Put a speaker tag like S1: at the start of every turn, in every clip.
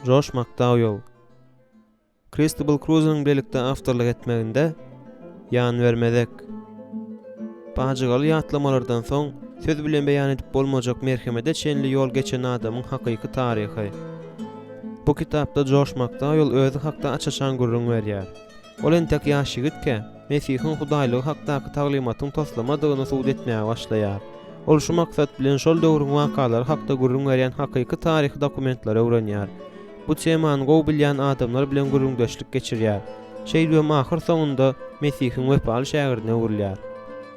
S1: Josh McDowell Cristobal Cruise'un birlikte afterlık etmeginde yan vermedek. Bajygaly ýatlamalardan soň söz bilen beýan edip bolmajak merhemede çenli ýol geçen adamyň hakyky taryhy. Bu kitapda Josh McDowell özü hakda açaçan gurrun berýär. Ol entek ýaşygitke Mesihiň Hudaýlygy hakdaky taglimatyň toslamadygyny suwd etmäge başlaýar. Ol şu maksat bilen şol döwrüň wakalary hakda gurrun berýän hakyky taryhy dokumentlary öwrenýär. Bu temany gowy bilýän adamlar bilen gurrundaşlyk geçirýär. Şeýle mahyr soňunda Mesihiň wepaly şägirdine öwrilýär.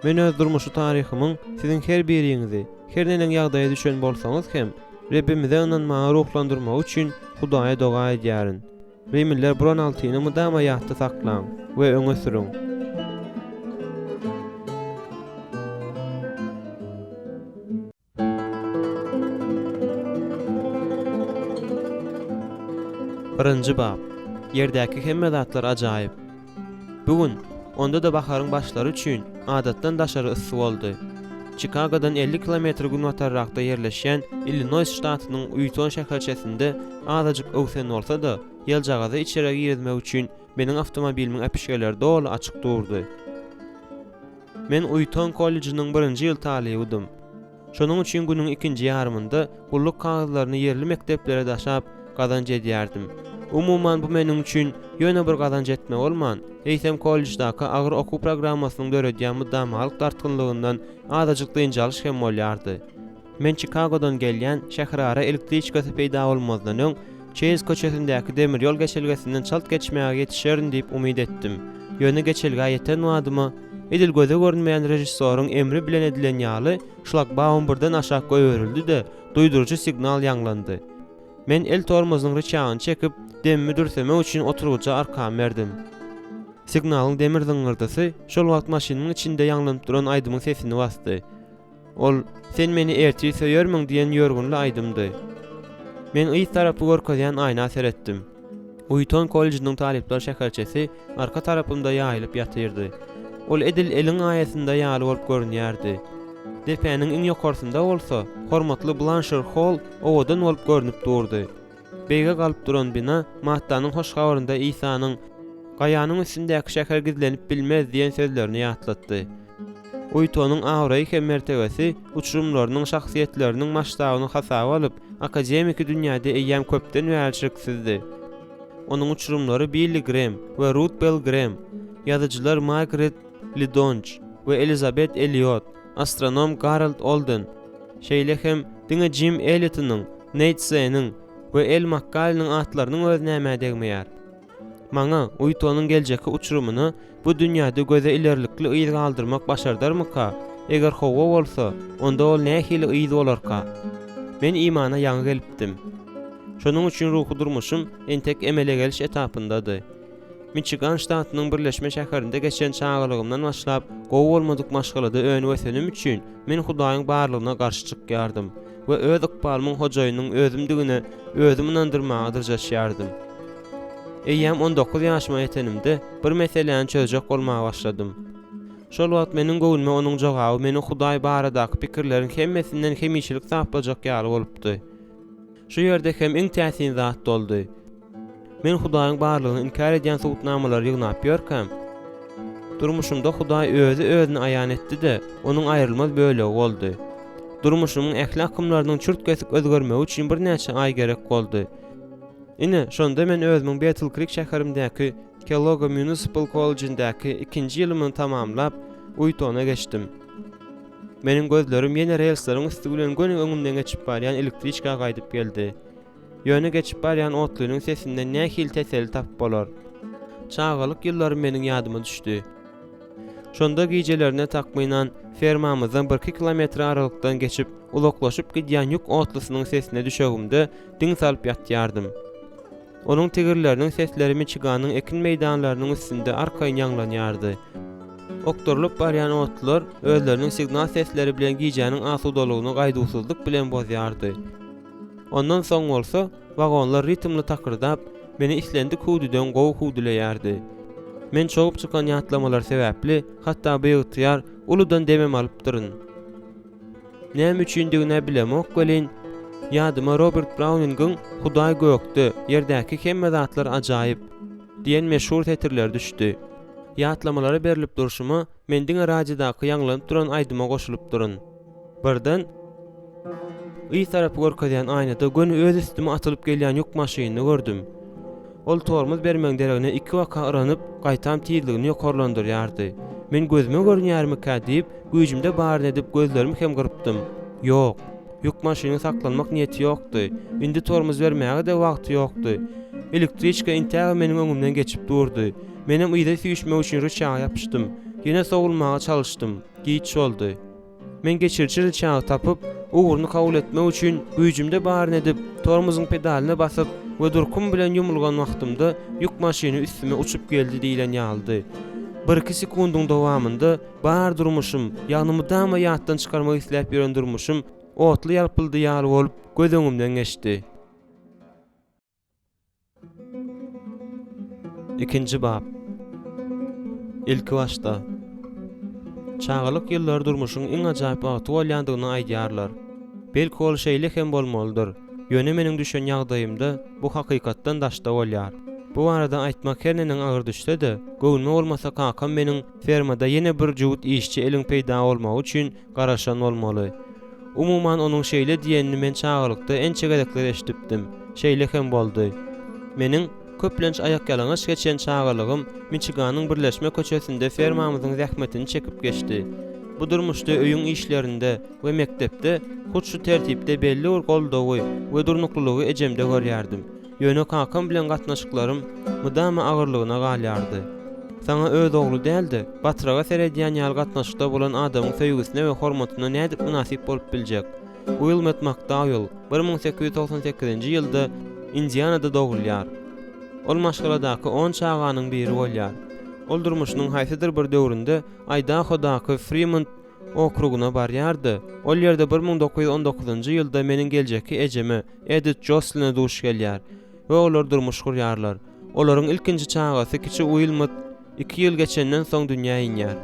S1: Men öz durmuşy taryhymyň siziň her biriňizi, her nenen ýagdaýa düşen bolsaňyz hem Rebbimize ynanmagy ruhlandyrmak üçin Hudaýa doga edýärin. Remiller buran altyny mudama ýatda saklaň we öňe sürüň. Birinji bab. Yerdäki hemme zatlar ajaýyp. Bugün onda da baharyň başlary üçin adatdan daşary yssyk boldy. Chicago'dan 50 kilometr gün watarrakda yerleşen Illinois ştatynyň Uyton şäherçesinde azajyk öwsen bolsa da ýyljagaza içeri girmek üçin meniň awtomobilimiň äpişgeleri dolu açyk durdy. Men Uyton kollejinyň 1-nji ýyl talibydym. Şonuň üçin günüň ikinji ýarymynda gulluk kagazlaryny yerli mekteplere daşap gazanç edýärdim. Umuman bu meniň üçin ýöne bir gazanç etmek bolman, eýsem kollejdäki agyr okuw programmasynyň döredýän mudamalyk dartgynlygyndan azajyk dynjalyş hem bolýardy. Men Chicago'dan gelýän şäherara elektriçkasy peýda bolmazdan öň Chase köçesindäki demir ýol geçelgesinden çalt geçmäge ýetişerin diýip umyd etdim. Ýöne geçelge ýeten wadyma edil göze görünmeýän rejissoryň emri bilen edilen ýaly şlagbaum birden aşağı öwrüldi-de duýduruçy signal ýanglandy. Men el tormozynyň rıçagyny çekip demmi dürsemek üçin oturguça arkam berdim. Signalyň demir zyňgırdysy şol wagt maşynyň içinde ýanglanyp duran aýdymyň sesini bastı. Ol "Sen meni erti söýermiň" diýen ýörgünli aýdymdy. Men iň tarapy görkezýän aýna seretdim. Uyton kollejinyň talipler şäherçesi arka tarapymda ýaýlyp ýatyrdy. Ol edil eliň aýasynda ýaly bolup görünýärdi. Depäniň iň ýokarsynda bolsa, hormatly Blanchard Hall owadan bolup görünüp durdy. Beýge galyp duran bina mahtanyň hoş habarynda Isanyň "Gaýanyň üstündäki şäher gizlenip bilmez" diýen sözlerini ýatlatdy. Uytonyň awraý hem mertebesi uçurumlarynyň şahsiýetleriniň maştabyny hasaba alyp akademik dünýäde eýýäm köpden wälçiksizdi. Onuň uçurumlary Billy Graham we Ruth Bell Graham, ýazyjylar Margaret Lidonch we Elizabeth Elliot, astronom Gerald Olden, şeýle hem diňe Jim Elliotynyň, Nate Saintyň we El McCall'nyň atlarynyň öz näme degmeýär. Maňa Uytonyň geljeki uçurumyny bu dünýäde göze ilerlikli ýyl galdyrmak başardarmyka? Eger howa bolsa, onda ol nähili ýyl bolarka? Men imana ýaňy gelipdim. Şonuň üçin ruhy durmuşym entek emele geliş etapyndady. Michigan ştatynyň birleşme şäherinde geçen çağlygymdan başlap gowy bolmadyk maşgalada öňe ösenim üçin men Hudaýyň barlygyna garşy çykýardym we öz ykbalymyň hojaýynyň özümdigine özüm inandyrmaga dyrjaşýardym. Eýýäm 19 ýaşyma ýetenimde bir meseleni çözjek bolmaga başladym. Şol wagt meniň göwnüme onuň jogaby meni Hudaý baradaky pikirleriň hemmesinden hemişilik saplajak ýaly bolupdy. Şu ýerde hem iň täsin zat boldy. Men Hudaýyň barlygyny inkar edýän sowutnamalary ýygnap ýörkäm, durmuşymda Hudaý özü özüni aýan etdi-de onuň aýrylmaz bölegi boldy. Durmuşymyň ählak hukmlarynyň çürt kesik özgermegi üçin bir näçe aý gerek boldy. Ine şonda men özümiň Battle Creek şäherimdäki Kellogg Municipal College'indäki 2-nji ýylymyny tamamlap Uytona geçdim. Meniň gözlerim ýene relslaryň üstü bilen göni öňümden geçip barýan elektriçka gaýdyp geldi. Ýöne geçip barýan otlunyň sesinden nähili teseli tapyp bolar. Çağalyk ýyllarym meniň ýadyma düşdi. Şonda gijelerine takmynan fermamyzdan 1-2 kilometr aralykdan geçip ulaklaşyp gidýän ýük otlusynyň sesine düşegimde diň salyp ýatýardym. Onuň tigirleriniň sesleri Michigan'yň ekin meýdanlarynyň üstünde arkaýyn ýanglanýardy. Oktorlup barýan otlar özleriniň signal sesleri bilen gijäniň asudalygyny gaýdusuzlyk bilen bozýardy. Ondan soň bolsa wagonlar ritmli takırdap meni islendik hududan gowy huduleýärdi. Men çoğup çıkan ýatlamalar sebäpli hatda beýgytyar uludan demem alyp duryn. Näme üçindigine bilemok welin Yadyma Robert Browning'in "Hudaý gökde, ýerdäki hemme zatlar ajaýyp" diýen meşhur tetirler düşdi. Ýatlamalary berilip durşuma men diňe radiodaky ýanglanyp duran aýdyma goşulyp durun. Birden iý tarapy görkezýän aýnada göni öz üstüme atylyp gelýän ýok maşynyny gördüm. Ol tormuz bermeň deregine 2 waka ıranyp gaýtam tizligini ýokarlandyrýardy. Men gözüme görünýärmika diýip güýjümde bar edip gözlerimi hem gyrpdym. Ýok, ýok maşyny saklanmak niýeti ýokdy. Indi tormuz bermäge de wagty ýokdy. Elektriçka intäge meniň öňümden geçip durdy. Menem ýyda süýüşmek üçin rıçağa ýapyşdym. Ýene sowulmaga çalyşdym. Giç boldy. Men geçirçi rıçağı tapyp, uğurny kabul etmek üçin güýjümde bar edip tormuzyň pedalyna basyp we durkum bilen ýumulgan wagtymda ýük maşyny üstüme uçup geldi diýilen ýaldy. 1-2 sekundyň dowamında bar durmuşym, ýanymda ýatdan çykarmak isläp ýören durmuşym, otly ýalpyldy ýaly bolup göz öňümden geçdi. 2-nji bab. Ilki başda. Çağalyk ýyllar durmuşyň iň ajaýyp wagty bolýandygyny aýdýarlar. Belki ol şeýle hem bolmalydyr. Ýöne meniň düşen ýagdaýymda bu hakykatdan daşda bolýar. Bu arada aýtmak her neniň agyr düşse-de, göwnüme bolmasa kakam meniň fermada ýene bir jüwüt işçi eliň peýda bolmagy üçin garaşan bolmaly. Umuman onuň şeýle diýenini men çağalykda ençe gerekler eşdipdim. Şeýle hem boldy. Meniň köplenç ayak yalaňaç geçen çağalygym Michiganyň birleşme köçesinde fermamyzyň zähmetini çekip geçdi. Bu durmuşda öýüň işlerinde we mektepde hut şu tertipde belli bir goldawy we durnuklulygy ejemde görýärdim. Ýöne kakam bilen gatnaşyklarym mydama agyrlygyna galýardy. Saňa öz ogly däldi, batyraga seredýän ýaly gatnaşykda bolan adamyň söýgüsine we hormatyna nädip münasip bolup biljek. Wilmet McDowell 1898-nji ýylda Indianada dogulýar. Ol maşgaladaky 10 çağanyň biri bolýar. Ol durmuşynyň haýsydyr bir döwründe Idaho'daky Fremont okruguna barýardy. Ol ýerde 1919-njy ýylda meniň geljeki ejeme Edith Jocelyn'e duş gelýär we olar durmuş gurýarlar. Olaryň ilkinji çağasy kiçi Wilmot 2 ýyl geçenden soň dünýäge inýär.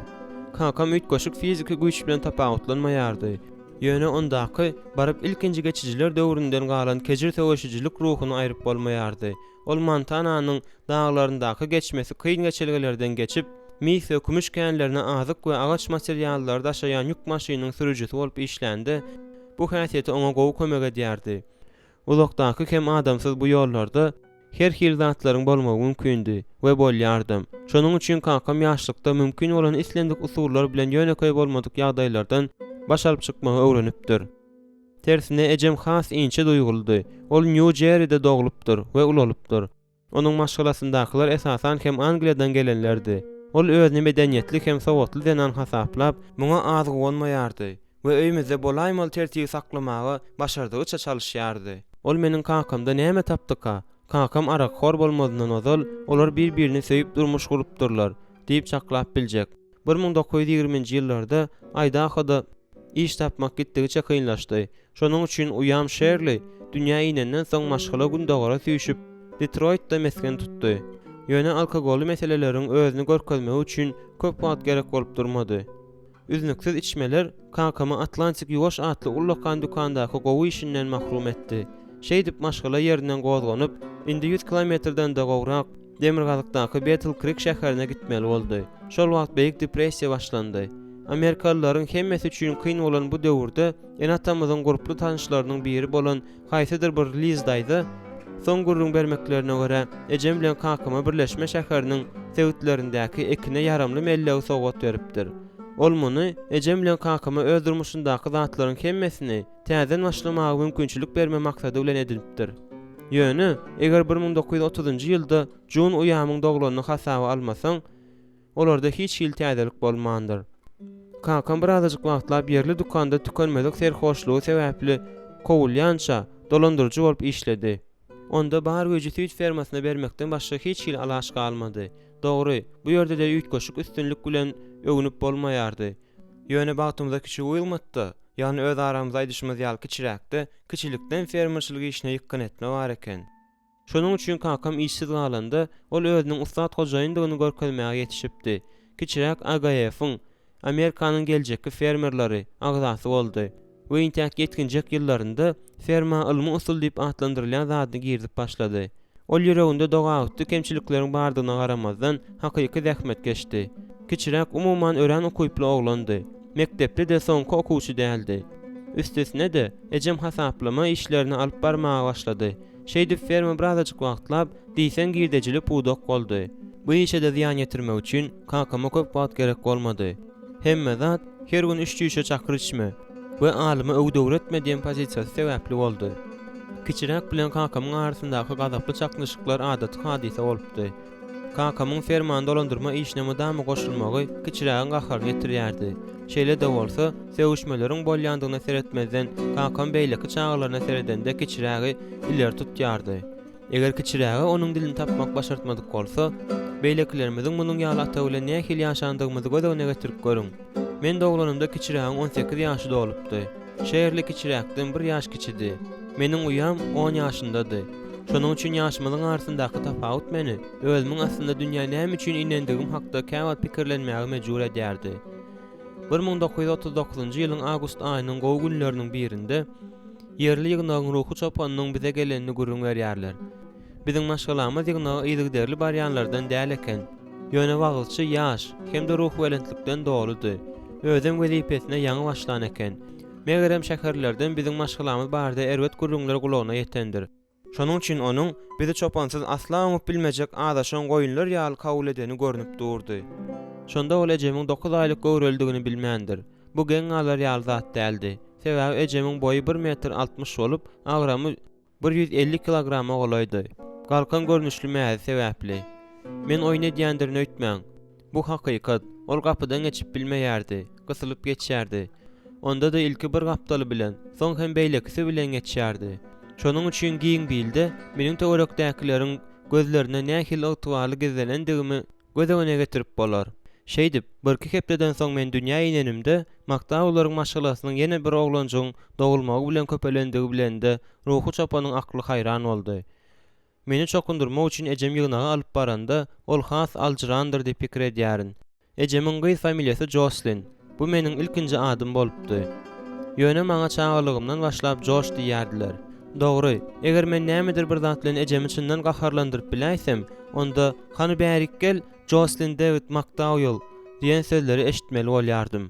S1: Kakam üýtgoşuk fiziki güýç bilen tapawutlanmaýardy. Ýöne ondaky baryp ilkinji geçijiler döwründen galan kejir söwüşijilik ruhuny aýryp bolmaýardy. Ol Montananyň dağlaryndaky geçmesi kyn geçelgelerden geçip Mise kümüş känlerine azyk we agaç materiallar daşaýan ýük maşynynyň sürüjisi bolup işlendi. Bu häsiýeti oňa gowy kömek edýärdi. Uzakdaky hem adamsyz bu ýollarda her hil zatlaryň bolmagy mümkündi we bolýardy. Şonuň üçin kakam ýaşlykda mümkin bolan islendik usullar bilen ýöneköý bolmadyk ýagdaýlardan başaryp çykmagy öwrenipdir. Tersine ejem has inçe duýguldy. Ol New Jersey'de dogulupdyr we ulolypdyr. Onuň maşgalasyndakylar esasan hem Angliýadan gelenlerdi. Ol özüni medeniýetli hem sowatly denen hasaplap, muňa az gonmaýardy we öýümizde bolaýmal tertip saklamagy başardygyça çalışýardy. Ol meniň kakamda näme tapdyka? Kakam arakor bolmadyndan ozal, olar bir-birini söýüp durmuş gurupdyrlar, diýip çaklap biljek. 1920-nji ýyllarda Idaho'da iş tapmak gitdigiçe kynlaşdy. Şonuň üçin Uyam Shirley dünýä inenden soň maşgala gündagara süýüşip Detroit'da mesken tutdy. Ýöne alkogoly meseleleriň özüni görkezmek üçin köp wagt gerek bolup durmady. Üznüksiz içmeler kakamy Atlantik ýuwaş atly ullakan dükandaky gowy işinden mahrum etdi. Şeýdip maşgala ýerinden gozganyp, indi 100 kilometrden de gowrak Demirgazykdaky Battle Creek şäherine gitmeli boldy. Şol wagt beýik depressiýa başlandy. Amerikalılaryň hemmesi üçin kyn bolan bu döwürde enatamyzyň guruply tanışlarynyň biri bolan haýsydyr bir Liz daýdy. Soň gurrun bermeklerine göre ejem bilen kakama birleşme şäheriniň söwütlerindäki ekine yaramly melleği sowgat beripdir. Ol muny ejem bilen kakama öz durmuşyndaky zatlaryň hemmesini täzen başlamagy mümkinçilik berme maksady bilen edilipdir. Ýöne, eger 1930-njy ýylda June Uyamyň dogulanyny hasaba almasaň, olarda hiç hil täzelik bolmandyr. Kakam bir azajyk wagtlap ýerli dukanda tükenmedik serhoşlugy sebäpli kowulýança dolandyrjy bolup işledi. Onda bar güýji süýt fermasyna bermekden başga hiç hil alaş galmady. Dogry, bu ýerde de üýtgoşuk üstünlik bilen öňüp bolmaýardy. Ýöne bagtymyzda kiçi Wilmot'da, ýani öz aramyzda aýdyşymyz ýaly kiçiräkde, kiçilikden fermerçilik işine ýykyn etme bar eken. Şonuň üçin kakam işsiz galanda, ol özüniň ustad hojaýyndygyny görkezmäge ýetişipdi. Kiçirek Agaýewiň Amerikanyň geljekki fermerleri agzasy boldy. Bu intek yetkinjek ýyllarynda ferma ylmy usul diýip atlandyrylýan zadyny girdip başlady. Ol ýüreginde dogawutdy kemçilikleriň bardygyna garamazdan hakyky zähmet geçdi. Kiçirek umuman ören okuyply oglandy. Mektepde de soňky okuwçy däldi. Üstesine de ejem hasaplama işlerini alyp barmaga başlady. Şeýdi ferma birazajyk wagtlap diýsen girdejilip pudak boldy. Bu işe de ziyan ýetirmek üçin kakama köp wagt gerek bolmady. Hemme zat her gün işçiýe çakyr içme we alymy öwdöwretme diýen pozisiýasy sebäpli boldy. Kiçirek bilen kakamyň arasyndaky gazaply çaknyşyklar adaty hadise bolupdy. Kakamyň ferman dolandyrma işine mudamy goşulmagy kiçirägiň gaharyny ýetirýärdi. Şeýle de bolsa, sevişmeleriň bolýandygyna seretmezden kakam beýleki çağlarına seredende kiçirägi ileri tutýardy. Eger kiçirägi onuň dilini tapmak başartmadyk bolsa, beýlekilerimiziň munyň ýaly ata bilen nähili ýaşandygymyzy göz öňüne getirip görüň. Men doglanymda kiçirägiň 18 ýaşy dolupdy. Şeýerli kiçiräkden 1 ýaş kiçidi. Meniň uyam 10 ýaşyndady. Şonuň üçin ýaşymyzyň arasyndaky tafawut meni özümiň aslynda dünýä näme üçin inendigim hakda käwat pikirlenmäge mejbur edýärdi. 1939-njy ýylyň awgust aýynyň gowy günleriniň birinde ýerli ýygnagyň ruhy çopanynyň bize gelenini görüň berýärler. Biziň maşgalamyz ýygnagy ýygyderli barýanlardan däl eken. Ýöne wagtçy ýaş hemde ruh welentlikden doludy. Özüm wezipesine ýaňy başlan eken. Megerem şäherlerden biziň maşgalamyz barda erwet gurrunlar gulagyna ýetendir. Şonuň üçin onuň bizi çopansyz asla oňup bilmejek adaşan goýunlar ýaly kabul edeni görnüp durdy. Şonda ol ejemiň 9 aýlyk göwreldigini bilmändir. Bu geň alar ýaly zat däldi. Sebäbi ejemiň boýy 1 metr 60 bolup, agramy 150 kilograma golaydy. Galkan görnüşli mäzi sebäpli. Men oýna diýendirini öýtmäň. Bu hakykat. Ol gapydan geçip bilmeýärdi, gysylyp geçýärdi. Onda da ilki bir gapdaly bilen, soň hem beýlekisi bilen geçýärdi. Şonuň üçin giň bildi, meniň töwerekdäkileriň gözlerine nähili ygtywaly gezelendigimi göz öňüne getirip bolar. Şeýdip, bir-iki hepdeden soň men dünýä inenimde maktawlaryň maşgalasynyň ýene bir oglanjyň dogulmagy bilen köpelendigi bilen de ruhy çopanyň akly haýran boldy. Meni çokundurmak üçin ejem ýygnagy alyp baranda ol has alçyrandyr diýip pikir edýärin. Ejemiň gyz familiýasy Jocelyn. Bu meniň ilkinji adym bolupdy. Ýöne maňa çağalygymdan başlap Josh diýärdiler. Dogry, eger men nämedir bir zat bilen ejemi çyndan gaharlandyryp biläsem, onda "Hany bärik gel, Jocelyn David McDowell" diýen sözleri eşitmeli bolýardym.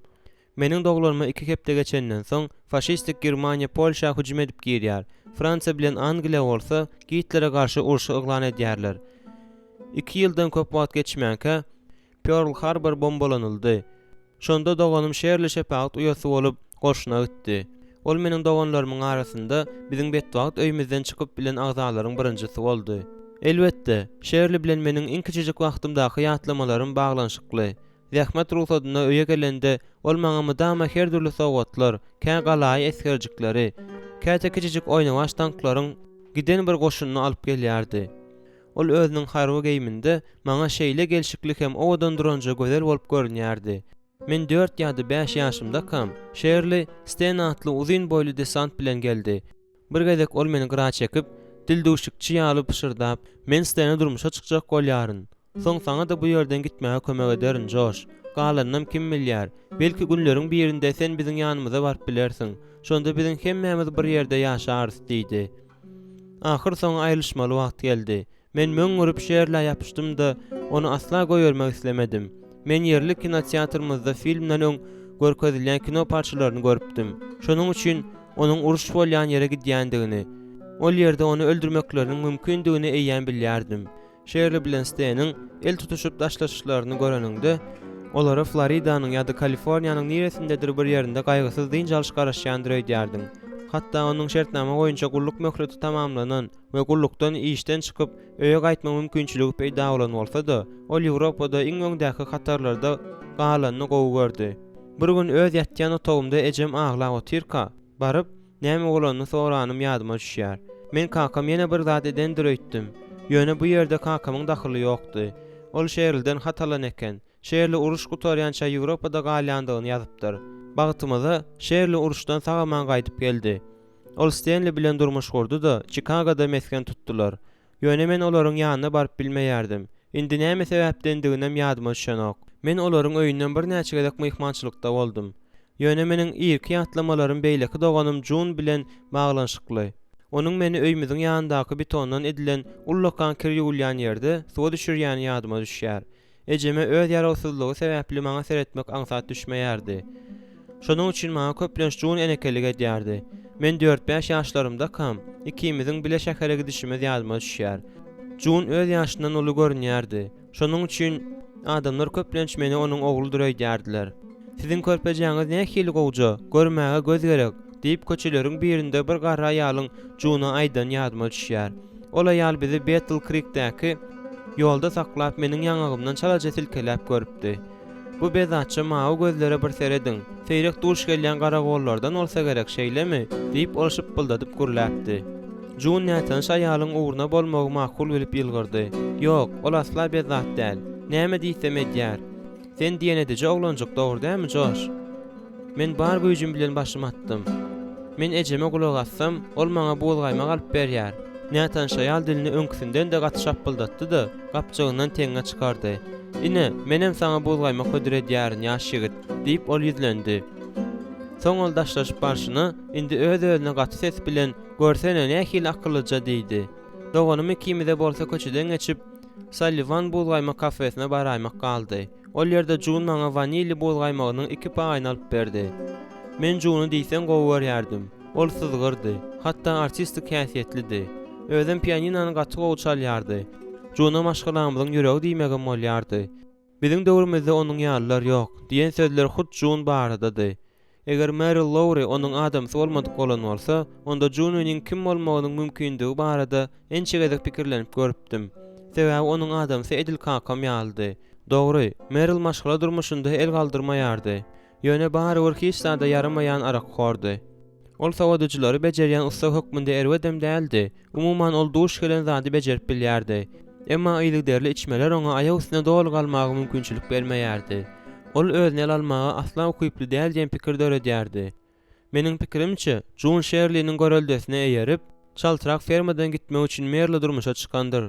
S1: Meniň doglanma 2 hepde geçenden soň faşistik Germaniýa Polşa hüjüm edip girýär. Fransa bilen Angliýa bolsa Hitler'e garşy urşy yglan edýärler. 2 ýyldan köp wagt geçmänkä Pearl Harbor bombalanyldy. Şonda doganym şeýerli şepagat uýasy bolup goşuna gitdi. Ol meniň doganlarymyň arasynda biziň betwagt öýümizden çykyp bilen agzalaryň birinjisi boldy. Elbetde, şeýerli bilen meniň iň kiçijik wagtymdaky ýatlamalary baglanşykly. Zähmet ruhsadyna öýe gelende ol maňa mydama her türlü sowgatlar, kä galaý eskerjikleri, käte kiçijik oýnawaş tanklaryň giden bir goşunyny alyp gelýärdi. Ol özüniň harby geýminde maňa şeýle gelşiklik hem owadan duranja gözel bolup görünýärdi. Men 4 ýa-da 5 ýaşymda kam şeýerli Sten atly uzun boýly desant bilen geldi. Bir gezek ol meni gyra çekip, dilduşykçy ýaly pişirdap, men Stene durmuşa çykjak bolýaryn. Soň saňa da bu ýerden gitmäge kömek ederin Josh. Galanynam kim bilýär? Belki günleriň birinde sen biziň ýanymyza baryp bilersiň. Şonda biziň hemmemiz bir ýerde ýaşarys diýdi. Ahyr soň aýryşmaly wagt geldi. Men möňürüp şeýerle ýapyşdym da onu asla goýermek islemedim. Men ýerli kinoteatrymyzda filmden öň görkezilýän kino parçalaryny görüpdim. Şonuň üçin onuň uruş bolýan ýere gidýändigini, ol ýerde onu öldürmekleriniň mümkindigini eýýän bilýärdim. Şeýerli bilen Steniň el tutuşup daşlaşyklaryny göreninde olara Floridanyň ýa-da Kaliforniýanyň niresindedir bir ýerinde gaýgysyz diň alış garaşýandyr öýdýärdiň. Hatta onuň şertnama goýunça gulluk möhreti tamamlanan we gullukdan işden çykyp öýe gaýtma mümkinçiligi peýda bolan bolsa da, ol Ýewropada iň öňdäki hatarlarda galanyny gowy gördi. Bir gün öz ýatýan otogymda ejem aglap otyrka, baryp näme bolanyny soranym ýadyma düşýär. Men kakam ýene bir zat edendir öýtdim. Ýöne bu ýerde kakamyň daxily ýokdy. Ol şeýerliden hatalan eken. Şeýerli uruş gutarýança Ýewropada galýandygyny ýazypdyr. Bagtymyza şeýerli uruşdan sagaman gaýdyp geldi. Ol Stenli bilen durmuş gurdy da Chicago'da mesken tutdular. Ýöne men olaryň ýanyna baryp bilmeýärdim. Indi näme sebäpdendiginem ýadyma düşenok. Men olaryň öýünden bir näçe gezek myhmançylykda boldum. Ýöne meniň irki ýatlamalarym beýleki doganym Jun bilen baglanşykly. Onuň meni öýümizin ýanyndaky betondan edilen ullakan kir ýuwulýan ýerde suwa düşürýän ýadyma düşýär. Ejeme öz ýarawsyzlygy sebäpli maňa seretmek aňsat düşmeýärdi. Şonuň üçin maňa köplenç Jun enekelik edýärdi. Men 4-5 ýaşlarymda kam, ikimiziň bile şähere gidişimiz ýadyma düşýär. Jun öz ýaşyndan uly görünýärdi. Şonuň üçin adamlar köplenç meni onuň ogludyr öýdärdiler. Sizin körpejeňiz nähili gowja, görmäge göz gerek diýip köçeleriň birinde bir gara ýalyň Juna aýdan ýadyma düşýär. Ol aýal bizi Battle Creek'däki ýolda saklap meniň ýangagymdan çalaja silkelep görüpdi. Bu bezatça mawy gözlere bir seredin. Seýrek duş gelýän gara gollardan bolsa gerek şeýlemi? Diýip ol şypyldadyp gürläpdi. Jun nätan şaýalyň uğruna bolmagy makul bilip ýylgyrdy. Ýok, ol asla bezat däl. Näme diýsem edýär. Sen diýenedice oglanjak dogry dälmi Josh? Men bar güýjüm bilen başymy attym. Men ejeme gulak assam, ol maňa bolgaýmak alyp berýär. Nätan şaýal dilini öňküsinden de gaty şapyldatdy-da, gapçygyndan teňe çykardy. Ine, menem sana bolgaýmak hödür edýärin ýaş ýigit, diýip ol ýüzlendi. Soň ol daşlaşyp barşyna, indi öz-özüne gaty ses bilen, görsene nähili akyllyja diýdi. Doganym ikimize bolsa köçeden geçip, Sullivan bolgaýma kafesine baraýmak galdy. Ol ýerde Jun maňa vanili bolgaýmagynyň 2 paýyny alyp berdi. Men Juny diýsen gowy görýärdim. Ol sızgyrdy, hatda artistik häsiýetlidi. Özüm pianinony gaty gowy çalýardy. Juna maşgalamyzyň ýüregi diýmegem bolýardy. Biziň döwrümizde onuň ýalylar ýok, diýen sözler hut Jun baradady. Eger Meryl Lowry onuň adamsy bolmadyk bolan bolsa, onda Junyň kim bolmagynyň mümkinligi barada ençegedek pikirlenip görüpdim. Sebäbi onuň adamsy edil kakam ýaldy. Dogry, Meryl maşgala durmuşynda el galdyrmaýardy. Ýöne bary bir hiç sada yaramayan arak hordy. Ol sawadyjylary bejerýän usta hökmünde erwedem däldi. Umuman ol duş gelen zady bejerip bilýärdi. Emma ýylyk içmeler ona aýak üstüne dol galmagy mümkinçilik bermeýärdi. Ol özüne almagy asla okuyply däl diýen pikirde öredýärdi. Meniň pikirimçe, Jun Shirley'niň göröldesine eýerip, çaltyrak fermadan gitmek üçin Merle durmuşa çykandyr.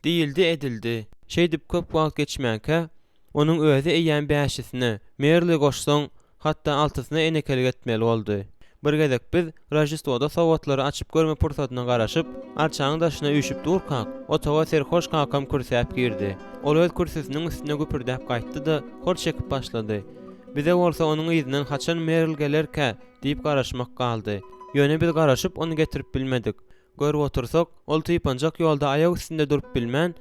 S1: Diýildi edildi. Şeýdip köp wagt geçmänkä, onuň özü eýýän bäşisine, Merle goşsaň, hatda altysyna enekelik etmeli boldy. Bir gezek biz Rajistwoda sowatlary açyp görme pursatyna garaşyp, arçagyň daşyna üýşüp durkak, otawa serhoş kakam kursäp girdi. Ol öz kursysiniň üstüne güpürdäp gaýtdy-da, hor çekip başlady. Bize bolsa onuň ýyzynyň haçan Meryl gelerkä diýip garaşmak galdy. Ýöne biz garaşyp onu getirip bilmedik. Görüp otursak, ol typanjak ýolda aýak üstünde durup bilmän,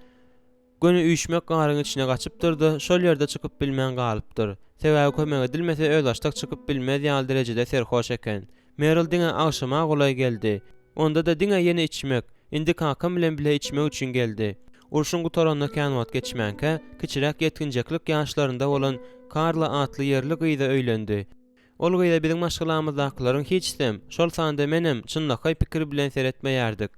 S1: göni üýşmek garyň içine gaçypdyrdy, şol ýerde çykyp bilmän galypdyr. Sebäbi kömek edilmese öz açdyk çykyp bilmez ýaly derejede serhoş eken. Meryl diňe agşama golay geldi. Onda da diňe ýene içmek, indi kakam bilen bile içmek üçin geldi. Urşun gutaranda kanwat geçmänkä, kiçirek ýetginjeklik ýaşlarynda bolan Karla atly ýerli gyýda öýlendi. Ol gyýda biziň maşgalamyzdakylaryň hiçsem, şol sanda menem çynlakay pikir bilen seretmeýärdik.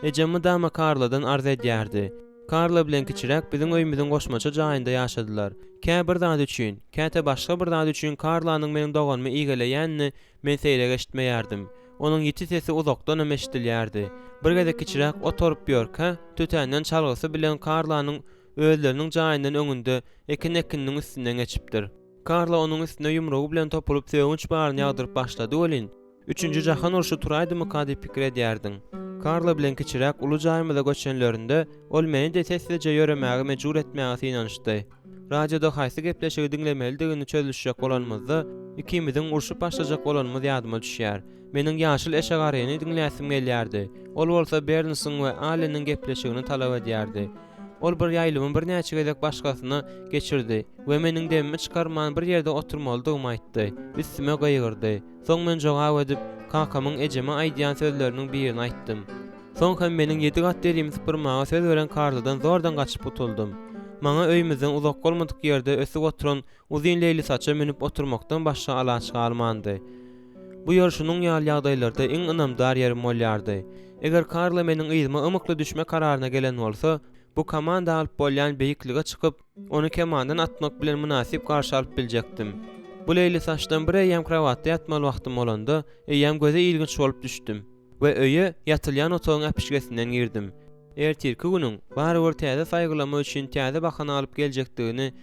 S1: Ejemi dama Karladan arz edýärdi. Karla bilen kiçirek biziň öýümizin goşmaça jaýynda ýaşadylar. Kä bir zat üçin, käte başga bir zat üçin Karlanyň meniň doganymy igeleýänini men seýre geçmeýärdim. Onuň ýiti sesi uzakdan eşdilýärdi. Bir gezek kiçirek oturup ýörkä, tütänden çalgysy bilen Karlanyň özleriniň jaýyndan öňünde ekin-ekiniň üstünden geçipdir. Karla onuň üstüne ýumrugy bilen topulup söwünç baryny ýagdyryp başlady bolin. 3-nji jahan urşy turaydymy kady pikir edýärdiň. Karla bilen kiçirek ulu jaýymyza göçenlerinde ol meni de seslice ýöremäge mejbur etmäge inançdy. Radioda haýsy gepleşigi diňlemelidigini çözülýek bolanmazda ikimiziň urşup başlajak bolanmaz ýadyma düşýär. Meniň ýaşyl eşagaryny diňläsim gelýärdi. Ol bolsa Bernson we Allen'in gepleşigini talap edýärdi. Ol bir ýaýlymyň bir näçe gezek başgasyna geçirdi we meniň demimi çykarman bir ýerde oturmalydygymy aýtdy. Üstüme gaýgyrdy. Soň men jogap edip kakamyň ejeme aýdýan sözleriniň birini aýtdym. Soň hem meniň 7 gat derimi süpürmäge söz beren Karladan zordan gaçyp utuldum. Maňa öýümizden uzak bolmadyk ýerde ösüp oturan uzun leyli saça menip oturmakdan başga alaç galmandy. Bu ýörüşüniň ýaly ýagdaýlarda iň ynamdar ýerim bolýardy. Eger Karla meniň ýyzyma ymykly düşme kararyna gelen bolsa, bu komanda alyp bolýan beýiklige çykyp, onu kemandan atmak bilen münasip garşy alyp biljekdim. Bu leyli saçdan bir eýem krawatda ýatmaly wagtym bolanda, eýem göze ilginç bolup düşdüm we öýe ýatylýan otagyň äpişgesinden girdim. Ertirki günüň bary bir täze saýgylama üçin täze bahana alyp geljekdigini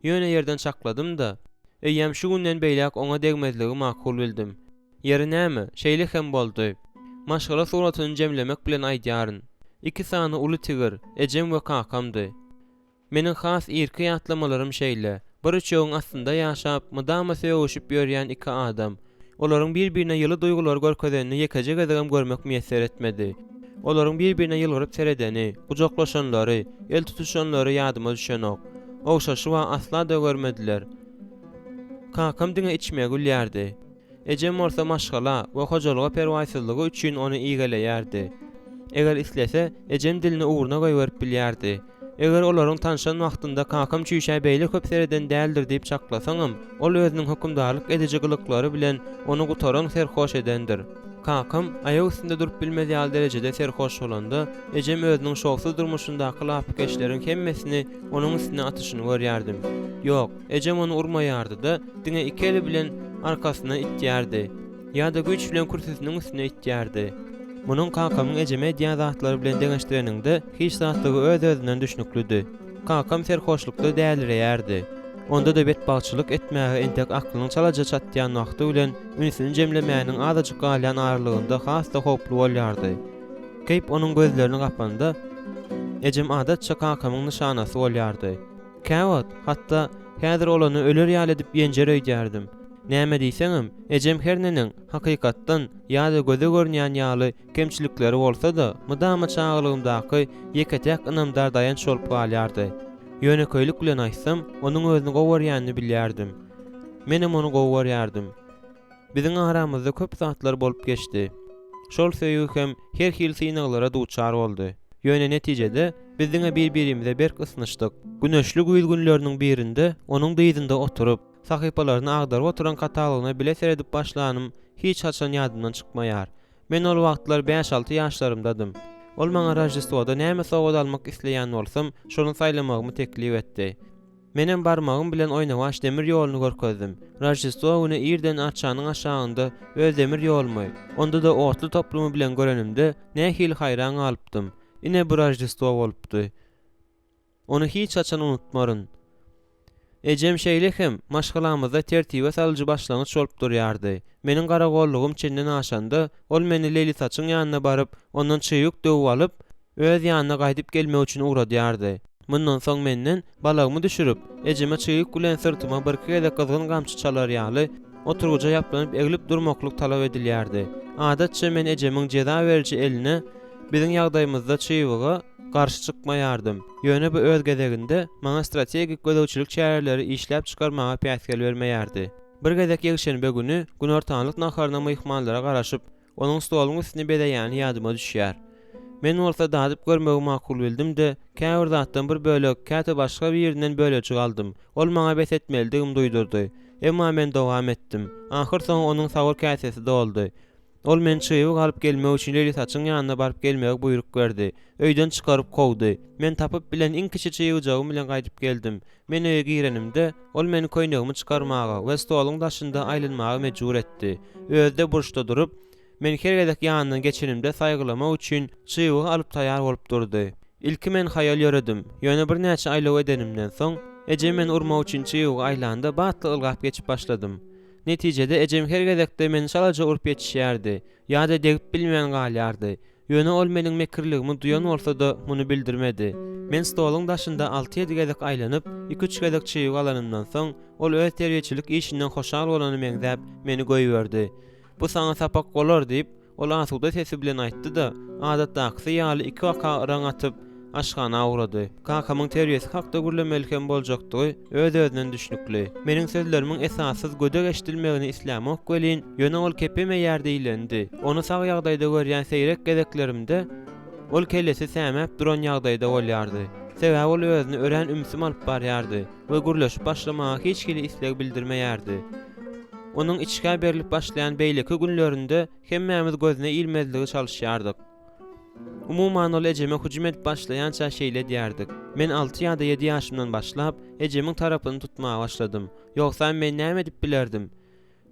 S1: ýöne ýerden çakladym da, Eýýem şu günden beýlek oňa degmezligi makul bildim. Ýeri näme? Şeýle hem boldy. Maşgala suratyny jemlemek bilen aýdýaryn. 2 sany uly tigir, ejem we kakamdy. Meniň has irki ýatlamalary şeýle. Bir üçüň astynda ýaşap, mydama söýüşip ýörýän 2 adam. Olaryň bir-birine ýyly duýgular görkezeni ýekejek edegem görmek meýser etmedi. Olaryň bir-birine ýylgyryp seredeni, gujaklaşanlary, el tutuşanlary ýadyma düşenok. Oňşaşy we asla da görmediler. Kakam diňe içmeye gülýärdi. Ejem bolsa maşgala we hojalyga perwaýsyzlygy üçin ony iýgeleýärdi. Eger islese, ejem dilini uğruna goýup bilýärdi. Eger olaryň tanışan wagtynda kakam çüýşä beýle köp sereden däldir diýip çaklasaňam, ol özüniň hökümdarlyk edejek gylyklary bilen onu gutaran serhoş edendir. Kakam aýag üstünde durup bilmez ýaly derejede serhoş bolanda, ejem özüniň şowsuz durmuşyndaky lapkeşleriň hemmesini onuň üstüne atyşyny görýärdim. Ýok, ejem onu urmaýardy-da, diňe iki eli bilen arkasyna itýärdi. Ýa-da güýç bilen kürsüsiniň üstüne itýärdi. Munun kakamyň ejeme diýen zatlary bilen deňeşdireninde hiç zatlygy öz-özünden düşnüklüdi. Kakam serhoşlukda dälirýärdi. Onda da betbalçylyk etmäge entek aklynyň çalaja çatýan wagty bilen ünsini jemlemäniň azajyk galýan aralygynda hasda hoply bolýardy. Keyp onuň gözlerini gapanda ejem adatça kakamyň nyşanasy bolýardy. Käwat, hatda häzir olany öler ýaly edip ýenjer öýdärdim. Näme diýseňem, ejem herneniň hakykatdan ýa-da göze görnýän ýaly kemçilikleri bolsa da, mydama çağlygyndaky ýeketek ynamdar daýanç bolup galýardy. Ýöneköýlik bilen aýsam, onuň özüni gowarýanyny bilýärdim. Menem onu gowarýardım. Biziň aramyzda köp zatlar bolup geçdi. Şol söýüg hem her hil synaglara duçar boldy. Ýöne netijede biziňe bir-birimize berk ysnyşdyk. Güneşli güýl günleriniň birinde onuň dyzynda oturup sahypalaryny agdaryp oturan katalogyna bile seredip başlanym hiç haçan ýadymdan çykmaýar. Men ol wagtlar 5-6 ýaşlarymdadym. Ol maňa Rojdestoda näme sowgat almak isleýän bolsam, şonu saýlamagymy teklip etdi. Menem barmagym bilen oynawaş demir ýoluny görkezdim. Rojdesto güni irden açanyň aşagynda öz demir ýolmy. Onda da otly toplumy bilen görenimde nähil haýran galypdym. Ine bir Rojdesto bolupdy. Onu hiç haçan unutmaryn. Ejem şeýle hem maşgalamyzda tertibe salyjy başlangyç bolup durýardy. Meniň garagollugym çenden aşanda, ol meni Leyli saçyň ýanyna baryp, ondan çyýyk döwüp alyp, öz ýanyna gaýdyp gelmek üçin uğradýardy. Mundan soň menden balagymy düşürüp, ejeme çyýyk bilen sırtyma bir kere kızgın gamçy çalar ýaly, oturguja ýaplanyp egilip durmaklyk talap edilýärdi. Adatça men ejemiň jeza beriji eline biziň ýagdaýymyzda çyýyga garşy çykmaýardym. Ýöne bu öz gezeginde maňa strategik gözegçilik çäreleri işläp çykarmaga päsgel bermeýärdi. Bir gezek ýegşenbe güni gün ortaňlyk naharyna myhmanlara garaşyp, onuň stolunyň üstüne bedeýäni ýadyma düşýär. Men bolsa dadyp görmegi makul bildim-de, käbir zatdan bir bölek, käte başga bir ýerinden bölejik aldym. Ol maňa bes etmelidigim duýdurdy. Emma men dowam etdim. Ahir soň onuň sawur käsesi doldy. Ol men çyýyk alyp gelmek üçin Leyli saçyň ýanyna baryp gelmegi buyruk berdi. Öýden çykaryp kowdy. Men tapyp bilen iň kiçi çyýyjagym bilen gaýdyp geldim. Men öýe girenimde ol meni koýnagymy çykarmaga we stoluň daşynda aýlanmaga mejbur etdi. Özde burçda durup, men her gezek ýanyna geçenimde saýgylamak üçin çyýygy alyp taýýar bolup durdy. Ilki men haýal ýöredim. Ýöne bir näçe aýlaw edenimden soň, ejem men urmak üçin çyýygy aýlanda batly ylgap geçip başladym. Netijede ejem her gezekde meni şalaja urup ýetişýärdi. Ýa-da degip bilmeýän galýardy. Ýöne ol meniň mekirligimi duýan bolsa da muny bildirmedi. Men stoluň daşynda 6-7 gezek aýlanyp, 2-3 gezek çyýyg alanymdan soň, ol öz terbiýeçilik işinden hoşal bolany meňzäp meni goýberdi. Bu saňa sapak bolar diýip, ol asuda sesi bilen aýtdy-da, adatdaky ýaly 2 waka raň atyp aşgana uğradı. Kakamyň terbiýesi hakda gürlemelken boljakdy, öz-özünden düşnükli. Meniň sözlerimiň esassız göde geçdilmegini islamak welin, ýöne ol kepemeýär diýlendi. Onu sag ýagdaýda görýän seýrek gezeklerimde, ol kellesi sämäp duran ýagdaýda bolýardy. Sebäbi ol özüni ören ümsüm alyp barýardy we gürleşip başlamaga hiç kili isleg bildirmeýärdi. Onuň içkä berilip başlayan beýleki günlerinde hemmämiz gözüne ilmezligi çalışýardyk. Umuman ol ejeme hüjüm edip başlayança şeýle diýärdik. Men 6 ýa-da 7 ýaşymdan başlap ejemiň tarapyny tutmaga başladym. Ýogsa men näme edip bilerdim?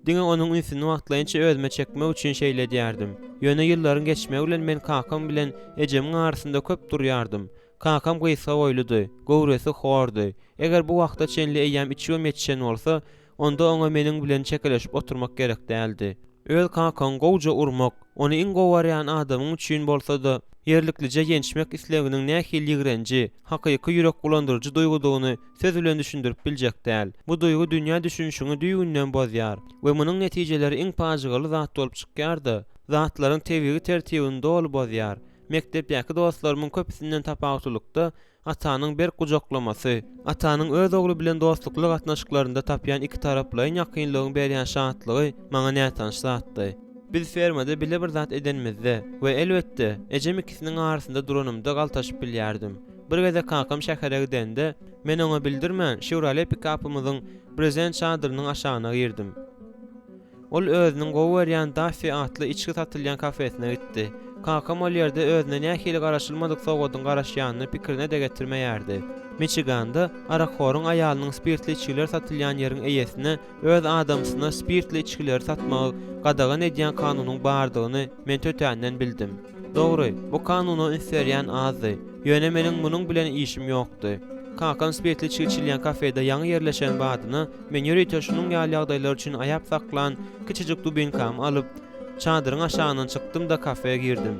S1: Diňe onuň ünsini wagtlaýynça özüme çekmek üçin şeýle diýärdim. Ýöne ýyllaryň geçmegi bilen men kakam bilen ejemiň arasynda köp durýardym. Kakam gysa boýludy, gowresi hordy. Eger bu wagtda çenli eýýäm 2 ýyl geçen bolsa, onda oňa meniň bilen çekeleşip oturmak gerek däldi. Öz kakam gowja urmak, ony iň gowaryan adamyň üçin bolsa da yerliklice gençmek isleginiň nähili ýigrenji, hakyky ýürek bulandyrjy duýgudygyny söz bilen düşündirip biljek däl. Bu duýgu dünýä düşünşiňi düýünden bozýar we munyň netijeleri iň paýjygaly zat bolup çykýardy. Zatlaryň tebigi tertibinde bolup bozýar. Mektepdäki dostlarymyň köpüsinden tapawutlykda atanyň bir kujoklamasy, atanyň öz ogly bilen dostlukly gatnaşyklarynda tapýan iki taraply ýakynlygyň berýän şatlygy maňa nätan şatdy. Biz fermada bile bir zat edenmizde we elbetde ejem ikisiniň arasynda duranymda galtaşyp bilýärdim. Bir geze kakam şähere gidende men oňa bildirmän Chevrolet pikapymyzyň prezent çadyrynyň aşagyna girdim. Ol özüniň gowy Daffy atly içki satylýan kafesine gitdi. Kakam ol ýerde özüne nähili garaşylmadyk sowadyň garaşýanyny pikirine de getirmeýärdi. Michiganda arakoryň aýalynyň spirtli içkiler satylýan ýeriň eýesine öz adamsyna spirtli içkiler satmagy gadagan edýän kanunyň bardygyny men tötänden bildim. Dogry, bu kanuny ünsärýän azdy. Ýöne meniň munyň bilen işim ýokdy. Kakam spirtli içki içilýän kafede ýaňy ýerleşen badyny men ýöretişiniň ýaly ýagdaýlar üçin aýap saklan kiçijik dubinkam alyp çadyryň aşagyna çykdym da kafeye girdim.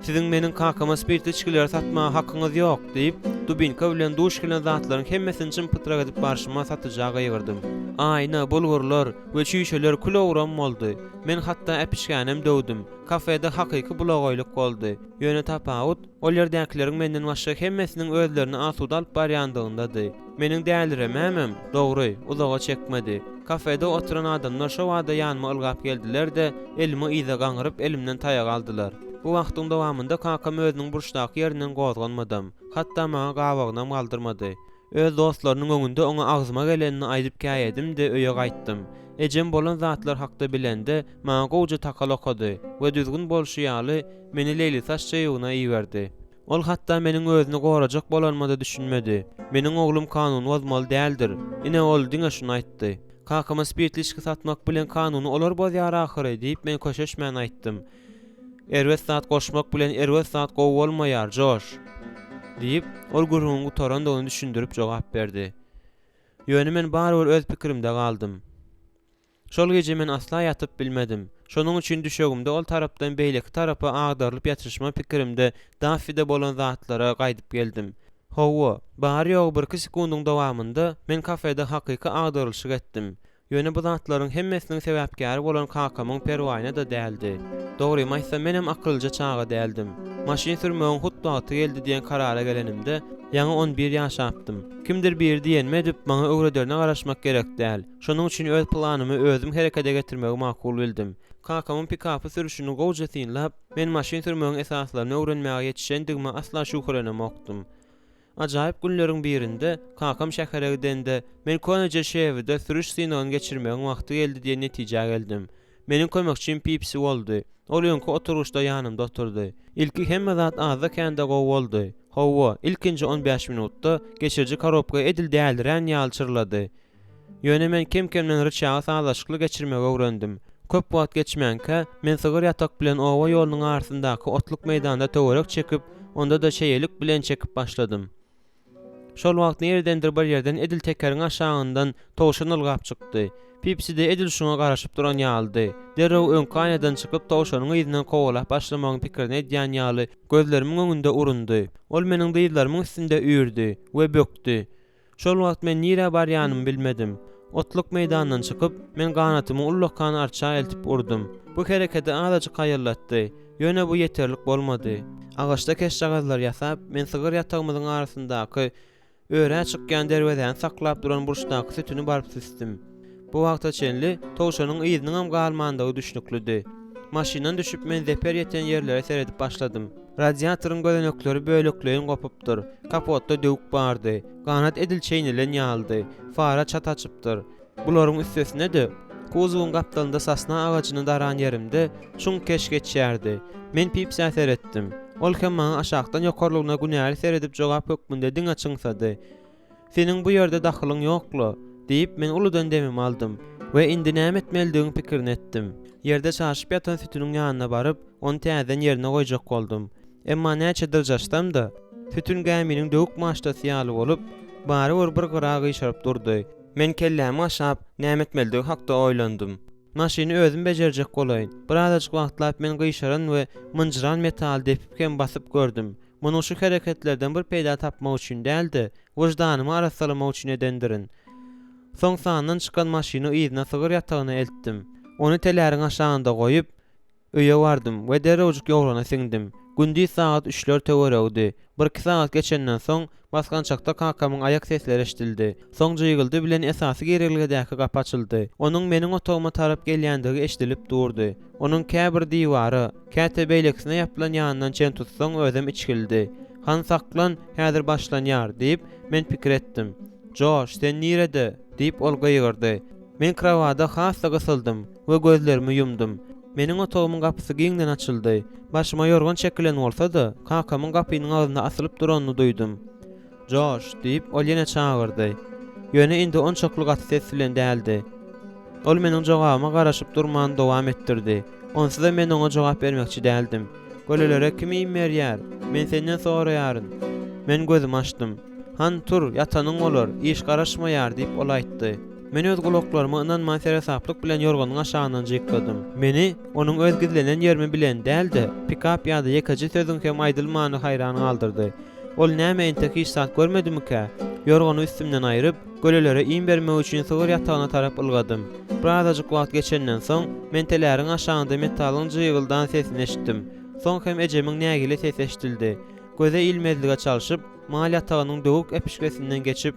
S1: Siziň meniň kakama spirtli içkiler satmaga hakyňyz ýok diýip dubinka bilen duş gelen zatlaryň hemmesini çympytrak edip barşyma satyjaga ýygyrdym. Aýna, bulgurlar we şüşeler kulawram boldy. Men hatda äpişgänem döwdüm. Kafede hakyky bulagoýlyk boldy. Ýöne tapawut, ol ýerdäkilerin menden başga hemmesiniň özlerini asuda alyp barýandygyndady. Meniň däliremem, dogry, uzaga çekmedi. Kafede oturan adamlar şo wada ýanyma ylgap geldiler de elimi iýde gaňyryp elimden taýak aldylar. Bu wagtyň dowamında kakam özüniň burçdaky ýerinden gozganmadym. Hatda maňa gawagyna galdyrmady. Öz dostlarynyň öňünde oňa agzyma gelenini aýdyp käýedim de öýe gaýtdym. Ejem bolan zatlar hakda bilende maňa gowja takal okady we düzgün bolşy ýaly meni Leyli Saççaýygyna iýerdi. Ol hatda meniň özüni gorajak bolanmada düşünmedi. Meniň oglum kanuny bozmaly däldir. Ine ol diňe şunu aýtdy. Kakama spirtli içki satmak bilen kanuny olar bozýar ahyry diýip men köşeşmän aýtdym. Erwes zat goşmak bilen erwes zat gowy bolmaýar, Josh. Diýip ol gurrun gutaran da onu düşündirip jogap berdi. Ýöne men baribir öz pikirimde galdym. Şol gece men asla ýatyp bilmedim. Şonuň üçin düşegimde ol tarapdan beýleki tarapa agdarylyp ýatyşma pikirimde Daffy'de bolan zatlara gaýdyp geldim. Howa, bar ýok bir sekundyň dowamında men kafede hakyky agdarylşyk etdim. Ýöne bu zatlaryň hemmesiniň sebäpkäri bolan kakamyň perwaýyna da däldi. Dogry maýsa menem akylja çaga däldim. Maşyn sürmegiň hutdaty geldi diýen karara gelenimde ýaňy 11 ýaş apdym. Kimdir bir diýenme edip maňa öwrederne garaşmak gerek däl. Şonuň üçin öz planymy özüm herekete getirmegi makul bildim. Kakamyň pikapy sürüşini gowja synlap, men maşyn sürmegiň esaslaryny öwrenmäge ýetişendigime asla şükrlenemokdym. Ajaýyp günleriň birinde kakam şähere gidende men köneje şeýwede sürüş synagyny geçirmegiň wagty geldi diýen netije geldim. Meniň kömekçim Pipsi boldy. Ol ýönkü oturuşda ýanymda oturdy. Ilki hemme zat azda kende gowy boldy. Howa ilkinji 15 minutda geçirji karopga edil däldiren ýaly çyrlady. Ýöne men kim-kimden rıçaga sazlaşykly geçirmegi öwrendim. Köp wagt geçmänkä men sygyr ýatak bilen owa ýolunyň arasyndaky otluk meýdanda töwerek çekip, onda da şeýelik bilen çekip başladym. Şol wagt nerdendir bir ýerden edil tekeriň aşagyndan towşan ylgap çykdy. Pipsi de edil şuna garaşyp duran ýaldy. Derrew öňki aýnadan çykyp towşanyň ýyzynyň kowalap başlamagyň pikirine edýän ýaly gözlerimiň öňünde urundy. Ol meniň diýlerimyň üstünde üýürdi we bökdi. Şol wagt men nire barýanymy bilmedim. Otluk meýdanyndan çykyp men ganatymy ullukkan arça eltip urdum. Bu hereketi azajyk haýyrlatdy. Ýöne bu ýeterlik bolmady. Agaçda keşjagazlar ýasap men sygyr ýatagymyzyň arasyndaky öýre çykýan derweden saklap duran burçdaky sütüni barp sistim. Bu wagta çenli towşanyň ýyzynyň hem galmandygy düşnüklüdi. Maşynadan düşüp men zeper ýeten ýerlere seredip başladym. Radiatoryň gözenekleri böлекleýin gopupdyr. Kapotda döwük bardy. Ganat edil çeýnilen ýaldy. Fara çat açypdyr. Bularyň üstesine de kozugyň gapdalynda sasna agacyny daran ýerimde şuň keş geçýärdi. Men Pipsi seretdim. Ol hem maňa aşagdan ýokarlygyna günäli seredip jogap hökmünde diňe çyňsady. Seniň bu ýerde dahylyň ýoklu diýip men uludan demim aldım we indi näme etmelidigiň pikirini etdim. Ýerde çaşyp ýatan sütüniň ýanyna baryp, onu täzen ýerine goýjak boldum. Emma näçedir jaşdam da, sütün gäminiň döwük maşdasy ýaly bolup, bary bir gyragy ýşaryp durdy. Men kellämi aşap nämetmeldigi hakda oýlandym. Maşyny özüm bejerjek bolaýyn. Birazajyk wagtlap men gyşaran we mınjıran metal depipken basyp gördüm. Muny şu hereketlerden bir peýda tapmak üçin däldi, wyjdanymy arasalamak üçin edendirin. Soň sandan çykan maşyny ýyzyna sygyr ýatagyna eltdim. Onu teläriň aşagynda goýup öýe bardym we derewjik ýograna siňdim. Gündüz saat 3'ler töweregdi. 1-2 saat geçenden soň basgançakda kakamyň ayak sesleri eşdildi. Soň jyýgyldy bilen esasy gerekligedäki gapy açyldy. Onuň meniň otoguma tarap gelýändigi eşdilip durdy. Onuň käbir diýwary, käte beýleksine ýapylan ýanyndan çen tutsaň özüm içkildi. Han saklan, häzir başlanýar diýip men pikir etdim. "Josh, sen nirede?" diýip ol gyýgyrdy. Men krawada hassa gysıldym we gözlerimi yumdum. Meniň otogumyň gapysy giňden açyldy. Başyma ýorgan çekilen bolsa-da, kakamyň gapynyň agzynda asylyp duranyny duýdum. "Josh" diýip ol ýene çağırdy. Ýöne indi onçokly gaty ses bilen däldi. Ol meniň jogabyma garaşyp durmany dowam etdirdi. Onsuz-da men oňa jogap bermekçi däldim. "Golelere kim iň berýär? Men senden soraýaryn." Men gözüm açdym. "Han tur, ýatanyň bolar, iş garaşmaýar" diýip ol aýtdy. Men öz gulaklaryma ynanman serasaplyk bilen ýorganyň aşagyndan jykdym. Meni onuň öz gizlenen ýerimi bilen däldi. Pikap ýa-da ýekaji sözüň hem aýdylmany haýran galdyrdy. Ol näme entek iş saat görmedimkä? Ýorgany üstümden aýryp, gölelere iň bermek üçin sygyr ýatagyna tarap ylgadym. Birazajyk wagt geçenden soň men teläriň aşagynda metalyň jyýgyldan sesini eşitdim. Soň hem ejemiň nägili ses eşdildi. Göze ilmezlige çalyşyp, mal ýatagynyň döwük epişgesinden geçip,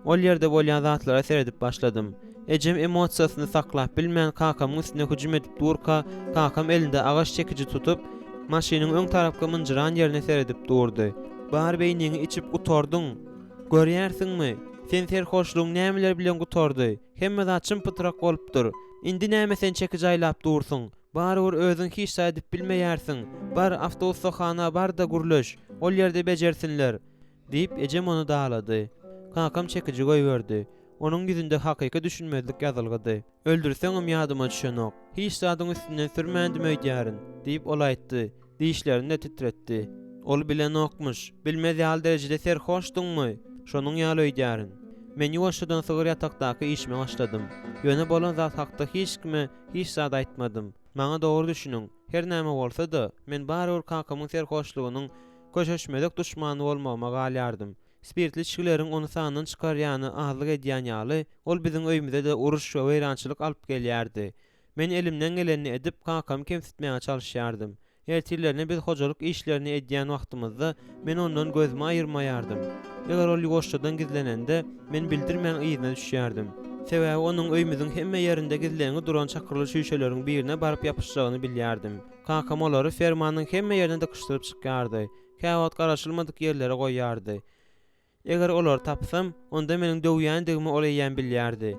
S1: ol ýerde bolýan zatlara seredip başladym. Ejem emosiýasyny saklap bilmän kakamyň üstüne hüjüm edip durka, kakam elinde agaç çekici tutup, maşynyň öň tarapky mınjyran ýerine seredip durdy. "Bar beýniňi içip gutordyň. Görýärsiňmi? Sen serhoşlugyň nämeler bilen gutordy? Hemme zat çympytrak bolupdyr. Indi näme sen çekici aýlap dursyň? Bar özüň hiç edip bilmeýärsiň. Bar awtobusxana bar da gurluş. Ol ýerde bejersinler." diýip ejem onu dağlady. Kakam çekici goýberdi. Onuň ýüzünde hakyky düşünmezlik ýazylgydy. "Öldürseňim ýadyma düşenok. Hiç zadyň üstünden sürmendim öýdärin" diýip ol aýtdy. Dişlerini de titretdi. "Ol bilen okmuş. Bilmez ýal derejede serhoşdyňmy? Şonuň ýaly öýdärin." Men ýoşadan sygyr ýatakdaky işime başladym. Ýöne bolan zat hakda hiç kime hiç zat aýtmadym. Maňa dogry düşünüň. Her näme bolsa-da, men barýar kakamyň serhoşlygynyň köşeşmedik duşmany bolmagama galýardym. Spiritli içkileriň onu sandan çykarýany azlyk edýän ýaly, ol biziň öýümizde de uruş we weýrançylyk alyp gelýärdi. Men elimden geleni edip kakam kemsitmäge çalyşýardym. Eltirlerine biz hojalyk işlerini edýän wagtymyzda men ondan gözümi aýyrmaýardym. Eger ol ýoşadan gizlenende men bildirmän ýyzyna düşýärdim. Sebäbi onuň öýümizin hemme ýerinde gizleňi duran çakyrly şüşeleriň birine baryp ýapyşjagyny bilýärdim. Kakam olary fermanyň hemme ýerine dykşdyryp çykýardy. Käwat garaşylmadyk ýerlere goýýardy. Eger olar tapsam, onda meniň döwýändigimi ol eýän bilýärdi.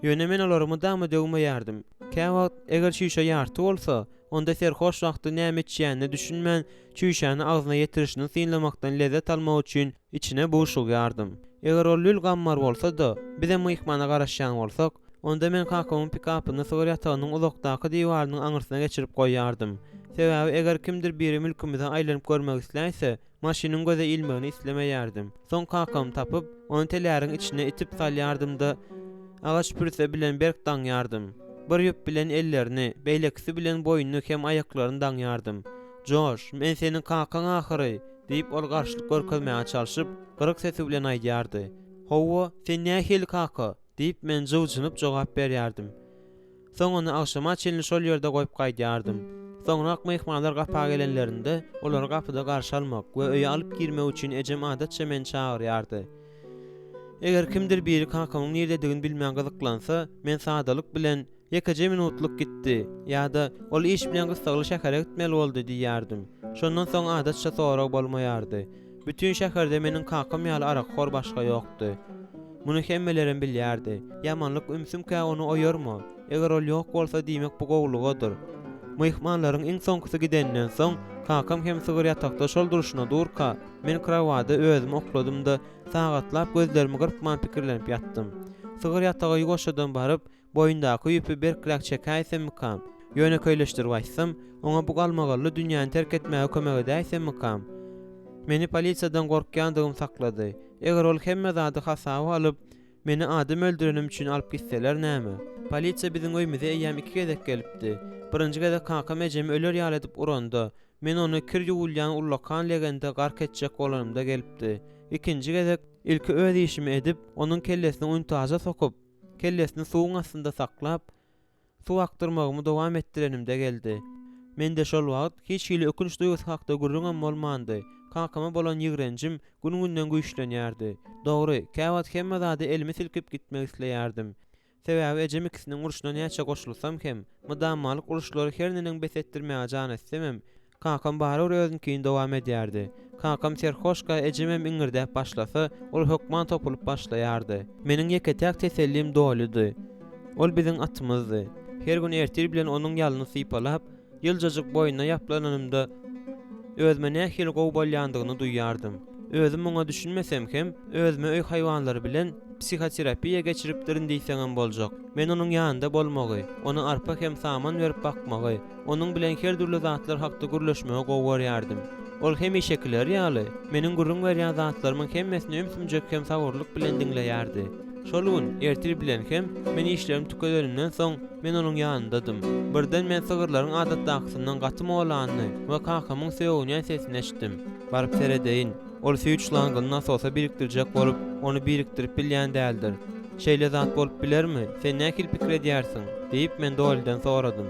S1: Ýöne men olarymy damy döwmeýärdim. Käwat eger şüşe ýarty bolsa, onda serhoş wagty näme etýänini düşünmän, şüşäni agzyna ýetirişini synlamakdan lezzet almak üçin içine boşulýardym. Eger ol lül gammar bolsa-da, bize myhmana garaşýan bolsak, onda men kakamyň pikapyny sygyr ýatagynyň uzakdaky diýwarynyň aňyrsyna geçirip goýýardym. Sebäbi eger kimdir biri mülkümizde aýlanyp görmek isläýse, maşynyň göze ilmegini islemeýärdim. Soň kakam tapyp, onu teläriň içine itip salýardym-da, agaç pürse bilen berk daňýardym. Bir ýüp bilen ellerini, beýleksi bilen boýnuny hem aýaklaryny daňýardym. "Josh, men seniň kakaň ahyry" diýip ol garşylyk görkezmäge çalyşyp, gyrık sesi bilen aýdýardy. "Howa, sen nähili kaka?" diýip men jywyjynyp jogap berýärdim. Soň onu agşama çenli şol ýerde goýup gaýdýardym. Soňrak myhmanlar gapa gelenlerinde olar gapyda garşy almak we öýe alyp girmek üçin ejem adatça men çağırýardy. Eger kimdir biri kakamyň nerdedigini bilmän gyzyklansa, men sadalyk bilen "Ýekaje minutluk gitdi" ýa-da "Ol iş bilen gysgaly şähere gitmeli boldy" diýýärdim. Şondan soň adatça sorak bolmaýardy. Bütün şäherde meniň kakam ýaly arakxor başga ýokdy. Muny hemmelerim bilýärdi. Ýamanlyk ümsümkä onu oýarmy? Eger ol ýok bolsa diýmek bu gowlugadyr. Myhmanlaryň iň soňkysy gidenden soň kakam hem sygyr ýatakda şol duruşuna durka, men krawada özüm okladym-da sagatlap gözlerimi gyrpman pikirlenip ýatdym. Sygyr ýataga ýoşadan baryp, boýundaky ýüpü berkilek çekäýsemmikam, ýöne köýleşdirip aýtsam, oňa bu galmagally dünýäni terk etmäge kömek edäýsemmikam. Meni polisiýadan gorkýandygym saklady. Eger ol hemme zady hasaby alyp, Meni adam öldürenim üçin alıp gitseler näme? Polisiýa biziň öýmize eýýäm 2 gezek gelipdi. Birinji gezek kakam ejemi öler ýaly edip urandy. Men onu kir ýuwulýan ullakan legende gark etjek bolanymda gelipdi. İkinji gezek ilki öz işimi edip onun kellesini untaja sokup, kellesini suwun astynda saklap, suw aktyrmagymy dowam etdirenimde geldi. Mende şol wagt hiç hili ökünç duýgusy hakda gurrunam bolmandy. Kakama bolan ýigrencim gün-günden güýçlenýärdi. Dogry, käwat hemme zady elimi silkip gitmek isleýärdim. Sebäbi ejem ikisiniň uruşuna näçe goşulsam hem, mydammalyk uruşlary herniniň besetdirmäge jan etsemem, kakam bary özünikiň dowam edýärdi. Kakam serhoşka ejemem iňirdäp başlasa, ol hökman topulup başlaýardy. Meniň ýeketäk tesellim dolydy. Ol biziň atymyzdy. Her gün ertir bilen onuň ýalyny sypalap, ýyljajyk boýuna ýaplananymda özüme nähili gowy bolýandygyny duýýardym. Özüm oňa düşünmesem hem, özüme öý haýwanlary bilen psihoterapiýa geçiripdirin diýseňem boljak. Men onuň ýanynda bolmagy, onu arpa hem saman berip bakmagy, onuň bilen her türlü zatlar hakda gürleşmege gowy görýärdim. Ol hem işekiler ýaly, meniň gurrun berýän zatlarynyň hemmesini ömsümjek hem sagorluk bilen diňleýärdi. Şol gün ertir bilen hem meni işlerim tükedenimden soň men onuň ýanyndadım. Birden men sygyrlaryň adatdagysyndan gaty bolanyny we kakamyň söýgüne sesini eşitdim. Baryp seredeýin. Ol süýçlanyny nasosa birikdirjek bolup, onu birikdirip bilýän däldir. Şeýle zat bolup bilermi? Sen näkil pikir edýärsiň? Diýip men Dollydan soradym.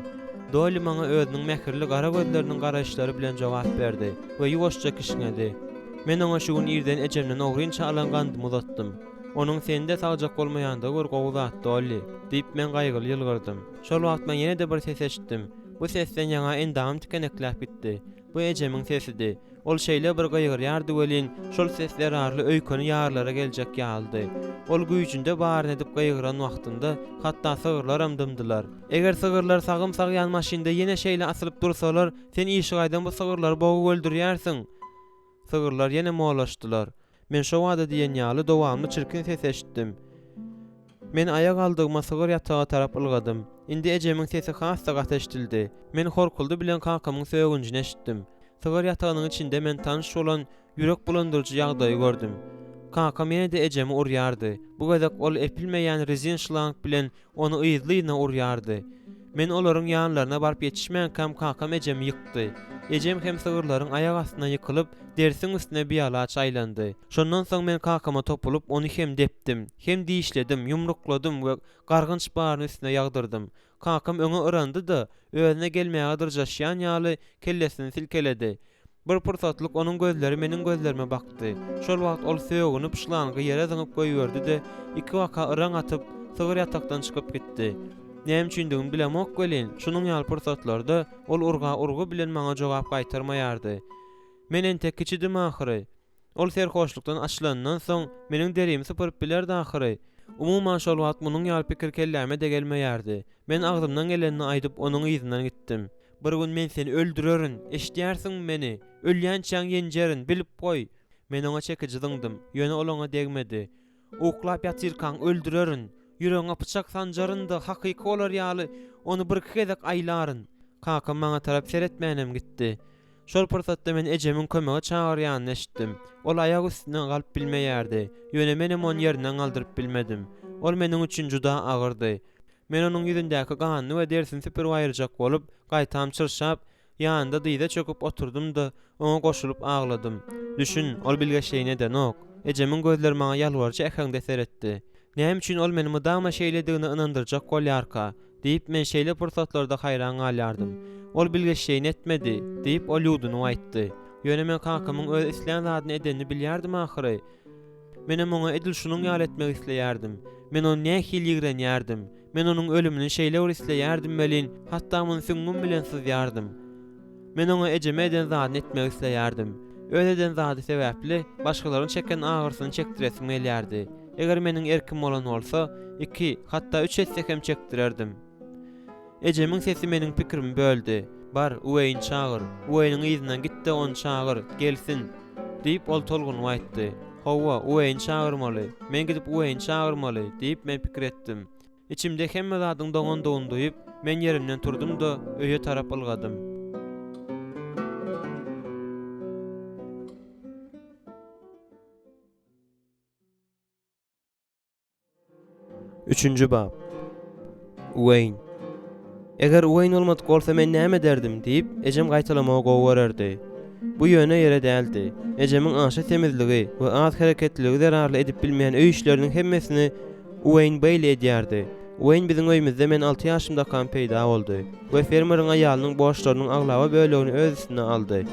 S1: Dolly maňa özüniň mähirli gara gözleriniň garaşlary bilen jogap berdi we ýuwaşça kişnedi. Men oňa şu gün ýerden ejemden ogrynça alan gandymy uzatdym. Onuň sende sagjak bolmaýanda gör gowy zat Dolly, diýip men gaýgyly ýylgyrdym. Şol wagt men ýene-de bir ses eşitdim. Bu sesden ýaňa endam tikenekläp gitdi. Bu ejemiň sesidi. Ol şeýle bir gaýgyrýardy welin, şol sesler arly öýküni ýarlara geljek ýaldy. Ol güýjünde baryn edip gaýgyran wagtynda hatda sygyrlar amdymdylar. Eger sygyrlar sagym-sag ýan maşynda ýene şeýle asylyp dursalar, sen işgaýdan bu sygyrlary bogu öldürýärsiň. Sygyrlar ýene molaşdylar. Men şo wada diýen ýaly dowamly çirkin ses eşitdim. Men aýak aldygyma sygyr ýataga tarap ylgadym. Indi ejemiň sesi hassa gateşdildi. Men horkuldy bilen kakamyň söýgünjini eşitdim. Sygyr ýatagynyň içinde men tanış bolan ýürek bulandyrjy ýagdaýy gördüm. Kakam ýene-de ejemi urýardy. Bu gezek ol epilmeýän rezin şlang bilen onu ýyzlyna urýardy. Men olaryň ýanlaryna baryp ýetişmän kakam ejemi ýykdy. Ejem hem sygyrlaryň aýak astyna ýykylyp, dersiň üstüne biýala çaýlandy. Şondan soň men kakama topulup onu hem depdim, hem diýişledim, ýumrukladym we gargynç baryny üstüne ýagdyrdym. Kakam öňe ırandy-da, özüne gelmäge dyrjaşýan ýaly kellesini silkeledi. Bir pursatlyk onuň gözleri meniň gözlerime bakdy. Şol wagt ol söýgünüp şlangy ýere zyňyp goýberdi-de, iki waka ıraň atyp sygyr ýatakdan çykyp gitdi. Näme üçindigini bilemok welin, şunuň ýaly pursatlarda ol urga bilen maňa jogap gaýtarmaýardy. Men entek kiçidim ahyry. Ol serhoşlukdan açylandan soň meniň derimi sypyryp bilerdi ahyry. Umumyň şol wagt munyň ýaly pikir kelläme de gelmeýärdi. Men agdymdan gelenini aýdyp onuň ýzynyň gitdim. Bir gün men seni öldürerin, eşdýärsiňmi meni? Ölýänçäň ýenjerin, bilip goý. Men oňa çekiji zyňdym, ýöne ol oňa degmedi. Uklap ýatyrkaň öldürerin, ýüregiňe pyçak sanjarynda hakyky bolar ýaly, onu bir gezek aýlaryn. Kakam maňa tarap seretmänem gitdi. Şol pursatda men ejemiň kömege çagyrýanyny eşitdim. Ol aýak üstünden galyp bilmeýärdi. Ýöne menem onu ýerinden galdyryp bilmedim. Ol meniň üçin juda agyrdy. Men onuň ýüzündäki ganyny we dersini sipir aýyrjak bolup, gaýtam çyrşap, ýanynda dyýda çöküp oturdum-da, oňa goşulyp agladym. Düşün, ol bilgeşeýine de nok. Ejemiň gözleri maňa ýalwarjy ekande seretdi. Näme üçin ol meni mydama şeýledigini ynandyrjak bolýarka, diýip men şeýle pursatlarda haýran galýardym. Ol bilgeşeýin etmedi, diýip ol ýuduny aýtdy. Ýöne men kakamyň öz isleýän zadyny edenini bilýärdim ahyry. Menem oňa edil şunuň ýaly etmek isleýärdim. Men onu nähili ýigrenýärdim. Men onuň ölümini şeýle bir isleýärdim welin, hatda muny süňgüm bilen syzýardım. Men oňa ejeme eden zadyny etmek isleýärdim. Öyle eden zady sebäpli başgalaryň çeken agyrsyny çekdiresim gelýärdi. Eger meniň erkim bolan bolsa, 2, hatda 3 etsek hem çekdirerdim. Ejemiň sesi meniň pikirimi böldü. Bar, uweýin çagyr, uweýiniň ýyzynyň gitdi onu çagyr, gelsin, diýip ol tolguny aýtdy. Hawa, uweýin çagyrmaly, men gidip uweýin çagyrmaly, diýip men pikir etdim. İçimde hemme zadyň doňandygyny duýup, men yerimden turdum-da öýe tarap ylgadym. 3-nji bab. Wayne. Eger Wayne olmadyk bolsa men näme derdim diýip ejem gaýtalamagy gowy. Bu ýöne ýere däldi. Ejemiň aşa temizligi we az hereketligi zararly edip bilmeýän öý işleriniň hemmesini Wayne beýle edýärdi. Wayne biziň öýümizde men 6 ýaşymda kan peýda boldy we fermeriň aýalynyň borçlarynyň aglawa bölegini öz üstüne aldy.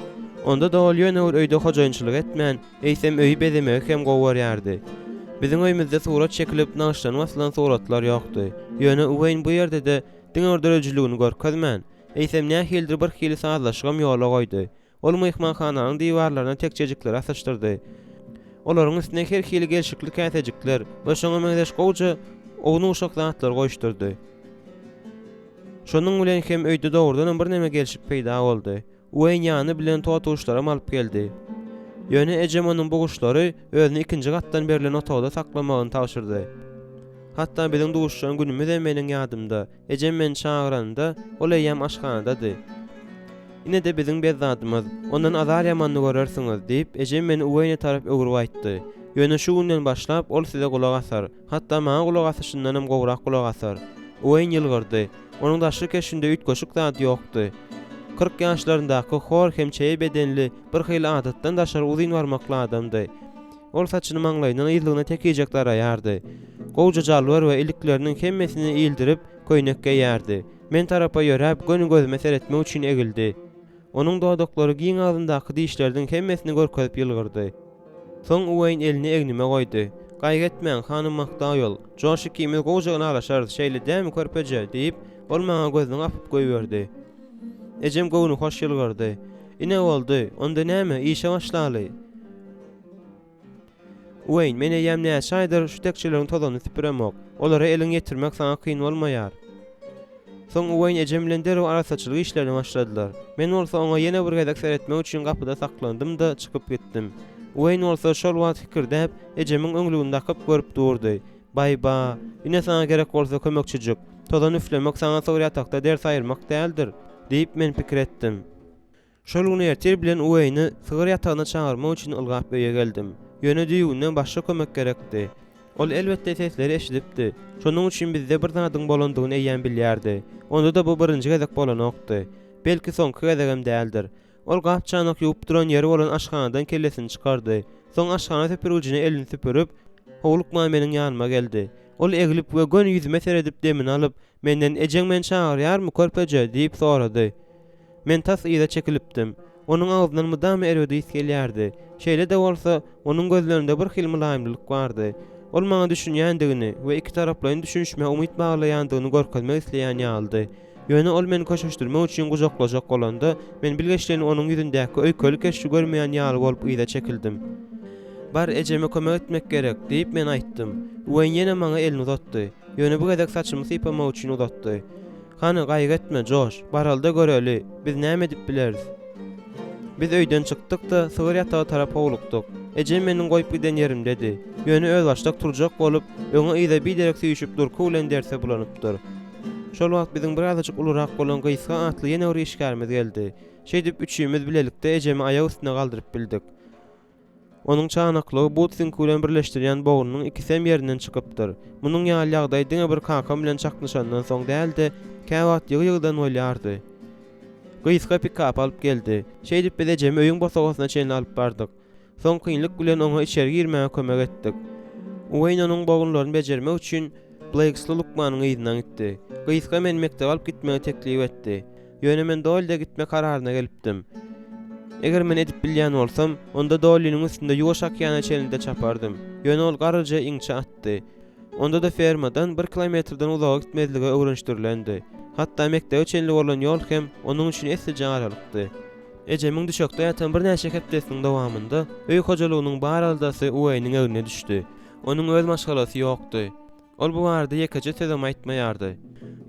S1: Onda da ol ýöne öýde hojaýynçylyk etmän, eýsem öýü bezemegi hem gowy. Biziň öýümizde surat çekilip naşlanyp aslan suratlar ýokdy. Ýöne Wayne bu ýerde de diňördürejligini görkezmän, eýsem nähildir bir hili sazlaşgam ýola goýdy. Ol mehmanhananyň diwarlaryna tekçejikler asaşdyrdy. Olaryň üstüne her hili gelşikli käsejikler we şoňa meňzeş gowja ownu uşak zatlar goýuşdurdy. Şonuň bilen hem öýde dogrudan bir näme gelşik peýda boldy. Wayne ýany bilen totuşlara alyp geldi. Ýöne ejem onuň bu guşlary özüni ikinji gatdan berilen otagda saklamagyny tapşyrdy. Hatta biziň duşuşan günümiz meniň ýadymda. Ejem men çağıranda ol eýem aşhanadady. Ine de biziň bezdadymyz, ondan azar ýamanly görersiňiz diýip ejem meni Wayne tarap öwrüp aýtdy. Ýöne şu günden başlap ol size gulak asar. Hatta maňa gulak asyşyndan hem gowrak gulak asar. Wayne ýylgyrdy. Onuň daşy keşinde üýt goşuk zat ýokdy. 40 ýaşlaryndaky hor hem çeý bedenli bir hyl adatdan daşar uzyn barmakly adamdy. Ol saçyny maňlaýynyň ýylygyna tekijekler aýardy. Gowja jalwar we ilikleriniň hemmesini ýyldyryp köýnekge ýardy. Men tarapa ýöräp göni gözüme seretmek üçin egildi. Onuň dodaklary giň agzyndaky diýişlerden hemmesini görkezip ýylgyrdy. Soň Wayne elini egnime goýdy. "Gaýgetmäň hanım Makdaýol, Josh ikimiz gowjagyna alaşarys, şeýle dämi körpeje" diýip ol maňa gözüni apyp goýberdi. Ejem gowuny hoş ýylgyrdy. "Ine boldy? Onda näme? Işe başlaly?" "Wayne, mene ýem näçe şu tekçileriň tozany süpüremok. Olara eliň ýetirmek saňa kyn bolmaýar." Soň Wayne ejem bilen derw arasaçylyk işlerine başladylar. Men bolsa oňa ýene bir gezek seretmek üçin gapyda saklandym da çykyp gitdim. Wayne bolsa şol wagt fikirdäp ejemiň öňlüginde akyp görüp durdy. "Baýba, ine saňa gerek bolsa kömekçijik. Tozan üflemek saňa soňra ýatakda ders aýyrmak däldir" diýip men pikir etdim. Şol güni ertir bilen Wayne'y sygyr ýatagyna çağırmak üçin ylgap öýe geldim. Ýöne diýinden başga kömek gerekdi. Ol elbetde sesleri eşidipdi. Şonuň üçin bizde bir zadyň bolandygyny eýen bilýärdi. Onda da bu birinji gezek bolanokdy. Belki soňky gezegem däldir. Ol gapçanak ýuwup duran ýeri bolan aşhanadan kellesini çykardy. Soň aşhana süpürgüjine elini süpürüp, howlukma meniň ýanyma geldi. Ol egilip we gön ýüzüme seredip demini alyp, menden "Ejeň men çağırýarmy körpeje?" diýip sorady. Men tas ýa-da çekilipdim. Onuň agzyndan mydamy erwedi iskelýärdi. Şeýle de bolsa, onuň gözlerinde bir hil mülaýimlyk bardy. Ol maňa düşünýändigini we iki taraplaryň düşünşme umyt baglaýandygyny görkezmek isleýän ýaldy. Ýöne ol meni köşeşdirmek üçin gujaklajak bolanda, men bilgeçlerini onuň ýüzündäki öýkelik eşi görmeýän ýaly bolup ýa-da çekildim. "Bar ejeme kömek etmek gerek" diýip men aýtdym. Wayne ýene maňa elini uzatdy. Ýöne bu gezek saçymy sypamak üçin uzatdy. "Hany gaýgetme Josh, baralda göreli, biz näme edip bileriz?" Biz öýden çykdyk da sygyr ýatagy tarap howlukdyk. Ejem meniň goýup giden ýerim dedi. Ýöne öz başlak turjak bolup, öňe ýa-da bir derek süýüşip durky bilen derse bulanypdyr. Şol wagt biziň birazajyk ulyrak bolan gyska atly ýene bir işgärimiz geldi. Şeýdip üçümiz bilelikde ejemi aýag üstüne galdyryp bildik. Onuň çanaklygy bu tüňki bilen birleşdirýän bogunyň ikisem ýerinden çykypdyr. Munyň ýaly ýagdaý diňe bir kakam bilen çaknyşandan soň däldi, käwat ýygy-ýygydan bolýardy. Gyska pikap alyp geldi. Şeýdip biz ejemi öýüň bosagyna çenli alyp bardyk. Soň kynlyk bilen oňa içeri girmäge kömek etdik. Wayne onuň bogunlaryny bejermek üçin Blake'sly Lukmanyň ýyzyna gitdi. Gyska men mektebe alyp gitmegi teklip etdi. Ýöne men Dolly'de gitmek kararyna gelipdim. Eger men edip bilýän bolsam, onda Dolly'niň üstünde ýuwaşak ýana çelinde çapardym. Ýöne ol garryja iňçe atdy. Onda da fermadan 1 kilometrden uzak gitmezligi öwrenişdirilendi. Hatta mektebe çenli bolan ýol hem onuň üçin esli aralykdy. Ejemiň düşekde ýatan bir näçe hepdesiniň dowamında öý hojalygynyň bar aldasy Wayne'niň öňüne düşdi. Onuň öz maşgalasy ýokdy. Ol bu barada ýekece sözüm aýtmaýardy.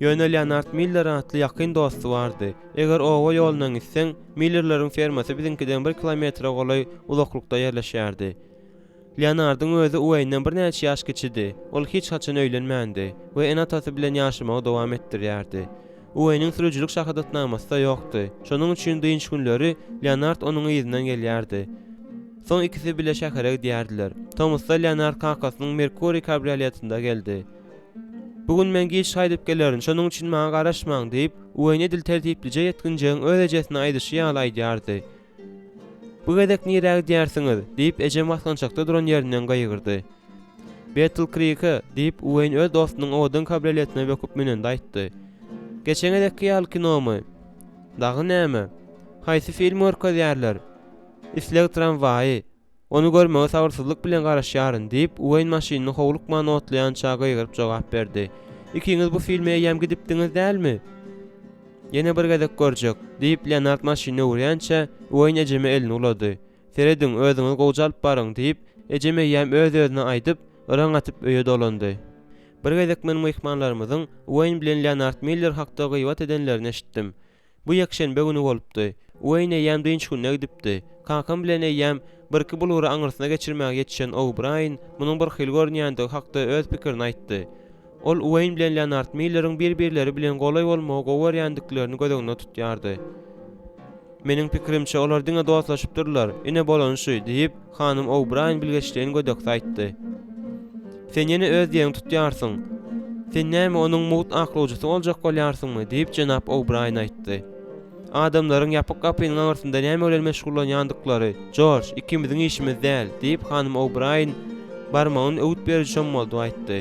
S1: Ýöne Leonard Miller atly ýakyn dosty bardy. Eger owa ýolundan gitseň, Millerleriň fermasy biziňkiden 1 kilometre golay uzaklykda ýerleşýärdi. Leonardyň özü Wayne'den bir näçe ýaş geçidi. Ol hiç haçan öýlenmändi we enatasy bilen ýaşamagy dowam etdirýärdi. Wayne'niň sürüjülük şahadatnamasy da ýokdy. Şonuň üçin dynç günleri Leonard onuň ýyzynyň gelýärdi. Soň ikisi bile şäherä gidýärdiler. Thomas da Leonard kakasynyň Mercury kabrioletiinde geldi. Bugün men giç haýdyp gelerin, şonuň üçin maňa garaşmaň diýip, uwaýyn edil tertiplice ýetginjegiň öz ejesine aýdyşy ýaly aýdýardy. Bu gedek niräge diýersiňiz diýip ejem wagtlançakda duran ýerinden gaýgyrdy. Battle Creek'e diýip uwaýyn öz dostunyň odun kabrioletine böküp menende aýtdy. Geçen edek ýaly kinomy? Dagy näme? Haýsy film görkezýärler? Isleg tramwaýy. Onu görmege sabyrsyzlyk bilen garaşýaryn diýip uwaýyn maşynyny howlukman otlaýan çaga ýygyryp jogap berdi. Ikiňiz bu filme ýem gidipdiňiz dälmi? Ýene bir gezek görjek diýip Leonard maşyny urýança uwaýyn ejeme elini ulady. Feredin özüňiz gowjalyp baryň diýip ejeme ýem öz-özüne aýdyp ıraň atyp öýe dolandy. Bir gezek men mehmanlarymyzyň uwaýyn bilen Leonard Miller hakda gıýbat edenlerini eşitdim. Bu ýekşenbe güni bolupdy. Uwaýyn ýem dynç günne gidipdi. Kakam bilen ýem bir-iki bulary aňyrsına geçirmäge ýetişen O'Brien munyň bir hil görnýänligi hakda öz pikirini aýtdy. Ol Uwaýyn bilen Leonard Miller'ın bir-birleri bilen golay bolmagy gowarýandyklarını gözüňde tutýardy. Meniň pikirimçe olar diňe dostlaşypdyrlar, ine bolan şuý diýip hanym O'Brien bilgeçliğini gödekde aýtdy. Sen ýene öz ýeňi tutýarsyň. Sen näme onuň mut aklawjysy boljak bolýarsyňmy diýip jenap O'Brien aýtdy. Adamlaryň ýapyk gapynyň arasynda näme bilen meşgullanýandyklary, George, ikimiziň işimiz däl diýip hanym O'Brien barmagyny öwüt berýän şommaldy aýtdy.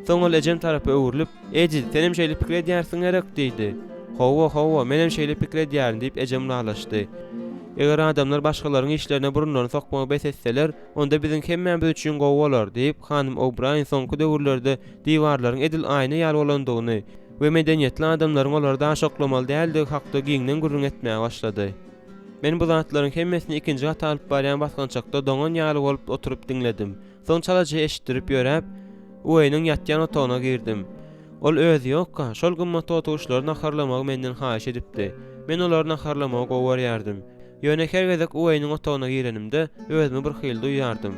S1: Soňra ejem tarapy öwrülip, "Ejid, senem şeýle pikir edýärsiň gerek" diýdi. "Hawa, menem şeýle pikir edýärin" diýip ejem rahatlaşdy. Eger adamlar başgalaryň işlerine burunlaryny sokmagy besetseler, onda biziň hemmämiz üçin gowy bolar diýip hanym O'Brien soňky döwürlerde diwarlaryň edil aýna ýaly bolandygyny we medeniýetli adamlaryň olarda aşoklamaly däldi hakda giňden gürrüň etmäge başlady. Men bu zatlaryň hemmesini ikinji gat alyp barýan basgançakda doňan ýaly bolup oturup diňledim. Soň çalajy eşitdirip ýörep, uwaýynyň ýatýan otagyna girdim. Ol özü ýokka, şol gymmat otuşlaryny naharlamagy menden haýyş edipdi. Men olaryny naharlamagy gowarýardım. Ýöne her gezek uwaýynyň otagyna girenimde özümi bir hyl duýardym.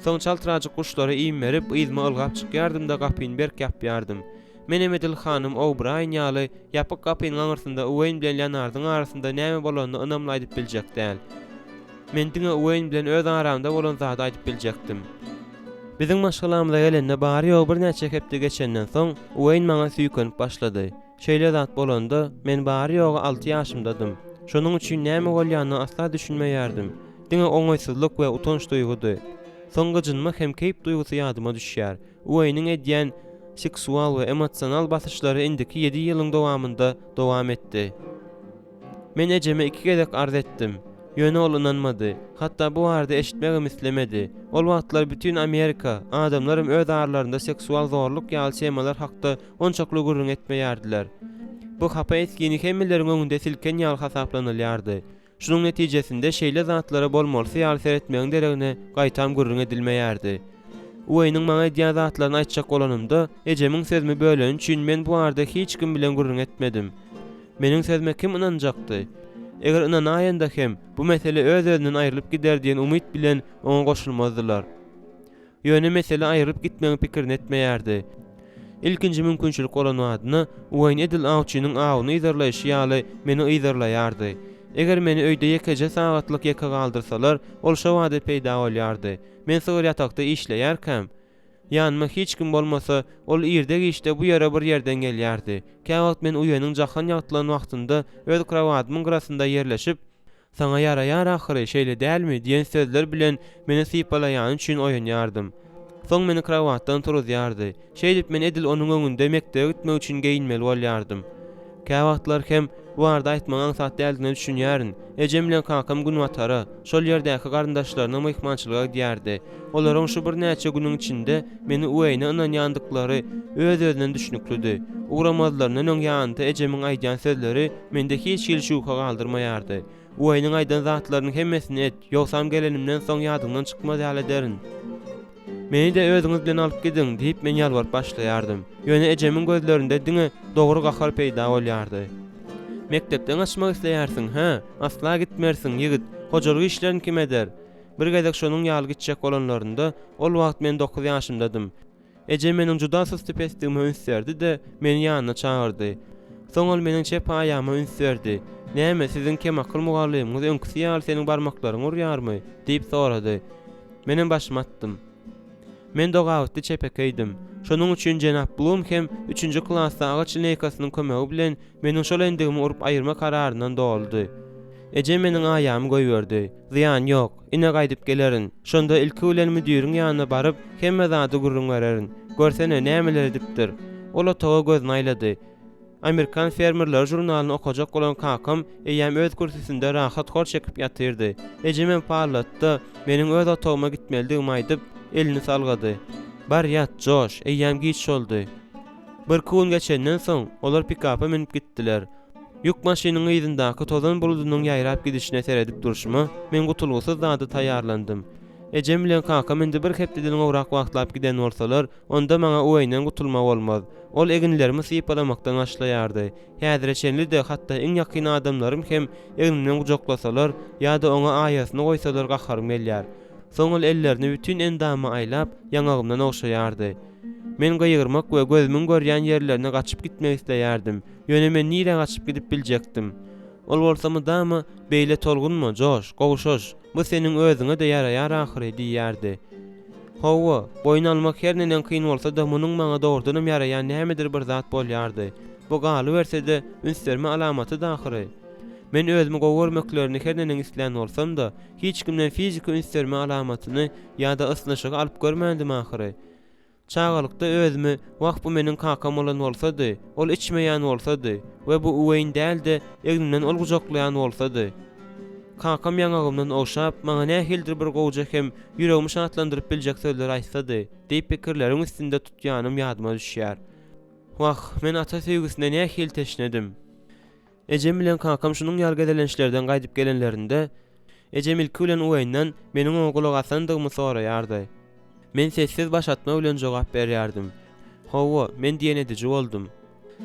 S1: Soň çaltyrajyk kuşlary iým berip ýyzma ylgap çykýardym da gapyny berk ýapýardym. Menem edil hanym O'Brien ýaly ýapyk gapynyň aňyrsynda uwaýyn bilen Leonardyň arasynda näme bolanyny ynamly aýdyp biljek däl. Men diňe uwaýyn bilen öz aramda bolan zady aýdyp biljekdim. Biziň maşgalamyza gelende bary ýok bir näçe hepde geçenden soň uwaýyn maňa süýkenip başlady. Şeýle zat bolanda men bary ýok 6 ýaşymdadym. Şonuň üçin näme bolýanyny asla düşünmeýärdim. Diňe oňaýsyzlyk we utanç duýgudy. Soň gyjynma hem keýp duýgusy ýadyma düşýär. Uwaýynyň edýän seksual we emosional basyşlary indiki 7 ýylyň dowamında dowam etdi. Men ejeme 2 gezek arz etdim. Ýöne ol inanmady. Hatda bu arda eşitmegim islemedi. Ol wagtlar bütün Amerika adamlarym öz aralarynda seksual zorluk ýaly temalar hakda onçakly gürrüň etmeýärdiler. Bu hapa eskini hemmelerin öňünde silken ýaly hasaplanylýardy. Şunun netijesinde şeýle zatlara bolmalysy ýaly seretmegiň deregine gaýtam gürrüň edilmeýärdi. Uwaýynyň maňa edýän zatlaryny aýtjak bolanymda ejemiň sözümi bölen üçin men bu arda hiç kim bilen gürrüň etmedim. Meniň sözüme kim inanjakdy? Eger inanaýanda hem bu mesele öz-özünden aýrylyp gider diýen umyt bilen oňa goşulmazdylar. Ýöne mesele aýryp gitmegiň pikirini etmeýärdi. İlkinji mümkinçilik bolan wadyny uwaýyn edil awçynyň awyny ýazarlaýşy ýaly meni ýazarlaýardy. Eger meni öýde ýekeje sagatlyk ýeke galdyrsalar, ol şo wada peýda bolýardy. Men sygyr ýatakda işleýärkäm, ýanyma hiç kim bolmasa, ol ýerde işte bu ýere bir ýerden gelýärdi. Käwagt men uýanyň jahan ýatlan wagtynda öz krawatymyň gyrasynda ýerleşip, "Saňa ýaraýar ahyry şeýle dälmi?" diýen sözler bilen meni sypalaýan üçin oýanýardym. Soň meni krawatdan turýardy. Şeýdip men edil onuň öňünde mekdebe gitmek üçin geyinmeli bolýardym. Käwagtlar hem bu arda aýtmagyň sat däldigini düşünýärin. Ejem bilen kakam gün watara, şol ýerdäki garyndaşlaryna mehmançylyga gidýärdi. Olaryň şu bir näçe güniň içinde meni uwaýyna inanýandyklary öz-özünden düşünüklüdi. Uğramazlaryndan öň ýanynda ejemiň aýdýan sözleri mende hiç şil şuka galdyrmaýardy. Uwaýynyň aýdan zatlarynyň hemmesini et, ýoksam gelenimden soň ýadyňdan çykmaz ýaly derin. Meni de özüňiz bilen alyp gidin diýip men ýalwaryp başlaýardym. Ýöne ejemiň gözlerinde diňe dogry gahar peýda bolýardy. Mektepden açmak isleýärsiň, ha? Asla gitmersiň, ýigit. Hojalyk işlerini kim eder? Bir gezek şonuň ýaly gitjek bolanlarynda ol wagt men 9 ýaşymdadym. Ejem meniň juda systy pesdigimi ünsärdi de meni ýanyna çağırdy. Soň ol meniň çep aýagyma ünsärdi. "Näme, siziň kem akyl mugallimyňyz öňküsi ýaly seniň barmaklaryň urýarmy?" diýip sorady. Menem başym attym. Men dogawutdy çepekeydim. Şonuň üçin Jenap Blum hem 3-nji klassda agaç lineykasynyň kömegi bilen meniň şol endigimi urup aýyrma kararyndan doldy. Ejem meniň aýamy goýberdi. Ziýan ýok, ine gaýdyp gelerin. Şonda ilki bilen müdiriň ýanyna baryp hemme zady gurrun bererin. Görsene nämeler edipdir. Ol otaga gözüni aýlady. Amerikan Fermerler jurnalyny okajak bolan kakam eýäm öz kursysynda rahat hor çekip ýatyrdy. Ejem parlatdy. Meniň öz otagıma gitmelidigimi aýdyp elini salgady. Bar ýat Josh, eýäm giç boldy. Bir gün geçenden soň olar pikapa minip gitdiler. Yük maşynynyň ýyzyndaky tozan buludynyň ýaýrap gidişine seredip duruşma, men gutulgusyz zady taýýarlandym. Ejem bilen kakam indi bir hepdeden owrak wagtlap giden bolsalar, onda maňa oýundan gutulmak bolmaz. Ol eginlerimi sypalamakdan başlaýardy. Häzir çenli de hatda iň ýakyn adamlarym hem eginimden gujaklasalar ýa-da oňa aýasyny goýsalar gaharym gelýär. Soň ol ellerini bütün endamy aýlap ýangagymdan oşaýardy. Men gaýyrmak we gözümün görýän ýerlerine gaçyp gitmek isleýärdim. Ýöne men nire gaçyp gidip biljekdim. Ol bolsamy damy, beýle tolgunma Josh, gowuşoş. Bu seniň özüňe de ýaraýar ahyry diýýärdi. Hawa, boyun almak her nenen kyn bolsa da munyň maňa dogrudan ýaraýan nämedir bir zat bolýardy. Bu galy berse de ünslerme alamaty dahyry. Men özümi gowurmaklerini her nenen isleýän bolsam da, hiç kimden fiziki ünslerme alamatyny ýa-da yslyşygy alyp görmendim ahyry. Çağalykda özümi wagt bu meniň kakam bolan bolsady, ol içmeýän bolsady we bu uweyn däldi, egnimden ol gujaklaýan bolsady. Kakam ýangagymdan oşap, maňa nähildir bir gowjak hem ýüregimi şatlandyryp biljek sözler aýtdy, diýip pikirleriň üstünde tutýanym ýadyma düşýär. Wagt, men ata söýgüsine nähil teşnedim. Ejem bilen kakam şunyň ýar gedelençlerden gaýdyp gelenlerinde, ejem ilki bilen uweýndan meniň oňa gulak asandygmy soraýardy. Men sessiz başatma bilen jogap berýärdim. Hawa, men diýen edici boldum.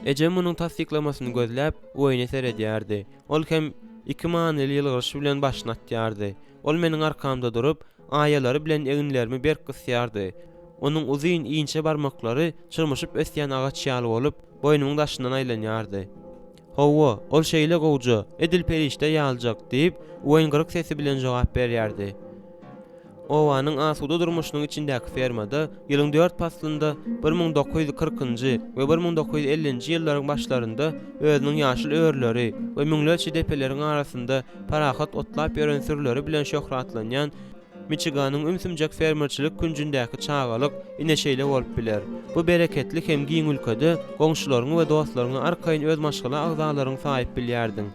S1: Ejem munyň tasdiklamasyny gözläp, uweýne seredýärdi. Ol hem iki manyly ýylgyş bilen başyny atýardy. Ol meniň arkamda durup, aýalary bilen eginlerimi berk gysýardy. Onuň uzyn iňçe barmaklary çyrmyşyp ösýän agaç ýaly bolup, boynumyň daşyndan aýlanýardy. Hawa, ol şeýle gowja, edil perişde ýaljak diýip, uweýn gyrık sesi bilen jogap berýärdi. Owanyň asuda durmuşynyň içindäki fermada ýylyň 4 paslynda 1940-njy we 1950-nji ýyllaryň başlarynda özüniň ýaşyl örleri we müňlerçe depeleriň arasynda parahat otlap ýören sürleri bilen şöhratlanýan Michiganyň ümsümjek fermerçilik küncündäki çağalyk ineşeýle bolup biler. Bu bereketli hem giň ülkede goňşularyň we dostlaryň arkaýyn öz maşgala agzalaryň sahyp bilýärdiň.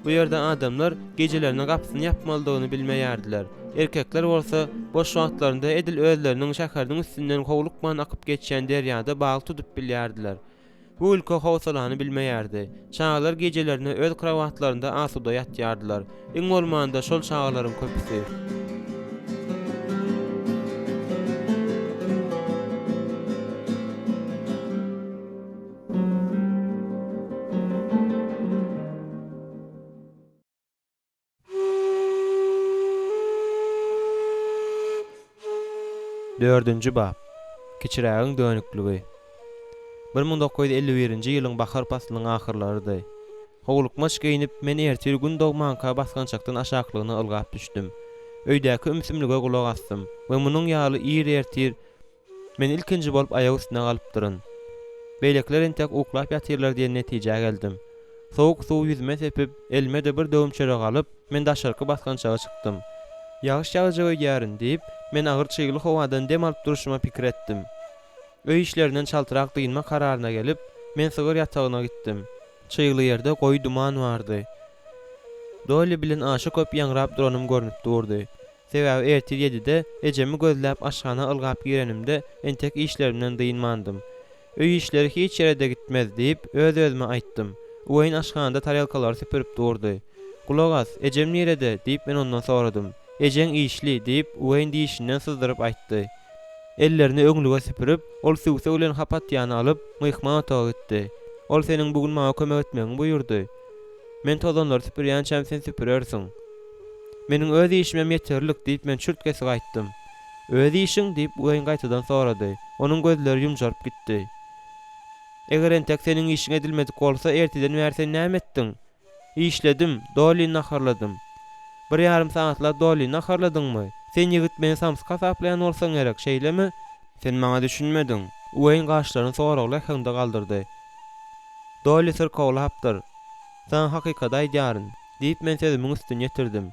S1: Bu ýerde adamlar gecelerine gapsyny yapmalydygyny bilmeýärdiler. Erkekler bolsa boş wagtlarynda edil özleriniň şäherdiň üstünden howlukman akyp geçýän derýada bagyl tutup bilýärdiler. Bu ülke howsalany bilmeýärdi. Çağalar gecelerine öz krawatlarynda asuda ýatýardylar. Iň bolmanda şol çağalaryň köpüsi. Dördüncü bab. Kiçirägiň dönüklügi. 1951-nji ýylyň bahar faslynyň ahyrlarydy. Howlukmaç geýinip men erteri gün dogmanka basgançakdan aşaklygyny ylgap düşdüm. Öýdäki ümsümlige gulak astym we munyň ýaly ýer ertir. Men ilkinji bolup aýag üstüne galypdyryn. Beýlekler entek uklap ýatyrlar diýen netije geldim. Soğuk suw ýüzüme sepip, elime de bir döwüm çörek alyp, men daşarky basgançaga çykdym. Ýagyş ýagjagy ýaryň diýip, men agyr çygyly howadan dem alyp duruşyma pikir etdim. Öý işlerinden çaltyrak dyýynma kararyna gelip, men sygyr ýatagyna gitdim. Çygyly ýerde goý duman bardy. Doly bilen aşy köp ýangrap duranym görnüp durdy. Sebäbi ertir 7-de ejemi gözläp aşgana ylgap girenimde entek işlerimden dyýynmandym. Öý işleri hiç ýere gitmez diýip öz-özüme aýtdym. Uweýn aşganada taryalkalary süpürip durdy. Gulak as, ejem nerede diýip men ondan soradym. Ejeň işli diýip uweýn diýişinden sızdyryp aýtdy. Ellerini öňlüge süpürip, ol süwse bilen hapatýany alyp, myhman otaga gitdi. Ol seniň bugün maňa kömek etmegiň buyurdy. Men tozanlary süpürýänçem sen süpürersiň. Meniň öz işimem ýeterlik diýip men çürtkesi gaýtdym. Öz işiň diýip uweýn gaýtadan sorady. Onuň gözleri ýumşaryp gitdi. Eger entek seniň işiň edilmedik bolsa erteden bersen näme etdiň? İşledim, dolyny naharladym. 1,5 saatla dolyny naharladyňmy? Sen ýigit meni samsyk hasaplaýan bolsaň gerek, şeýlemi? Sen maňa düşünmediň. Uwayn gaşlaryny soğuragly hynda galdyrdy. "Doly sırkawlapdyr. Sen hakykata aýdýaryn" diýip men sözümiň üstüne ýetirdim.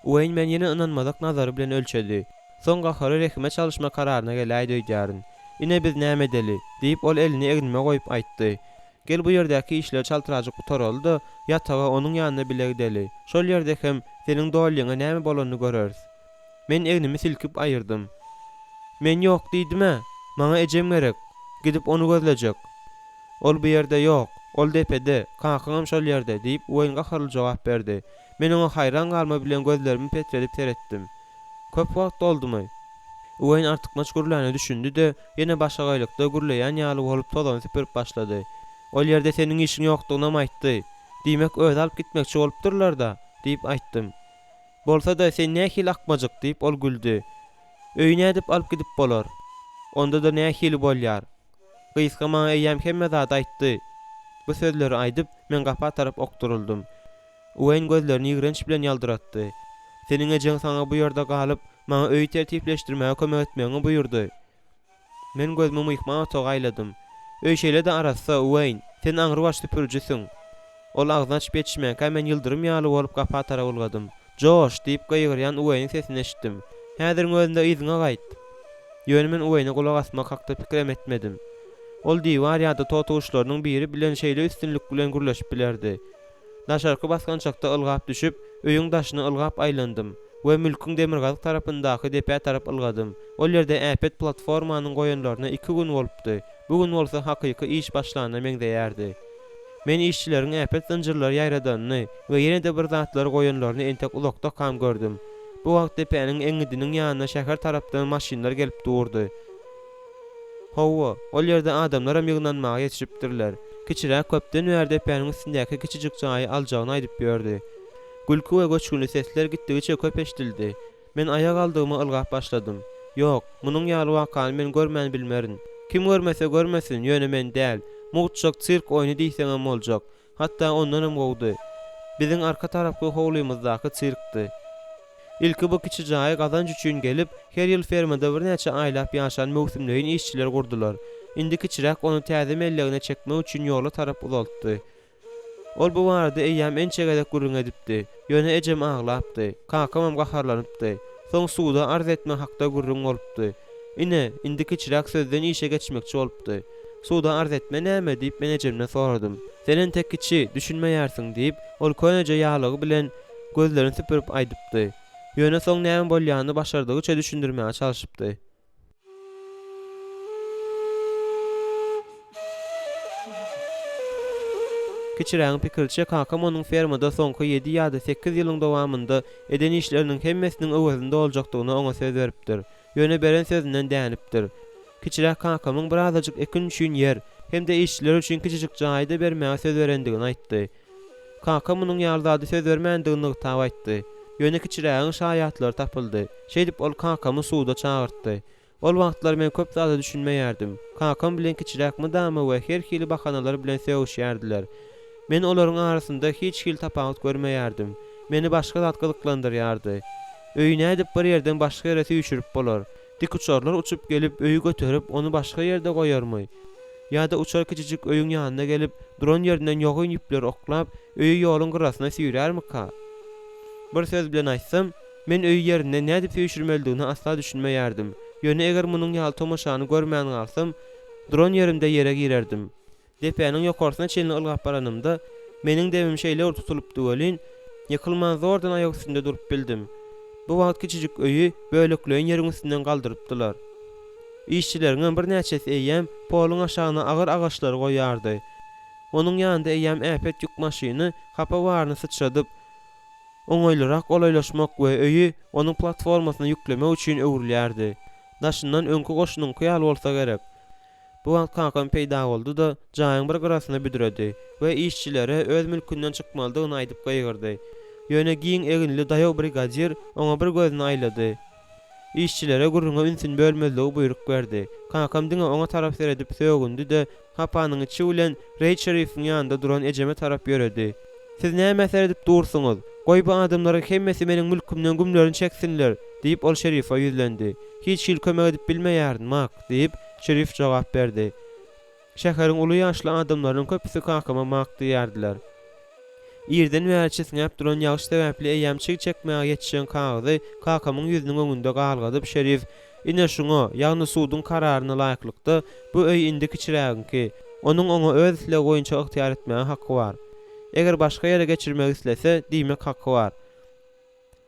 S1: Uwayn men ýene ynanmazak nazary bilen ölçedi. Soň gahary rehime çalışma kararyna gelýär diýýäryn. "Ine biz näme edeli?" diýip ol elini egnime goýup aýtdy. "Gel bu ýerdäki işler çaltyrajyk gutaraldy, ýataga onuň ýanyna bile gideli. Şol ýerde hem seniň dolýyňa näme bolanyny göreriz." Men egnimi silkip aýyrdym. "Men ýok diýdim-ä. Maňa ejem gerek. Gidip onu gözlejek." "Ol bu ýerde ýok. Ol depede. Kakam şol ýerde" diýip Uwayn gaharly jogap berdi. Men oňa haýran galma bilen gözlerimi petredip seretdim. "Köp wagt boldumy?" Uwayn artyk maçgurlany düşündi-de, ýene başga gaýlykda gürleýän ýaly bolup tozany süpürip başlady. "Ol ýerde seniň işiň ýokdugyna mı aýtdy? Diýmek öz alyp gitmekçi bolupdyrlar-da" diýip aýtdym. "Bolsa-da sen nähili akmajyk" diýip ol güldü. "Öýüne edip alyp gidip bolar. Onda da nähili bolýar. Gysga maňa eýýäm hemme zat aýtdy." Bu sözleri aýdyp men gapa tarap okturuldum. Uwayn gözlerini ýigrenç bilen ýaldyratdy. "Seniň ejeň saňa bu ýerde galyp maňa öýü tertipleşdirmäge kömek etmeňi buyurdy." Men gözümi myhma otaýladym. "Öýşeýle de arassa Uwayn, sen aňry baş süpürjüsiň." Ol agzyny açyp ýetişmäkä men ýyldyrym ýaly bolup gapa tarap ulgadym. "Joş" diýip gaýgyrýan Uwayn sesini eşitdim. "Häzir gözünde iziňe gaýt." Ýöne men Uwayn'a gulak asmak hakda pikir etmedim. Ol diýwar ýa-da totuşlarynyň biri bilen şeýle üstünlük bilen gürleşip bilerdi. Daşarky basgan çakda ılgap düşüp, öýüň daşyny ılgap aýlandym we mülküň demirgazyk tarapyndaky depä tarap ılgadym. Ol ýerde äpet platformanyň goýanlaryna 2 gün bolupdy. Bugün bolsa hakyky iş başlanyna meňdeýärdi. Men işçileriň äpet zynjyrlary ýaýradanyny we ýene de bir zatlary goýanlaryny entek ulakda kam gördüm. Bu wagt depäniň eňidiniň ýanyna şäher tarapdan maşinlar gelip durdy. Hawa, ol ýerde adamlar ýygnanmaga ýetişipdirler. Kiçirä köpden werde päniň üstündäki kiçijik jaýy aljagyny aýdyp berdi. Gülkü we göçgünli sesler gitdigiçe köp eşdildi. Men aýag aldygymy ılgap başladym. "Ýok, munyň ýaly wakany men görmän bilmerin. Kim görmese görmesin, ýöne men däl. Muçak sirk oýny diýseňem boljak. Hatda ondanam gowdy. Biziň arka tarapky howlymyzdaky sirkdi. Ilki bu kiçi jaýy gazanç üçin gelip, her ýyl fermada bir näçe aýlap ýaşan mowsumlyň işçiler gurdular. Indi kiçirek onu täze mellegine çekmek üçin ýola tarap uzaltdy. Ol bu barada eýýäm ençe gedek gurrun edipdi. Ýöne ejem aglapdy. Kakamam gaharlanypdy. Soň suwda arz etme hakda gurrun bolupdy. Indi kiçirek sözden işe geçmekçi bolupdy. "Suwda arz etme näme?" diýip men ejemden soradym. "Senen tek kiçi, düşünmeýärsiň" diýip ol köneje ýalygy bilen gözlerini süpürip aýdypdy. Ýöne soň näme bolýanyny başardygyça düşündirmäge çalışypdy. Kiçiräň pikirçe kakam onuň fermada soňky 7 ýa-da 8 ýylyň dowamında eden işleriniň hemmesiniň öwründe boljakdygyna oňa söz beripdir. Ýöne beren sözünden dänipdir. Kiçirek kakamyň birazajyk ekin üçin ýer, hem de işçiler üçin kiçijik jaýda bermäge söz berendigini aýtdy. Kakam onuň ýalyzady söz bermändigini taýip aýtdy. Ýöne kiçiräň şaýatlary tapyldy. Şeýdip ol kakamy suwda çağırtdy. Ol wagtlar men köp zada düşünmeýärdim. Kakam bilen kiçirek mydamy we her hili bahanalar bilen söwüşýärdiler. Men olaryň arasynda hiç hil tapagat görmeýärdim. Meni başga zat gyzyklandyrýardy. Öýüne edip bir ýerden başga ýere süýşürip bolar. Dik uçarlar uçup gelip öýü götürüp onu başga ýerde goýarmy? Ýa-da uçar kiçijik öýüň ýanyna gelip dron ýerinden ýogyn ýüpler oklap öýü ýoluň gyrasyna süýrärmi-ka? Bir söz bilen aýtsam, men öýü ýerinde nädip süýşürmeldigini asla düşünmeýärdim. Ýöne eger munyň ýaly tomaşany görmän galsam, dron ýerimde ýere girerdim. Depäniň ýokarsyna çelini ılgap baranymda meniň debim şeýle tutulupdy welin, ýykylman zordan aýak üstünde durup bildim. Bu wagt kiçijik öýü bölekleýän ýeriň üstünden galdyrypdylar. İşçileriň bir näçesi eýýäm poluň aşagyna agyr agaçlar goýardy. Onuň ýanynda eýýäm äpet ýük maşyny hapa waryny sıçradyp oňoýlarak olaylaşmak we öýü onuň platformasyna ýüklemek üçin öwrülýärdi. Daşyndan öňkü goşunyň ýaly bolsa gerek. Bu wagt kakam peýda boldy da jaýyň bir gyrasyna büdüredi we işçilere öz mülkünden çykmaldygyny aýdyp gaýgyrdy. Ýöne giň eginli daýaw brigadier oňa bir gözüni aýlady. İşçilere gurrunga ünsün bölmezligi buyruk berdi. Kakam diňe oňa tarap seredip söýgündi de hapanyň içi bilen reýt şerifiň ýanynda duran ejeme tarap ýöredi. "Siz näme seredip dursuňuz? Goý bu adamlara hemmesi meniň mülkümden gümlerini çeksinler" diýip ol şerifa ýüzlendi. "Hiç hil kömek edip bilmeýärdim mak" diýip Şerif jogap berdi. Şäheriň uly ýaşly adamlaryň köpüsi kakama makdy ýerdiler. Ýerden wärçi snäp duran ýaş sebäpli eýämçik çekmäge ýetişen kagy kakamyň ýüzüniň öňünde galgadyp Şerif ine şuňa ýagny suwdyň kararyna laýyklykda bu öý indi kiçiräginki onuň oňa öz isle goýunça yktyýar etmäge haky bar. Eger başga ýere geçirmek islese diýmek haky bar.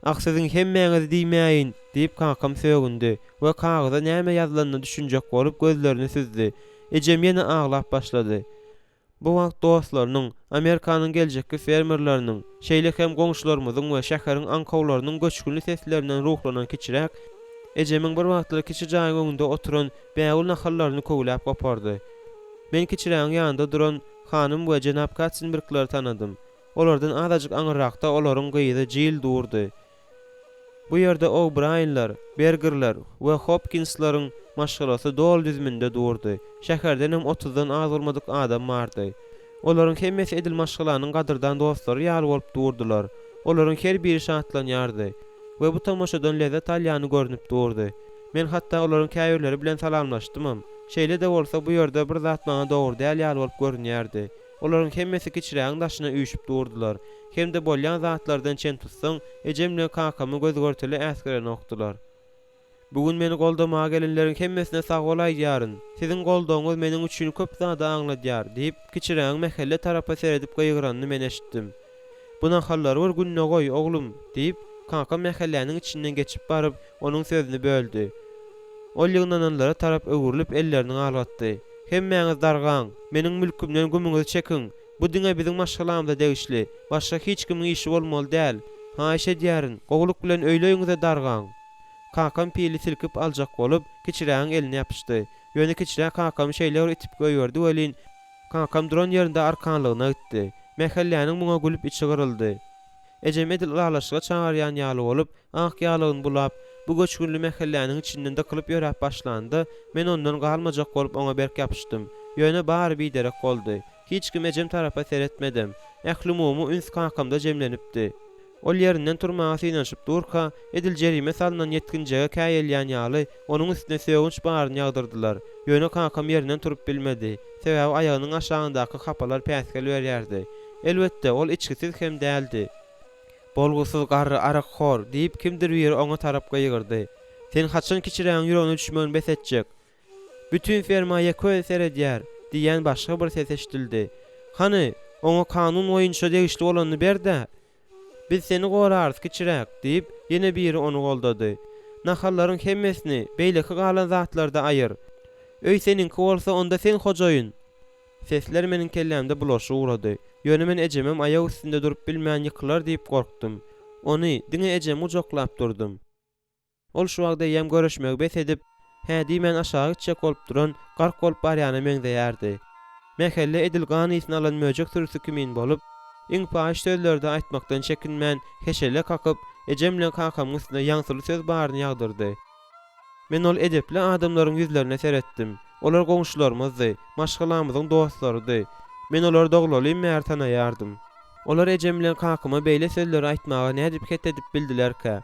S1: Aksyzyň hemmeňiz diýmäýin diýip kakam söýgündi we kagyza näme ýazylanyny düşünjek bolup gözlerini süzdi. Ejem ýene aglap başlady. Bu wagt dostlarynyň, Amerikanyň geljekki fermerläriniň, şeýle hem goňşularymyzyň we şäheriň ankawlarynyň göçkünli seslerinden ruhlanan kiçirek, ejemiň bir wagtlar kiçi jaýyň öňünde oturan bägul nahallaryny köwläp gopardy. Men kiçirägiň ýanynda duran hanym we Jenap Katzenbergleri tanydym. Olardan azajyk aňyrrakda olaryň gyýyzy jil durdy. Bu ýerde O'Brienler, Bergerler we Hopkinslaryň maşgalasy dol düzmünde durdy. Şäherden hem 30-dan az bolmadyk adam bardy. Olaryň hemmesi edil maşgalanyň gadyrdan dostlary ýaly bolup durdular. Olaryň her biri şatlanýardy we bu tamaşadan lezzet alýany görünip durdy. Men hatda olaryň käýürleri bilen salamlaşdym. Şeýle de bolsa bu ýerde bir zat maňa dogry däl ýaly bolup görünýärdi. Olaryň hemmesi kiçirägiň daşyna üýüşüp durdular. Hem de bolýan zatlardan çen tutsaň, ejemle kakamy göz görteli äskere nokdular. Bugün meni goldamağa gelenleriň hemmesine sag bolay ýaryn. Siziň goldaňyz meniň üçin köp zada aňladýar diýip kiçirägiň mehelle tarapa seredip gyýgranyny men eşitdim. Buna hallar bir günne goý oglum diýip kakam mehelläniň içinden geçip baryp onuň sözüni böldü. Ol ýygnananlara tarap öwürlüp ellerini algatdy. Hemmeňiz dargaň, meniň mülkümden gümüňizi çekiň. Bu diňe biziň maşgalamyzda degişli, başga hiç kimiň işi bolmaly däl. Haýşe diýärin, gowluk bilen öýleýiňize dargaň. Kakam pili silkip aljak bolup kiçirägiň elini ýapyşdy. Ýöne kiçirä kakam şeýle itip goýberdi welin. Kakam duran ýerinde arkanlygyna gitdi. Mehelläniň muňa gülüp içi gyryldy. Ejem edil ulalaşyga çagarýan ýaly bolup, ak ýalygyny bulap, bu göçkünli mehelläniň içinden de kılıp ýöräp başlandy. Men ondan galmajak bolup oňa berk ýapyşdym. Ýöne bary biderek boldy. Hiç kim ejem tarapa seretmedim. Ählumumy üns kakamda jemlenipdi. Ol ýerinden turmaga synaşyp durka, edil jerime salynan ýetkinjege käýelýän ýaly onuň üstüne söýgünç baryny ýagdyrdylar. Ýöne kakam ýerinden turup bilmedi. Sebäbi aýagynyň aşagyndaky hapalar päskel berýärdi. Elbetde ol içgisiz hem däldi. Bolgusyz garry arakxor diýip kimdir biri oňa tarapga ýygyrdy. Sen haçan kiçirägiň ýüregine düşmän besetjek. Bütün fermaýa köz seredýär diýen başga bir ses eşdildi. Hany, oňa kanun boýunça degişli bolanyny berde. Biz seni gorarys kiçirek diýip ýene biri onu goldady. Nahallaryň hemmesini beýleki galan zatlarda aýyr. Öý seninki bolsa onda sen hojaýyn. Sesler meniň kellämde bulaşy uğrady. Ýöne men ejemem aýag üstünde durup bilmän ýykylar diýip gorkdum. Ony diňe ejem ujoklap durdum. Ol şu wagda ýem görüşmek besedip, hä diýmen aşağı çek bolup duran gark bolup barýany meňdeýärdi. Mehelle edil ganysyny alan möjek sürüsü kimin bolup, iň paýş sözlerde aýtmakdan çekinmän, heşele kakyp, ejemle kakam üstüne ýaňsyly söz baryny ýagdyrdy. Men ol edepli adamlaryň ýüzlerine seretdim. Olar goňşularymyzdy, maşgalamyzyň dostlarydy. Men olar doglaly mer tanaýardym. Olar ejem bilen kakama beýle sözler aýtmaga nädip ketedip bildilerkä.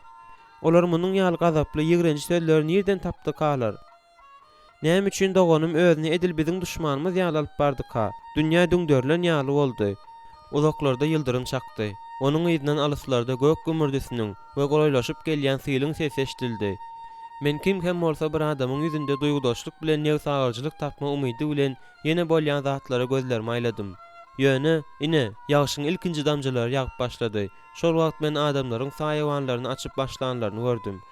S1: Olar munyň ýaly gazaply ýygrenç sözlerini ýerden tapdy kalar. Näme üçin doganym özüni edil biziň duşmanymyz ýaly alyp bardyka. Dünýä düňdörlen ýaly boldy. Uzaklarda ýyldyrym çakdy. Onuň ýyzynyň alyslarda gök gümürdisiniň we goýlaşyp gelýän syýlyň sesi eşdildi. Men kim hem bolsa bir adamyň ýüzünde duýgudaşlyk bilen ýegsagyrjylyk tapma umydy bilen ýene bolýan zatlara gözlerimi aýladym. Ýöne, ine, ýagşyň ilkinji damjalary ýagyp başlady. Şol wagt men adamlaryň saýawanlaryny açyp başlanlaryny gördüm.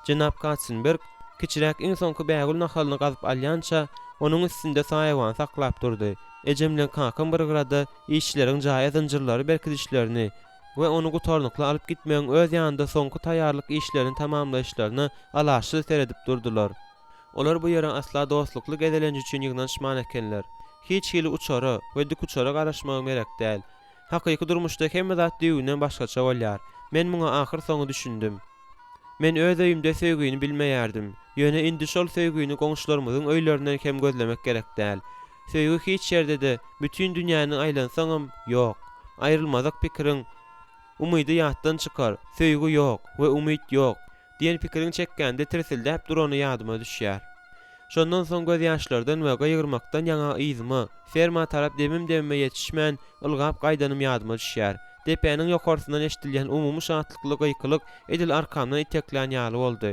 S1: Jenap Katzenberg kiçirek iň soňky bägul nahalyny gazyp alýança onuň üstünde saýawan saklap durdy. Ejemlen kakam bir grada işleriň jaýy zynjyrlary berkidişlerini we onu gutarnykla alyp gitmegiň öz ýanynda soňky taýýarlyk işlerini tamamlaýyşlaryny alaşy seredip durdular. Olar bu ýere asla dostlukly gedelenji üçin ýygnanşman ekenler. Hiç hili uçara we dik uçara garaşmagy gerek däl. Hakyky durmuşda hemme zat diýünden başgaça bolýar. Men muňa ahyr soňy düşündüm. Men öz öýümde söýgüni bilmeýärdim. Ýöne indi şol söýgüni goňşularymyzyň öýlerinden hem gözlemek gerek däl. Söýgü hiç ýerde de bütün dünýäni aýlansaňam ýok. Aýrylmazak pikiriň umydy ýatdan çykar. Söýgü ýok we umyt ýok diýen pikiriň çekkende tirsildäp durany ýadyma düşýär. Şondan soň göz ýaşlardan we gaýgyrmakdan ýaňa yzymy, ferma tarap demime ýetişmän ylgap gaýdanym ýadyma düşýär. Depenin ýokarsydan eşdilýän umumy şatlykly gyýkylyk edil arkamdan iteklän ýaly boldy.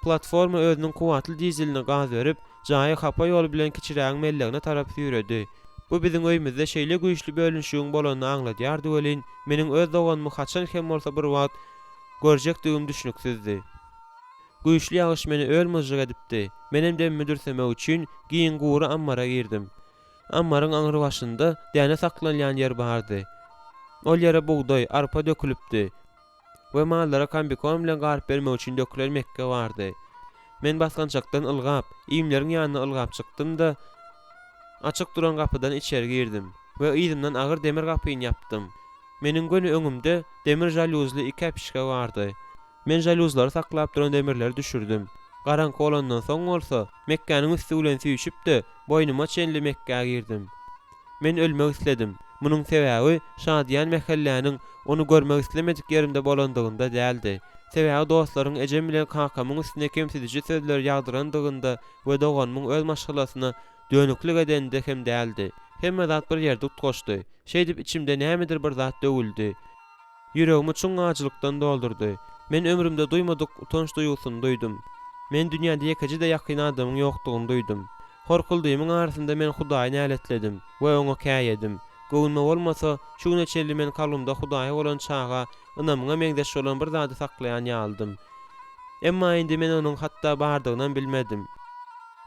S1: Platforma özüniň kuwatly dizelini gaz berip, jaýy hapa ýoly bilen kiçiräň mellegine tarap süredi. Bu biziň öýümizde şeýle güýçli bölünşügiň bolanyny aňladýardy welin, meniň öz doganymy haçan hem bolsa bir wagt görjekdigim düşünüksizdi. Güýçli ýagyş meni ölmezjik edipdi. Menem demimi dürsemek üçin giň gury ammara girdim. Ammaryň aňyry başynda däne saklanýan ýer bardy. Ol ýere buğday, arpa dökülipdi. We mallara kombikom bilen garyp bermek üçin dökülen mekke bardy. Men basgançakdan ylgap, iýimleriň ýanyna ylgap çykdym-da açyk duran gapydan içeri girdim we ýzymdan agyr demir gapyny ýapdym. Meniň göni öňümde demir jaluzly iki apişke bardy. Men jaluzlary saklap duran demirleri düşürdüm. Garanky bolandan soň bolsa, Mekkäniň üstü bilen süýşipdi, boynuma çenli Mekkäge girdim. Men ölmek isledim. Munyň sebäbi şadyan mehelläniň onu görmek islemedik ýerimde bolandygynda däldi. Sebäbi dostlaryň ejem bilen kakamyň üstüne kemsidici sözler ýagdyrandygynda we doganmyň öz maşgalasyna dönüklik edende hem däldi. Hemme zat bir ýerde utgaşdy. Şeýdip içimde nämedir bir zat döwüldi. Ýüregimi çuň ajlykdan doldurdy. Men ömrümde duýmadyk utanç duýgusyny duýdum. Men dünýäde ýekiji de ýakyn adamyň ýokdugyny duýdum. Horkuldyýymyň arasynda men Hudaýy näletledim we oňa käýedim. Gowunma bolmasa, şu güne çelli men kalbymda Hudaýa bolan çaga, ynamyňa meňdeş bolan bir zady saklaýan ýalydym. Emma indi men onuň hatda bardygyndan bilmedim.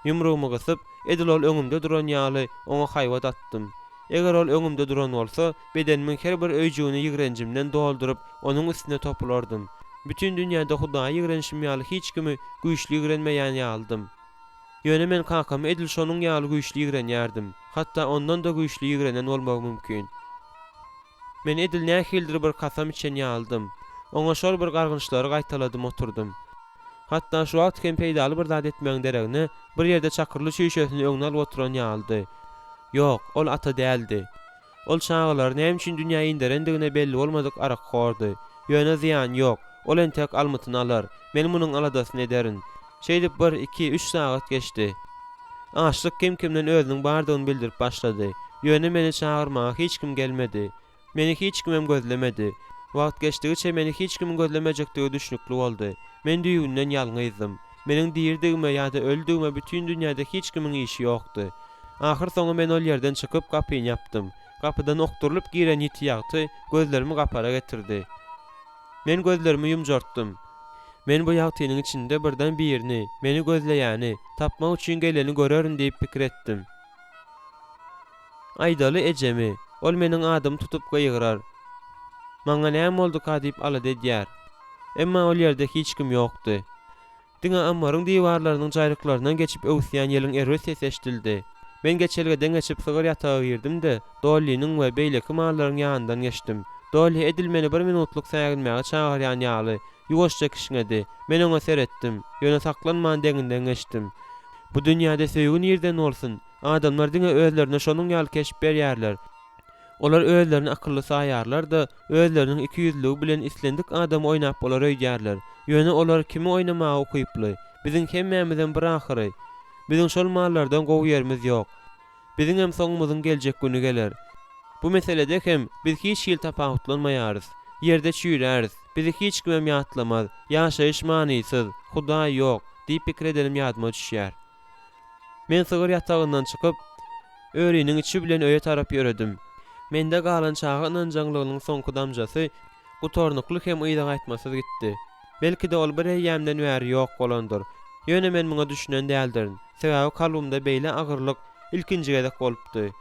S1: Yumrugymy gysyp, edil ol öňümde duran ýaly oňa haýwat attym. Eger ol öňümde duran bolsa, bedenimiň her bir öýjüni ýigrenjimden doldurup, onuň üstüne toplardım. Bütün dünýäde Hudaýa ýigrenşim ýaly hiç kimi güýçli ýigrenmeýän ýalydym. Ýöne men kakamy edil şonuň ýaly güýçli ýigrenýärdim. Hatda ondan da güýçli ýigrenen bolmagy mümkin. Men edil nähildir bir kasam içen ýalydym. Oňa şol bir gargynçlary gaýtaladym, oturdum. Hatta şu wagt hem peýdaly bir zat etmegiň deregine bir ýerde çakyrly şüýşesini öňüne alyp oturan ýalydy. Ýok, ol ata däldi. Ol çağlar näme üçin dünýäye inderendigine belli bolmadyk arakkordy. Ýöne ziýan ýok. Ol entek almytyny alar. Men munyň aladasyny ederin. Şeýdip 1, 2, 3 saat geçdi. Açlyk kim-kimden özüniň bardygyny bildirip başlady. Ýöne meni çağırmaga hiç kim gelmedi. Meni hiç kim gözlemedi. Wagt geçdigiçe meni hiç kim gözlemejekdigi düşünükli boldy. Men düýünden ýalňyzdym. Meniň diýirdigime ýa-da öldügime bütün dünýäde hiç kimiň işi ýokdy. Ahir soňy men ol ýerden çykyp gapyny ýapdym. Gapydan okturulyp giren ýiti ýagty gözlerimi gapara getirdi. Men gözlerimi yumjartdym. Men bu ýagtynyň içinde birden birini, meni gözleýäni, tapmak üçin geleni görerin diýip pikir etdim. Aýdaly ejemi, ol meniň adym tutup gaýgyrar. Maňa näme boldy ka diýip alady edýär. Emma ol ýerde hiç kim ýokdy. Diňe ammaryň diwarlarynyň jaýryklaryndan geçip öwsýän ýeliň erwe sesi eşdildi. Men geçelgeden geçip sygyr ýataga girdim-de, Dollynyň we beýleki mallaryň ýanyndan geçdim. Dolly edil meni 1 minutluk säginmäge çağırýan ýaly. Ýuwaşça kişnedi. Men oňa seretdim. Ýöne saklanman deňinden geçdim. Bu dünýäde söýgün ýerden bolsun. Adamlar diňe özlerine şonuň ýaly keşip berýärler. Olar özlerini akylly saýarlar-da, özleriniň iki ýüzlügi bilen islendik adam oýnap bolar öýdýärler. Ýöne olar kimi oýnamagy okyply. Biziň hemmämizden bir ahyry. Biziň şol mallardan gowy ýerimiz ýok. Biziň hem soňumyzyň geljek güni geler. Bu meselede hem biz hiç ýyl tapawutlanmaýarys. Ýerde çüýräris. Bizi hiç kim ýatlamaz. Ýaşaýyş manysyz. Hudaý ýok diýip pikir edelim ýadyma düşýär. Men sygyr ýatagyndan çykyp, örüniň içi bilen öýe tarap ýöredim. Mende galan çağa ynanjaňlygynyň soňky damjasy gutornukly hem ýyda gaýtmasyz gitdi. Belki de ol bir ýemden bäri ýok bolandyr. Ýöne men muňa düşünen däldirin. Sebäbi kalbymda beýle agyrlyk ilkinji gedek bolupdy.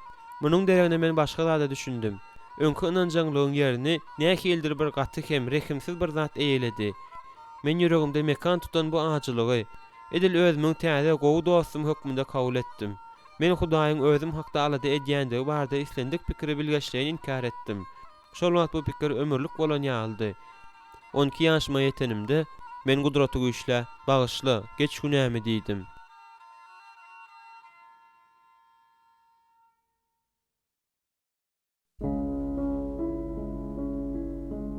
S1: Munyň deregine men başga zada düşündim. Öňkü ynanjaňlygyň ýerini nähildir bir gaty hem rehimsiz bir zat eýledi. Men ýüregimde mekan tutan bu ajylygy edil özümiň täze gowy dostum hökmünde kabul etdim. Men Hudaýyň özüm hakda alady edýändigi barada islendik pikiri bilgeçleýän inkar etdim. Şol wagt bu pikir ömürlük bolan ýaldy. 12 ýaşyma ýetenimde men gudraty güýçle, bagyşly, geç günämi diýdim.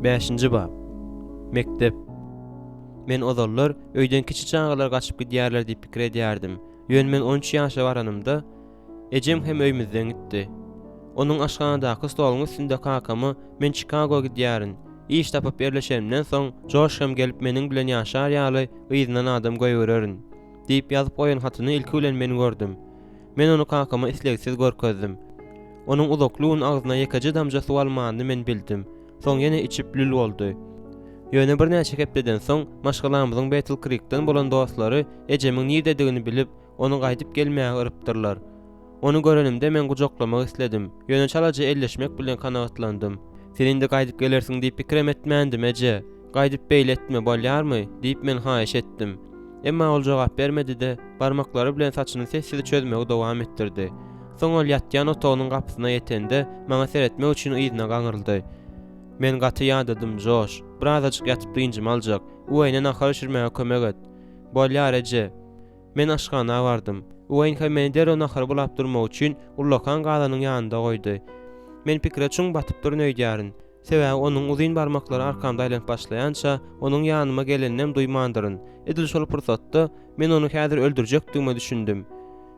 S1: 5-nji bab. Mektep. Men ozallar öýden kiçi çağalar gaçyp gidýärler diýip pikir edýärdim. Ýöne men 13 ýaşa baranymda ejem hem öýümizden gitdi. Onuň aşganadaky stoluň üstünde kakamy men Chicago gidýärin. İş tapyp berleşenimden soň Josh hem gelip meniň bilen ýaşar ýaly yzynan adam goýbererin diýip ýazyp goýan hatyny ilki bilen men gördüm. Men onu kakama islegsiz görkezdim. Onuň uzaklygyň agzyna ýekaje damja suw almanyny men bildim. Soň ýene içip lül boldy. Ýöne bir näçe hepdeden soň maşgalamyzyň Battle Creek'den bolan dostlary ejemiň nirdedigini bilip onu gaýdyp gelmäge ýarypdyrlar. Onu görenimde men gujaklamak isledim. Ýöne çalaja elleşmek bilen kanagatlandym. Senin de gaýdyp gelersiň diýip pikirem etmändim eje. Gaýdyp beýle etme bolýarmy diýip men haýyş etdim. Emma ol jogap bermedi de barmaklary bilen saçyny sessiz çözmegi dowam etdirdi. Soň ol ýatýan otagynyň gapysyna ýetende maňa seretmek üçin ýzyna gaňyrdy. Men gaty ýadadım Josh. Birazajyk ýatyp diňjim aljak. Uwaýna nahar şirmäge kömek et. Bolýar eje. Men aşgana bardym. Uwaýn hem meni derä nahar bulap durmak üçin ullakan galanyň ýanynda goýdy. Men pikire çuň batyp durýarin. Sebäbi onuň uzyn barmaklary arkamda aýlanyp başlaýança onuň ýanyma geleninem duýmandyryn. Edil şol pursatda men onu häzir öldürjekdigimi düşündim.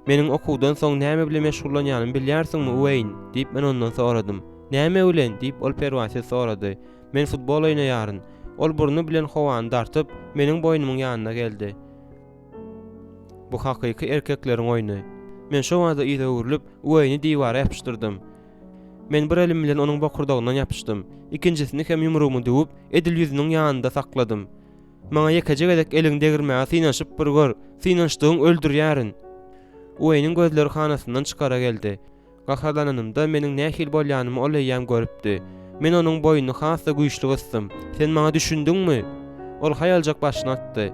S1: Meniň okuwdan soň näme bilen meşgullanýanymy bilýärsiňmi Uwayn diýip men ondan soradym. Näme bilen diýip ol perwasy sorady. Men futbol oýnaýaryn. Ol burnu bilen howany dartyp meniň boýnumyň ýanyna geldi. Bu hakyky erkekleriň oýny. Men şo wagtda ýyda urulyp Uwaýny diýwara ýapyşdyrdym. Men bir elim bilen onuň bokurdagyna ýapyşdym. İkinjisini hem ýumrugymy düwüp edil ýüzüniň ýanynda sakladym. Maňa ýekaje gedek eliň degirmäge synaşyp bir gör. Synaşdygyň öldürýärin. Uwaýnyň gözleri hanasyndan çykara geldi. Gahalananymda meniň nähil bolýanymy ol ýam görüpdi. Men onuň boýnuny hassa güýçli gysdym. Sen maňa düşündiňmi? Ol haýaljak başyny atdy.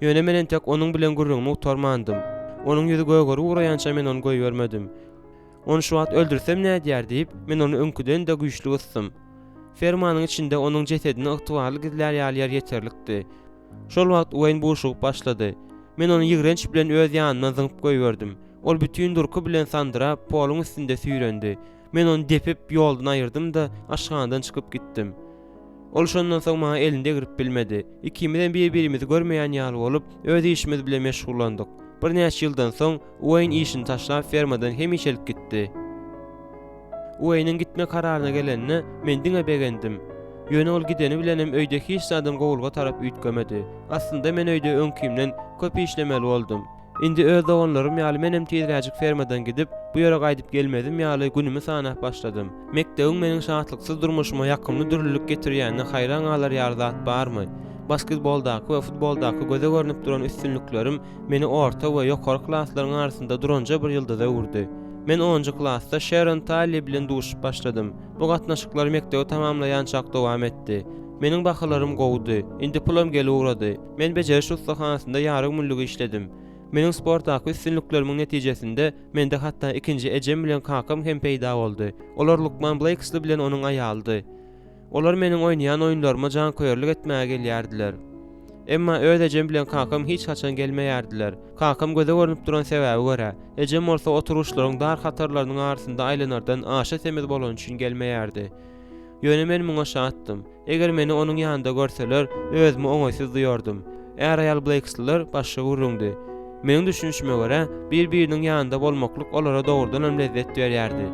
S1: Ýöne menen tek onuň bilen gurrunmy utarmandym. Onuň ýüzi göýgöri uraýança men onu goýbermedim. Onu şu wagt öldürsem näde ýer diýip men onu öňküden de güýçli gysdym. Fermanyň içinde onuň jesedini ygtybarly gizlär ýaly ýer ýeterlikdi. Şol wagt Uwayn buşup başlady. Men onu ýigrenç bilen öz ýanyna zyňyp goýberdim. Ol bütün durky bilen sandyra poluň üstünde süýrendi. Men onu depip ýoldan aýyrdym da aşganadan çykyp gitdim. Ol şondan soň maňa elinde girip bilmedi. İkimizden bir-birimizi görmeýän ýaly bolup öz işimiz bilen meşgullandyk. Bir näçe ýyldan soň Uwayn işini taşlap fermadan hemişelik gitdi. Uwayn'ın gitme kararyna gelenine men diňe begendim. Ýöne ol gideni bilenem öýdeki hiç adam gowulga tarap üýtgemedi. Aslynda men öýde öňkimden köp işlemeli boldum. Indi öz zamanlarym ýaly menem tezräjik fermadan gidip bu ýere gaýdyp gelmedim ýaly günümi sanap başladym. Mekdebiň meniň şahatlyksyz durmuşyma ýakymly dürlülük getirýänine haýran galar ýarzat barmy? Basketboldaky we futboldaky göze görnüp duran üstünlüklerim meni orta we ýokary klasslaryň arasynda durunca bir ýyldyza urdy. Men 10-njy klassda Sharon Talley bilen duşup başladym. Bu gatnaşyklar mekdebi tamamlaýan çak dowam etdi. Meniň bahalarym gowdy. Indi pulum gelip urady. Men beceriş ustahanasynda ýarym müllügi işledim. Meniň sportdaky üstünlüklerimiň netijesinde mende hatda ikinji ejem bilen kakam hem peýda boldy. Olar Lukman Blakesly bilen onuň aýalydy. Olar meniň oýnaýan oýunlaryma jan koýarlyk etmäge gelýärdiler. Emma öz ejem bilen kakam hiç haçan gelmeýärdiler. Kakam göze görnüp duran sebäbi görä. Ejem bolsa oturuşlaryň dar hatarlarynyň arasynda aýlanardan aşa temiz bolan üçin gelmeýärdi. Ýöne men muňa şatdym. Eger meni onuň ýanynda görseler, özümi oňaýsyz duýardym. Eger aýal Blakeslyler başga gurrundy. Meniň düşünüşime görä, bir-biriniň ýanynda bolmaklyk olara dogrudan hem lezzet berýärdi.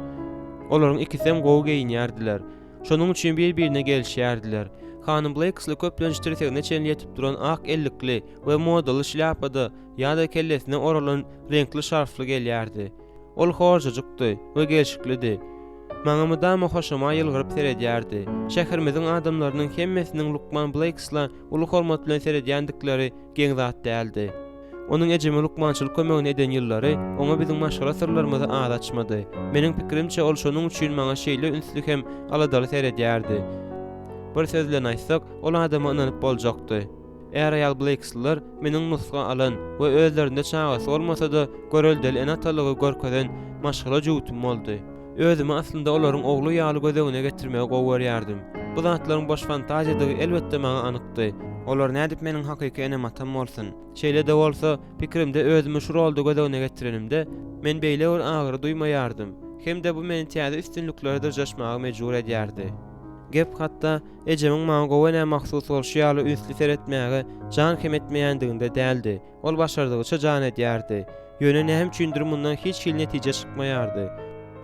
S1: Olaryň ikisi hem gowy geyinýärdiler. Şonuň üçin bir-birine gelişýärdiler. Hanım Blakesly köplenç tirsegine çenli ýetip duran ak ellikli we modaly şlapada ýa-da kellesine oralan renkli şarfly gelýärdi. Ol horjajykdy we gelşiklidi. Maňa da hoşuma ýylgyryp seredýärdi. Şäherimiziň adamlarynyň hemmesiniň Lukman Blakesly uly hormat bilen seredýändikleri geň zat däldi. Onuň ejemi lukmançylyk kömegini eden ýyllary oňa biziň maşgala sırlarymyzy az açmady. Meniň pikirimçe ol şonuň üçin maňa şeýle ünsüzlik hem aladaly seredýärdi. Bir söz bilen aýtsak, ol adama inanyp boljakdy. Eger aýal Blakeslyler meniň nusga alan we özlerinde çagasy bolmasa-da göreldel enatalygy görkezen maşgala juwtum boldy. Özümi aslynda olaryň ogly ýaly gözegine getirmege gowurýardım. Bu zatlaryň boş fantaziýady elbetde maňa anykdy. Olar nädip meniň hakyky enematam bolsun. Şeýle de bolsa, pikirimde özümi şu rolda gözegine getirenimde men beýle bir agyry duýmaýardım. Hem de bu meni täze üstünlükleri dyrjaşmaga mejbur edýärdi. Gep hatta ejemiň maňa gowena mahsus bolşy ýaly ünsli seretmäge jan kem etmeýändiginde däldi. Ol başardygyça jan edýärdi. Ýöne näme üçindir mundan hiç hil netije çykmaýardy.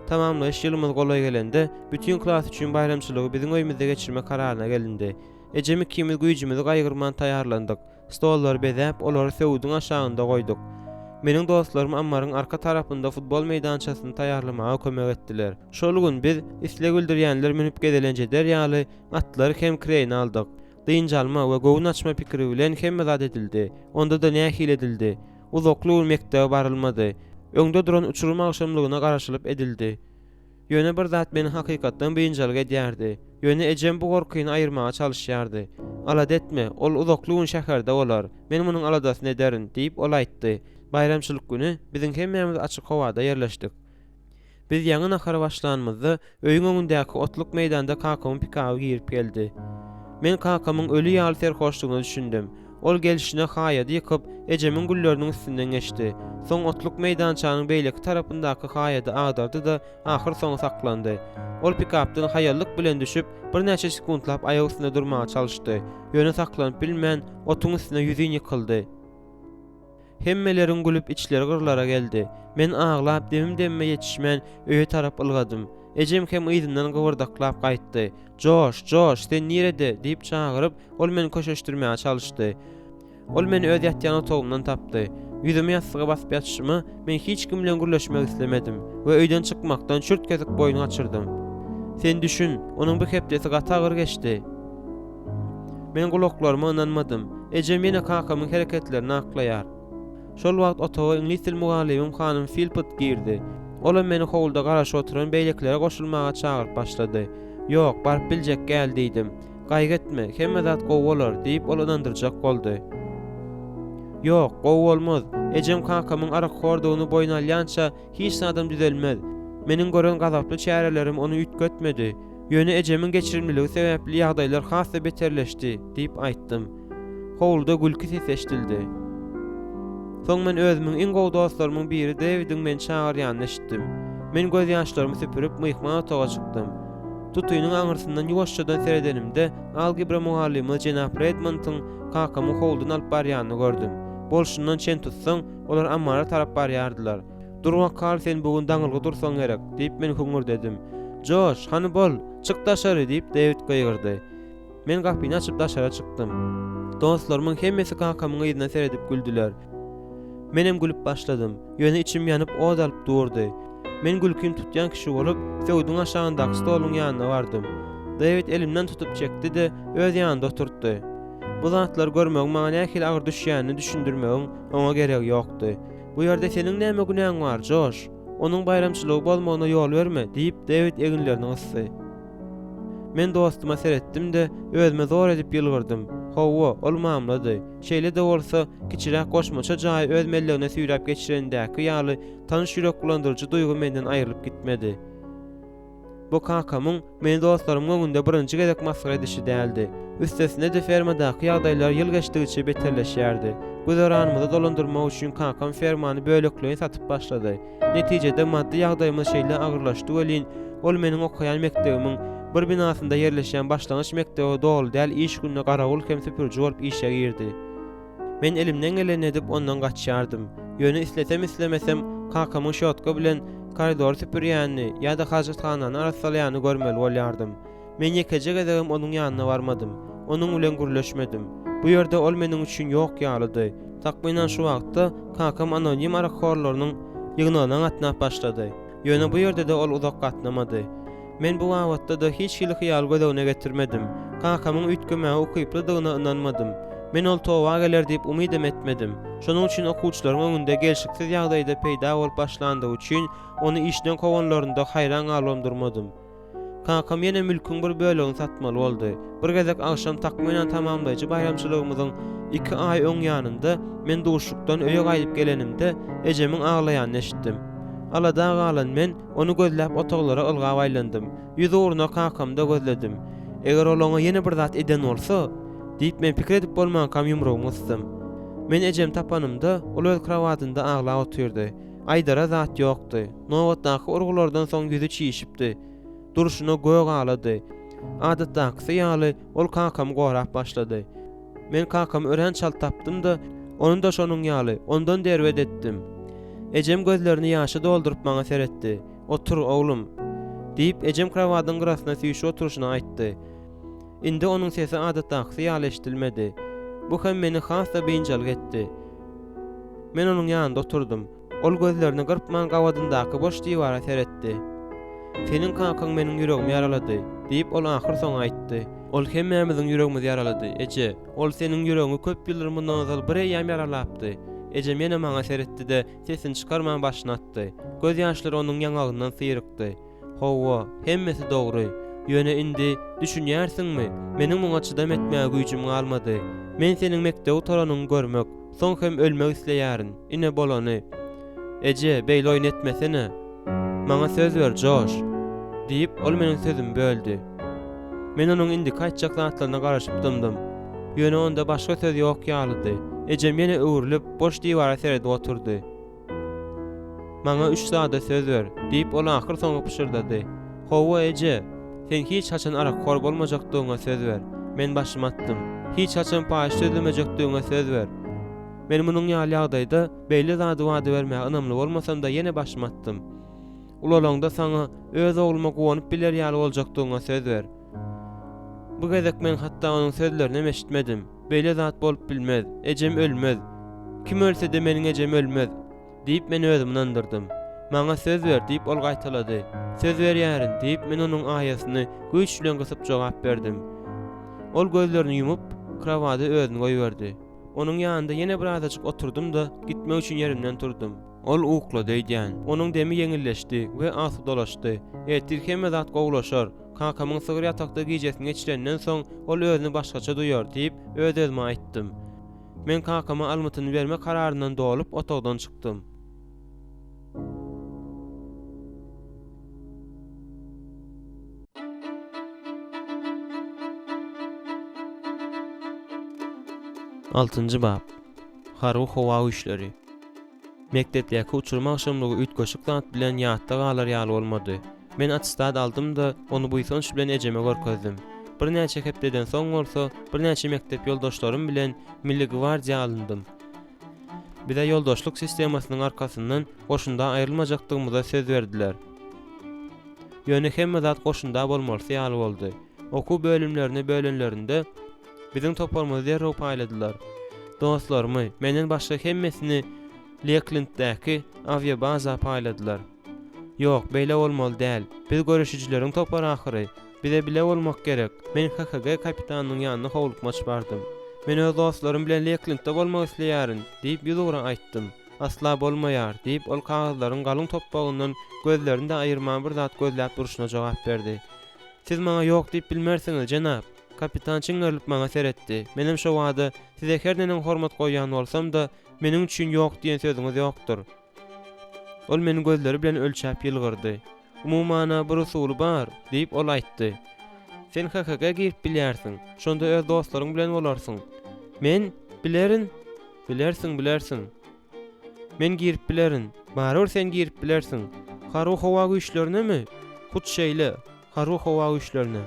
S1: Tamamlaş ýylymyz golay gelende bütün klas üçin bayramçylygy biziň öýümizde geçirme kararyna gelindi. Ejem ikimiz güýjümizi gaýgyrman taýýarlandyk. Stollary bezäp olary söwdüň aşagynda goýduk. Meniň dostlarym ammaryň arka tarapynda futbol meýdançasyny taýýarlamaga kömek etdiler. Şol gün biz isle güldürýänler minip gedelenjeder ýaly atlary hem kreýni aldyk. Dynjalma we gowun açma pikiri bilen hemme zat edildi. Onda da nähil edildi. Uzakly mektebe barylmady. Öňde duran uçurum agşamlygyna garaşylyp edildi. Ýöne bir zat meni hakykatdan beýinjalyk edýärdi. Ýöne ejem bu gorkyny aýyrmaga çalışýardy. Alad etme, ol uzakly şäherde bolar. Men munyň aladasyny ederin diýip ol aýtdy. Bayramçylyk güni biziň hemmämiz açyk howada ýerleşdik. Biz ýaňy nahara başlanmazda öýüň öňündäki otluk meýdanda kakamyň pikawy girip geldi. Men kakamyň ölü ýaly serhoşlygyny düşündim. Ol gelişine haýady ýykyp ejemiň gülleriniň üstünden geçdi. Soň otluk meýdançanyň beýleki tarapyndaky haýady agdardy da ahir soň saklandy. Ol pikapdan haýallyk bilen düşüp bir näçe sekundlap aýagy üstünde durmaga çalışdy. Ýöne saklanyp bilmän otuň üstüne ýüzüň ýykyldy. Hemmelerin gülüp içleri gırlara geldi. Men ağlap demime yetişmän öýe tarap ılgadym. Ejem hem ýzynyň gıwırdaklap gaýtdy. "Josh, sen nirede?" diýip çagyryp, ol meni köşeşdirmäge çalışdy. Ol meni öz ýatýan otogumdan tapdy. Ýüzüme ýastıga basyp ýatşymy men hiç kim bilen gürleşmek islemedim we öýden çykmakdan çürt kesik boýun açyrdım. Sen düşün, onuň bir hepdesi gatagyr geçdi. Men gulaklaryma inanmadym. Ejem ýene kakamyň hereketlerini aklaýar. Şol wagt otaga ingliz dil mugallimim hanym Philpott girdi. Ola meni howlda garaşy oturan beýleklere goşulmaga çagyryp başlady. "Ýok, baryp biljek gäl" diýdim. "Gaýgetme, hemme zat gowy bolar" diýip ol inandyrjak boldy. "Ýok, gowy bolmaz. Ejem kakamyň arak hordugyny boýuna alýança hiç adam düzelmez. Meniň gören gazaply çärelerim onu ütgetmedi. Ýöne ejemiň geçirimliligi sebäpli ýagdaýlar hassa beterleşdi" diýip aýtdym. Howlda gülki ses eşdildi. Soň men özümiň iň gowy dostlarymyň biri Davidyň meni çagyrýanyny eşitdim. Men göz ýaşlarymy süpürip myhman otaga çykdym. Tutuýnyň aňyrsyndan ýuwaşçadan seredenimde algebra muallimi Jenap Redmond'yň kakamyň howldan alyp barýanyny gördüm. Bolşundan çen tutsaň, olar ammara tarap barýardylar. "Durmak kal, sen bugün daňylyga dursaň gerek" diýip men hüňür dedim. "Josh, hany bol, çyk daşary" diýip David gaýgyrdy. Men gapyny açyp daşara çykdym. Dostlarymyň hemmesi kakamyň ýyzyna seredip güldüler. Menem gülüp başladım. Ýöne içim ýanyp odalyp durdy. Men gülküm tutýan kişi bolup, söwdüň aşagyndaky stoluň ýanyna bardym. David elimden tutup çekdi de öz ýanynda oturtdy. Bu zatlar görmek maňa nähili agyr düşýänini düşündirmegiň oňa gerek ýokdy. "Bu ýerde seniň näme günäň bar, Josh? Onuň bayramçylygy bolmagyna ýol berme" diýip David eginlerini ysdy. Men dostuma seretdim de özüme zor edip ýylgyrdym. "Hawa, ol mamlady. Şeýle de bolsa, kiçirek goşmaça jaý öz mellegine süýräp geçirendäki ýaly tanyş ýürek gulandyrjy duýgu menden aýrylyp gitmedi. Bu kakamyň meni dostlarym öňünde birinji gezek masgar edişi däldi. Üstesine de fermadaky ýagdaýlar ýyl geçdigiçe beterleşýärdi. Güzaranymyzy dolandyrmak üçin kakam fermany bölekleýin satyp başlady. Netijede maddi ýagdaýymyz şeýle agyrlaşdy welin, ol meniň okaýan mektebimiň bir binasynda ýerleşýän başlangyç mektebe dogly däl iş gününe garagul hem süpürji bolup işe girdi. Men elimden geleni edip ondan gaçýardym. Ýöne islesem islemesem kakamyň şotka bilen koridor süpürýänini ýa-da hajathanany arasalaýany görmeli bolýardym. Men ýekece gezegim onuň ýanyna barmadym. Onuň bilen gürleşmedim. Bu ýerde ol meniň üçin ýok ýalydy. Takmynan şu wagtda kakam anonim arakhorlarynyň ýygnagyna gatnap başlady. Ýöne bu ýerde de ol uzak gatnamady. Men bu wagtda da hiç hili hyýal gözegine getirmedim. Kakamyň ütgemäge okyplydygyna inanmadym. Men ol towa geler diýip umyd etmedim. Şonuň üçin okuwçylaryň öňünde gelşiksiz ýagdaýda peýda bolup başlandygy üçin onu işden kowanlarynda haýran galamdyrmadym. Kakam ýene mülküň bir bölegini satmaly boldy. Bir gezek agşam takmynan tamamlaýjy bayramçylygymyzyň 2 ay öň ýanynda men duşlukdan öýe gaýdyp gelenimde ejemiň aglaýanyny eşitdim. Alada galan men onu gözläp otoglara ylgap aýlandym. Ýüzi uruna kakamda gözledim. Eger ol oňa ýene bir zat eden bolsa, diýip men pikir edip bolmagan kam ýumrugyny ysdym. Men ejem tapanymda ol öz krawatynda aglap oturdy. Aýdara zat ýokdy. Nowatdaky urgulardan soň ýüzi çiýişipdi. Duruşuna göz galady. Adatdaky ýaly ol kakamy gorap başlady. Men kakamy ören çal tapdym da onun da şonuň ýaly ondan derwet etdim. Ejem gözlerini ýaşy doldurup maňa seretdi. "Otur oglum" diýip ejem krawadyň garasyna süýşip oturuşyny aýtdy. Indi onun sesi adatdaky ýaly eşdilmedi. Bu hem meni hassa beýinjalyk etdi. Men onun ýanynda oturdum. Ol gözlerini gyrpman gawadyndaky boş diýwara seretdi. "Senin kakaň meniň ýüregimi ýaralady" diýip ol ahyr soň aýtdy. "Ol hemmemiziň ýüregimizi ýaralady, eje. Ol seniň ýüregiňi köp ýyllar mundan azal bir ýam ýaralapdy." Eje meni maňa seretdi de sesini çykarman başlatdy. Göz ýaşlary onuň ýangagyndan syrykdy. "Hawa, hemmesi dogry. Ýöne indi düşünýärsiňmi? Meniň muňa çydam etmäge güýjüm galmady. Men seniň mektebe utaranyňy görmek, soň hem ölmek isleýärin. Ine bolany. Eje, beýle oýun etmesene. Maňa söz ber, Josh" diýip ol meniň sözümi böldi. Men onuň indi kaçjak zatlaryna garaşyp dymdym. Ýöne onda başga söz ýok ýalydy. Ejem ýene öwrülip boş diýwara seredip oturdy. "Maňa 3 saata söz ber" diýip ol ahyr soňra pişirdidi. "Hawa eje, sen hiç haçan arak kor bolmajakdygyňa söz ber." Men başymy attym. "Hiç haçan paýş sözlemejekdygyňa söz ber." Men munyň ýaly ýagdaýda beýle zady wady bermäge ynamly bolmasam da ýene başymy attym. "Ulalongda saňa öz ogluma gowanyp biler ýaly boljakdygyňa söz ber." Bu gezek men hatda onuň sözlerini eşitmedim. Beýle zat bolup bilmez. Ejem ölmez. Kim ölse de meniň ejem ölmez diýip men özümi inandyrdym. "Maňa söz ber" diýip ol gaýtalady. "Söz berýärin" diýip men onuň aýasyny güýç bilen gysyp jogap berdim. Ol gözlerini yumup krawady özüne goýberdi. Onuň ýanynda ýene bir azajyk oturdum da gitmek üçin yerimden turdum. Ol uklady diýen. Onuň demi ýeňilleşdi we asy dolaşdy. Etdir hemme zat gowlaşar. Kakamyň sygyr ýatakda gijesini geçirenden soň ol özüni başgaça duýar diýip öz-özüme aýtdym. Men kakama almatyny berme kararyndan dolup otogdan çykdym. Altıncı bab. Haru howa işleri. Mektepdäki uçurma akşamlygy ütköşük zat bilen ýatda galar ýaly bolmady. Men attestat aldym da onu bu ýsonç bilen ejeme görkezdim. Bir näçe hepdeden soň bolsa, bir näçe mektep ýoldaşlarym bilen Milli Gwardiýa alındym. Bize ýoldaşlyk sistemasynyň arkasyndan goşunda aýrylmajaktygymyza söz berdiler. Ýöne hemme zat goşunda bolmasy ýaly boldy. Oku bölümlerini bölenlerinde bizim topalmyzy derhäw paýladylar. Dostlarymy, menden başga hemmesini Lakelanddäki aviabaza paýladylar. Ýok, beýle bolmaly däl. Biz görüşijileriň topar ahyry. Bize bile bolmak gerek. Men KKG kapitanynyň ýanyna howlukmaç bardym. Men öz dostlarym bilen Lakelandda bolmak isleýärin diýip ýüzüňe aýtdym. "Asla bolmaýar" diýip ol kagazlaryň galyň topbagyndan gözlerini de aýyrman bir zat gözläp duruşyna jogap berdi. "Siz maňa ýok diýip bilmersiňiz jenap." Kapitan çyňňyryp maňa seretdi. "Menem şo wada size her näme hormat goýan bolsam da meniň üçin ýok diýen sözüňiz ýokdur." Ol meni gözleri bilen ölçäp ýylgyrdy. "Umumana bir usuly bar" diýip ol aýtdy. "Sen KKG girip bilýärsiň, şonda öz dostlaryň bilen bolarsyň." "Men bilerin." Bilersin. "Men girip bilerin. Baror sen girip bilersiň. Haru howa güýçlerine mi? Hut şeýle, haru howa güýçlerine.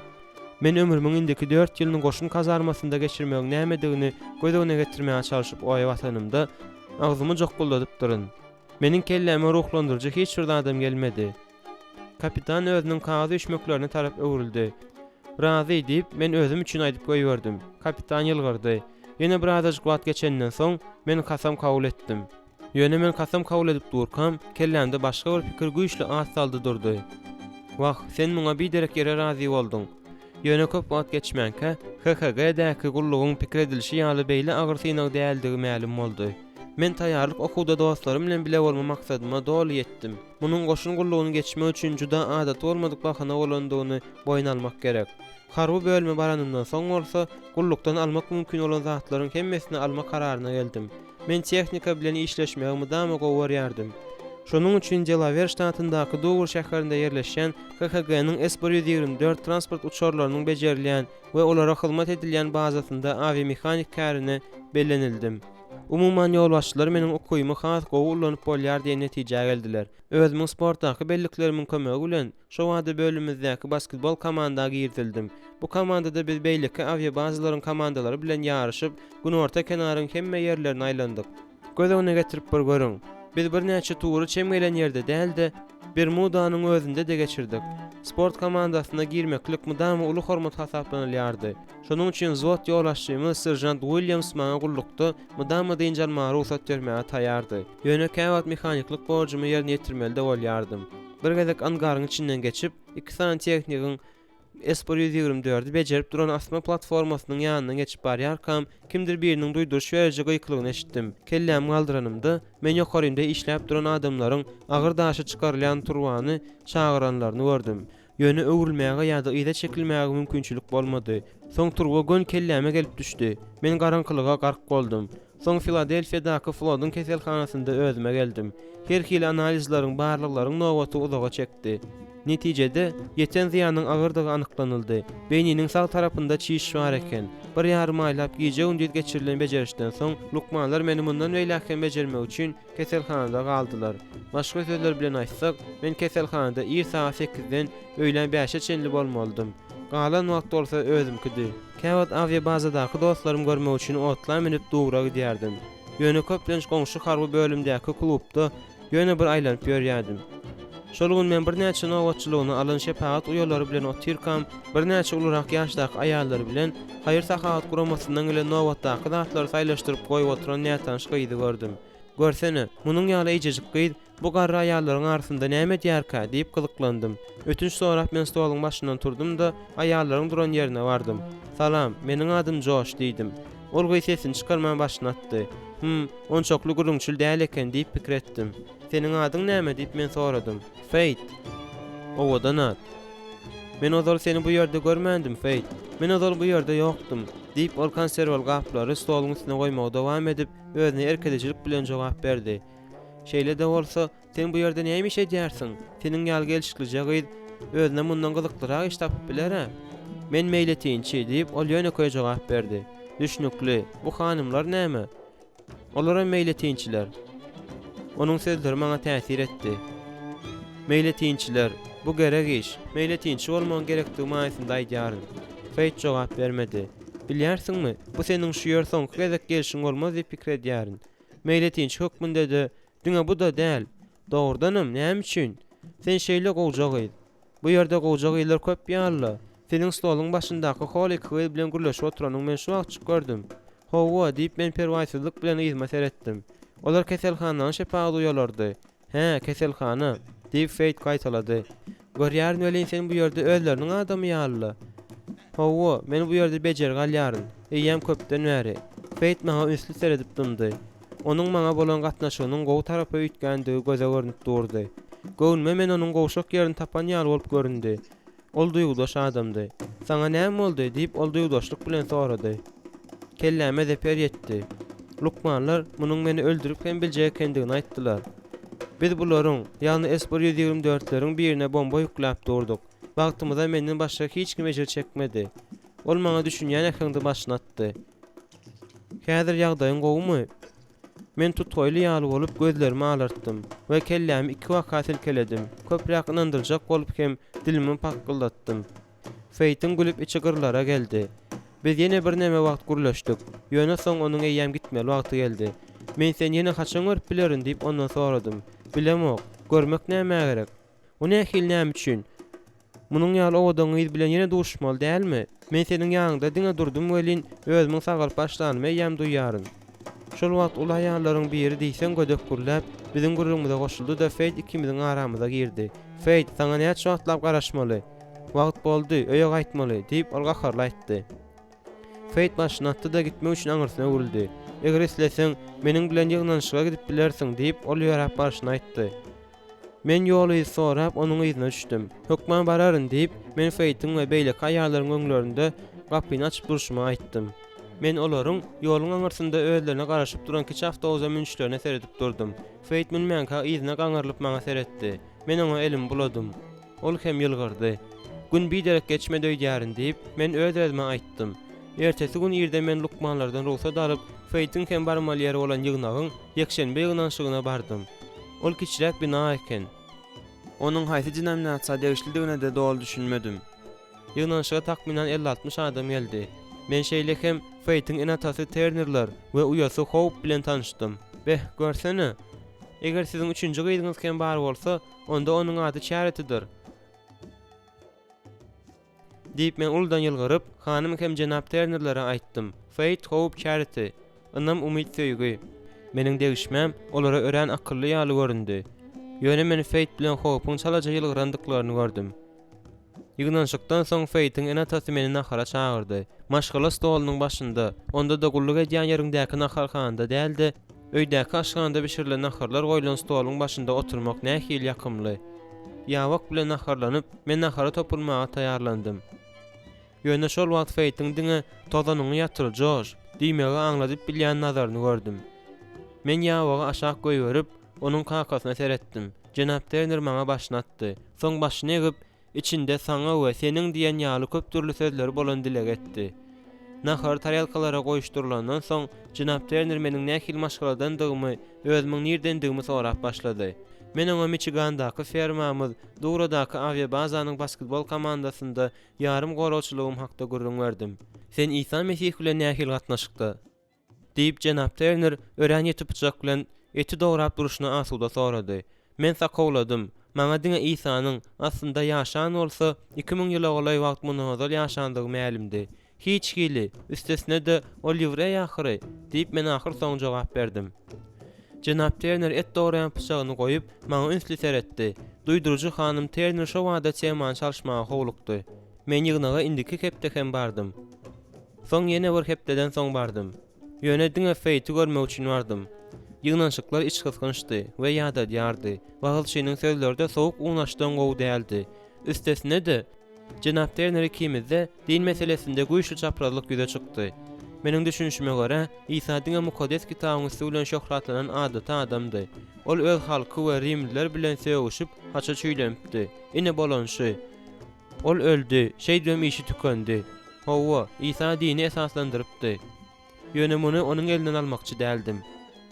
S1: Men ömrümiň indiki 4 ýylyny goşun kazarmasynda geçirmegiň nämedigini gözüne getirmäge çalışyp oýa watanymda agzymy jokguldadyp duryn. Meniň kelleme ruhlandyrjy hiç bir adam gelmedi." Kapitan özüniň kagazy üçmeklerini tarap öwrüldi. "Razy" diýip men özüm üçin aýdyp goýberdim. Kapitan ýylgyrdy. Ýene bir azajyk wagt geçenden soň men kasam kabul etdim. Ýöne men kasam kabul edip durkam, kellemde başga bir pikir güýçli as saldy durdy. "Wah, sen muňa bir derek ýere razy boldun." Ýöne köp wagt geçmänkä KKG-däki gullugyň pikir edilşi ýaly beýle agyr synaw däldigi ma'lum boldy. Men taýýarlyk okuwda dostlarym bilen bile bolma maksadyma dol ýetdim. Munyň goşun gullugyny geçmek üçin juda adat bolmadyk bahana bolandygyny boýun almak gerek. Harby bölme baranymdan soň bolsa, gullukdan almak mümkin olan zatlaryň hemmesini alma kararyna geldim. Men tehnika bilen işleşmegimi dama gowarýardym. Şonuň üçin Delaware ştatyndaky Dover şäherinde ýerleşen KKG-nyň S-124 transport uçarlarynyň bejerilýän we olara hyzmat edilýän bazasynda aviamekanik kärine bellenildim. Umuman ýolbaşçylar meniň okuýymy has gowy ulanyp bolýar diýen netije geldiler. Özümiň sportdaky belliklerimin kömegi bilen şo wada bölümimizdäki basketbol komandaga girdildim. Bu komandada biz beýleki awiabazalaryň komandalary bilen ýaryşyp, gün orta kenaryň hemme ýerlerini aýlandyk. Göz öňüne getirip bir görüň. Biz bir näçe tury çemgelen ýerde däldi, Bermudanyň özünde de geçirdik. Sport komandasyna girmeklik mudamy uly hormat hasaplanylýardy. Şonuň üçin zowat ýolbaşçymyz serjant Williams maňa gullukda mudamy diňjalmagy ruhsat bermäge taýýardy. Ýöne käwat mehaniklik borjumy ýerine ýetirmeli bolýardym. Bir gezek angaryň içinden geçip, 2 sany teknigiň Espor 124 bejerip duran asma platformasynyň ýanyna geçip barýarkam, kimdir biriniň duýduruş berýäji gyklygyny eşitdim. Kellem galdyranymda men ýokarymda işläp duran adamlaryň agyr daşy çykarylýan turwany çagyranlaryny gördüm. Ýöne öwrülmäge ýa-da ýa-da çekilmäge mümkinçilik bolmady. Soň turwa gön kelleme gelip düşdi. Men garaňkylyga gark boldum. Soň Filadelfiýadaky Flood'un keselhanasynda özüme geldim. Her hili analizlaryň barlyklaryň nowaty uzaga çekdi. Netijede ýeten ziýanyň agyrdygy anyklanyldy. Beýniniň sag tarapynda çiş bar eken. Bir ýarym aýlap gije gündüz geçirilen bejerişden soň lukmanlar meni mundan beýläken bejermek üçin keselhanada galdylar. Başga sözler bilen aýtsak, men keselhanada ir saat 8-den öýlen 5-e çenli bolmalydym. Galan wagt bolsa özümkidi. Käwat awiabazadaky dostlarym görmek üçin otla minip dugura gidýärdim. Ýöne köplenç goňşy harby bölümdäki klubda ýöne bir aýlanyp ýörýärdim. Şol gün men bir näçe nowatçylygyny alan şepaat uýalary bilen otyrkam, bir näçe ulurak ýaşdaky aýallar bilen haýyr sahat guramasyndan gelen nowatdaky datlary saýlaşdyryp goýup oturan nätan şygy gördüm. Görsene, munyň ýaly ejejik gyz bu garry aýallaryň arasynda näme diýärkä diýip gylyklandym. Ötünç sorap men stolyň başyndan turdum da aýallaryň duran ýerine bardym. "Salam, meniň adym Josh" diýdim. Ol gyz sesini çykarman başlatdy. On çoklu gurunçul däl eken diýip pikir etdim. "Seniň adyň näme?" diýip men soradym. "Fate." "Owadan at." "Men ozal seni bu ýerde görmendim, Fate. Men ozal bu ýerde ýokdum." diýip ol konserwal gaplary stolyň üstüne goýmagy dowam edip, özüne erkedejilik bilen jogap berdi. "Şeýle de bolsa, sen bu ýerde näme iş edýärsiň? Seniň ýaly gelişiklice gyz özüne mundan gyzyklyrak iş tapyp biler-ä?" "Men meýletinçi" diýip ol ýöne jogap berdi. "Düşnükli, bu hanymlar näme? Olara meýletinçiler." Onun sözleri maňa täsir etdi. "Meýletinçiler, bu gerek iş. Meýletinçi bolmagyň gerekdigi maýsynda aýdýaryn." Fate jogap bermedi. "Bilýärsiňmi, bu seniň şu ýer soňky gezek gelişiň bolmaz diýip pikir edýärin. Meýletinçi hökmündedi. Diňe bu da däl. Dogrudanam, näme üçin? Sen şeýle gowjak ýyl. Bu ýerde gowjak ýyllar köp ýaly. Seniň stolyň başyndaky holy kıwy bilen gürleşip oturanyň men şu wagt gördüm." "Howa" diýip men perwaýsızlyk bilen ýyzma seretdim. "Olar keselhananyň şepaat uýalardy." "He, keselhana" diýip Fate gaýtalady. "Görýärmi welin sen bu ýerde özleriniň adamy ýaly?" "Howa, men bu ýerde bejer galýaryn. Eýem köpden bäri." Fate maňa ünsli seredip dymdy. Onuň maňa bolan gatnaşygynyň gowy tarapy üýtgändigi göze görnüp durdy. Göwnüme men onuň gowşak ýerini tapan ýaly bolup göründi. Ol duýgudaş adamdy. "Saňa näme boldy?" diýip ol duýgudaşlyk bilen sorady. Kelleme zeper ýetdi. Lukmanlar munyň meni öldürip hem biljek kendigini aýtdylar. Biz bularyň, ýani Espor 124'leriň birine bomba ýükläp durduk. Wagtymyzda menden başga hiç kim ejer çekmedi. Ol maňa düşünýän ekleňde başlatdy. "Häzir ýagdaýyň gowmy?" Men tutgoýly ýaly bolup gözlerimi alartdym we kellemi 2 wakat silkeledim. Köpräk inandyrjak bolup hem dilimi pakyldatdym. Fate'in gülüp içi gyrlara geldi. Biz ýene bir näme wagt gürleşdik. Ýöne soň onuň eýem gitmeli wagty geldi. "Men sen ýene haçan görüp bilerin?" diýip ondan soradym. "Bilemok, görmek näme gerek? O nähil näme üçin? Munyň ýaly owadan ýyl bilen ýene duşmaly dälmi? Men seniň ýanynda diňe durdum welin özümiň sagalyp başlanymy eýem duýýaryn." Şol wagt ul aýallaryň biri diýsen gödek gürläp biziň gurrumyza goşuldy da Fate ikimiziň aramyza girdi. "Fate, saňa näçe wagtlap garaşmaly? Wagt boldy, öýe gaýtmaly" diýip ol gakarly aýtdy. Fate başyny atdy da gitmek üçin aňyrsyna urildi. "Eger isleseň, meniň bilen ýygnanyşyga gidip bilersiň" diýip ol ýörap başyny aýtdy. Men ýoly sorap onuň ýyzyna düşdüm. "Hökmen bararyn" diýip men Fate'in we beýleki aýallaryň öňlerinde gapyny açyp duruşmy aýtdym. Men olaryň ýoluň aňyrsynda özlerine garaşyp duran kiçi awtobusa minişlerine seredip durdum. Fate minmäňkä ýyzyna gaňrylyp maňa seretdi. Men oňa elim buladym. Ol hem ýylgyrdy. "Gün bir derek geçmedi öýdärin" diýip men öz özüme aýtdym. Ertesi gün ýerde men lukmanlardan ruhsat alyp feýtiň hem barmal ýeri bolan ýygnagyň ýekşenbe ýygnaşygyna bardym. Ol kiçirek bina eken. Onuň haýsy denominasiýa degişlidigine de dol düşünmedim. Ýygnaşyga takminan 50-60 adam geldi. Men şeýle hem feýtiň enatasy Ternerler we uýasy Hope bilen tanışdym. Beh, görsene. Eger siziň 3-nji gyýdyňyz hem bar bolsa, onda onuň ady Charity'dir. Diýip men uldan ýylgyryp, hanym hem jenap Ternerlere aýtdym. Faith, Hope, Charity. Anam umyt söýgi. Meniň degişmem olara ören akylly ýaly göründi. Ýöne men Faith bilen Hope'un çalaja ýylgyrandyklaryny gördüm. Ýygnaşykdan soň Faith'in enatasy meni nahara çağırdy. Maşgala stolunyň başynda, onda da gulluk edýän ýerindäki naharhanda däldi. Öýdäki aşganda bişirilen naharlar goýulan stolunyň başynda oturmak nähil ýakymly. Ýawak bilen naharlanyp, men nahara topulmaga taýýarlandym. Ýöne şol wagt Faith'in diňe tozanyňy ýatyr Josh diýmegi aňladyp bilýän nazaryny gördüm. Men ýawagy aşağı goýberip, onuň kakasyna seretdim. Jenap Turner maňa başyny atdy. Soň başyny egip, içinde saňa we seniň diýen ýaly köp türlü sözler bolan dileg etdi. Nahar taryalkalara goýuşdurulandan soň Jenap Turner meniň nähil maşgaladandygymy, özümiň nirdendigimi sorap başlady. Men oňa Michigandaky fermamyz, Duradaky aviabazanyň basketbol komandasynda ýarym gorowçylygym hakda gurrun berdim. Sen Isa Mesih bilen nähil gatnaşykdy? Diýip Jenap Turner ören ýetip bıçak bilen eti dograp duruşyny asuda sorady. Men sakowladym. Maňa diňe Isanyň aslynda ýaşan bolsa 2000 ýyl ogly wagt munazal ýaşandygy mälimdi. Hiç gili, üstesine de o livre ýahyry diýip men ahyr soň jogap berdim. Jenap Turner et doğrayan bıçagyny goýup maňa ünsli seretdi. Duýduruju hanym Turner şo wada çeman çalşmaga howlukdy. Men ýygnaga indiki hepde hem bardym. Soň ýene bir hepdeden soň bardym. Ýöne diňe Faith'i görmek üçin bardym. Ýygnaşyklar iç kysgynçdy we ýada ýardy. Wagt şeýniň sözlerde sowuk uňaşdan gowy däldi. Üstesine de Jenap Turner ikimizde din meselesinde güýçli çaprazlyk ýüze çykdy. Meniň düşünşime görä, Isa diňe mukaddes kitabyň üstünden şöhratlanan adata adamdy. Ol öz halky we Rimliler bilen söýüşip, haça çüýlenipdi. Ine bolanşy. Ol öldü, şeýdem işi tükendi. Hawa, Isa dini esaslandyrypdy. Ýöne muny onuň elinden almakçy däldim.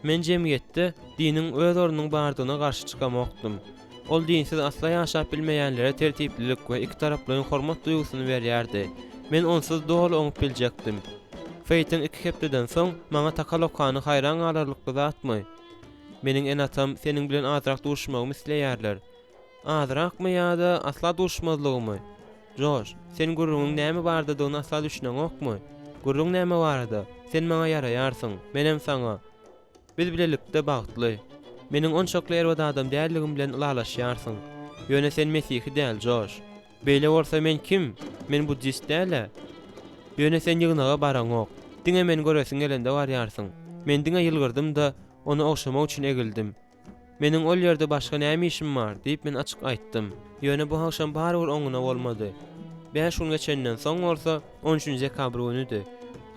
S1: Men jemgyýetde diniň öz orunyň bardygyna garşy çykamakdym. Ol dinsiz asla ýaşap bilmeýänlere tertiplilik we iki taraplyň hormat duýgusyny berýärdi. Men onsuz dol oňup biljekdim. Faith'in iki hepdeden soň maňa takalokany haýran galarlykly zatmy? Meniň enatam seniň bilen azrak duruşmagymy isleýärler. Azrakmy ýa-da asla duruşmazlygymy? Josh, sen gurrunň näme bardygyny asla düşüneň okmy? Gurrun näme barada? Sen maňa ýaraýarsyň, menem saňa. Biz bilelikde bagtly. Meniň onçakly erwat adam däldigim bilen ulalaşýarsyň. Ýöne sen Mesihi däl, Josh. Beýle bolsa men kim? Men buddist däle. Ýöne sen ýygnaga baraň ok. Diňe men göresiň gelende barýarsyň. Men diňe ýylgyrdym da onu okşamak üçin egildim. Meniň ol ýerde başga näme işim bar diýip men açyk aýtdym. Ýöne bu akşam barybir oňuna bolmady. 5 gün geçenden soň bolsa 13-nji dekabr günüdi.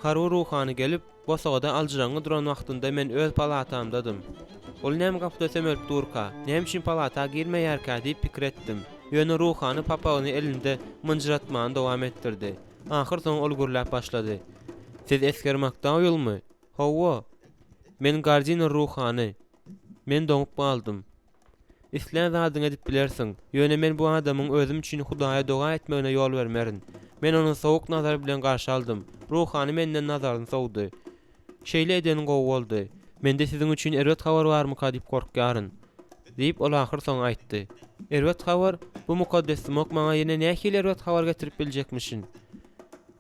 S1: Harur ruhany gelip bosagada aljyraňy duran wagtynda men öz palatamdadym. Ol näme gapda semölp durka, näme üçin palata girmeýärkä diýip pikir etdim. Ýöne ruhany papagyny elinde mınjıratmagy dowam etdirdi. Ahir soň ol gürläp başlady. Siz eskermakda ýolmy? Hawa. Men gardiner ruhany. Men doňup galdym. İslam zadyny edip bilersiň. Ýöne men bu adamyň özüm üçin Hudaýa doga etmegine ýol bermerin. Men onu sowuk nazar bilen garşy aldym. Ruhany menden nazaryny sowdy. Şeýle eden gowy boldy. Mende siziň üçin erwet habar barmy diýip korkýaryn. Diýip ol ahir soň aýtdy. Erwet habar, bu mukaddes mok maňa ýene nähili erwet habar getirip biljekmişin.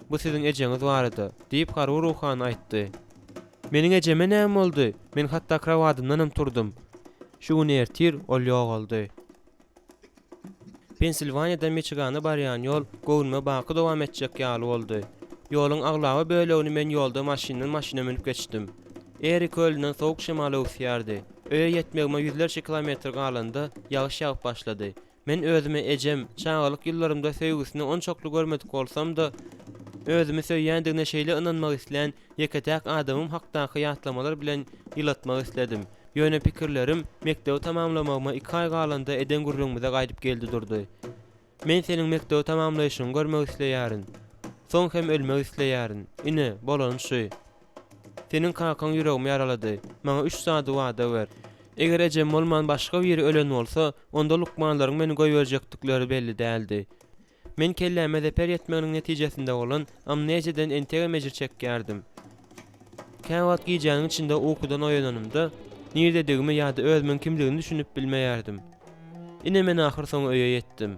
S1: Bu siziň ejeňiz barada, diýip Harur ruhany aýtdy. Meniň ejeme näme boldy? Men hatda krawatymdan turdum. Şu gün ertir ol ýogaldy. Pensilvaniýada Michigana barýan ýol gowunma baky dowam etjek ýaly boldy. Ýoluň aglawy bölegini men ýolda maşynyň maşyna minip geçdim. Eri kölünden sowuk şemaly ösýärdi. Öýe ýetmegime ýüzlerçe kilometr galanda ýagyş ýagyp başlady. Men özüme ejem, çağalyk ýyllarymda söýgüsini onçakly görmedik bolsam da, özüme söýýändigine şeýle ynanmak isleýän ýeketäk adamym hakdaky ýatlamalar bilen ýylatmak isledim. Ýöne pikirlerim mektebi tamamlamagyma 2 ay galanda eden gurrunmyza gaýdyp geldi durdy. Men seniň mektebi tamamlaýyşyňy görmek isleýärin. Soň hem ölmek isleýärin. Ine, bolan şu. Senin kakan ýüregimi ýaralady. Maňa 3 saat wada ber. Eger ejem bolman başga bir ýeri ölen bolsa, onda lukmanlaryň meni goýberjekdikleri belli däldi. Men kelläme zeper ýetmeginiň netijesinde bolan amnesiýadan entege mejir çekýärdim. Käwat giýjäniň içinde okudan oýananymda niýdedigimi ýa-da özümiň kimligini düşünüp bilmeýärdim. Ine men ahir soň öýe ýetdim.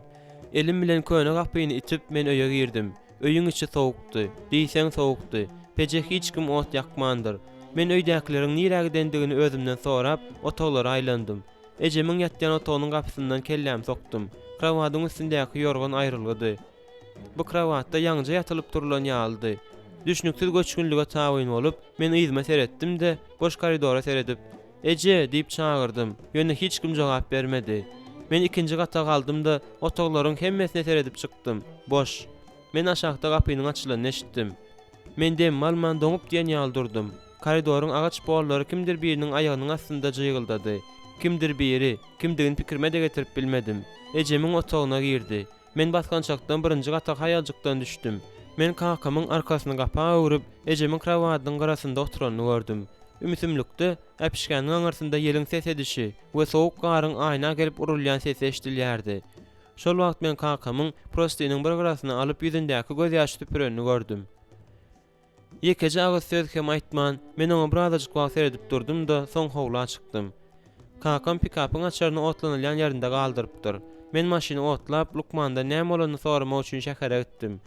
S1: Elim bilen köne gapyny itip men öýe girdim. Öýüň içi sowukdy, diýseň sowukdy. Pejek hiç kim ot ýakmandyr. Men öýdäkileriň nirägidendigini özümden sorap, otoglara aýlandym. Ejemiň ýatýan otogynyň gapysyndan kellem sokdum. Krawatyň üstündäki ýorgan aýryldy. Bu krawatda ýaňja ýatylyp durulan ýaldy. Düşnüksiz göçkünlüge taýyn bolup, men ýyzma seretdim-de, boş koridora seredip, "Eje" diýip çağırdım. Ýöne hiç kim jogap bermedi. Men ikinji gata galdym-da, otoglaryň hemmesine seredip çykdym. Boş. Men aşagda gapynyň açylyny eşitdim. Men demmalman doňup diýen ýaly durdum. Koridoryň agaç bollary kimdir biriniň aýagynyň astynda jyýgyldydy. Kimdir biri, kimdigini pikirme de getirip bilmedim. Ejemiň otogyna girdi. Men baskan çakdan birinji gata haýaljykdan düşdüm. Men kakamyň arkasyny gapa öwrüp, ejemiň krawatynyň garasynda oturanyny gördüm. Ümitimlikde äpişkäniň aňarsynda ýeliň ses edişi we sowuk garyň aýna gelip urulýan sesi eşdilýärdi. Şol wagt men kakamyň prostynyň bir garasyny alyp ýüzündäki göz ýaşy tüpürenini gördüm. Ýekeje agyz söz hem aýtman, men oňa birazajyk wagt seredip durdum-da, soň howla çykdym. Kakam pikapyň açaryny otlanylýan ýerinde galdyrypdyr. Men maşyny otlap, lukmanda näme bolanyny soramak üçin şähere gitdim.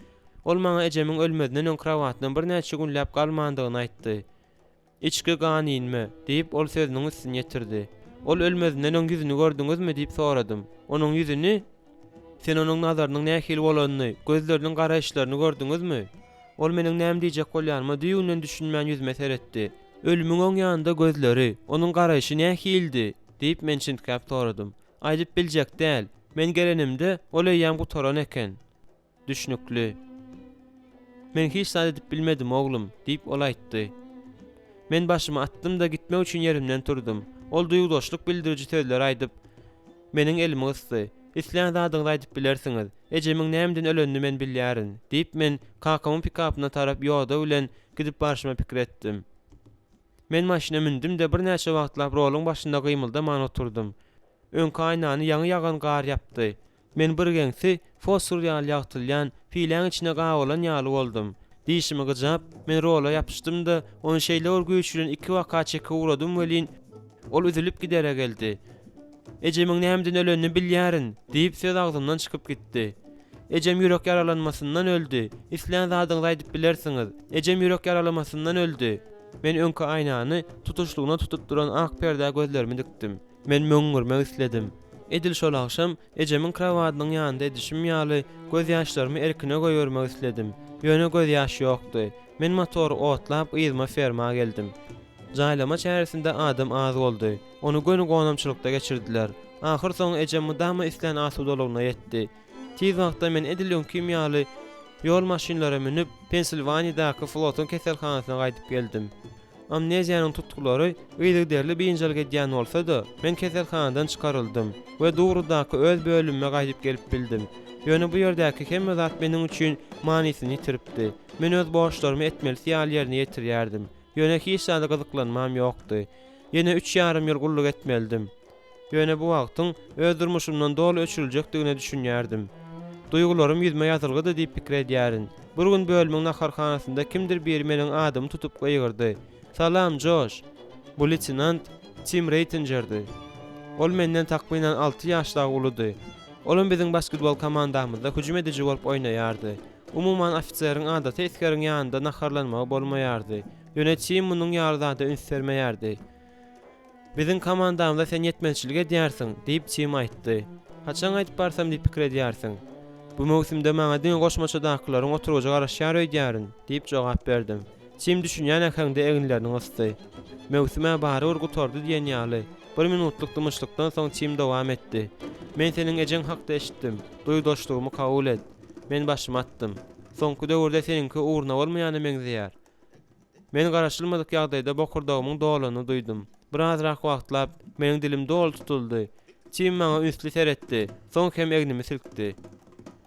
S1: Ol maňa ejemiň ölmedinden öň krawatynyň bir näçe günläp galmandygyny aýtdy. "Içki ganynmy?" diýip ol sözüniň üstüne ýetirdi. "Ol ölmedinden öň ýüzüni gördüňizmi?" diýip soradym. "Onuň ýüzüni? Sen onuň nazarynyň nähili bolanyny, gözleriniň garaýşlaryny gördüňizmi?" Ol meniň näme diýjek bolýarmy diýünden düşünmän ýüzüme seretdi. "Ölümüň oň ýanynda gözleri, onuň garaýşy nähildi?" diýip men çyntkap soradym. "Aýdyp biljek däl. Men gelenimde ol eýýäm gutaran eken." "Düşnükli. Men hiç zat edip bilmedim oglum" diýip ol aýtdy. Men başymy attym-da gitmek üçin ýerimden turdum. Ol duýgulaşlyk bildiriji sözler aýdyp meniň elimi ysdy. "Isläň zadyňyzy aýdyp bilersiňiz. Ejemiň nämeden ölenini men bilýärin" diýip men kakamyň pikapyna tarap ýoda bilen gidip barşyma pikir etdim. Men maşyna mindim-de bir näçe wagtlap roluň başynda gymyldaman oturdum. Öňki aýnany ýaňy ýagan gar ýapdy. Men bir geňsi fosfor ýaly ýagtylýan filan içine gawalan ýaly boldum. Diýişimi gyjap, men rola ýapyşdym-da, onu şeýle güýçlen 2 waka çeki uradym welin. Ol üzülip gidere geldi. "Ejemiň nämeden ölenini bilýärin" diýip söz agzymdan çykyp gitdi. "Ejem ýürek ýaralanmasyndan öldü. Isläň zadyňyzy aýdyp bilersiňiz. Ejem ýürek ýaralanmasyndan öldü." Men öňki aýnany tutuşlugyna tutup duran ak perde gözlerimi dikdim. Men möňürmek isledim. Edil şol akşam ejemiň krawatynyň ýanynda edişim ýaly göz ýaşlarymy erkine goýbermek isledim. Ýöne göz ýaşy ýokdy. Men motory otlap ýyzma ferma geldim. Jaýlama çäresinde adam az boldy. Onu göni gonamçylykda geçirdiler. Ahir soň ejem mudama islen asudalygyna ýetdi. Tiz wagtda men edilýän kimýaly ýol maşynlara minip Pensilvaniýadaky flotun keselhanasyna gaýdyp geldim. Amneziýanyň tutkulary ýygyderli biňjal gedýän bolsa-da, men keselhanadan çykaryldım we dugrudaky öz bölümime gaýdyp gelip bildim. Ýöne bu ýerdäki hemme zat meniň üçin manysyny ýitiripdi. Men öz borçlarymy etmeli ýaly ýerine ýetirýärdim. Ýöne hiç zada gyzyklanmam ýokdy. Ýene 3,5 ýyl gulluk etmeldim. Ýöne bu wagtyň öz durmuşymdan doly öçüriljekdigine düşünýärdim. Duýgularym ýüzme ýazylgydy diýip pikir edýärin. Bir gün bölümiň naharhanasynda kimdir biri meniň adymy tutup goýgyrdy. "Salam Josh. Bu leytenant Tim Reittingerdi." Ol menden takminan 6 ýaşda ulydy. Olum biziň basketbol komandamyzda hüjüm edici bolup oýnaýardy. Umuman ofiseriň adaty eskeriň ýanynda naharlanmagy bolmaýardy. Ýönetim munyň ýardada ünsvermeýärdi. "Biziň komandamyzda sen ýetmezçilik edýärsiň" diýip Tim aýtdy. "Haçan aýdyp barsam diýip pikir edýärsiň? Bu mowsumda maňa diň goşmaçadaklaryň oturgaja garaşýar öýdýärin" diýip jogap berdim. Tim düşünýän ekende eginlerini ysty. "Mewsuma bary urgutordy" diýen ýaly. 1 minutluk dymışlykdan soň Tim dowam etdi. "Men seniň ejen hakda eşitdim. Duýdaşlygymy kabul et." Men başymy attym. "Soňky döwürde seninki uğruna bolmaýany meňzeýär." Men garaşylmadyk ýagdaýda bokurdagymyň dolany duýdum. Birazrak wagtlap meniň dilim dol tutuldy. Tim maňa ünsli seretdi. Soň hem egnimi silkdi.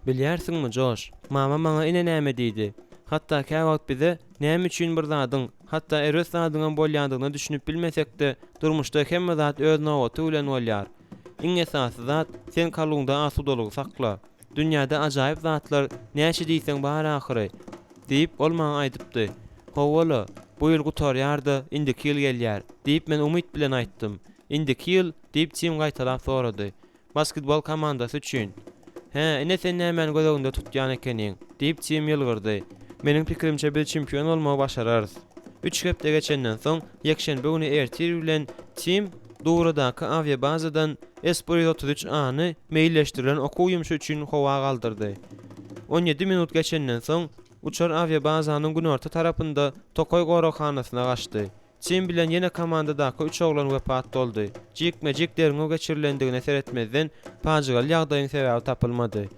S1: "Bilýärsiňmi Josh? Mama maňa ine näme diýdi? Hatta käwagt bize näme üçin bir zadyň, hatta eres zadyňa bolýandygyny düşünüp bilmesek-de, durmuşda hemme zat öz nowaty bilen bolýar. Iň esasy zat sen kalugda asudalygy sakla. Dünýäde ajaýyp zatlar näçe diýseň bar ahyry diýip olmagy aýdypdy. Howala, bu ýyl gutarýardy, indiki ýyl gelýär diýip men umyt bilen aýtdym. Indiki ýyl diýip çym gaýtalap sorady. Basketbol komandasy üçin. Ine sen näme gözüňde tutýan ekeniň diýip çym ýylgyrdy. Meniň pikirimçe biz çempion bolmagy başararys. 3 hepde geçenden soň ýekşenbe güni ertir bilen çym Dogradaky aviabazadan S-133A-ny meýilleşdirilen okuw ýumuşy üçin howa galdyrdy. 17 minut geçenden soň uçar aviabazanyň günorta tarapynda Tokoy gorakanasyna gaçdy. Çym bilen ýene komandadaky 3 oglan wepat boldy. Jikmejik derňe geçirilendigine seretmezden paçygal ýagdaýyň sebäbi tapylmady.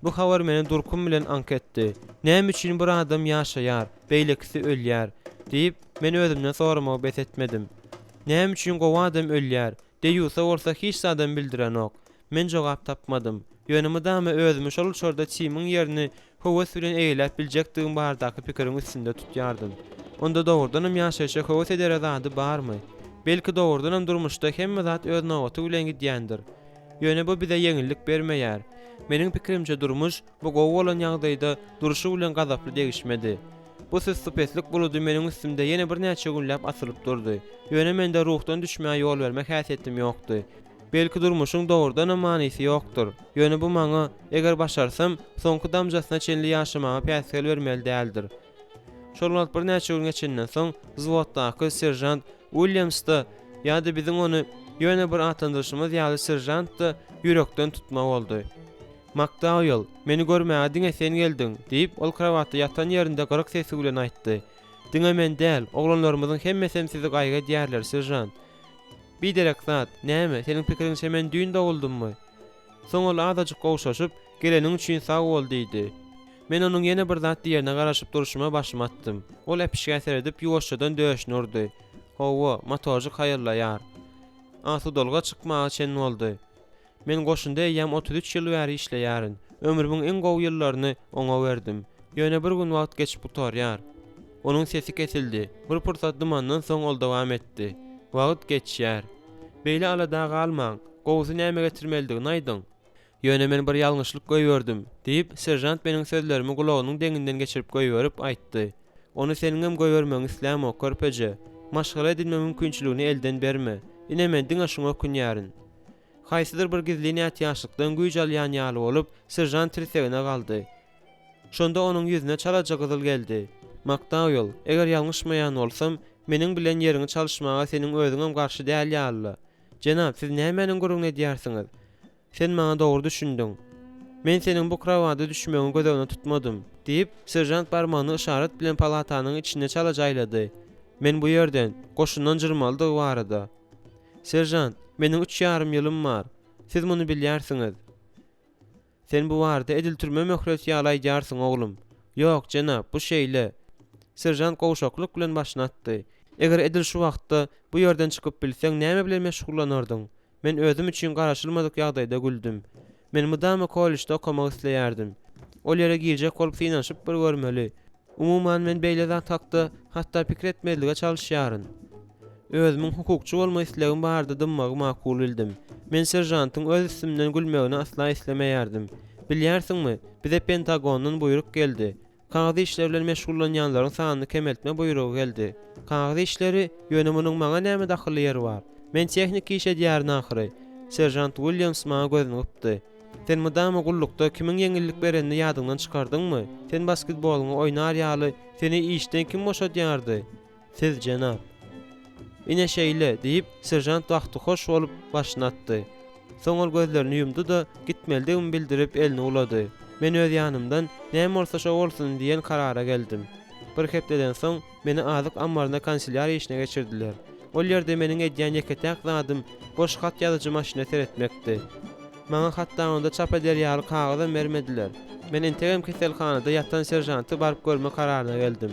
S1: Bu habar meni durkum bilen anketdi. Näme üçin bir adam ýaşaýar, beýlekisi ölýär diýip men özümden soramagy bes etmedim. Näme üçin gowa adam ölýär? Deýýärse bolsa hiç adam bildiren ok. Men jogap tapmadım. Ýönümi damy özümi şol çorda çymyň ýerini howes bilen eýlep biljekdigim bardaky pikiriň üstünde tutýardym. Onda dogrudanam ýaşaýşa howes eder zady barmy? Belki dogrudanam durmuşda hemme zat öz nowaty bilen gidýändir. Ýöne bu bize ýeňillik bermeýär. Meniň pikirimçe durmuş bu gowy bolan ýagdaýda duruşy bilen gazaply degişmedi. Bu süspeslik buludy meniň üstümde ýene bir näçe günläp asylyp durdy. Ýöne mende ruhdan düşmäge ýol bermek häsiýetim ýokdy. Belki durmuşyň dogrudan manysy ýokdur. Ýöne bu maňa eger başarsam soňky damjasyna çenli ýaşamaga päsgel bermeli däldir. Şol wagt bir näçe gün geçenden soň zwotdaky serjant Williams'da ýa-da biziň onu ýöne bir atandyrşymyz ýaly serjant da ýürekden tutma boldy. McDowell, meni görmäge diňe sen geldiň diýip ol krawaty ýatan ýerinde gyrık sesi bilen aýtdy. Diňe men däl, oglanlarymyzyň hemmesini sizi gaýga diýerler serjant. Bir derek zat, näme, seniň pikiriňçe men düýün dowuldummy? Soň ol azajyk gowşaşyp, geleniň üçin sag bol diýdi. Men onuň ýene bir zat diýerine garaşyp duruşyma başym attym. Ol epişge seredip ýuwaşçadan döşni urdy. Howa, motorjy haýyrlaýar. Asudalga çykmagy çen boldy. Men goşunda ýam 33 ýyl bäri işleýärin. Ömrümiň en gowy ýyllaryny oňa berdim. Ýöne bir gün wagt geçip gutarýar. Onuň sesi kesildi. Bir pursat dumandan soň ol dowam etdi. Wagt geçýär. Beýle alada galmaň. Gowuzy näme getirmelidigini aýdyň. Ýöne men bir ýalňyşlyk goýberdim diýip serjant meniň sözlerimi gulagynyň deňinden geçirip goýberyp aýtdy. Onu seniňem goýbermeň islämo körpeje. Maşgala edilme mümkinçiligini elden berme. Ine men diňe şuňa kunýaryn. Haýsydyr bir gizli näçe ýaşlykdan güýjal ýanýaly bolup serjant tirsegine galdy. Şonda onuň ýüzüne çalaja gyzyl geldi. McDowell, eger ýalňyşmaýan bolsam, meniň bilen ýeriňi çalışmaga seniň özüňem garşy däl ýaly. Jenap, siz nämenin gurrun edýärsiňiz? Sen maňa dogry düşündiň. Men seniň bu krawada düşmegiň gözegine tutmadym, diýip serjant barmagyny işaret bilen palatanyň içine çalajaýlady. Men bu ýerden goşundan jyrmalydyg barada. Serjant, meniň 3,5 ýylym bar. Siz muny bilýärsiňiz. Sen bu barada ediltirme möhlet ýalaýjarsyň oglum. Ýok, jenap, bu şeýle. Serjant gowşaklyk bilen başyny atdy. Eger edil şu wagtda bu ýerden çykyp bilseň näme bilen meşgullanardyň? Men özüm üçin garaşylmadyk ýagdaýda güldüm. Men mudama kollejde okumak isleýärdim. Ol ýere girecek bolup finanshyp bir görmeli. Umuman men beýle zat hakda hatda pikir etmelige çalışýaryn. Özümiň hukukçy bolma islegim bardy dymmagy makul bildim. Men serjantyň öz isminden gülmegini asla islemeýärdim. Bilýärsiňmi, bize Pentagondan buyruk geldi. Kağıt işleri bilen meşgullanýanlaryň sanyny kemeltme buyrugy geldi. Kağıt işleri ýönüminiň maňa näme daxly ýeri bar? Men tehnik iş edýärin ahyry. Serjant Williams maňa gözüni gıpdy. Sen mudama gullukda kimiň ýeňillik berenini ýadyňdan çykardyňmy? Sen basketboluny oýnar ýaly seni işden kim boşadýardy? Siz jenap. Ine şeýle diýip serjant wagty hoş bolup başyny atdy. Soň ol gözlerini ýumdy da gitmelidigini bildirip elini ulady. Men öz ýanymdan näme bolsa şo bolsun diýen karara geldim. Bir hepdeden soň meni azyk ambarynda kanseliýariýa işine geçirdiler. Ol ýerde meniň edýän ýeketäk zadym boş hat ýazyjy maşyna seretmekdi. Maňa hatda onda çap ederýär kagaza bermediler. Men integem keselhanada ýatan serjanty baryp görme kararyna geldim.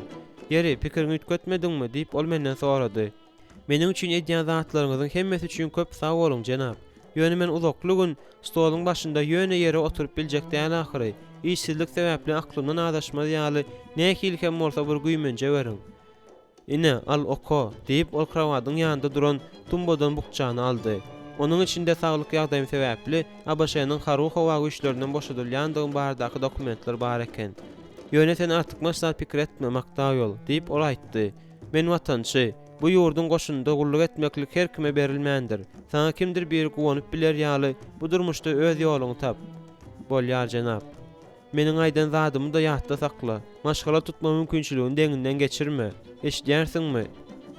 S1: Ýeri pikiriňi ütgetmediňmi diýip ol menden sorady. Meniň üçin edýän zatlaryňyzyň hemmesi üçin köp sag boluň jenap. Ýöne men uzakly gün stoluň başynda ýöne ýere oturup biljek däl ahyry. işsizlik sebäpli aklymdan adaşmaz ýaly näki ilkem bolsa bir güýmence berin. Ine al oko diýip ol krawadyň ýanynda duran tumbodan bukçany aldy. Onun içinde saglyk ýagdaýy sebäpli ABŞ-nyň haru howa güýçlerinden boşadylýandygyny bardaky dokumentler bar eken. Ýöne sen artyk maksat pikir etme Makdaýol diýip ol aýtdy. Men watançy, bu ýurdun goşunda gullyk etmeklik her kime berilmändir. Sana kimdir bir gowanyp biler ýaly bu durmuşda öz ýoluny tap. Bolýar jenap. Meniň aýdan zadymy da ýatda sakla. Maşgala tutma mümkinçiligini deňinden geçirme. Eşdýärsiňmi?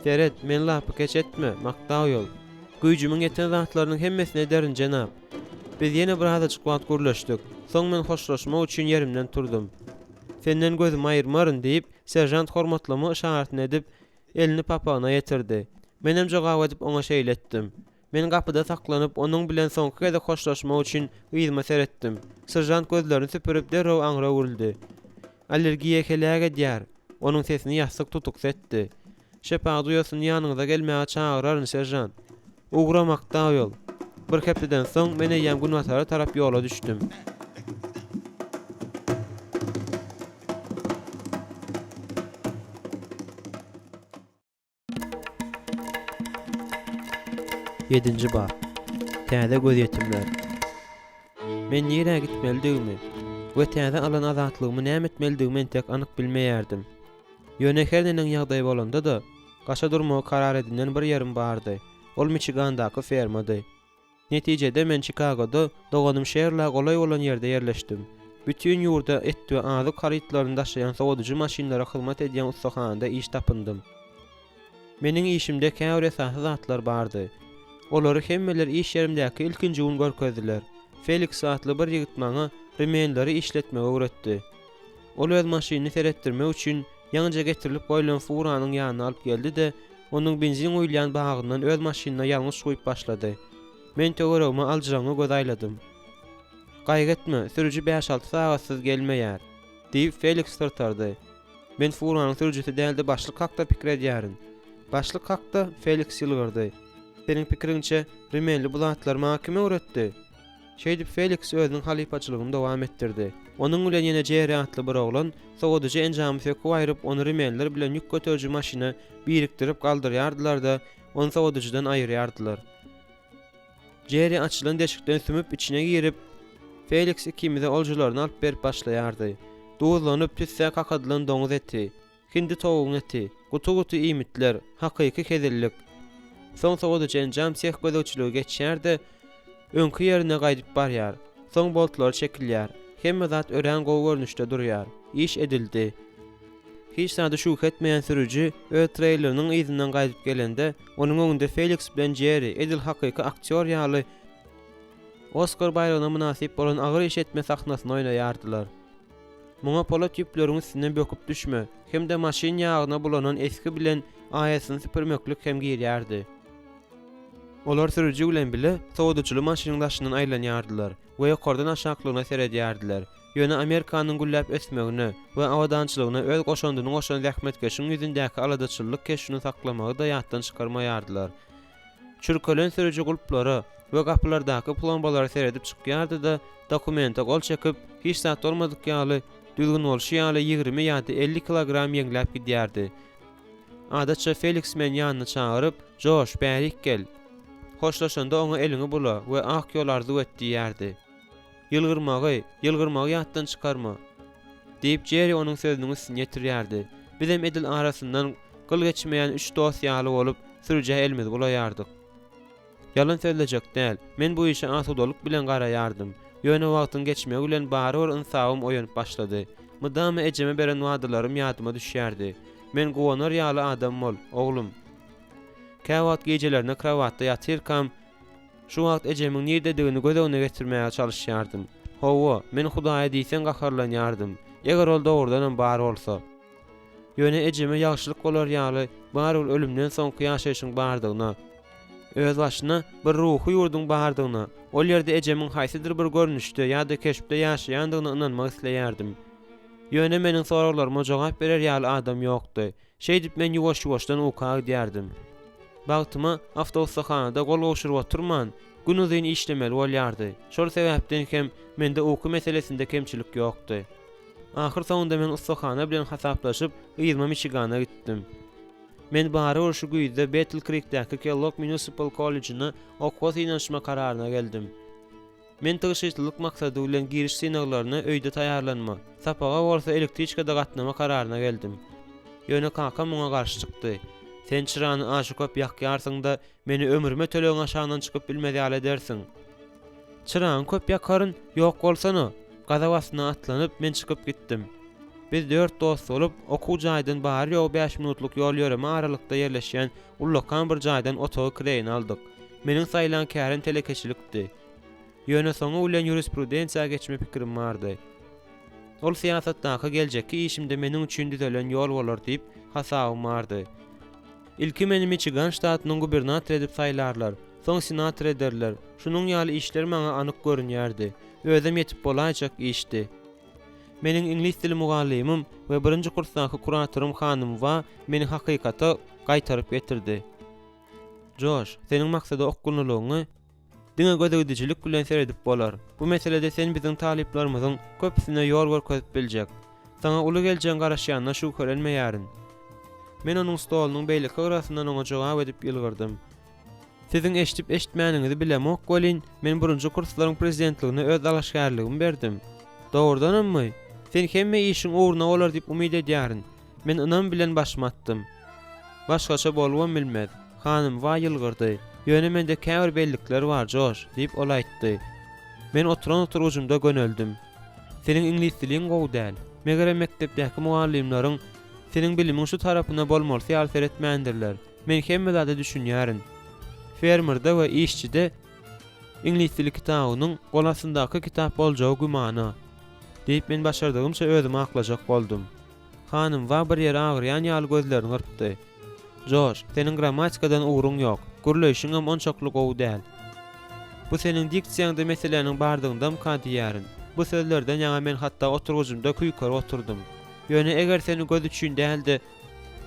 S1: Deret, men lapy keç etme Makdaýol. Güýjümiň ýeten zatlarynyň hemmesine derin jenap. Biz ýene bir hada çykmat gürleşdik. Soň men hoşlaşmak üçin yerimden turdum. Senden gözüm aýyrmaryn diýip serjant hormatlama işaretini edip elini papagyna ýetirdi. Menem jogap edip oňa şeýletdim. Men gapyda saklanyp onuň bilen soňky kez hoşlaşmak üçin gyzma seretdim. Serjant gözlerini süpürip derrew aňra urildi. Allergiýa keläge diýär. Onuň sesini ýassyk tutuk setdi. Şepagy duýasyn ýanyňyza gelmäge çagyraryn serjant. Ugra Makdaýol. Bir hepden soň men ýam Günwatara tarap ýola düşdüm. Yedinci bab. Täze göz ýetimler. Men ýere gitmeldigimi we täze alan azatlygymy näme etmeldigimi entek anyk bilmeýärdim. Ýöne her näme ýagdaý bolanda da gaşa durmagy karar edilen bir ýerim bardy. Ol Michigandaky fermady. Netijede men Chicago'da doganym şeherle golay bolan ýerde ýerleşdim. Bütün ýurda et we azyk harytlaryny daşaýan sowadyjy maşinlara hyzmat edýän ustahanada iş tapyndım. Meniň işimde käwre esasy zatlar bardy. Olary hemmeler iş yerimdäki ilkinji gün görkezdiler. Felix atly bir ýigit maňa remenleri işletmege öwretdi. Ol öz maşynyny seretdirmek üçin ýalňa getirilip goýulan furanyň ýanyna alyp geldi-de onuň benzin uýlayan bagyndan öz maşynyna ýalňyş goýup başlady. Men töweregime aljyraňy göz aýladym. Gaýgetme, sürüji 5-6 sagatsyz gelmeýär, diýip Felix tartardy. Men furanyň sürüjisi däldi başlyk hakda pikir edýärin. Başlyk hakda Felix ýylgyrdy. Senin pikiriňçe remenli bulatlar maňa kim öwretdi? Şeýdip Felix özüniň halipaçylygyny dowam etdirdi. Onuň bilen ýene Jerry atly bir oglan sowadyjy enjamy söküp aýryp ony remenler bilen ýük götürjü maşyna birikdirip galdyrýardylar-da onu sowadyjydan aýyrýardylar. Jerry açylan deşikden sümüp içine girip Felix ikimize oljularyny alyp berip başlaýardy. Duzlanyp tüsse kakadylan doňuz eti, hindi tovugyň eti, gutu-gutu iýmitler, hakyky kezellik. Soň sowadyjy enjam seh gözüçlügi geçýärdi. Öňkü ýerine gaýdyp barýar. Soň boltlar çekilýär. Hemme zat ören gowy görnüşde durýar. İş edildi. Hiç sady şuk etmeýän sürüji öz traileriniň izinden gaýdyp gelende onuň öňünde Felix bilen Jerry edil hakyky aktyor ýaly Oscar bayragyna münasip bolan agyr iş etme sahnasyny oýnaýardylar. Muňa polat ýüplerini üstüne böküp düşme, hem-de maşin ýagyna bulanan eski bilen aýasyny süpürmeklik hem girýärdi. Olar sürüji bilen bile sowadyjy maşynyň daşyndan aýlanýardylar we ýokardan aşaklygyna seredýärdiler. Ýöne Amerikanyň güllap ösmegine we awadançylygyna öz goşandyny goşan zähmetkeşiň ýüzündäki aladaçylyk keşini saklamagy da ýatdan çykarmaýardylar. Çürkölen sürüji gulplara we gapylardaky plombalary seredip çykýardy da dokumenta gol çekip hiç zat olmadyk ýaly düzgün bolşy ýaly 20 ýa-da 50 kilogram ýeňläp gidýärdi. Adatça Felix men ýanyna çagyryp, "Josh, bärik gel." Hoşlaşanda ona elini bula we ak ýol arzu etdiýärdi. Ýylgyrmagy ýatdan çykarma. Diýip Jerry onuň sözüniň üstüne ýetirýärdi. Biz hem edil arasyndan gyl geçmeýän 3 dost ýaly bolup sürüje elimiz gulaýardyk. Yalan söylejek däl. Men bu işe asudalyk bilen garaýardym. Ýöne wagtyň geçmegi bilen bary bir insawym oýanyp başlady. Mydamy ejeme beren wadalarym ýadyma düşýärdi. Men gowanar ýaly adam bol, oglum. Käwat gecelerine kravatda ýatyrkam, şu wagt ejemiň nerdedigini gözegine getirmäge çalışýardym. Howa, men Hudaýa diýsen gaharlanýardym. Eger ol dogrudan bar bolsa. Ýöne ejeme ýagşylyk bolar ýaly, bar ol ölümden soňky ýaşaýyşyň bardygyna, öz başyna bir ruhy ýurduň bardygyna, ol ýerde ejemiň haýsydyr bir görnüşde ýa-da keşipde ýaşaýandygyna inanmak isleýärdim. Ýöne meniň soraglaryma jogap berer ýaly adam ýokdy. Şeýdip men ýuwaş-ýuwaşdan uka gidýärdim. Bagtyma awtobusxanada gol gowşuryp oturman, gündüzin işlemeli bolýardy. Şol sebäpden hem mende uky meselesinde kemçilik ýokdy. Ahir sonunda men ustaxana bilen hasaplaşyp Ýyzma Michigana gitdim. Men bary şu güýde Battle Creek'däki Kellogg Municipal College'ny okuwat ýanaşma kararyna geldim. Men tygyşyçylyk maksady bilen giriş synaglaryna öýde taýýarlanma, sapaga bolsa elektriçkada gatnama kararyna geldim. Ýöne kaka muňa garşy çykdy. Sen çyrany aşy köp ýakýarsyň da meni ömürme tölegiň aşagynan çykyp bilmedýäle dersiň. Çyraň köp ýakaryn ýok bolsana, gazawasyna atlanyp men çykyp gitdim. Biz 4 dost bolup okuw jaýdan bary ýok 5 minutlyk ýol ýöreme aralykda ýerleşýän ullakan bir jaýdan otowy kireýini aldyk. Meniň saýlan kärin telekeçilikdi. Ýöne soňa ulan jurisprudensiýa geçme pikirim bardy. Ol siýasatdaky geljeki işimde meniň üçin düzelen ýol bolar diýip hasabym bardy. İlki meni Michigan ştatynyň gubernator edip saýlarlar, soň senator ederler. Şunun ýaly işler maňa anyk görünýärdi. Özüm ýetip bolajak işdi. Meniň ingliz dili mugallimim we 1-nji kursdaky kuratorum hanym we meni hakykata gaýtaryp getirdi. Josh, seniň maksady okunulygyny diňe gödegdijilik bilen seredip bolar. Bu meselede sen biziň talyplarymyzyň köpüsine ýol görkezip biljek. Saňa uly gelýän garaşýanyna şu körenmeýärin. Men onuň stolunyň beýleki arasyndan oňa jogap edip ýylgyrdym. Siziň eşitip eşitmäniňizi bilemok bolin, men 1-nji kurslaryň prezidentligine öz alaşgärligimi berdim. Dogrudanmy? Sen hemme işiň uğruna olar diýip umyd edýärin. Men ynam bilen başmatdym. Başgaça bolwam bilmez. Hanym wa ýylgyrdy. Ýöne mende käbir bellikler bar, Josh, diýip ol aýtdy. Men oturan oturujymda göneldim. Seniň ingliz dilin gowy däl. Megere mekdepdäki mugallimlaryň seniň bilimiň şu tarapyna bolmaly ýaly etmändirler. Men hemme zada düşünýärin. Fermerda we işçide ingliz dili kitabynyň golasyndaky kitap boljagy gümana. Diýip men başardygymça özüme aklajak boldum. Hanym wa bir ýere agyrýan ýaly gözlerini gyrpdy. Josh, seniň grammatikadan uğrun ýok. Gürleşiň hem onçakly gowy däl. Bu seniň diksiýaňda meseleniň bardygyndan kadiýärin. Bu sözlerden ýa men hatda oturgujymda küýker oturdum. Ýöne eger seni göz üçin däldi,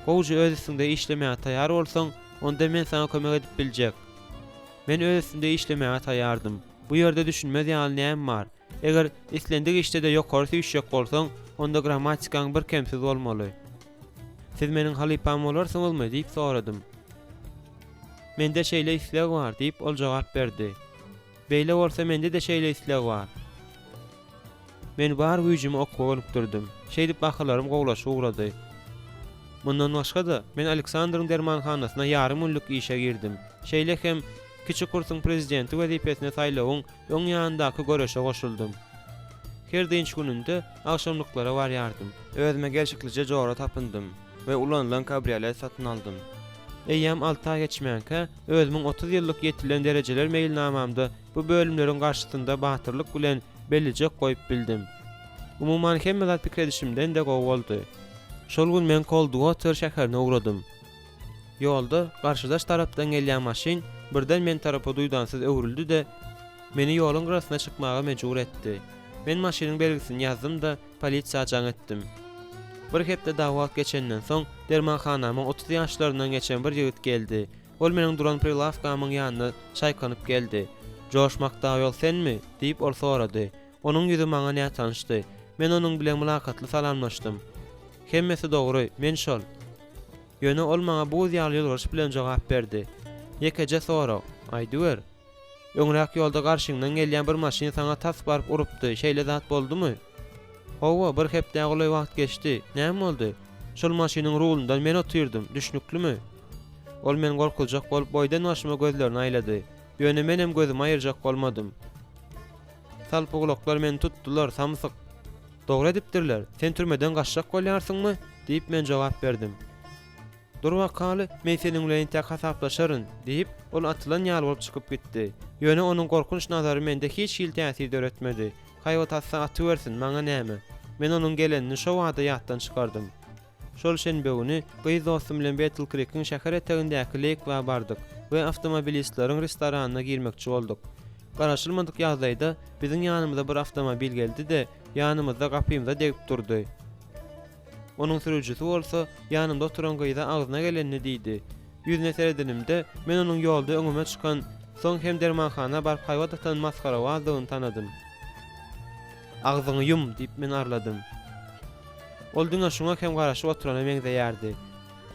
S1: gowjy özüňde işlemäge taýýar bolsaň, onda men sana kömek edip biljek. Men özümde işlemäge taýýardym. Bu ýerde düşünmez ýaly näme bar? Eger islendik işte de ýokary süýşek bolsaň, onda grammatikaň bir kemsiz bolmaly. Siz meniň halypam bolarsyňyzmy diýip soradym. Mende şeýle isleg bar diýip ol jogap berdi. Beýle bolsa mende de şeýle isleg bar. Men bar güýjümi okuw olupdurdum. Şeýdip bahalarym gowlaşy ugrady. Mundan başga da men Aleksandryň dermanhanasyna ýarym ýyllyk işe girdim. Şeýle hem kiçik kursyň prezidenti wezipesine saýlawyň öň ýanyndaky göreşe goşuldum. Her deňç gününde akşamlyklara barýardym. Özüme gerçeklice jogara tapyndym we ulanylan kabriolet satyn aldym. Eýýam 6 ay geçmänkä özümiň 30 ýyllyk ýetilen derejeler meýilnamamda bu bölümleriň garşysynda batyrlyk bilen bellijek goýup bildim. Umumyň hemme zat pikredişimden de gowy boldy. Şol gün men Coldwater şäherine ugradym. Ýolda garşydaş tarapdan gelýän maşin birden men tarapa duýdansyz öwrüldi de meni ýoluň garasyna çykmaga mejbur etdi. Men maşiniň belgisini ýazdym da polisiýa jaň etdim. Bir hepde dawat geçenden soň dermanhanamyň 30 ýaşlaryndan geçen bir ýigit geldi. Ol meniň duran prilawkamyň ýanyna çaýkanyp geldi. "Josh Makdawyl senmi?" diýip ol sorady. Onuň ýüzi maňa näme tanışdy. Men onuň bilen mülakatly salamlaşdym. "Hemmesi dogry, men şol." Ýöne ol maňa bu ýaly ýolbaşy bilen jogap berdi. Ýekece sora, "Aýdyber. Öňrek ýolda garşyňdan gelýän bir maşin saňa tas baryp urupdy. Şeýle zat boldumy?" "Hawa, bir hepde agly wagt geçdi. Näme boldy?" "Şol maşiniň rulundan men otyrdım. Düşnüklümi?" Ol men gorkujak bolup boýdan başyma gözlerini aýlady. Ýöne menem gözümi aýyrjak bolmadym. Salpugulaklar meni tutdular, samsyk. "Dogry edipdirler. Sen türmeden gaçjak bolýarsyňmy?" diýip men jogap berdim. "Dur wakaly, men seniň bilen tek hasaplaşaryn" diýip ol atylan ýaly bolup çykyp gitdi. Ýöne onuň gorkunç nazary mende hiç ýyl täsir döretmedi. Haýwat atsa atybersin, maňa näme? Men onuň gelenini şo wagda ýatdan çykardym. Şol şenbe güni gyz dostum bilen Battle Creek'iň şäher etegindäki Lake bardyk we awtomobilistleriň restoranyna girmekçi boldyk. Garaşylmadyk ýagdaýda biziň ýanymyza bir awtomobil geldi de ýanymyzda gapymyza degip durdy. Onuň sürüjisi bolsa ýanymda oturan gyza agzyna gelenini diýdi. Yüzüne seredinimde men onuň ýolda öňüme çykan soň hem dermanhana barp haýwat atan maskara wazyny tanadym. "Agzyňy yum" diýip men arladym. Ol diňe şuňa hem garaşyp oturana meňzeýärdi.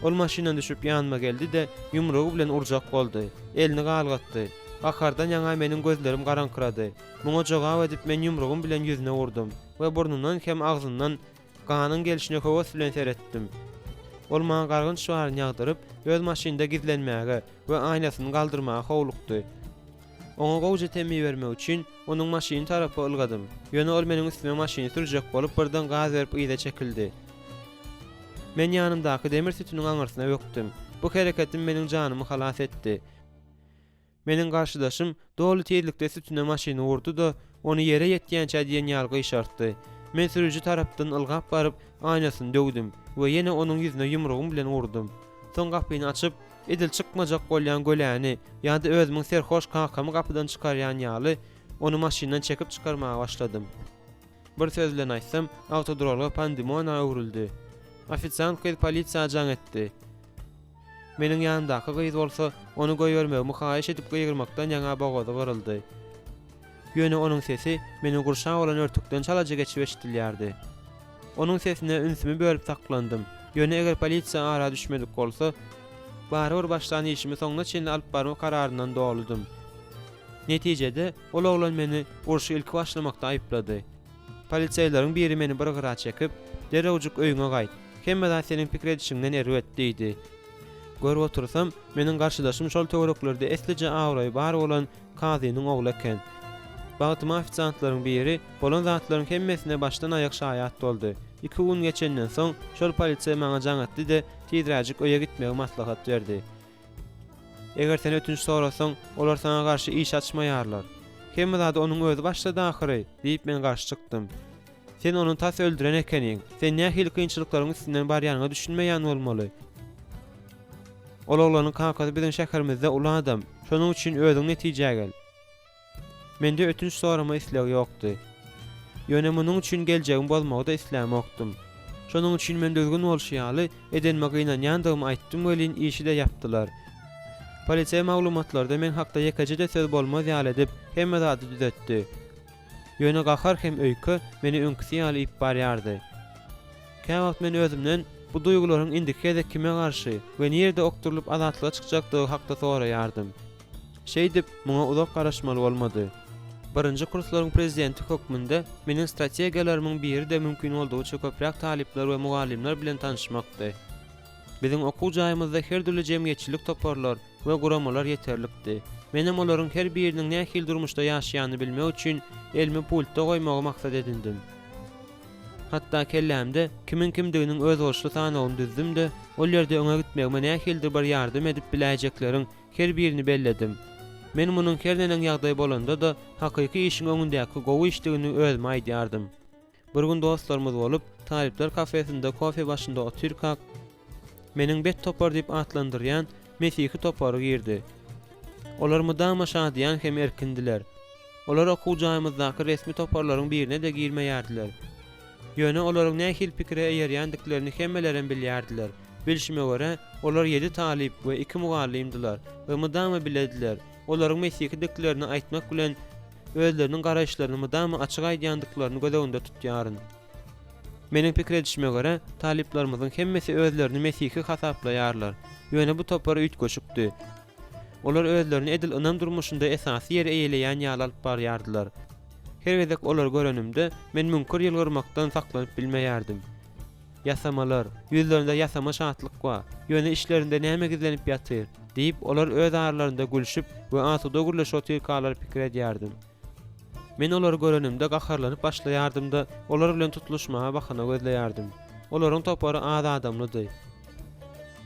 S1: Ol maşynadan düşüp ýanyma geldi-de ýumrugy bilen urjak boldy. Elini galgatdy. Gakardan ýaňa meniň gözlerim garaňkyrady. Muňa jogap edip men ýumrugym bilen ýüzüne urdum we burnundan hem agzyndan ganyň gelişine höwes bilen seretdim. Ol maňa gargynç şuwaryny ýagdyryp öz maşynda gizlenmäge we aýnasyny galdyrmaga howlukdy. Oňa gowja temi bermek üçin onuň maşyny tarapy ylgadym. Ýöne ol meniň üstüme maşyny sürjek bolup birden gaz berip ýyda çekildi. Men ýanymdaky demir sütüniň aňyrsyna bökdüm. Bu hereketim meniň janymy halas etdi. Meniň garşydaşym dolu tezlikde sütüne maşyny urdy-da ony ýere ýetýänçe diýen ýalgy işartdy. Men sürüji tarapdan ylgap baryp aýnasyny döwdüm we ýene onuň ýüzüne ýumrugym bilen urdum. Soň gapyny açyp edil çykmajak bolýan göläni ýa-da özümiň serhoş kakamy gapydan çykarýan ýaly onu maşyndan çekip çykarmaga başladym. Bir söz bilen aýtsam, awtodrolga pandemoniya urildi. Ofisiant köz polisiýa jaň etdi. Meniň ýanymdaky gyz bolsa, onu goýbermegimi haýyş edip gyýgyrmakdan ýaňa bogozy gyryldy. Ýöne onuň sesi meni gurşa bolan örtükden çalaja geçip eşdilýärdi. Onuň sesine ünsümi bölüp saklandym. Ýöne eger polisiýa ara düşmedik bolsa, barybir başlan işimi soňuna çenli alyp barma kararyndan doludum. Netijede ol oglan meni urşy ilki başlamakda aýyplady. Polisiýalaryň biri meni bir gyra çekip, "Derewjuk öýüňe gaýt. Hemme seniň pikir edişiňden erwet" diýdi. Görüp otursam, meniň garşydaşym şol töwereklerde eslice awraýy bar bolan kazynyň ogly eken. Bagtyma ofisiantlaryň biri bolan zatlaryň hemmesine başdan aýak şaýat boldy. 2 gün geçenden soň şol polisiýa maňa jaň etdi-de tezräjik öýe gitmegi maslahat berdi. "Eger sen ötünç sorasaň, olar sana garşy iş açmaýarlar. Hemme zat onuň özi başlady ahyry" diýip men garşy çykdym. "Sen onu tas öldüren ekeniň. Sen nähili kynçylyklaryň üstünden barýanyňy düşünmeýän bolmaly. Ol oglanyň kakasy biziň şäherimizde uly adam. Şonuň üçin özüň netijäge gel." Mende ötünç sorama isleg ýokdy. Ýöne munyň üçin geljegim bolmagy da islämokdym. Şonuň üçin men düzgün bolşýaly edenmege ýanýandygymy aýtdym welin işi de ýapdylar. Polisiýa maglumatlarda men hakda ýekece de söz bolmaz ýaly edip hemme zady düzetdi. Ýöne gahar hem öýkü meni öňküsi ýaly ip barýardy. Käwagt men özümden bu duýgularyň indiki kime garşy we nerede okturulyp azatlyga çykjakdygy hakda soraýardym. Şeýdip muňa uzak garaşmaly bolmady. Birinji kurslaryň prezidenti hökmünde meniň strategiýalarynyň biri de mümkin boldugyça köpräk talipler we mugallimler bilen tanışmakdy. Biziň okuw jaýymyzda her türlü jemgyýetçilik toparlar we guramalar ýeterlikdi. Menem olaryň her biriniň nähil durmuşda ýaşaýany bilmek üçin elmi pultda goýmagy maksat edindim. Hatta kellämde kimin kimdiginiň öz bolşy sanawyny düzdüm-de, ol ýerde öňe gitmegime nähildir bir ýardym edip biläjeklerin her birini belledim. Men munyň kerdeneň ýagdaý bolanda da hakyky işiň öňündäki gowy işdigini özüme aýdýardym. Bir gün dostlarymyz bolup, talipler kafesinde kofe başynda oturýak, meniň bet topar diýip atlandyrýan Mesihli topary girdi. Olar mydama şadyan hem erkindiler. Olar okuw jaýymyzdaky resmi toparlaryň birine de girmeýärdiler. Ýöne olaryň nähil pikire eýerýändiklerini hemmelerin bilýärdiler. Bilişime göre olar 7 talip we 2 mugallimdiler we mydama bilediler. Olaryň mesihliklerini aýtmak bilen özleriniň garaşlaryny mydama açyk aýdýandyklaryny gözeginde tutýaryn. Meniň pikir edişime göre taliplarymyzyň hemmesi özlerini mesihli hasaplaýarlar. Ýöne bu topar üýt göçükdi. Olar özlerini edil ynam durmuşynda esasy ýere eýeleýän ýaly alyp barýardylar. Her gezek olar görenimde men münkür ýylgyrmakdan saklanyp bilmeýärdim. Ýasamalar, ýüzlerinde ýasama şatlyk bar. Ýöne işlerinde näme gizlenip ýatyr diýip olar öz aralarynda gülüşip we asuda gürleşip oturýarlar pikir edýärdim. Men olar görenimde gaharlanyp başlaýardym da olar bilen tutuluşmaga bakyna gözleýärdim. Olaryň topary az adamlydy.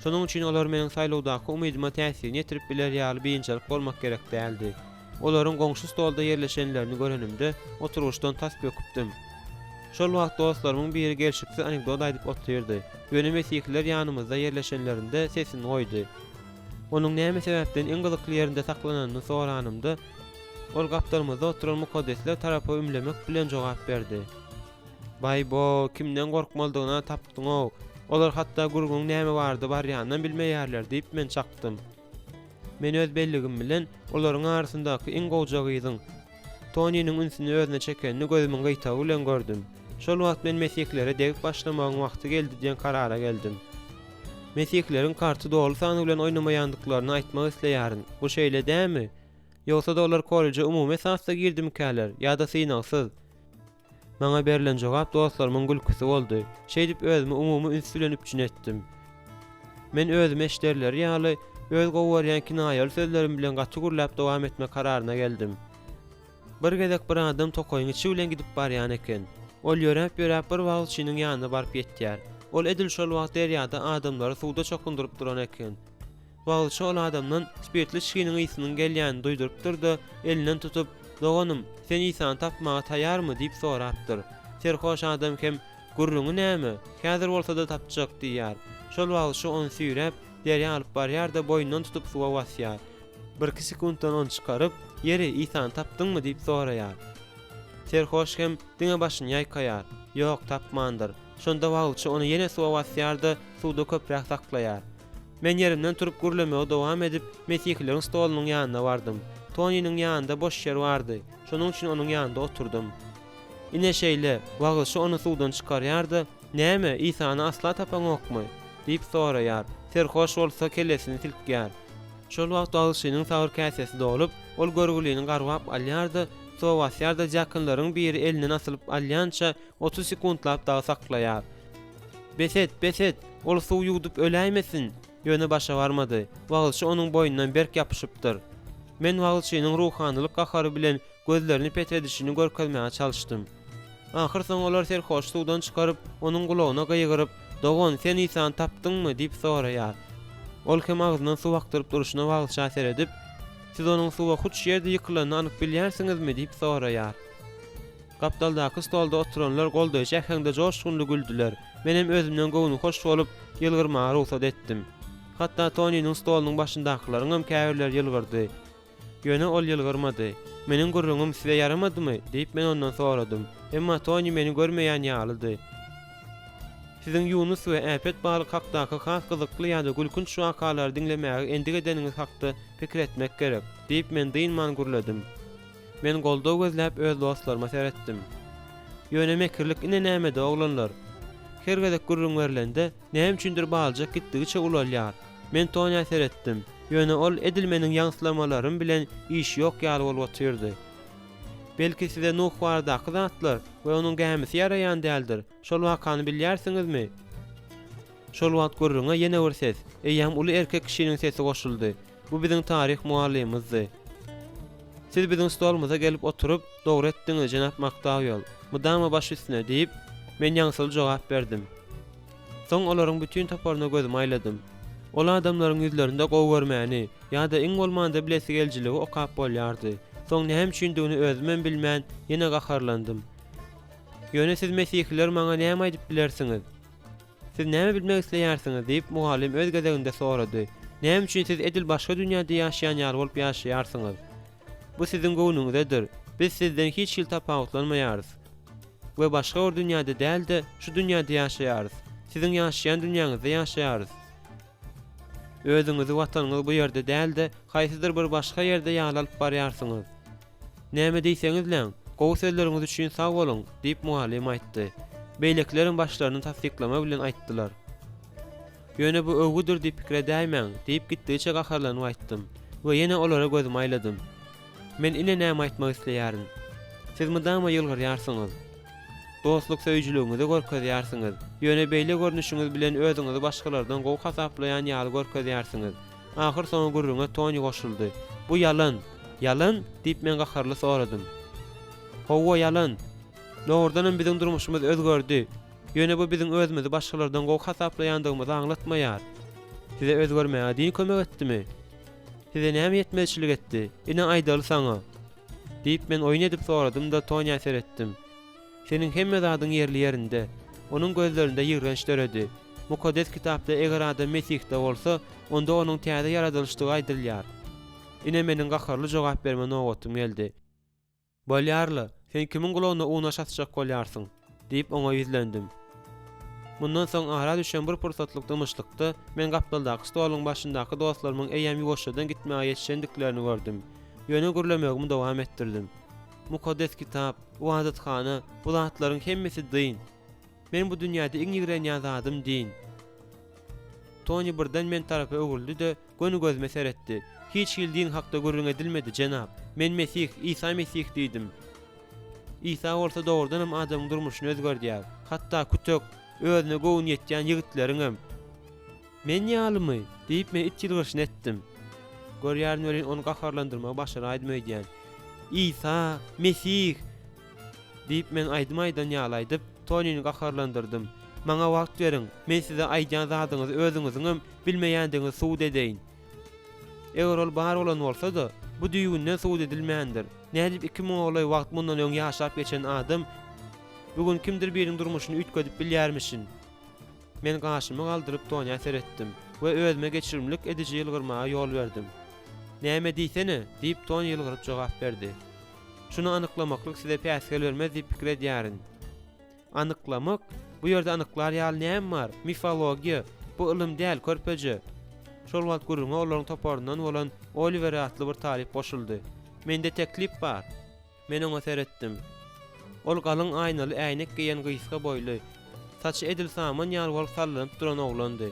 S1: Şonuň üçin olar meniň saýlawdaky umydyma täsirini ýetirip biler ýaly beýinçilik bolmak gerek däldi. Olaryň goňşy stolda ýerleşenlerini görenimde oturuşdan tas böküpdim. Şol wagt dostlarymyň biri gelşikli anekdot aýdyp oturdy. Ýöne mesihliler ýanymyzda ýerleşenlerinde sesini goýdy. Onuň näme sebäpden iň gyzykly ýerinde saklananyny soranymda, ol gapdarymyzda oturan mukaddesler tarapy ümlemek bilen jogap berdi. "Baý bo, kimden gorkmaldygyna tapdyň o? Olar hatda gurgun näme bardy barýandan bilmeýärler diýip men çaktym. Men öz belligim bilen olaryň arasyndaky iň gowja gyzyň Tony'nin ünsini özüne çekenini gözümün gıytağı bilen gördüm. Şol wagt men mesiklere degip başlamagyň wagty geldi diýen karara geldim. Mesiklerin karty dolu sany bilen oynamaýandyklaryny aýtmak isleýärin. Bu şeýle dämi? Ýogsa da olar kolleja umumy esasda girdimkäler ýa-da synagsız. Maňa berilen jogap dostlarymyň gülküsi boldy. Şeý diýip özümi umumy ünsülenip etdim. Men özüm eşderler ýaly öz gowwarýan kinaýaly sözlerim bilen gaty gurlap dowam etme kararyna geldim. Bir gezek bir adam tokoýyň içi bilen gidip barýan eken. Ol ýörep bir wagtçynyň ýanyna baryp ýetýär. Ol edil şol wagt derýada adamlary suwda çokundurup duran eken. Wagtçy ol adamdan spirtli şynyň ýysynyň gelýänini duýdurup durdy, elinden tutup "Doganym, sen ýysan tapmaga taýýarmy?" diýip sorapdyr. Serhoş adam hem "Gurruňy näme? Häzir bolsa da tapjak" diýär. Şol wagtçy onu süýrep, derýa alyp barýar da boýundan tutup suwa basýar. 1-2 sekunddan onu çykaryp, "Ýeri ýysan tapdyňmy?" diýip soraýar. Serhoş hem diňe başyny ýaýkaýar. "Ýok, tapmandyr." Şonda wagtçy onu ýene suwa basýar da suwda köpräk saklaýar. Men yerimden turup gürlemege dowam edip mesiklerin stolunyň ýanyna bardym. Tony'nin ýanynda boş ýer bardy. Şonuň üçin onuň ýanynda oturdum. Ine şeýle wagtçy onu suwdan çykarýardy. "Näme, ýysany asla tapaň okmy?" diýip soraýar. Serhoş bolsa kellesini tilkýär. Şol wagt wagtçynyň sagyr käsesi dolup, ol görgülini garwap alýardy. Suwa basýar da jakynlaryň biri elinden asylyp alýança 30 sekundlap daha saklaýar. Beset, ol suw ýudup öläýmesin." Ýöne başa barmady. Wagtçy onuň boýundan berk ýapyşypdyr. Men wagtçynyň ruhanylyk gahary bilen gözlerini petredişini görkezmäge çalyşdym. Ahyr soň olar serhoş suwdan çykaryp, onuň gulagyna gyýgyryp, "Dogan, sen ýysan tapdyňmy?" diýip soraýar. Ol hem agzyndan suw aktyryp duruşyna wagtçy äser edip, "Siz onuň suwa huç ýerde ýykylyny anyk bilýärsiňizmi?" diýip soraýar. Gapdaldaky stolda oturanlar goldaýy ähňde joşgunly güldüler. Menem özümden gowuny hoş bolup ýylgyrmaga ruhsat etdim. Hatta Tony'nin stolunyň başyndakylaryň hem käbirler ýylgyrdy. Ýöne ol ýylgyrmady. "Meniň gurrugum size yaramadymy?" diýip men ondan soradym. Emma Tony meni görmeýän ýalydy. "Siziň Yunus we äpet balyk hakdaky has gyzykly ýa-da gülkünç wakalary dinlemäge endige deniniz hakda pikir etmek gerek" diýip men dynman gurladym. Men golda gözläp öz dostlaryma seretdim. "Ýöne mekirlik ine näme-de oglanlar? Her gezek gurrun verilende näme üçindir baljak gitdigiçe ulalýar." Men Tony'a seretdim. Ýöne ol edilmeniň ýaňsylamalarym bilen iş ýok ýaly bolup otyrdy. "Belki size Nuh bardaky zatlar we onuň gemisi ýaraýan däldir. Şol wakany bilýärsiňizmi?" Şol wagt gurrunga ýene bir ses, eýýäm uly erkek kişiniň sesi goşuldy. Bu biziň taryh muallimimizdi. "Siz biziň stolumyza gelip oturup, dogry etdiňiz jenap Makdawyol. Mudama baş üstüne" diýip men ýaňsyl jogap berdim. Soň olaryň bütün taparyna gözüm aýladym. Ol adamlaryň ýüzlerinde gowy görmäni ýa-da iň bolmanda bilesi geljiligi okap bolýardy. Soň näme üçindigini özüm bilmän ýene gaharlandym. "Ýöne siz mesihler maňa näme aýdyp bilersiňiz? Siz näme bilmek isleýärsiňiz?" diýip muallim öz gezeginde sorady. "Näme üçin siz edil başga dünýäde ýaşaýan ýaly bolup ýaşaýarsyňyz? Bu siziň gowunuňyzdyr. Biz sizden hiç ýyl tapawutlanmaýarys. We başga bir dünýäde däl-de şu dünýäde ýaşaýarys. Siziň ýaşaýan dünýäňizde ýaşaýarys. Özüňizi watanyňyz bu ýerde däl-de haýsydyr bir başga ýerde ýaly alyp barýarsyňyz. Näme diýseňizler, gowy sözleriňiz üçin sag bolun" diýip muallim aýtdy. Beýlekleriň başlaryny tasdiklama bilen aýtdylar. "Ýöne bu öwgüdir diýip pikir edäýmen" diýip gitdigiçe gaharlanyp aýtdym we ýene olara gözüm aýladym. Men ine näme aýtmak isleýärin? Siz mydama ýylgyrýarsyňyz. Dostluk söýüjülüğüňizi görkezýärsiňiz. Ýöne beýle görnüşiňiz bilen özüňizi başgalardan gowy hasaplaýan ýaly görkezýärsiňiz. Ahyr soň gurrunga Tony goşuldy. "Bu ýalan. Ýalan" diýip men gaharly soradym. "Howa ýalan. Nowrdanam biziň durmuşymyz özgördi. Ýöne bu biziň özümizi başgalardan gowy hasaplaýandygymyzy aňlatmaýar. Size özgörmäge diň kömek etdimi? Size näme ýetmezçilik etdi? Ine aýdaly saňa" diýip men oýun edip soradym da Tony'a seretdim. "Seniň hemme zadyň ýerli ýerinde." Onuň gözlerinde ýygranç döredi. Mukaddes kitapda eger adam Mesihde bolsa, onda onuň täze yaradylşdygy aýdylýar. Ine meniň gaharly jogap berme nowatum geldi. "Bolýarly, sen kimiň gulagyna uňa şatjak bolýarsyň?" diýip oňa ýüzlendim. Bundan soň ara düşen bir pursatlykda mışlykda men gapdaldaky stoluň başyndaky dostlarymyň eýem ýoşadan gitmäge ýetişendiklerini gördüm. Ýöne gürlemegimi dowam etdirdim. Mukaddes kitap, o adathana, bu zatlaryň hemmesi dyn. Men bu dünýäde iň ýigren ýazadym dyn. Tony birden men tarapy öwrüldi-de göni gözüme seretdi. Hiç hildiğin hakda görüň edilmedi cenab. Men Mesih, İsa Mesih diýdim. İsa olsa doğrudanam adamyň durmuşyny özgerdýär. Hatda kütök, özüne gown ýetýän ýigitleriňem. Men ýalymy diýip men itçilgirşin etdim. Görýärmi ölen onu gaharlandyrmagy başaraýdym öýdýän. İsa, Mesih diýip men aýdym-aýdan ýalaydyp Tonyny gaharlandyrdym. Maňa wagt beriň, men size aýdýan zadyňyzy özüňiziňem bilmeýändiňizi suwd edeýin. Eger ol bar bolan bolsa-da, bu düýgünden suwd edilmändir. Nädip 2000 olay wagt mundan öň ýaşap geçen adam bugün kimdir biriň durmuşyny ütkedip bilýärmişin. Men gaşymy galdyryp Tony'a seretdim we özüme geçirimlik edici ýylgyrmaga ýol berdim. "Näme diýsene?" diýip Tony ýylgyryp jogap berdi. "Şunu anyklamaklyk size päsgel bermez diýip pikir edýärin." Anyklamak? Bu ýerde anyklar ýaly näme bar? Mifologiýa. Bu ilm däl, körpeje. Şol wagt gurulma olaryň toparyndan bolan Oliver atly bir talip goşuldy. Mende teklip bar. Men oňa seretdim. Ol galyň aýnaly äýnek giýen gyska boýly, saçy edil saman ýaly bolup sallanyp duran oglandy.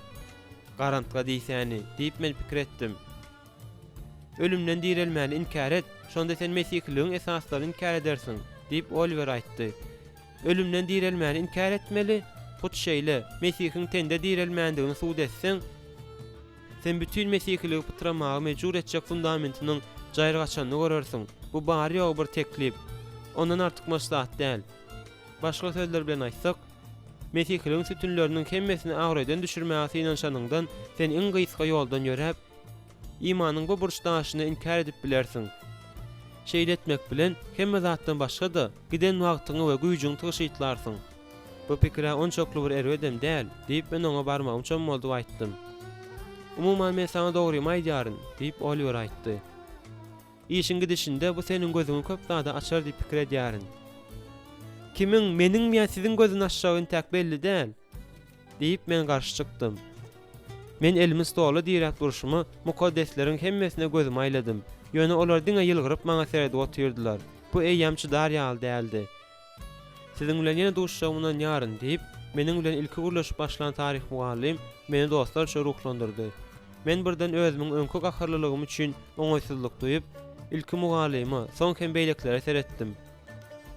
S1: "Garantga diýsäni" diýip men pikir etdim. "Ölümden dirilmäli inkar et, şonda sen mesihligiň esaslaryny inkar edersiň" diýip Oliver aýtdy. "Ölümden dirilmäli inkar etmeli, put şeýle, Mesihiň tende dirilmändigini suwd etseň, sen bütün mesihligi pytramagy mejbur etjek fundamentiniň jaýrgaçanyny görersiň. Bu bary ýok bir teklip. Ondan artyk maslahat däl. Başga sözler bilen aýtsak, mesihligiň sütünleriniň hemmesini agrydan düşürmäge inanşanyňdan sen iň gyska ýoldan ýörep, imanyň bu burçdaşyny inkar edip bilersiň. Şeýle etmek bilen hemme zatdan başga-da giden wagtyňy we güýjüňi tyşytlarsyň. Bu pikire onçoklu bir erwedem däl" diýip men oňa barmagym çom boldy aýtdym. "Umuman men sana dogrymy aýdýaryn" diýip Oliver aýtdy. "Işiň gidişinde bu seniň gözüňi köp zada açar diýip pikir edýärin." "Kimiň, meniň mi siziň gözüni açjagyny täk belli däl" diýip men garşy çykdym. Men elimi stola diýerek duruşymy mukaddesleriň hemmesine gözümi aýladym. Ýöne olar diňe ýylgyryp maňa seredip otyrdylar. Bu eýýamçy darýal däldi. "Siziň bilen ýene duşşawyndan ýaryn" diýip meniň bilen ilki gurlaşyp başlan taryh mugallim meni dostlar şo ruhlandyrdy. Men birden özümiň öňkü gaharlylygym üçin oňaýsyzlyk duýup ilki mugallimy soň hem beýleklere seretdim.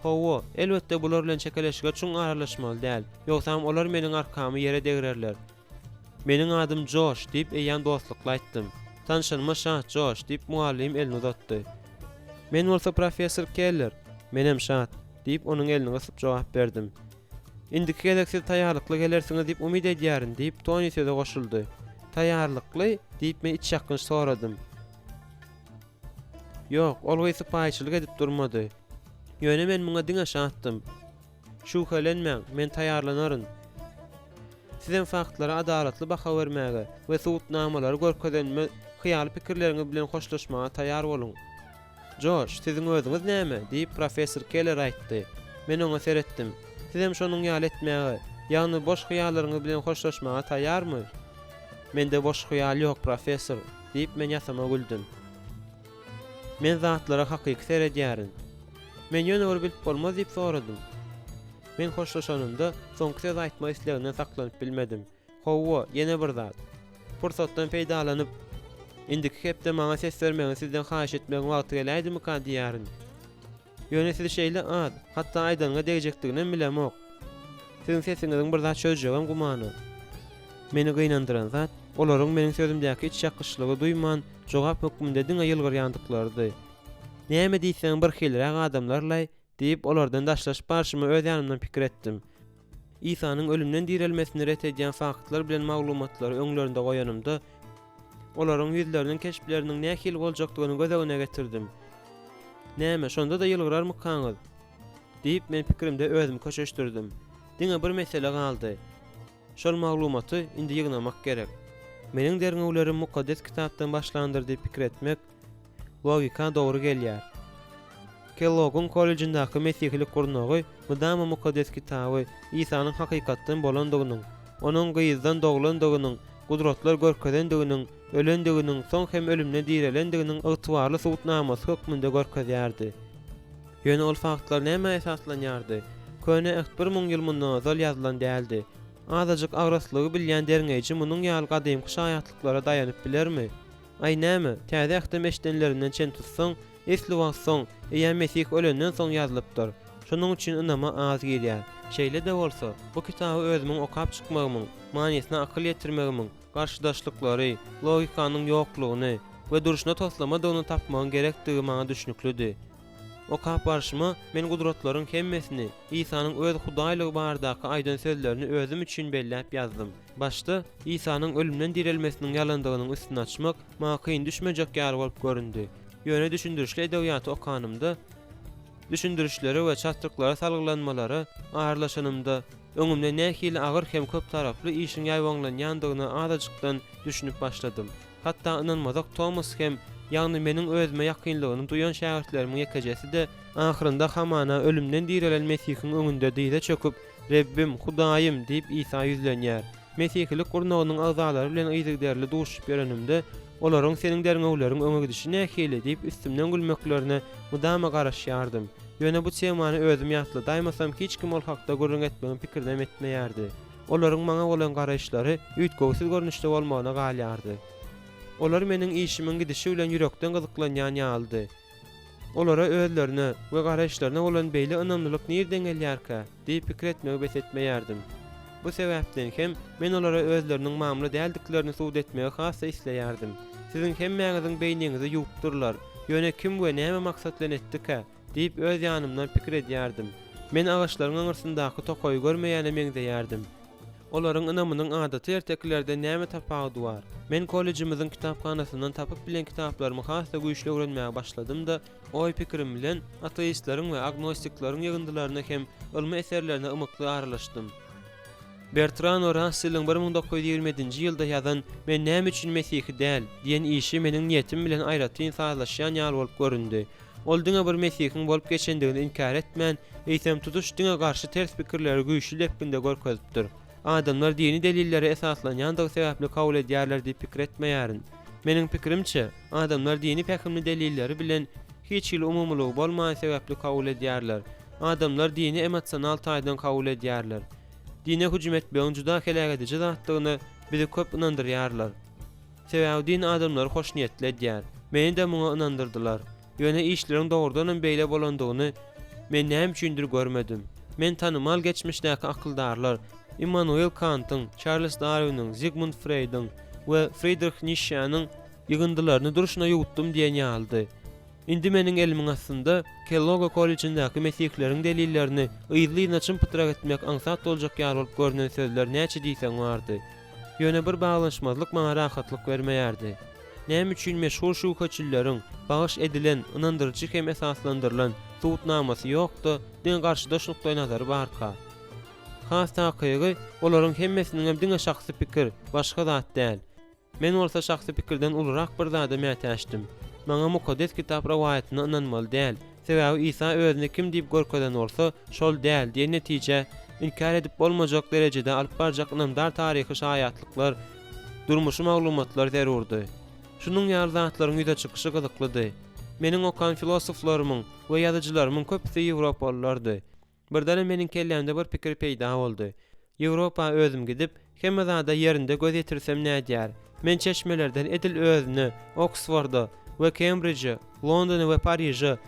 S1: "Hawa, elbetde bular bilen çekeleşige çuň aralaşmaly däl, ýogsa olar meniň arkamy ýere degirerler. Meniň adym Josh" diýip eýän dostlykla aýtdym. "Tanşanyma şat Josh" diýip mugallim elini uzatdy. "Men bolsa professor Keller, menem şat" diýip onuň elini gysyp jogap berdim. "Indiki gelek siz taýýarlykly gelersiňiz diýip umyt edýärin" diýip Tony söze goşuldy. "Taýýarlykly" diýip men iç ýakyn soradym. Ýok, ol gysyp paýçylyk edip durmady. Ýöne men muňa diňe şatdym. "Şuhelenmäň, men taýýarlanaryn. Sizin faktlara adalatly baha bermäge we suwutnamalary görkezenme hyýal pikirleriňi bilen hoşlaşmaga taýýar bolun." "Josh, siziň özüňiz näme?" diýip professor Keller aýtdy. Men oňa seretdim. "Sizem şonuň ýaly etmäge, ýagny boş hyýallaryňyz bilen hoşlaşmaga taýýarmy?" "Mende boş hyýal ýok professor" diýip men ýasama güldüm. "Men zatlara hakyky seredýärin. Men ýöne bir bilip bolmaz" diýip soradym. Men hoşlaşanymda soňky söz aýtma isleginden saklanyp bilmedim. "Hawa, ýene bir zat. Pursatdan peýdalanyp, indiki hepde maňa ses bermeňi sizden haýyş etmek wagty geläýdimi ka diýärin. Ýöne siz şeýle ad, hatda aýdanyňa degejekdigini bilemok. Sizin sesiňiziň bir zat çözjegem gumany. Meni gynandyran zat, olaryň meniň sözümdäki iç ýakışlygy duýman, jogap hökmünde diňe ýylgyrýandyklarydy. Näme diýsen bir hilrä adamlarla diýip olardan daşlaşyp barşymy öz ýanymdan pikir etdim. İsa'nın ölümden dirilmesini ret edýän faktlar bilen maglumatlary öňlerinde goýanymda olaryň ýüzleriniň keşpleriniň nähil boljakdygyny gözegine getirdim. "Näme, şonda da ýylgyrarmy kaňyz?" diýip men pikirimde özüm köşeşdirdim. Diňe bir mesele galdy. Şol maglumaty indi ýygnamak gerek. Meniň derňewlerim mukaddes kitapdan başlandyr diýip pikir etmek logika dogry gelýär. Kellogg'un kolejindaky mesihlik gurnagy mudama mukaddes kitaby İsa'nın hakykatdan bolandygynyň onun gyýyzdan doglandygynyň, gudratlar görkezendiginiň, ölendiginiň, soň hem ölümne direlendiginiň ygtybarly subutnamasy hökmünde görkezýärdi. Ýöne ol faktlar näme esaslanýardy? Köne 1000 ýyl mundan özel ýazylan däldi. Azacık agraslygy bilýän derňeji munyň ýaly gadymky şaýatlyklara daýanyp bilermi? Ay näme? Täze ähtem eşdenlerinden çen tutsaň, esli wagtsoň, eýär Mesih ölenden soň ýazylypdyr. Şonuň üçin ynama az gelýär. Şeýle de bolsa, bu kitaby özümiň okap çykmagymyň, manysyna akyl ýetirmegimiň, garşydaşlyklary, logikanyň ýoklugyny we duruşuna toslamadygyny tapmagyň gerekdigi maňa düşnüklidir. Okap barşyma men gudratlaryň hemmesini, İsa'nın öz Hudaýlygy baradaky aýdan sözlerini özüm üçin belläp ýazdym. Başda İsa'nın ölümden dirilmesiniň ýalandygynyň üstüne açmak maňa kyn düşmejek ýar bolup göründi. Ýöne düşündürişli edebiýaty okanymda, düşündürişleri we çatdyryklara salgylanmalary aýrlaşanymda öňümde nähili agyr hem köp taraply işiň ýaýwanlanýandygyny azajykdan düşünüp başladym. Hatda inanmazak Thomas hem ýagny meniň özüme ýakynlygyny duýan şähertlerimiň ýekejesi de ahyrynda hamana ölümden dirilen Mesihiň öňünde diýze çöküp "Rebbim, Hudaýym" diýip İsa ýüzlenýär. Mesihlik gurnagynyň agzalary bilen ýyzygderli duşup ýörenemde olaryň seniň derňewleriň öňe gidişi nähili diýip üstümden gülmeklerine mudama garaşýardym. Ýöne bu temany özüm ýatly daýmasam hiç kim ol hakda görüň etmegin pikirden etmeýärdi. Olaryň maňa bolan garaşlary üýtgöwsiz görnüşde bolmagyna galýardy. Olar meniň işimiň gidişi bilen ýürekden gyzyklanýan ýaldy. Olara özlerine we garaşlaryna bolan beýle ynamlylyk nerden gelýärkä diýip pikir etmegi besetmeýärdim. Bu sebäpden hem men olara özleriniň mamly däldiklerini suwd etmegi hassa isleýärdim. Siziň hemmäňiziň beýniňizi ýupdyrlar. Ýöne kim we näme maksat bilen etdika diýip öz ýanymdan pikir edýärdim. Men agaçlaryň aňyrsyndaky tokoy görmeýäne meňzeýärdim. Olaryň ynamynyň adaty erteklerde näme tapagy bar? Men kollejimiziň kitaphanasyndan tapyp bilen kitaplarymı hassa güýçli öwrenmäge başladym da, oý pikirim bilen ateistlaryň we agnostiklaryň ýygyndylaryna hem ilmi eserlerine ymykly aralaşdym. Bertrand Russell'ın 1927-nji ýylda ýazan "Men näme üçin Mesihi däl" diýen işi meniň niýetim bilen aýratyn sazlaşýan ýaly bolup göründi. Ol diňe bir Mesihiň bolup geçendigini inkar etmän, eýsem tutuş diňe garşy ters pikirleri güýçli lepinde görkezipdir. Adamlar dini delillere esaslanýandygy sebäpli kabul edýärler diýip pikir etmeýärin. Meniň pikirimçe, adamlar dini pähimli delilleri bilen hiç ýyl umumlygy bolmaýan sebäpli kabul edýärler. Adamlar dini emotsional taýdan kabul edýärler. Dine hüjüm etmegiň juda kelek edici zatdygyny bizi köp inandyrýarlar. Sebäbi din adamlary hoş niýetli edýär. Meni de muňa inandyrdylar. Ýöne işleriň dogrudan beýle bolandygyny men näme üçindir görmedim. Men tanymal geçmişdäki akyldarlar, Immanuel Kant'ın, Charles Darwin'ın, Sigmund Freud'ın we Friedrich Nietzsche'nin ýygyndylaryny duruşuna ýuwutdym diýen ýaldy. Indi meniň elimiň astynda Kellogg College'indäki Mesihleriň delillerini ýyzlyna çympytyrak etmek aňsat boljak ýaly bolup görünen sözler näçe diýsen bardy. Ýöne bir baglanşmazlyk maňa rahatlyk bermeýärdi. Näme üçin meşhur şuwkaçyllariň bagyş edilen, inandyrjy hem esaslandyrylan subutnamasy ýokdy, diň garşydaş nukdaý nazary barka. Has takygy olaryň hemmesiniň diňe şahsy pikir, başga zat däl. Men bolsa şahsy pikirden ulurak bir zada mätäşdim. Maňa mukaddes kitap rawayatyna inanmaly däl. Sebäbi İsa özüni kim diýip görkezden bolsa, şol däl diýen netije inkar edip bolmajak derejede alyp barjak inamdar taryhy şaýatlyklar, durmuşy maglumatlar zerurdy. Şunun ýaly zatlaryň ýüze çykyşy gyzyklydy. Meniň okan filosoflarymyň we ýazyjylarymyň köpüsi Ýewropalylardy. Birden meniň kellemde bir pikir peýda boldy. Ýewropa özüm gidip, hemme zada ýerinde göz ýetirsem nädýär? Men çeşmelerden edil özüni Oxford'a we Cambridge'e, Londona we Paris'e,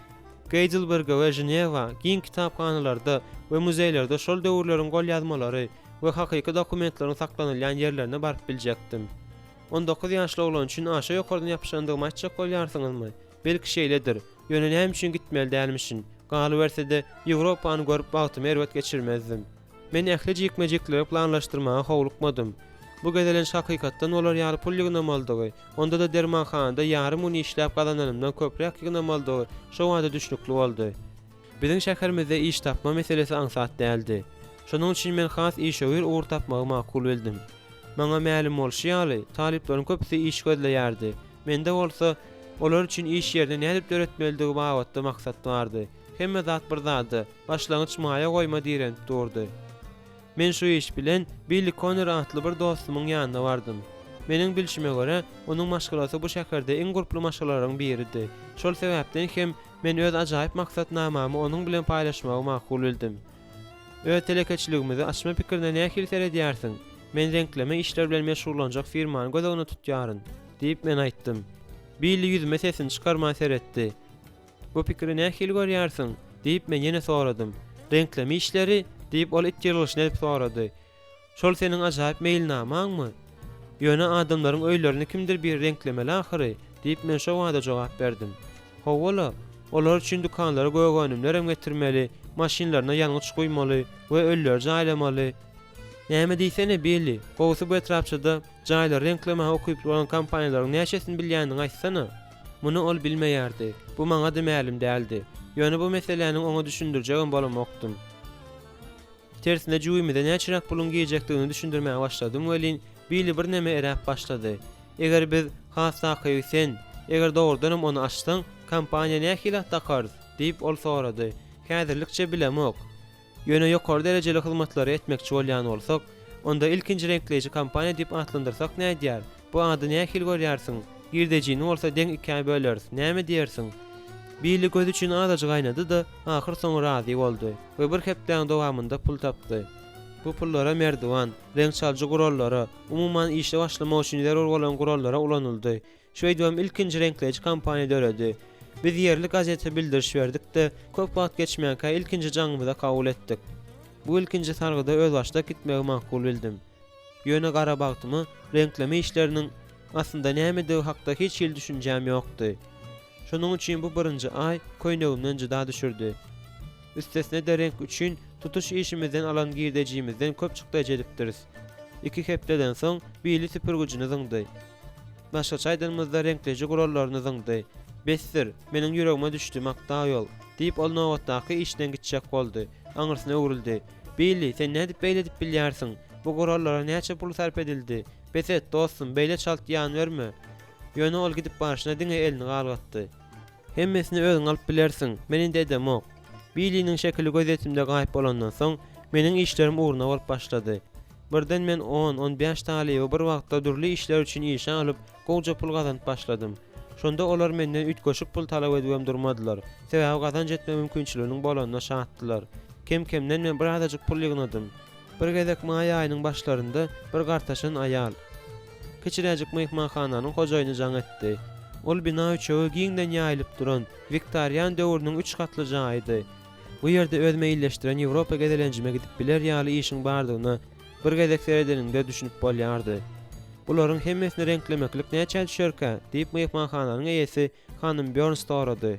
S1: Heidelberg'e we Geneva, giň kitaphanalarda we muzeýlerde şol döwürleriň gol ýazmalary we hakyky dokumentlaryň saklanylýan ýerlerine baryp biljekdim. 19 ýaşly olan üçin aşa ýokardan ýapyşandygy maççak bolýarsyňyzmy? Belki şeýledir. Ýöne näme üçin gitmeli dälmişin? Galy bersede Ýewropany görüp bagty merwet geçirmezdim. Men ähli jikmejikleri planlaşdyrmaga howlukmadym. Bu gedelen hakykatdan olar ýaly pul ýygnamaldygy, onda da dermanhanada ýarym uny işläp gazananymdan köprek ýygnamaldygy şo wada düşnükli boldy. Biziň şäherimizde iş tapma meselesi aňsat däldi. Şonuň üçin men has iş öwür ugur tapmagy makul bildim. Maňa ma'lum bolşy ýaly talypleriň köpüsi iş gözleýärdi. Mende bolsa olar üçin iş ýerine nädip öğretmeligi bagatda maksat bardy. Hemme zat bir zady, başlangyç maýa goýma diýen durdy. Men şu iş bilen Billy Conner adlı bir dostumyň ýanyna bardym. Meniň bilşime görä, onuň maşgalasy bu şäherde iň gurply maşgalaryň biridi. Şol sebäpden hem men öz ajaýyp maksatnamamy onuň bilen paýlaşmagy makul bildim. Öz telekeçiligimizi açma pikirine nähili seredýärsiň? Men renkleme işler bilen meşgullanjak firmany gözegine tutýaryn, diýip men aýtdym. Billy yüzüme sesini çykarma seretdi. Bu pikiri nähili görýärsiň? Diýip men ýene soradym. Renkleme işleri diýip ol itdirişini edip sorady. Şol seniň ajaýyp meýilnamaňmy? Ýöne adamlaryň öýlerini kimdir bir renklemeli ahyry, diýip men şo wada jogap berdim. Howala, olar üçin dukanlara goýganymlar getirmeli, maşinlaryna ýalňyç goýmaly we öýler jaýlamaly. Näme diýsene Billy, gowsy bu etrapçyda jaýlar renkleme okyp bolan kompaniýalaryň näçesini bilýändiňi aýtsana. Muny ol bilmeýärdi. Bu maňa demälim däldi. Ýöne bu meseleniň oňa düşündirjegim bolamokdym. Tersine juýmyda näçerak pulun giýjekdigini düşündirmäge başladym welin Billy bir näme eräp başlady. Eger biz hasaky sen, eger dogrudanam onu açsaň, kompaniýa nähili takarys, diýip ol sorady. Häzirlikçe bilemok. Ýöne ýokary derejeli hyzmatlary etmekçi bolýan bolsak, onda ilkinji renkleýici kompaniýa diýip atlandyrsak nädýär? Bu ady nähili görýärsiň? Girdejini bolsa deň ikiye böleriz. Näme diýersiň? Billy göz üçin adaja gaýnady da ahyr soň razy boldy we bir hepden dowamında pul tapdy. Bu pullara merdiwan, renk çaljy gurallara, umumyň işe başlamak üçin zerur bolan gurallara ulanyldy. Şeýdem ilkinji renkleýici kompaniýa döreddi. Biz ýerli gazete bildiriş berdik-de, köp wagt geçmeýänkä ilkinji jaňymyza kabul etdik. Bu ilkinji sargyda öz başda gitmegi makul bildim. Ýöne gara bagtymy, renkleme işleriniň aslında näme hakda hiç ýyl düşünjäm ýokdy. Şonuň üçin bu birinji ay köýnegimden jyda düşürdi. Üstesine de renk üçin tutuş işimizden alan girdejimizden köp çykda jedipdiriz. 2 hepdeden soň Billy süpürgüjini zyňdy. Başga çaýdanymyzda renkleji gurallaryny zyňdy. Besdir, meniň ýüregime düşdi makta ýol, diýip ol nowatdaky işden gitjek boldy. Aňyrsyna öwrüldi. Billy, sen näde beýle dip bilýärsiň? Bu gurallara näçe pul sarp edildi? Beset dostum, beýle çalt ýan berme. Ýöne ol gidip başyna diňe elini galgatdy. Hemmesini özüň alyp bilersiň, meniň dedem ok. Billy'niň şekli gözetimde gaýyp bolandan soň meniň işlerim uğruna bolup başlady. Birden men 10-15 taly we bir wagtda durly işler üçin işe alyp goňja pul gazanyp başladym. Şonda olar menden ütgoşup pul talap edýän durmadylar. Sebäbi gazanç etme mümkinçiliginiň bolanyna şahatdylar. Kemkemden men bir azajyk pul ýygnadım. Bir gezek maý aýynyň başlarynda bir gartaşyn aýal kiçiräjik mehmanhananyň hojaýyny jaň etdi. Ol bina üçe giňden ýaýlyp duran Viktorian döwrüniň 3 katly jaýydy. Bu ýerde öz meýilleşdiren Ýewropa gezelenjime gidip biler ýaly işiň bardygyna bir gezek seredeninde düşünüp bolýardy. Bularyň hemmesini renklemeklik näçe düşerkä diýip mehmanhananyň eýesi Hanım Burns sorady.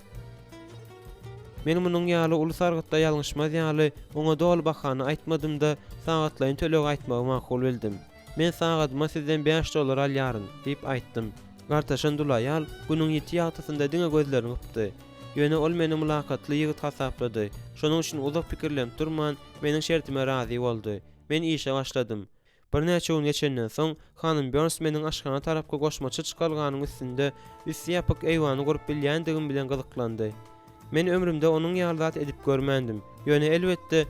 S1: Men munyň ýaly uly sargytda ýalňyşmaz ýaly oňa dol bakany aýtmadym-da sagatlaryň töleg aýtmagy makul bildim. Men sagatyma sizden $5 alýaryn diýip aýtdym. Gartaşyn dulaýal bunyň ýeti ýagtysynda diňe gözlerini gıpdy. Ýöne ol meni mulakatly ýigit hasaplady. Şonuň üçin uzak pikirlenip durman meniň şertime razy boldy. Men işe başladym. Bir näçe gün geçenden soň Hanım Burns meniň aşgana tarapga goşmaça çykalganyň üstünde üstü ýapyk eýwany gurup bilýändigim bilen gyzyklandy. Men ömrümde onuň ýaly edip görmendim. Ýöne elbetde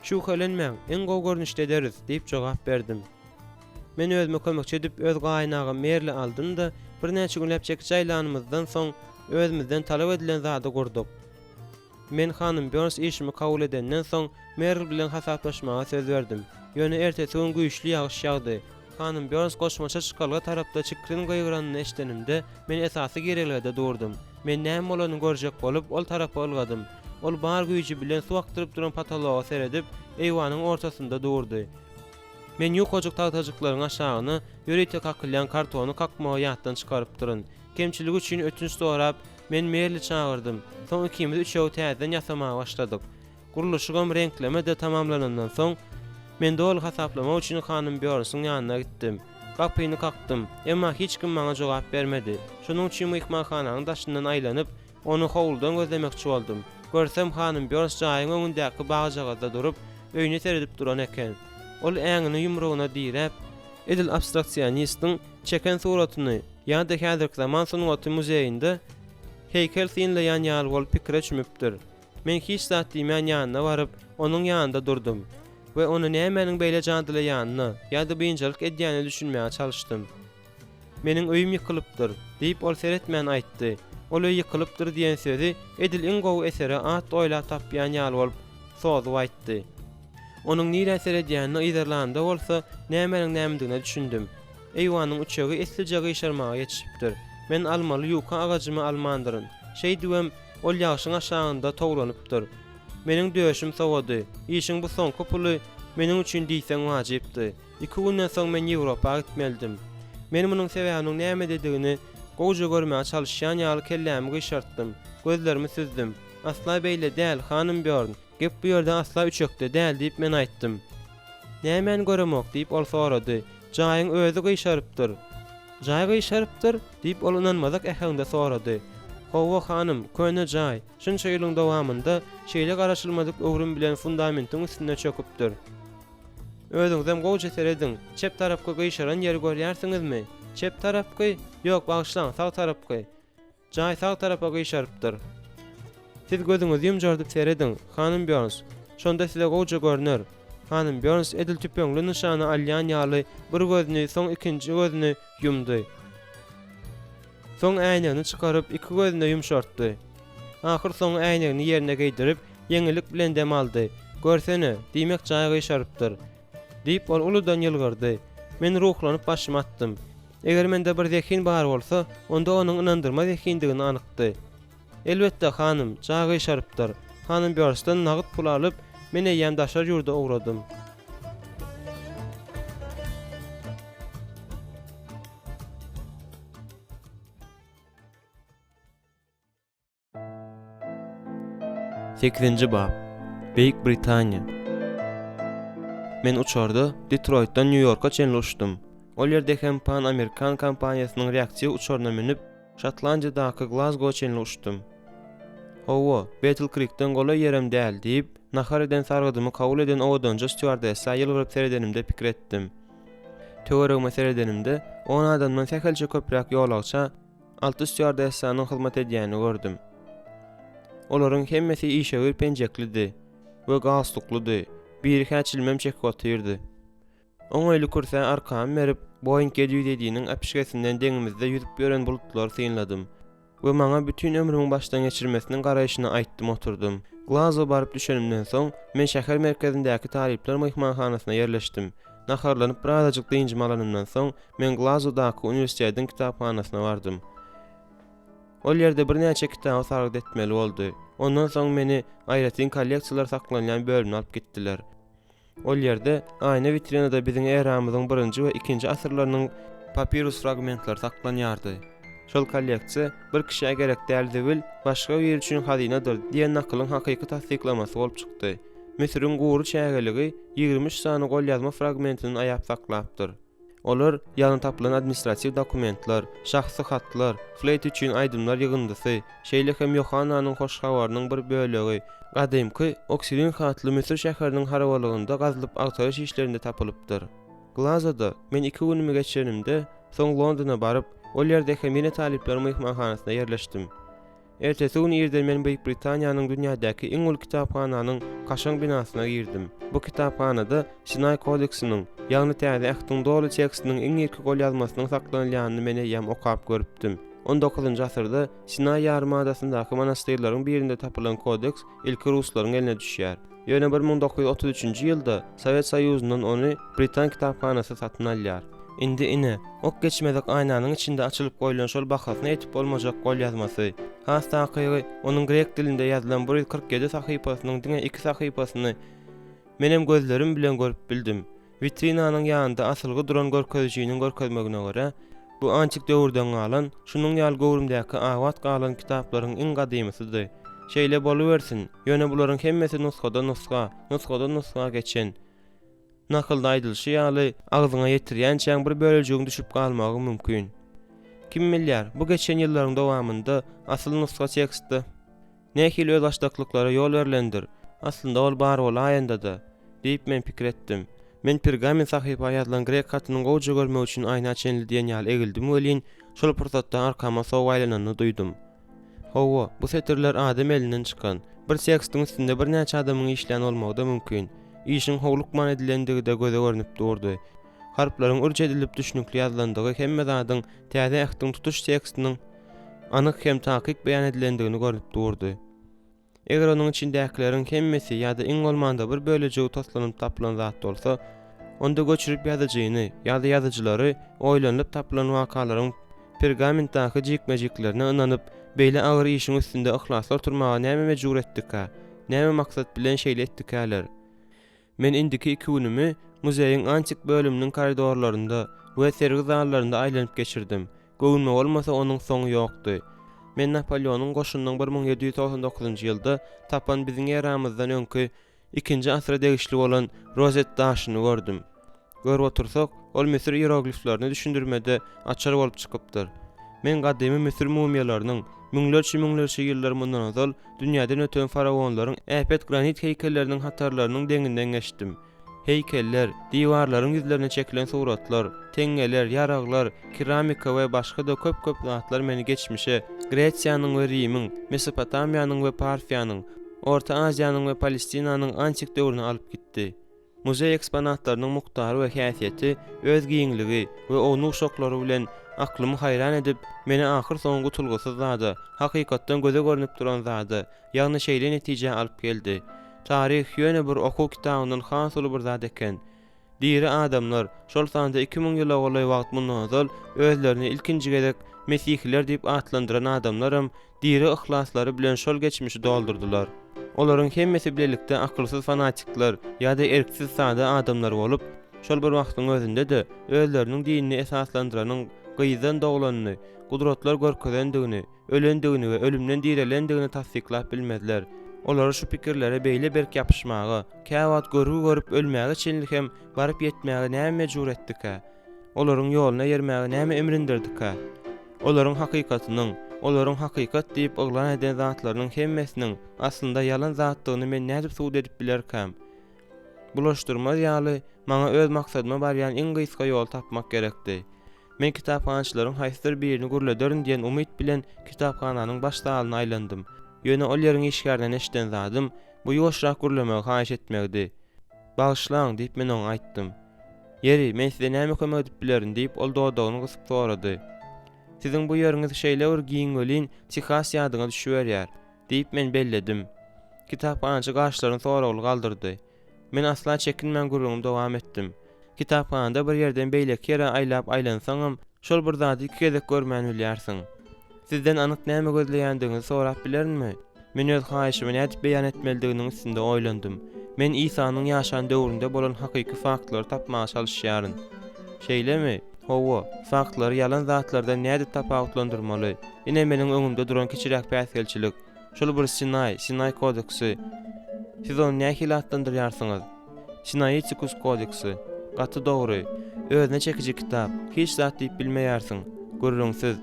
S1: şu helenmäň en gowy görnüşde ederiz diýip jogap berdim. Men özüme kömekçi edip öz gaýnagy merli aldym da bir näçe gün lepçek jaýlanymyzdan soň özümizden talap edilen zady gurduk. Men Hanım Burns işimi kabul edenden soň Merl bilen hasaplaşmaga söz berdim. Ýöne ertesi gün güýçli ýagyş ýagdy. Hanım Burns goşmaça çykalga tarapda çykryň gaýgranyny eşdenimde men esasy gereklerde durdum. Men näme bolanyny görjek bolup ol tarapy algadym. Ol bar güýji bilen su aktyryp duran pataloga seredip eýwanyň ortasynda durdy. Men ýokajyk tagtajyklaryň aşagyny ýöreýte kakylýan kartony kakmagy ýatdan çykaryp durun. Kemçilik üçin ötünç sorap men Merli çağırdım. Soň ikimiz üçew täzeden ýasamaga başladyk. Guruluşygam renkleme de tamamlanandan soň men dol hasaplamak üçin Hanım Burns'yň ýanyna gitdim. Kapyny kaktym, emma hiç kim maňa jogap bermedi. Şonuň üçin mehmanhananyň daşyndan aýlanyp onu howldan gözlemekçi boldum. Görsem Hanım Burns jaýyň öňündäki bagajagada durup öýüne seredip duran eken. Ol äňini ýumrugyna direp, edil abstraksionistin çeken suratyny ýa-da häzirki zaman sanaty muzeýinde heykel synlaýan ýaly bolup pikire çümüpdir. Men hiç zat diýmän ýanyna baryp, onuň ýanynda durdum. we onu nämenin beýle jandylaýanyny ýa-da beýinçilik edýäni düşünmäge çalışdym. Meniň öýüm ýykylypdyr diýip ol seretmän aýtdy. Ol öý ýykylypdyr diýen sözi edil iň gowy esere at oýla tapýan ýaly bolup soňy aýtdy. Onuň nire seredýäni ýerlanda bolsa nämenin nämedigine düşündüm. Eýwanyň uçagy eslice gyşarmaga ýetişipdir. Men almaly ýuka agajymy almandyryn. Şeý diýem, ol ýaşyň aşagynda togranypdyr. Meniň döşüm sowady. Işiň bu soňky puly meniň üçin diýsen wajypdy. 2 günden soň men Ýewropa gitmeldim. Men munyň sebäbiniň näme dediğini goýja görmäge çalışýan ýaly kellämi gyşartdym. Gözlerimi süzdüm. Asla beýle däl, hanym Björn. Gep bu ýerde asla üçekde däl diýip men aýtdym. Nämen göremok diýip ol sorady. Jaýyň özü gyşarypdyr. Jaý gyşarypdyr diýip ol inanmazak ähňde sorady. Howa hanym, köne jaý. Şunça ýylyň dowamynda şeýle garaşylmadyk öwrüm bilen fundamentyň üstüne çöküpdir. Özüňizem goýja serediň. Çep tarapga gyşaran ýeri görýärsiňizmi? Çep tarapky? Ýok, bagşlaň, sag tarapky. Jaý sag tarapa gyşarypdyr. Siz gözüňizi ýumjardyp serediň, hanym Björns. Şonda size goýja görner. Hanym Björns edil tüpeňli nyşany alýan ýaly bir gözüni, soň ikinji gözüni ýumdy. Soň äýnegini çykaryp iki gözüne ýumşartdy. Ahir soň äýnegini ýerine geýdirip ýeňilik bilen dem aldy. Görsene, diýmek jaý gyşarypdyr. Diýip ol uludan ýylgyrdy. Men ruhlanyp başymy attym. Eger mende bir zekin bar bolsa, onda onuň inandyrma zekindigini anykdy. Elbetde hanym, jaý gyşarypdyr. Hanym Björnsden nagyt pul alyp, men eýem daşar ýurda ogradym. Sekizinci bab. Beýik Britaniýa. Men uçarda Detroitdan New Yorka çenli uçdum. Ol ýerde hem Pan Amerikan kompaniýasynyň reaksiýa uçaryna minip Şotlandiýadaky Glasgow çenli uçdum. Howa, Battle Creek'den gola ýerem däl diýip, nahar eden sargydymy kabul eden owadança stewardessa ýylgyryp seredenimde pikir etdim. Töweregime seredenimde 10 adamdan säkelçe köprak ýolagça 6 stewardessanyň hyzmat edýäni gördüm. Olaryň hemmesi işe penjeklidi we galstuklydy. Biri häçilmem çekip otyrdy. Oňaýly kursa arkam berip, Boeing 777-niň apişgesinden deňimizde ýüzüp ýören bulutlar synladym. We maňa bütün ömrümiň başdan geçirmesiniň garaýşyny aýtdym, oturdum. Glasgow baryp düşenimden soň men şäher merkezindäki talipler mehmanhanasyna ýerleşdim. Naharlanyp birazajyk diňjim alanymdan soň men Glasgowdaky uniwersitetiň kitaphanasyna bardym. Ol ýerde bir näçe kitap sargyt etmeli boldy. Ondan soň meni aýratyn kolleksiýalar saklanýan bölümine alyp gitdiler. Ol ýerde aýna vitrinada biziň eramyzyň 1-nji we 2-nji asyrlarynyň papirus fragmentlary saklanýardy. Şol kolleksiýa bir kişiye gerek däl başga bir üçin hazinadyr diýen nakylyň hakyky tasdiklamasy bolup çykdy. Misiriň gowru çägeligi 20 sany gol ýazma fragmentini aýap saklapdyr. Olar ýaly tapylan administrasiw dokumentlar, şahsy hatlar, fleyt üçin aýdymlar ýygyndysy, şeýle hem Yohannanyň hoş habarynyň bir bölegi, gadymky Oksidin hatly Misir şäheriniň harabalygynda gazylyp agtarış işlerinde tapylypdyr. Glazgoda men 2 günümi geçirenimde, soň Londona baryp, ol ýerde hem talipler mehmanhanasyna ýerleşdim. Ertesi gün ýerden men Beýik Britaniýanyň dünýädäki iň ulu kitaphananyň kaşaň binasyna girdim. Bu kitaphanada Sinay kodeksiniň, ýagny täze ähtiň dolu tekstiniň iň ilki gol ýazmasynyň saklanýanyny men ýam okap görüpdim. 19-njy asyrda Sinay ýarymadasyňdaky monastyrlaryň birinde tapylan kodeks ilki ruslaryň eline düşýär. Ýöne 1933-nji ýylda Sowet Soýuzundan ony Britan kitaphanasy satyn alýar. Indi ine, ok geçmezek aynanyň içinde açılıp goýulan şol bahasna etip bolmajak gol ýazmasy. Hastaky onuň grek dilinde ýazylan 147 sahypasynyň diňe 2 sahypasyny menem gözlerim bilen görüp bildim. Vitrinanyň ýanynda asylgy duran görkezjiginiň görkezmegine görä, bu antik döwürden galan, şunyň ýaly gowrumdaky awat galan kitaplaryň iň gadymysydy. Şeýle boluversin, ýöne bularyň hemmesi nuska geçen. Nakylda aýdylşy ýaly agzyňa ýetirýänçäň bir bölejigin düşüp galmagy mümkin. Kim bilýär, bu geçen ýyllaryň dowamynda asyl nuska tekstdi. Nähili öz açdaklyklara ýol berilendir. Aslynda ol bar bolaýanda-da, diýip men pikir etdim. Men pergament sahypa ýazylan grek hatynyň goýja görmek üçin aýna çenli diýen ýaly egildim welin, şol pursatda arkama sowaýlanany duýdum. Howa, bu setirler adam elinden çykan. Bir tekstiň üstünde bir näçe adamyň işlän bolmagy da mümkin. işin howluk man edilendigi de göze görnüp durdy. Harplaryň urç edilip düşnükli ýazlandygy hemme zadyň täze ähtiň tutuş tekstiniň anyk hem takyk beýan edilendigini görnüp durdy. Eger onuň içindäkilerin hemmesi ýa-da iň bolmanda bir bölejegi toslanyp tapylan zat bolsa, onda göçürip ýazyjyny ýa-da ýazyjylary oýlanyp tapylan wakalaryň pergamentdaky jikmejiklerine ynanyp, beýle agyr işiň üstünde ihlasly oturmaga näme mejbur etdik-ka, näme maksat bilen şeýle etdik-käler. Men indiki 2 günümi muzeýiň antik bölüminiň koridorlarynda we sergi zallarynda aýlanyp geçirdim. Göwnme bolmasa onuň soňy ýokdy. Men Napoleonyň goşunynyň 1799-njy ýylda tapan biziň eramyzdan öňkü 2-nji asra degişli bolan rozet daşyny gördüm. Görüp otursak, ol Misir hierogliflerini düşündirmede açar bolup çykypdyr. Men gadymy Misir mumiýalarynyň müňlerçe ýyllar mundan azal dünýäden öten faraonlaryň äpet granit heýkelleriniň hatarlarynyň deňinden geçdim. Heykeller, diwarlaryň ýüzlerine çekilen suratlar, teňgeler, ýaraglar, keramika we başga da köp zatlar meni geçmişe, Gresiýanyň we Rimiň, Mesopotamiýanyň we Parfiýanyň, Orta Aziýanyň we Palestinanyň antik döwrüne alyp gitdi. Muzey eksponatlarynyň muktary we häsiýeti, öz giňligi we onu şoklary bilen aklymy hayran edip, meni ahyr soňky tulgusy zada, hakykatdan göze görnüp duran zada, ýagny şeýle netije alyp geldi. Tarih ýöne bir okuw kitabynyň has uly bir zat eken. Diri adamlar şol sanda 2000 ýyla goly wagt mundan azal özlerini ilkinji gezek Mesihliler diýip atlandyran adamlarym diri ihlaslary bilen şol geçmişi doldurdylar. Olaryň hemmesi bilelikde akylsyz fanatikler ýa-da erksiz sada adamlar bolup, şol bir wagtyň özünde de özleriniň dinini esaslandyranyň gyýdan dogulanyny, gudratlar görkezendigini, ölendigini we ölümden direlendigini tasdiklap bilmezler. Olar şu pikirlere beýle berk ýapyşmagy, käwat görüp ölmäge çenlik hem baryp ýetmäge näme mejbur etdik-ka? Olaryň ýolyna ýermäge näme emrindirdik-ka? Olaryň hakykatynyň, olaryň hakykat diýip yglan eden zatlarynyň hemmesiniň aslynda ýalan zatdygyny men nädip suwd edip bilerkäm? Bulaşdyrma ýaly maňa öz maksadyma barýan iň gysga ýol tapmak gerekdi. Men kitaphançylaryň haýsyr birini gürlederin diýen umyt bilen kitaphananyň baş salyna aýlandym. Ýöne ol ýeriň işgärden eşden zadym, bu ýoşrak gürlemegi haýyş etmegdi. Bagyşlaň diýip men oňa aýtdym. Ýeri, men size näme kömek edip bilerin diýip ol dodagyny gysyp sorady. Siziň bu ýeriňiz şeýle bir giňgelin Texas ýadyna düşýär diýip men belledim. Kitaphançy gaşlaryny soragyly galdyrdy. Men asla çekinmän gürrüňimi dowam etdim. Kitaphanada bir ýerden beýleki ýere aýlap aýlansaňam, şol bir zady 2 gezek görmän bilýärsiň. Sizden anyk näme gözleýändiňizi sorap bilerinmi? Men öz haýyşymy nädip beýan etmelidiginiň üstünde oýlandym. Men İsa'nyň ýaşan döwründe bolan hakyky faktlary tapmaga çalışýaryn. Şeýlemi? Howa, faktlary ýalan zatlardan nädip tapawutlandyrmaly? Ine meniň öňümde duran kiçirek päsgelçilik. Şol bir Sinay kodeksi. Siz onu näme hilatlandyrýarsyňyz? Sinaiticus kodeksi. Gaty dogry. Özüne çekiji kitap. Hiç zat diýip bilmeýärsiň. Görüňsiz.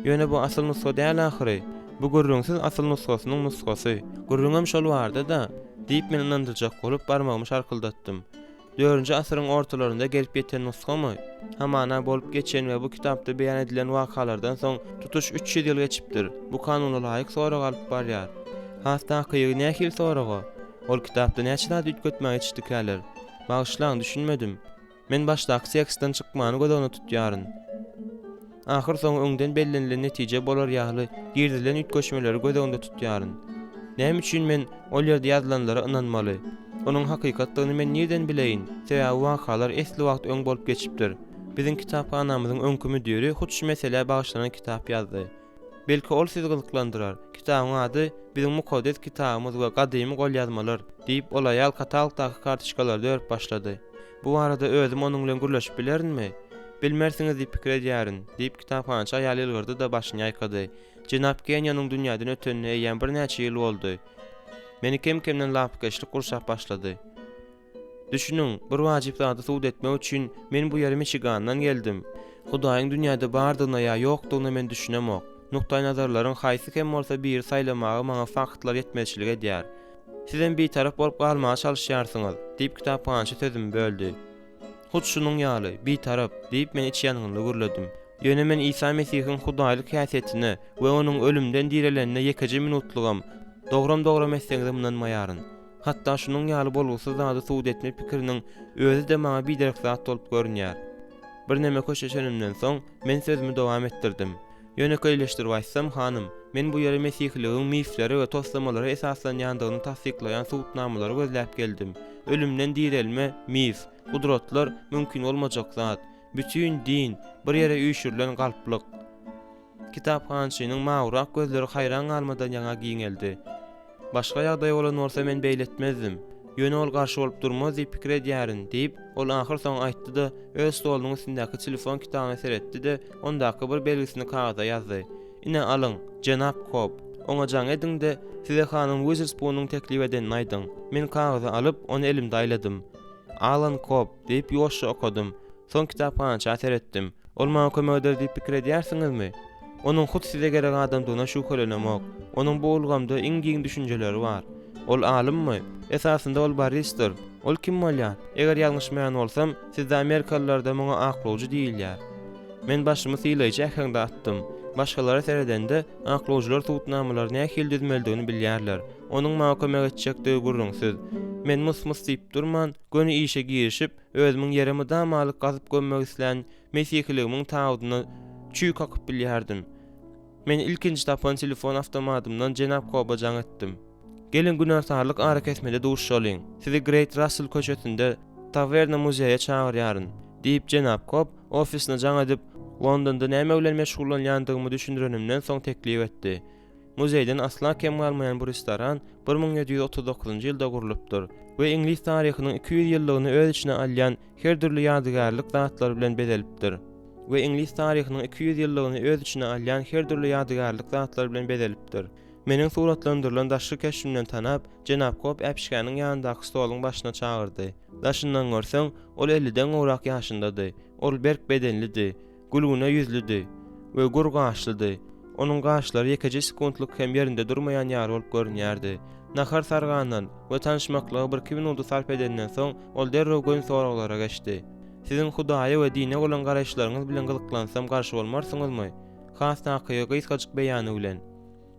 S1: Ýöne bu asyl nusga däl ahyry. Bu görüňsiz asyl nusgasynyň nusgasy. Görüňem şol barda da diýip men inandyrjak bolup barmagymy şarkyldatdym. 4-nji asyryň ortalarynda gelip ýeten nusgamy? Hamana bolup geçen we bu kitapda beýan edilen wakalardan soň tutuş 300 ýyl geçipdir. Bu kanuna laýyk sorag alyp barýar. Hasta kyýy nähil soragy? Ol kitapda näçe zat üýtgetmäge ýetişdikäler? Bagyşlaň, düşünmedim. Men başdaky seksden çykmany gözüne tutýaryn. Ahyr soň öňden bellenilen netije bolar ýaly girdilen üýtgeşmeleri gözüňde tutýaryn. Näme üçin men ol ýerde ýazylanlara ynanmaly? Onuň hakykatlygyny men nerden bileýin? Sebäbi wakalar esli wagt öň bolup geçipdir. Biziň kitaphanamyzyň öňkü müdiri hut şu mesele bagyşlanan kitap ýazdy. Belki ol sizi gyzyklandyrar. Kitabyň ady biziň mukaddes kitabymyz we gadymy gol ýazmalar diýip olaýal katalogdaky kartuşkalary dörüp başlady. Bu arada özüm onuň bilen gürleşip bilerinmi? Bilmersiňiz diýip pikir edýärin diýip kitaphançy aýaly ýylgyrdy da başyny ýaýkady. Jenap Kenyanyň dünýäden ötenine ýen bir näçe ýyl boldy. Meni kemden lapkeşlik gurşap başlady. Düşünüň, bir wajyp zady suwd etmek üçin men bu ýere Michigandan geldim. Hudaýyň dünýäde bardygyna ýa ýokdugyna men düşünemok. Nukta nazarlaryň haýsy hem bolsa bir saýlamagy maňa faktlar ýetmezçilik edýär. Sizden bir taraf bolup galmaga çalışýarsyňyz diýip kitaphançy sözümi böldü. Hut şunun ýaly, bir taraf diýip men iç ýanyny gürledim. Ýöne men İsa Mesihiň hudaýlyk häsiýetine we onuň ölümden direlenine ýekeje minutlugam. Dogram esseňiz mundan maýaryn. Hatda şunun ýaly bolgusy zady suwd etme pikiriniň özü de maňa biderek zat bolup görünýär. Bir näme köşeşenimden soň men sözümi dowam etdirdim. Ýönekeýleşdirip aýtsam, hanym, men bu ýere mesihligiň mifleri we toslamalary esaslanýandygyny tasdiklaýan suwtnamaları gözläp geldim. Ölümden direlme, mif, gudratlar mümkin bolmajak zat, bütün din bir ýere üýşürilen galplyk. Kitaphançynyň mawrak gözleri hayran galmadan ýaňa giňeldi. Başga ýagdaý bolan bolsa men beýletmezdim. Ýöne ol garşy bolup durmaz diýip pikir edýärin diýip ol ahir soň aýtdy da öz stolunyň üstündäki telefon kitabyny seretdi de ondaky bir belgisini kagaza ýazdy. Ine alyň, Jenap Cobb. Oňa jaň ediň de size hanym Witherspoon'un teklip edenini aýdyň. Men kagazy alyp onu elimde aýladym. Alan Cobb diýip ýoşa okudum. Soň kitaphançy seretdim. Ol maňa kömek eder diýip pikir edýärsiňizmi? Onuň hut size gerek adamdygyna şüphelenmek. Onuň bu ulgamda iňgiň düşünjeleri bar. Ol alymmy? Esasında ol baristdir. Ol kim bolýar? Eger ýalňyşmaýan bolsam, siz de Amerikalılarda muňa aklowjy diýilýär. Men başymy sylaýjy ähňde attym. Başgalara seredende aklowjylar tutnamalar nähil düzmeldigini bilýärler. Onuň maňa kömek etjekdigi gurrunsyz. Men mus diýip durman, göni işe girişip, özümiň ýerimi damalyk gazyp gömmek isleýän mesihligimiň taýydyny çüý kakyp bilýärdim. Men ilkinji tapan telefon awtomatymdan Jenap Cobb'a jaň etdim. Gelin günahsarlyk ara kesmede duşşalyň. Sizi Great Russell köşesinde Taverna muzeýe çagyrýaryn diýip Jenap Cobb ofisine jaň edip Londonda näme bilen meşgullanýandygymy düşündirenimden soň teklip etdi. Muzeýden asla kem galmaýan bu restoran 1739-njy ýylda gurulypdyr we İngiliz taryhynyň 200 ýyllygyny öz içine alýan her türlü ýadygarlyk zatlar bilen bezelipdir. We İngiliz taryhynyň 200 ýyllygyny öz içine alýan her türlü ýadygarlyk zatlar bilen bezelipdir. Meniň suratlandyrylan daşy keşimden tanap, Jenap Cobb äpişkäniň ýanyndaky stoluň başyna çagyrdy. Daşyndan görseň, ol 50-den gowrak ýaşyndady. Ol berk bedenlidi, gülgüne ýüzlüdi we gur gaşlydy. Onuň gaşlary ýekeje sekundlyk hem ýerinde durmaýan ýary bolup görünýärdi. Nahar sargandan we tanışmaklygy bir 2 minut sarf edenden soň ol derrew göň soraglara geçdi. Siziň Hudaýa we dine bolan garaşlaryňyz bilen gyzyklansam garşy bolmarsyňyzmy? Has takyýa gysgaçyk beýany bilen.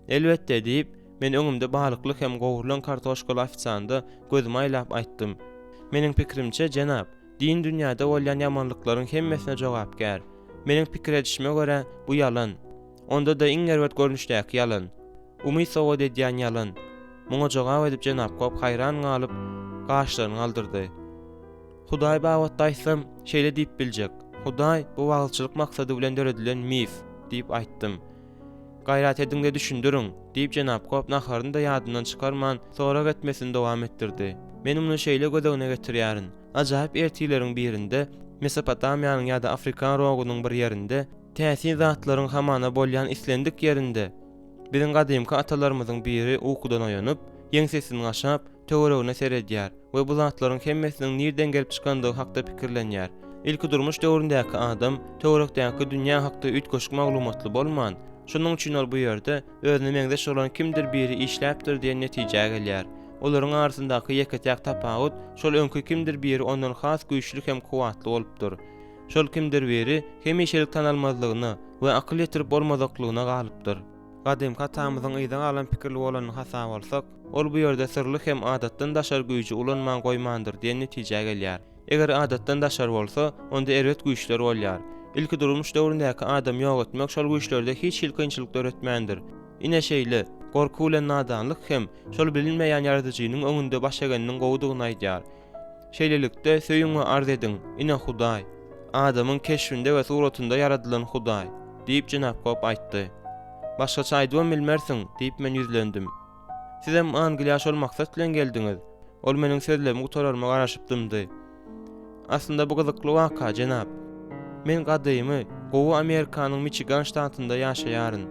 S1: Elbetde diýip, men öňümde balykly hem gowrulan kartoşkaly ofisianda gözüme aýlap aýtdym. Meniň pikirimçe, Jenap, din dünýäde bolýan ýamanlyklaryň hemmesine jogap gär. Meniň pikir edişime görä, bu ýalan. Onda da iň gerwet görnüşdäki ýalan. Umy sowat edýän ýalan. Muňa jogap edip Jenap Cobb hayran galyp, gaşlaryny aldyrdy. Hudaý bawatda aýtsam, şeýle diýip biljek. Hudaý bu wagtçylyk maksady bilen döredilen mif diýip aýtdym. Gayrat edinge düşündürün diýip Jenap Cobb naharyny da ýadyndan çykarman, sonra getmesini dowam etdirdi. Menim bunu şeýle gödegine getirýärin. Ajaýyp ertileriň birinde Mesopotamiýanyň ýa-da Afrikan rogunyň bir ýerinde täsin zatlaryň hamana bolýan islendik ýerinde biziň gadymky atalarymyzyň biri uykudan oýanyp, ýeňsesini aşap, töweregine seredýär we bu zatlaryň hemmesiniň nirden gelip çykandygy hakda pikirlenýär. Ilki durmuş döwründäki adam töwerekdäki dünýä hakda ütköşük maglumatly bolman. Şunun üçin ol bu ýerde özüne meňzeş bolan kimdir biri işläpdir diýen netije gelýär. Olaryň arasyndaky ýeketek tapawut şol öňkü kimdir biri ondan has güýçlük hem kuwatly bolupdyr. Şol kimdir biri hemişelik tanalmazlygyna we akyl ýetirip bolmazaklygyna galypdyr. Gadymky atamyzyň ýydan alan pikirli bolanyny hasap alsak, ol bu ýerde sirli hem adatdan daşar güýji ulanman goýmandyr diýen netije gelýär. Eger adatdan daşar bolsa, onda erwet güýçler bolýar. İlki durmuş döwründäki adam ýok etmek şol güýçlerde hiç hilkynçylyk öğretmendir. Ine şeýle, gorku bilen nadanlyk hem şol bilinmeýän ýaradyjynyň öňünde baş egeniň gowdugyny aýdýar. Şeýlelikde söýüňi arz ediň, ine Hudaý, adamyň keşfinde we suratynda yaradylan Hudaý, diýip Jenap Cobb aýtdy. Başgaça aýdym bilmersiň, diýip men ýüzlendim. Siz hem Angliýa şol maksat bilen geldiňiz. Ol meniň sözlerimi gutararma garaşypdymdy. Aslında bu gyzykly waka, Jenap. Men gadymy Gowy Amerikanyň Michigan ştatynda ýaşaýaryn.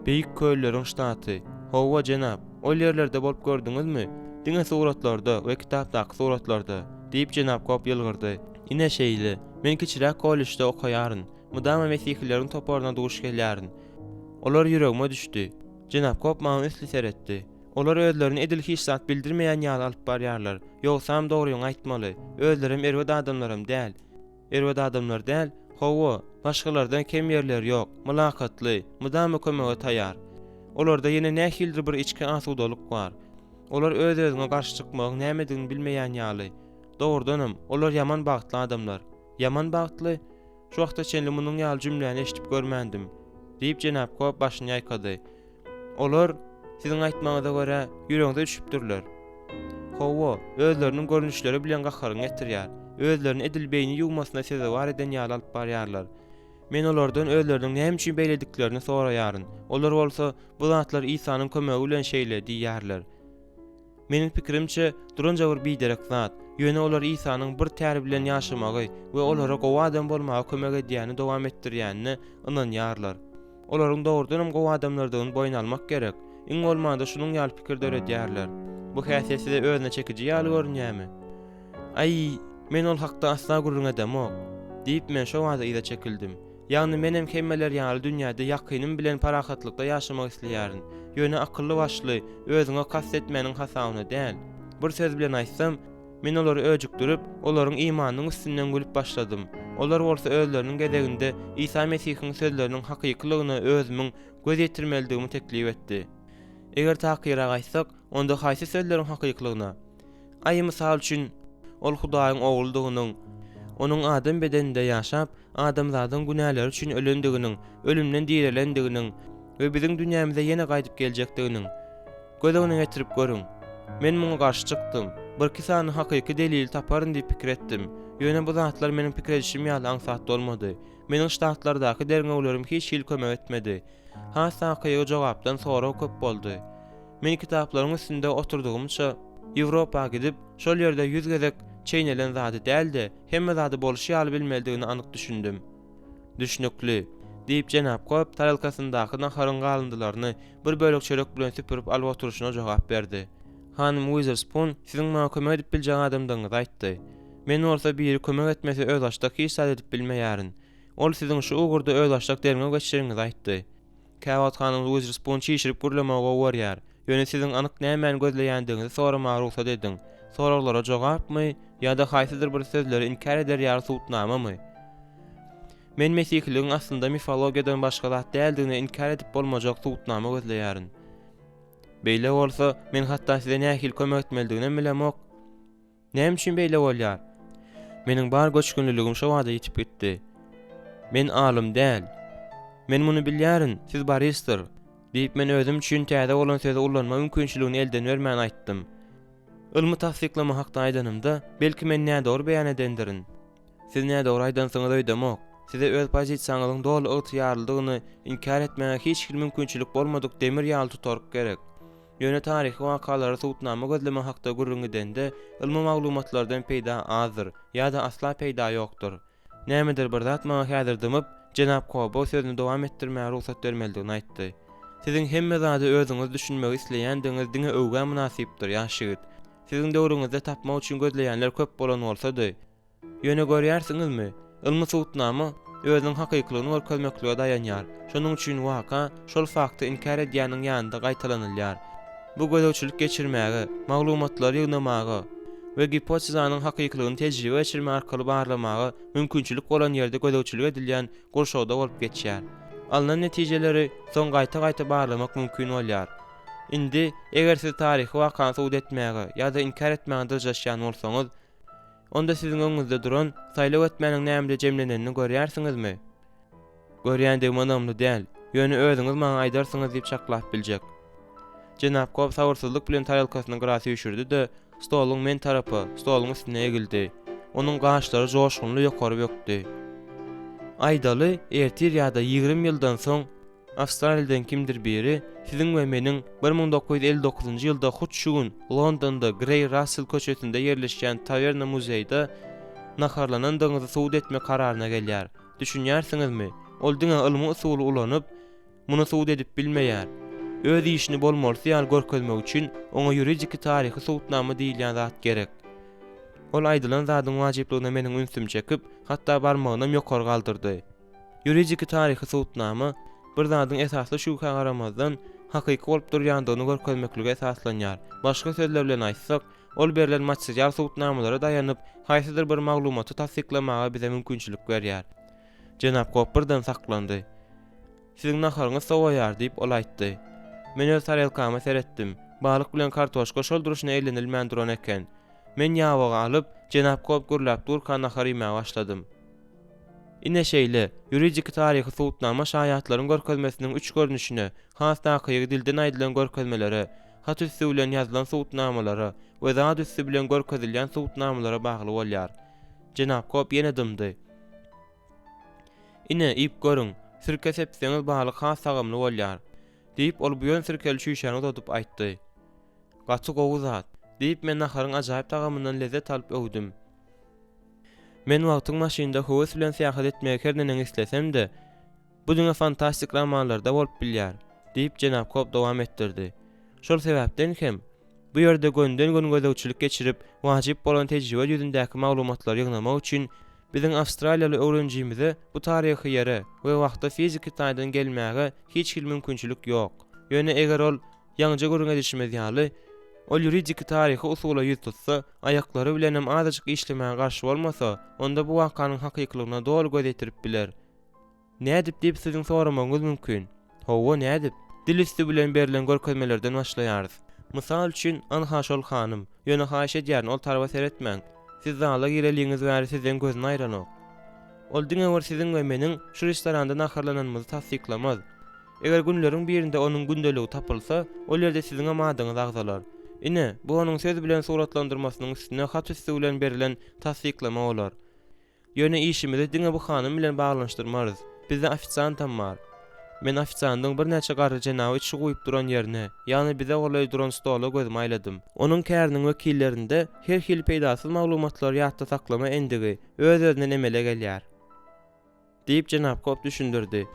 S1: Beýik kölleriň ştaty. Howa Jenap, ol ýerlerde bolup gördüňizmi? Diňe suratlarda we kitapdaky suratlarda, diýip Jenap Cobb ýylgyrdy. Ine şeýle, men kiçirek kollejde okaýaryn. Mudama mesihlilerin toparına duş gelýärin. Olar ýüregime düşdi. Jenap Cobb maňa üstli seretdi. Olar özlerini edil hiç zat bildirmeýän ýaly alyp barýarlar. Ýogsam dogruýyňy aýtmaly. Özlerim erwet adamlarym däl. Erwet adamlar däl. Howa, başgalardan kem ýerler ýok. Mülakatly, mudama kömege taýýar. Olarda ýene nähildir bir içki asudalyk bar. Olar öz-özüne garşy çykmagyň nämedigini bilmeýän ýaly. Dogrudanam, olar ýaman bagtly adamlar. Ýaman bagtly. Şu wagta çenli munyň ýaly jümläni eşitip görmändim, diýip Jenap Kop başyny ýaýkady. Olar siziň aýtmaňyza görä ýüregiňize düşüpdirler. Howa özleriniň görnüşleri bilen gahharyň getirýär. Özlerini edil beýni ýuwmasyna sezewar eden ýaly alyp barýarlar. Men olardan özleriniň näme üçin beýlediklerini soraýaryn. Olar bolsa bu zatlar Isanyň kömegi bilen şeýle diýýärler. Meniň pikirimçe durunja bir biderek zat. Ýöne olar Isanyň bir täri bilen ýaşamagy we olara gowa adam bolmagy kömek edýäni dowam etdirýänini ynanýarlar. Olaryň dogrudanam gowa adamlardan boýun almak gerek. Iň bolmanda şunuň ýaly pikirde öredýärler. Bu häsiýetde özüne çekiji ýaly görünýärmi? Ay, men ol hakda asla gurrun edemok, diýip men şo wada ýa çekildim. Ýagny menem hemmeler ýaly dünýäde ýakynym bilen parahatlykda ýaşamak isleýärin. Ýöne akylly başly, özüňe kasd etmeniň hasabyna däl. Bir söz bilen aýtsam, men olary öjükdirip, olaryň imanynyň üstünden gülüp başladym. Olar bolsa özleriniň gezeginde Isa Mesihiň sözleriniň hakyklygyna özümiň göz ýetirmeligimi teklip etdi. Eger takyra gaýsak, onda haýsy sözleriň hakyklygyna? Aý mysal üçin, ol Hudaýyň oguldygynyň, onuň adam bedeninde ýaşap, adamzadyň günäleri üçin ölendiginiň, ölümden direlendiginiň we biziň dünýämize ýene gaýdyp geljekdiginiň gözüňe getirip görüň. Men muňa garşy çykdym. Bir kisany hakyky delil taparyn diýip pikir etdim. Ýöne bu zatlar meniň pikir edişim ýaly aňsat bolmady. Meniň ştatlardaky derňewlerim hiç ýyl kömek etmedi. Hasakyga jogapdan sonra köp boldy. Men kitaplaryň üstünde oturdygymça Ýewropa gidip, şol ýerde ýüz gezek çeýnelen zady däldi, hemme zady bolşy ýaly bilmeligini anyk düşündüm. Düşnükli, diýip Jenap Kop taralkasyndaky naharyň galyndylaryny bir bölek çörek bilen süpürip alyp oturuşyna jogap berdi. Hanym Witherspoon siziň maňa kömek edip biljeň adamdyňyzy aýtdy. Men bolsa biri kömek etmese öz açdaky hiç edip bilmeýärin. Ol siziň şu ugurda öz açdak derňe geçiriňizi aýtdy. Kawat hanym Witherspoon çişirip gurlamagy görýär. Ýöne siziň anyk näme gözleýändiňizi soramagy ruhsat ediň. Soraglara jogapmy ýa-da haýsydyr bir sözleri inkar eder ýa-da suwtnamamy? Men mesihligiň aslynda mifologiýadan başga zat däldigini inkar edip bolmajak suwtnama gözleýärin. Beýle bolsa, men hatda size nähil kömek etmelidigini bilemok. Näme üçin beýle bolýar? Meniň bar göçkünligim şo wada ýetip gitdi. Men alym däl. Men muny bilýärin, siz baristir, diýip men özüm üçin täze bolan söze ullanma mümkinçiligini elden bermän aýtdym. Ilmy tasdiklama hakda aýdanymda, belki men näde dogry beýan edendirin. Siz näde dogry aýdansyňyz öýdemok. Size öz pozisiýaňyzyň dogry ygtyýarlydygyny inkar etmäge hiç bir mümkinçilik bolmadyk demir ýaly tutark gerek. Ýöne taryhy wakalary suwtnama gözleme hakda gurrun edende, ilmi maglumatlardan peýda azdyr ýa-da asla peýda ýokdur. Nämedir bir zat maňa häzir dymyp, Jenap Kop bu sözüni dowam etdirmäge ruhsat bermeligini aýtdy. Siziň hemme zady özüňiz düşünmegi isleýändiňiz diňe öwgä münasipdir ýaşygyt. Siziň döwrüňizde tapmak üçin gözleýänler köp bolan bolsady, ýöne görýärsiňizmi? Ilmi suwtnama özüniň hakyklygyny görkezmeklige dayanýar. Şonuň üçin waka şol fakty inkar edýäniň ýanynda gaýtalanylýar. Bu gözöçülük geçirmäge, maglumatlary ýygnamagy we hipotezanyň hakyklygyny tejribe geçirme arkaly barlamagy mümkinçilik bolan ýerde gözöçülük edilýän gurşawda bolup geçýär. Alınan netijeleri soň gaýta-gaýta barlamak mümkin bolýar. Indi eger siz taryhy wakany suwd etmäge ýa-da inkar etmäge dyrjaşýan bolsaňyz, onda siziň öňüňizde duran saýlaw etmeniň näme jemlenenini görýärsiňizmi? Görýändigim anamly däl. Ýöne özüňiz maňa aýdarsyňyz diýip çaklap biljek. Jenap Kop sabırsyzlyk bilen taralkasyny grasy üşürdi de stoluň men tarapy, stoluň üstüne egildi. Onuň gaşlary joşgunly ýokary bökdi. Aýdaly, ertir ýa-da 20 ýyldan soň Awstraliýadan kimdir biri siziň we meniň 1959-njy ýylda hut şu gün Londonda Grey Russell köçesinde ýerleşýän taverna muzeýde naharlanandyňyzy suwd etme kararyna gelýär. Düşünýärsiňizmi? Ol diňe ilmi usuly ulanyp, muny suwd edip bilmeýär. Öz işini bolmalysy ýaly görkezmek üçin oňa ýuridik taryhy suwtnama diýilýän zat gerek. Ol aýdylan zadyň wajipligyna meniň ünsüm çekip, hatda barmagynam ýokary galdyrdy. Ýuridik taryhy suwtnama bir zadyň esasly şübhä garamazdan hakyky bolup durýandygyny görkezmeklige esaslanýar. Başga sözler bilen aýtsak, ol berilen material suwtnamalara daýanyp, haýsydyr bir maglumaty tasdiklamaga bize mümkinçilik berýär. Jenap Kop birden saklandy. Siziň naharyňyz sowaýar diýip ol aýtdy. Men öz tarelkama seretdim. balyk bilen kartoşka şolduruşyna eýlenilmän duran eken. Men ýawagy alyp Jenap Kop gürläp durkan naharyma başladym. Ine şeýle ýuridik taryhy suwutnama şaýatlaryň görkezmesiniň üç görnüşine, has dakygy dilden aýdylan görkezmelere, hat üstü bilen ýazylan suwutnamalara we zat üstü bilen görkezilýän suwutnamalara bagly bolýar. Jenap Kop ýene dymdy. Ine ip görüň, sirke sepseňiz balyk has sagymly bolýar. Diýip ol bu ýön sirkeli şüşäni uzatyp aýtdy. Gaçy gowy zat, diýip men naharyň ajaýyp tagamyndan lezzet alyp öwdüm. Men wagtyň maşynda höwes bilen seýahat etmegi hernenen islesem-de, bu düňe fantastik romanlarda bolup bilýär, diýip Jenap Kop dowam etdirdi. Şol sebäpden hem bu ýerde gönden-gün gözegçilik geçirip, wajyp bolan tejribe ýüzündäki maglumatlary ýygnamak üçin biziň Awstraliýaly öwrenjimize bu taryhy ýere we wagtda fiziki taýdan gelmäge hiç hil mümkinçilik ýok. Ýöne eger ol ýaňja görüň edişmez ýaly, ol ýuridik taryhy usula ýüz tutsa, aýaklary bilen hem azajyk işlemäge garşy bolmasa, onda bu wakanyň hakyklygyna dol göz ýetirip biler. Nädip diýip siziň soramagyňyz mümkin. Hawa nädip? Dil üstü bilen berilen görkezmelerden başlaýarys. Mysal üçin Anhaşol hanym, ýöne haýş edýärni ol taraba seretmäň. Siz zala gireliňiz we sizden gözüni aýranok. Ol diňe wer siziň we meniň şu restoranda naharlananymyzy tasdiklamaz. Eger günleriň birinde onuň gündeligi tapylsa, ol ýerde siziň amadyňyz agzalar. Ine, bu onuň söz bilen suratlandyrmasynyň üstüne hat üstü bilen berilen tasdiklama bolar. Ýöne işimizi diňe bu hanym bilen baglanşdyrmarys. Bizde ofisantam bar. Men ofisandyň bir näçe garry jenaby içi goýup duran ýerine, ýani bize golay duran stola gözüm aýladym. Onuň käriniň wekillerinde her hil peýdasyz maglumatlar ýatda saklama endigi öz-özüne emele gelýär. Diýip Jenap Kop düşündirdi.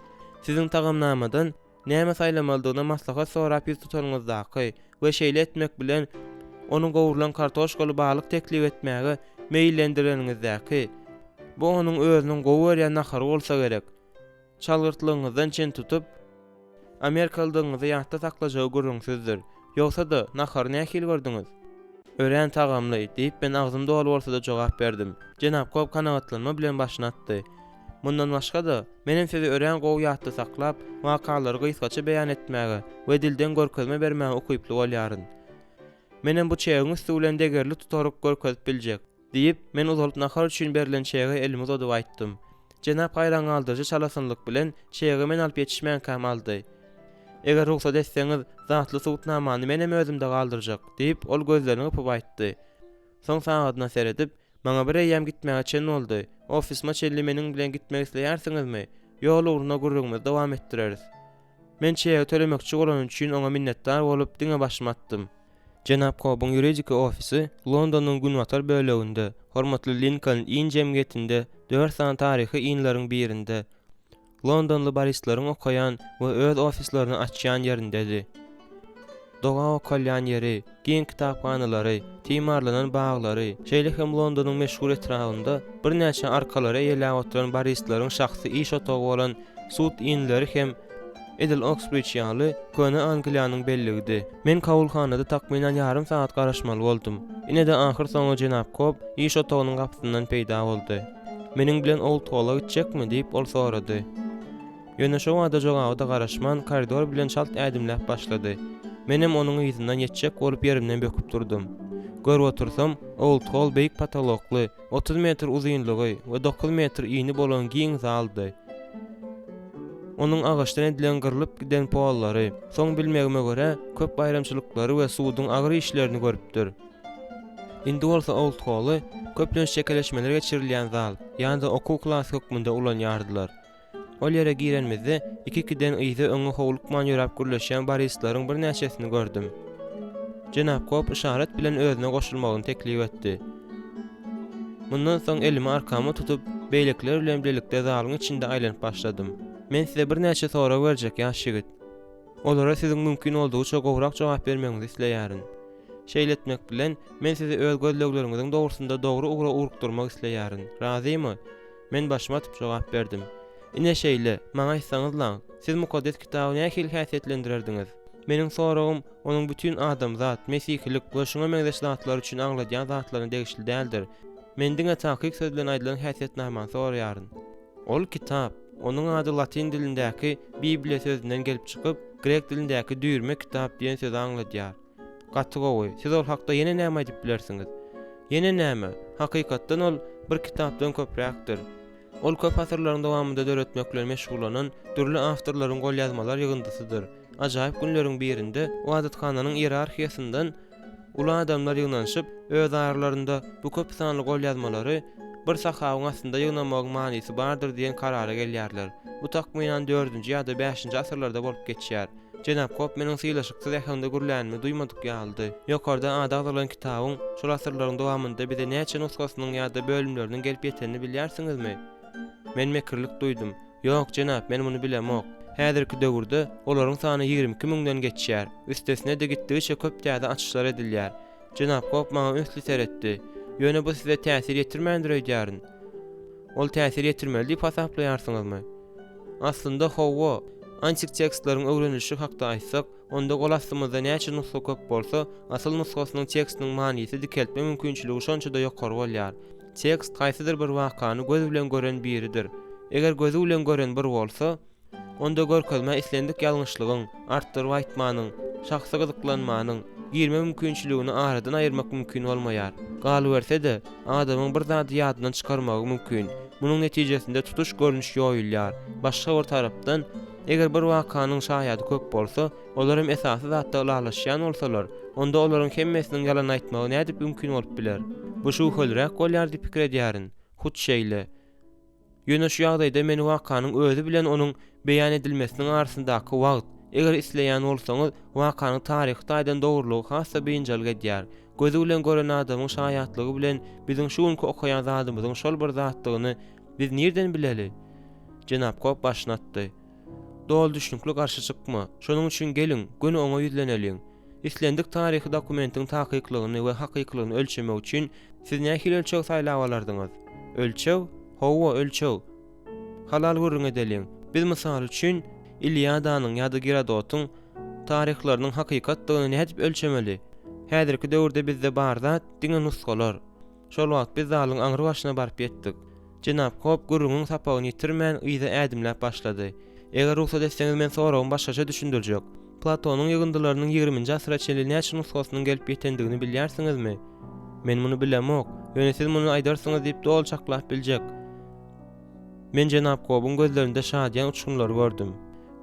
S1: Siziň tagamnamadan näme saýlamalydygyna maslahat sorap ýüz tutanyňyzdaky we şeýle etmek bilen onuň gowrulan kartoşkaly balyk teklip etmäge meýillendireniňizdäki bu onuň özüniň gowy berýän nahary bolsa gerek. Çalgyrtlygyňyzdan çen tutup Amerikalydygyňyzy ýatda saklajagy görüňsizdir. Ýogsa da nahary nähil gördiňiz? Ören tagamly diýip ben agzym dolu bolsa da jogap berdim. Jenap Kop kanagatlanma bilen başyny atdy. Mundan başga da menem sizi ören gowy ýatda saklap, wakalary gysgaça beýan etmäge we dilden görkezme bermäge okuyply bolýaryn. Menem bu çeýiň üstü bilen degerli tutaryk görkezip biljek diýip men uzalyp nahar üçin berilen çeýige elimi uzadyp aýtdym. Jenap gaýran aldyrjy çalasynlyk bilen çeýigi men alyp ýetişmän kam aldy. Eger ruhsat etseňiz, zatly suwutnamany menem özümde galdyrjak diýip ol gözlerini ýypyp aýtdy. Soň sagatyna seredip, maňa bir eýem gitmäge çen boldy. Ofisma çelli meniň bilen gitmek isleýärsiňizmi? Ýol ugruna gurrugmy dowam etdireriz. Men çeýigi tölemekçi bolan üçin oňa minnetdar bolup diňe başymy attym. Jenap Kop'un ýuridik ofisi Londonyň Günwatar böleginde, hormatly Lincoln Inn jemgyýetinde 4 san taryhy inlaryň birinde. Londonly baristlaryň okaýan we öz ofislaryny açýan ýerindedir. Doga okalýan ýeri, giň kitaphanalary, timarlanan baglary, şeýle hem Londonyň meşhur etrafynda bir näçe arkalary ýelä oturan baristlaryň şahsy iş otagy bolan Sut Innleri hem Edel Oxbridge ýaly köne Angliýanyň belligidi. Men kawulhanada takminan ýarym saat garaşmaly boldum. Ine de ahyr soňra Jenap Kop iş otagynyň gapysyndan peýda boldy. Meniň bilen ol tola gitjekmi diýip ol sorady. Ýöne şo wagtda jogaby da garaşman koridor bilen çalt ädimläp başlady. Menem onuň ýüzünden ýetjek bolup ýerimden böküp durdum. Görüp otursam, ol tol beýik patologly, 30 metr uzunlygy we 9 metr iňi bolan giň zaldy. Onuň agaçdan edilen gyrlyp giden pollary, soň bilmegime görä, köp bayramçylyklary we suwdyň agyr işlerini görüpdir. Indi bolsa ol toly, köplen şekeleşmeler geçirilýän zal, ýani da okuw klasy hökmünde ulanýardylar. Ol ýere girenmizde 2-2den ýyzy öňe howlukman ýörap gürleşýän baristlaryň bir näçesini gördüm. Jenap Kop işaret bilen özüne goşulmagyny teklip etdi. Mundan soň elimi arkama tutup, beýlekler bilen birlikde zalyň içinde aýlanyp başladym. Men size bir näçe sora berjek ýaş ýigit. Olara siziň mümkin boldugyça gowrak jogap bermeňizi isleýärin. Şeýle etmek bilen men sizi öz gözlegleriňiziň dogrusynda dogry ugra urukdurmak isleýärin. Razymy? Men başyma atyp jogap berdim. Ine şeýle, maňa aýtsaňyzlar, siz mukaddes kitaby nähili häsiýetlendirerdiňiz? Meniň soragym onuň bütün adamzat, mesihilik we şoňa meňzeş zatlar üçin aňladýan zatlaryny degişli däldir. Men diňe tahqiq söz bilen aýdylan häsiýetnamany soraýaryn. Ol kitap, onuň ady latin dilindäki Biblia sözünden gelip çykyp, grek dilindäki düýrme kitap diýen sözi aňladýar. gaty gowy. Siz ol hakda ýene näme diýip bilersiňiz? Ýene näme? Hakykatdan ol bir kitapdan köpräkdir. Ol köp asyrlaryň dowamında döretmekle meşgulanan dürli awtorlaryň gol ýazmalar ýygyndysydyr. Ajaýyp günleriň birinde o adatkanyň ýerarhiýasyndan ula adamlar ýygnanyşyp öz aýarlarynda bu köp sanly gol ýazmalary bir sahawyň astynda ýygnamagyň manysy bardyr diýen karara gelýärler. Bu takmynan 4-nji ýa-da 5-nji asyrlarda bolup geçýär. Jenap Kop meniň syýlaşyksyz ähende gürlänmi duýmadyk ýaldy. Ýokarda adagylan kitabyň şol asyrlaryň dowamında bize näçe nusgasynyň ýa-da bölümleriniň gelip ýetenini bilýärsiňizmi? Men mekirlik duýdum. Ýok jenap, men muny bilemok. Häzirki döwürde olaryň sany 22 000-den geçýär. Üstesine de gitdigiçe köp täze açyşlar edilýär. Jenap Kop maňa ünsli seretdi. Ýöne bu size täsir ýetirmändir öýdýärin. Ol täsir ýetirmeli diýip hasaplaýarsyňyzmy? Aslynda howa, antik tekstlaryň öwrenilişi hakda aýtsak, onda golassymyzda näçe nusga köp bolsa, asyl nusgasynyň tekstiniň manysy dikeltme mümkinçiligi şonçada ýokary bolýar. Tekst gaýsydyr bir wakany göz bilen gören biridir. Eger gözü bilen gören bir bolsa, onda görkezme islendik ýalňyşlygyň, artdyryp aýtmanyň, şahsy gyzyklanmanyň, girme mümkinçiligini aradan aýyrmak mümkin bolmaýar. Galyberse-de adamyň bir zady ýadyndan çykarmagy mümkin. Munyň netijesinde tutuş görnüş ýoýulýar. Başga bir tarapdan, eger bir wakanyň şahyady köp bolsa, olar hem esasy zatda ulalaşýan bolsalar, onda olaryň hemmesiniň ýalan aýtmagy nädip mümkin bolup biler? Bu şu hölrek bolýar diýip pikir edýärin. Hut şeýle. Ýöne şu ýagdaýda meni wakanyň özü bilen onuň beýan edilmesiniň arasyndaky wagt, eger isleýän bolsaňyz, wakanyň taryhda aýdan dogrulygy hassa beýinjal edýär. Gözü bilen gören adamyň şahyatlygy bilen biziň şu günki okaýan zadymyzyň şol bir zatdygyny biz nerden bileli? Jenap Kop başlatdy. Dol düşünkli garşy çykma. Şonuň üçin gelin, güni oňa ýüzleneliň. İslendik taryhy dokumentiň tahkyklygyny we hakyklygyny ölçemek üçin siz nähili ölçew saýlap alardyňyz? Ölçew? Howa ölçew. Halal gurrun edeliň. Biz mysal üçin Iliadanyň ýa-da Herodotyň taryhlarynyň hakykatlygyny nädip ölçemeli? Häzirki döwürde bizde bar zat diňe nusgalar. Şol wagt biz zalyň aňry başyna baryp ýetdik. Jenap Kop gurrunun sapagyny ýitirmän ýyza ädimläp başlady. Eger ruhsat etseňiz men soragyň başgaça düşündirijek. Platonyň ýygyndylarynyň 20-nji asyra çenli näçe nusgasynyň gelip ýetendigini bilýärsiňizmi? Men muny bilemok. Ýöne siz muny aýdarsyňyz diýip dol çaklap biljek. Men Jenap Kop'un gözlerinde şadyan uçkunlar gördüm.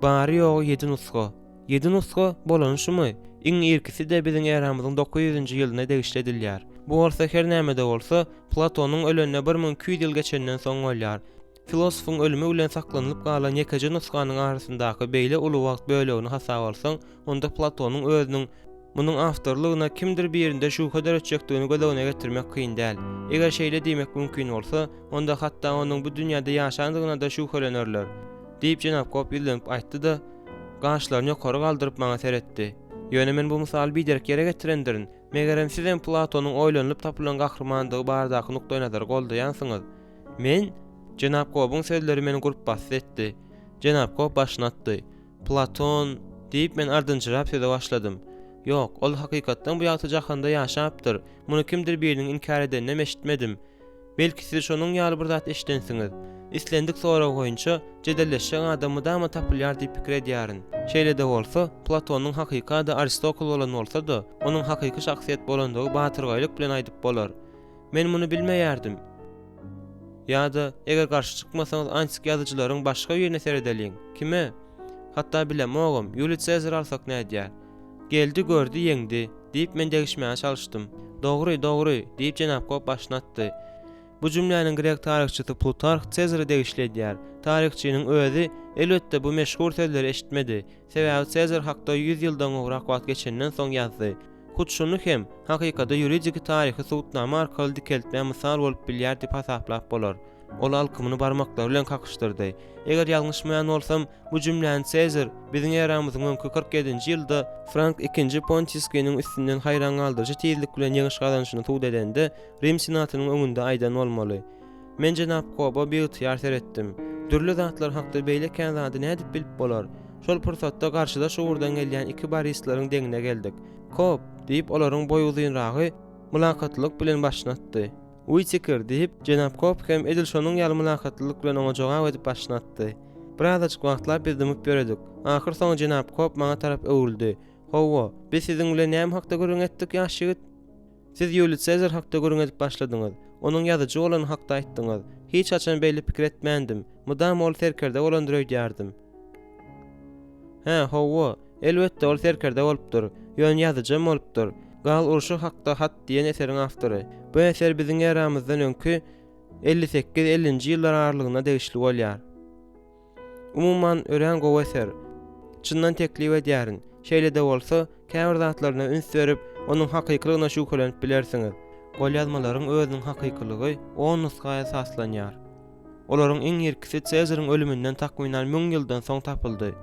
S1: Bari ýogy 7 nusga. 7 nusga bolan şumy? Iň irkisi de biziň eramyzyň 900-nji ýylyna degişledilýär. Bu bolsa her näme-de bolsa, Platonyň ölümine 1200 ýyl geçenden soň bolýar. Filosofyň ölümi bilen saklanylyp galan ýekeje nusganyň arasyndaky beýle uly wagt bölegini hasap alsaň, onda Platonyň özüniň munyň awtorlygyna kimdir birinde şüphe etjekdigini gözegine getirmek kyn däl. Eger şeýle diýmek mümkin bolsa, onda hatda onuň bu dünýäde ýaşandygyna da şüphelenirler. Diýip Jenap Kop ýylanıp aýtdy-da, gaşlaryny ýokary galdyryp maňa seretdi. Ýöne men bu mysaly biderek ýere getirendirin. Megerem siz hem Platonyň oýlanyp tapylan gahrymandygy bardaky nukdaý nazar goldaýansyňyz. Men Jenap Kop'un sözleri meni gurup bahsetdi. Jenap Kop başlatdy. Platon diýip men ardynçyrap söze başladym. Ýok, ol hakykatdan bu ýagty jahanda ýaşapdyr. Muny kimdir biriniň inkar edenine eşitmedim. Belki siz şonuň ýaly bir zat eşitensiňiz. İslendik sonra goýunça jedelleşen adamy da tapylýar diýip pikir edýärin. Şeýle de bolsa, Platonyň hakykata Aristokl bolan bolsa-da, onuň hakyky şahsiýet bolandygy batyrgylyk bilen aýdyp bolar. Men muny bilmeýärdim. Ýa-da eger garşy çykmasaňyz antik ýazyjylaryň başga ýerine seredeliň. Kime? Hatda bilemogam, Julius Caesar alsak nädýär? Geldi gördü yeňdi diýip men degişmäge çalışdym. Dogry diýip Jenap Kop başlatdy. Bu jümläniň grek taryhçysy Plutark Caesary degişledýär. Taryhçynyň özü elbetde bu meşhur sözleri eşitmedi. Sebäbi Caesar hakda 100 ýyldan ugrak wagt geçenden soň ýazdy. Hut şunu hem hakykata ýuridik taryhy sowtnama arkaly dikeltme mysal bolup bilýär diýip hasaplap bolar. Ol alkymyny barmaklar bilen kakışdyrdy. Eger ýalňyşmaýan bolsam, bu jümläni Caesar biziň eramyzyň 47-nji ýylda Frank II Pontiskynyň üstünden haýran galdyryjy tezlik bilen ýeňiş gazanyşyny tuğ edende Rim senatynyň öňünde aýdan bolmaly. Men Jenap Kop'a beýtýar seretdim. Dürli zatlar hakda beýle känzady nädip bilip bolar. Şol pursatda garşyda şuwurdan gelýän iki barislaryň deňine geldik. Kop diýip olaryň boý uzynragy mülakatlyk bilen başlatdy. Uýçykir diýip Jenap Kop hem edil şonuň ýaly mülakatlyk bilen oňa jogap edip başlatdy. Birazajyk wagtlar biz dymyp ýöredik. Ahyr soň Jenap Kop maňa tarap öwrüldi. Hawa, biz sizin bilen näme hakda görüň etdik ýaşygyt? Siz Julius Caesar hakda görüň edip başladyňyz. Onuň ýazyjy bolan hakda aýtdyňyz. Hiç açan beýle pikir etmändim. Mydam ol serkerde bolandyrýardım. Hawa, elbetde ol serkerde bolupdyr. Ýöne ýazyjym bolupdyr. Gal urşy hakda hat diýen eseriň awtory. Bu eser biziň eramyzdan öňkü 58-50-nji ýyllar aralygyna degişli bolýar. Umumyň ören gowy eser. Çyndan teklip edýärin. Şeýle de bolsa, käbir zatlaryna üns berip, onuň hakykylygyna şüphelenip bilersiňiz. Gol ýazmalaryň özüniň hakykylygy o nuskaya esaslanýar. Olaryň iň ýerkisi Caesaryň ölümünden takminan 1000 ýyldan soň tapyldy.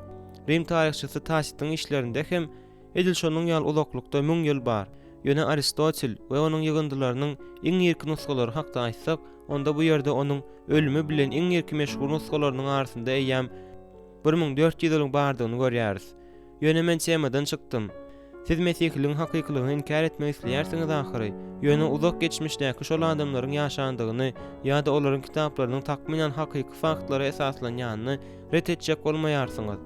S1: Rim tarihçisi Tacityň işlerinde hem edilşonyň ýaly uzaklykda 1000 ýyl bar. Ýöne Aristotel we onuň ýygyndylarynyň iň ýerki nuskalary hakda aýtsak, onda bu ýerde onuň ölümi bilen iň ýerki meşhur nuskalarynyň arasynda eýäm 1400 ýylyň bardygyny görýäris. Ýöne men temadan çykdym. Siz mesihliğin hakykylygyny inkar etmek isleýärsiňiz ahyry. Ýöne uzak geçmişdäki şol adamlaryň ýaşandygyny ýa-da olaryň kitaplarynyň takminan hakyky faktlary esaslanýanyny ret etjek bolmaýarsyňyz.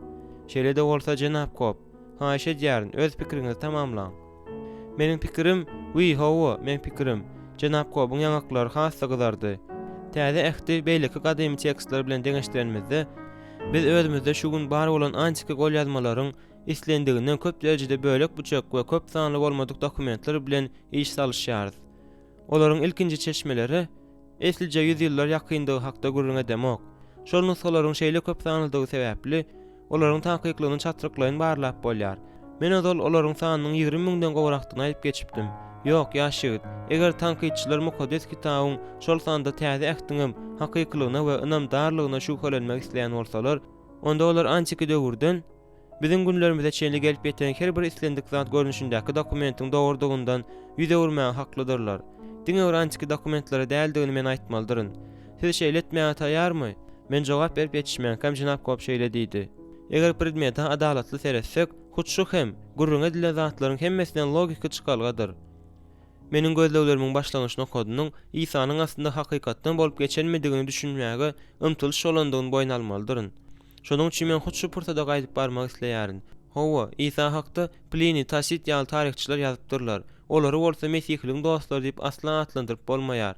S1: Şeýle de bolsa Jenap Kop, haýyş edýärin, öz pikiriňizi tamamlaň. Meniň pikirim, men pikirim. Jenap Kop'un ýangaklary hassa gyzardy. Täze ähdi beýleki gadymy tekstler bilen deňeşdirenmizde biz özümizde şu gün bar bolan antika gol ýazmalaryň islendiginden köp derejede bölek buçak we köp sanly bolmadyk dokumentler bilen iş salışýarys. Olaryň ilkinji çeşmeleri eslije 100 ýyllar ýakyndygy hakda görüň edemok. Şol nuskalaryň şeýle köp sanlydygy sebäpli olaryň taňkyklaryny çatryklaryň barlap bolýar. Men olaryň sanynyň 20 000den gowrakdygyny aýyp geçipdim. Ýok, ýaşygyt. Eger tankyçylar mukaddes kitabyň şol sanda täze ähdiňim hakykylygyna we ynamdarlygyna şüphelenmek isleýän bolsalar, onda olar antika döwürden biziň günlerimize çenli gelip ýeten her bir islendik zat görnüşindäki dokumentiň dogurdygyndan ýüze urmagy haklydyrlar. Diňe antika dokumentlere däldigini men aýtmalydyryn. Siz şeýle etmäge taýarmy? Men jogap berip ýetişmän kam Jenap Kop şeýle diýdi. Eger predmeta adalatly seretsek, hutşu hem gurrun edilen zatlaryň hemmesinden logika çykalgadyr. Meniň gözleglerimiň başlangyş nokadynyň Isanyň aslynda hakykatdan bolup geçenmedigini düşünmäge ymtylyş bolandygyny boýna almalydyryn. Şonuň üçin men hutşu purtada gaýdyp barmak isleýärin. Hawa, Isa hakda Pliny, Tasit ýaly tarihçiler ýazypdyrlar. Olary bolsa mesihliň dostlary diýip aslan atlandyryp bolmaýar.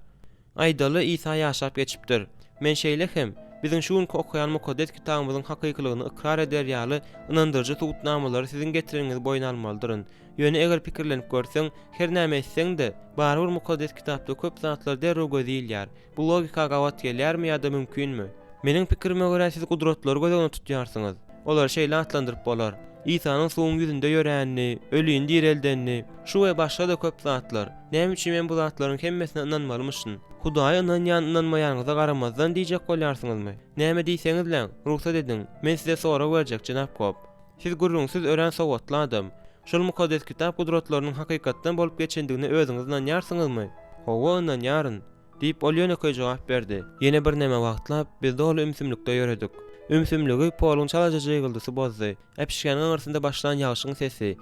S1: Aýdaly Isa ýaşap geçipdir. Men şeýle hem biziň şu günki okuyan mukaddes kitabymyzyň hakykylygyny ikrar eder ýaly ynandyrjy tutnamalary siziň getiriňiz boýna almalydyryn. Ýöne eger pikirlenip görseň, her näme etseň-de, barbyr mukaddes kitapda köp zatlar derrew gözilýär. Bu logika gawat gelýärmi ýa-da mümkinmi? Meniň pikirime görä siz gudratlary gözüňe tutýarsyňyz. Olar şeýle atlandyryp bolar. Isanyň suwuň ýüzünde ýöränni, ölüň direldenni, şu we başga da köp zatlar. Näme üçin men bu zatlaryň hemmesine inanmalymyşyn? Hudaýa inanýan inanmaýanyňyza garamazdan diýjek bolýarsyňyzmy? Näme diýseňizle, ruhsat edin. Men size sora berjek Jenap Kop. Siz gurrunsiz ören sowatly adam. Şol mukaddes kitap gudratlarynyň hakykatdan bolup geçendigine özüňiz inanýarsyňyzmy? Hawa inanýaryn, diýip Olýoneka jogap berdi. Ýene bir näme wagtlap biz dolu ümsümlikde ýöredik. Ümsümligi Polun çalajaja ýygyldysı bozdy. Äpişgäniň arasynda başlan ýagşyň sesi.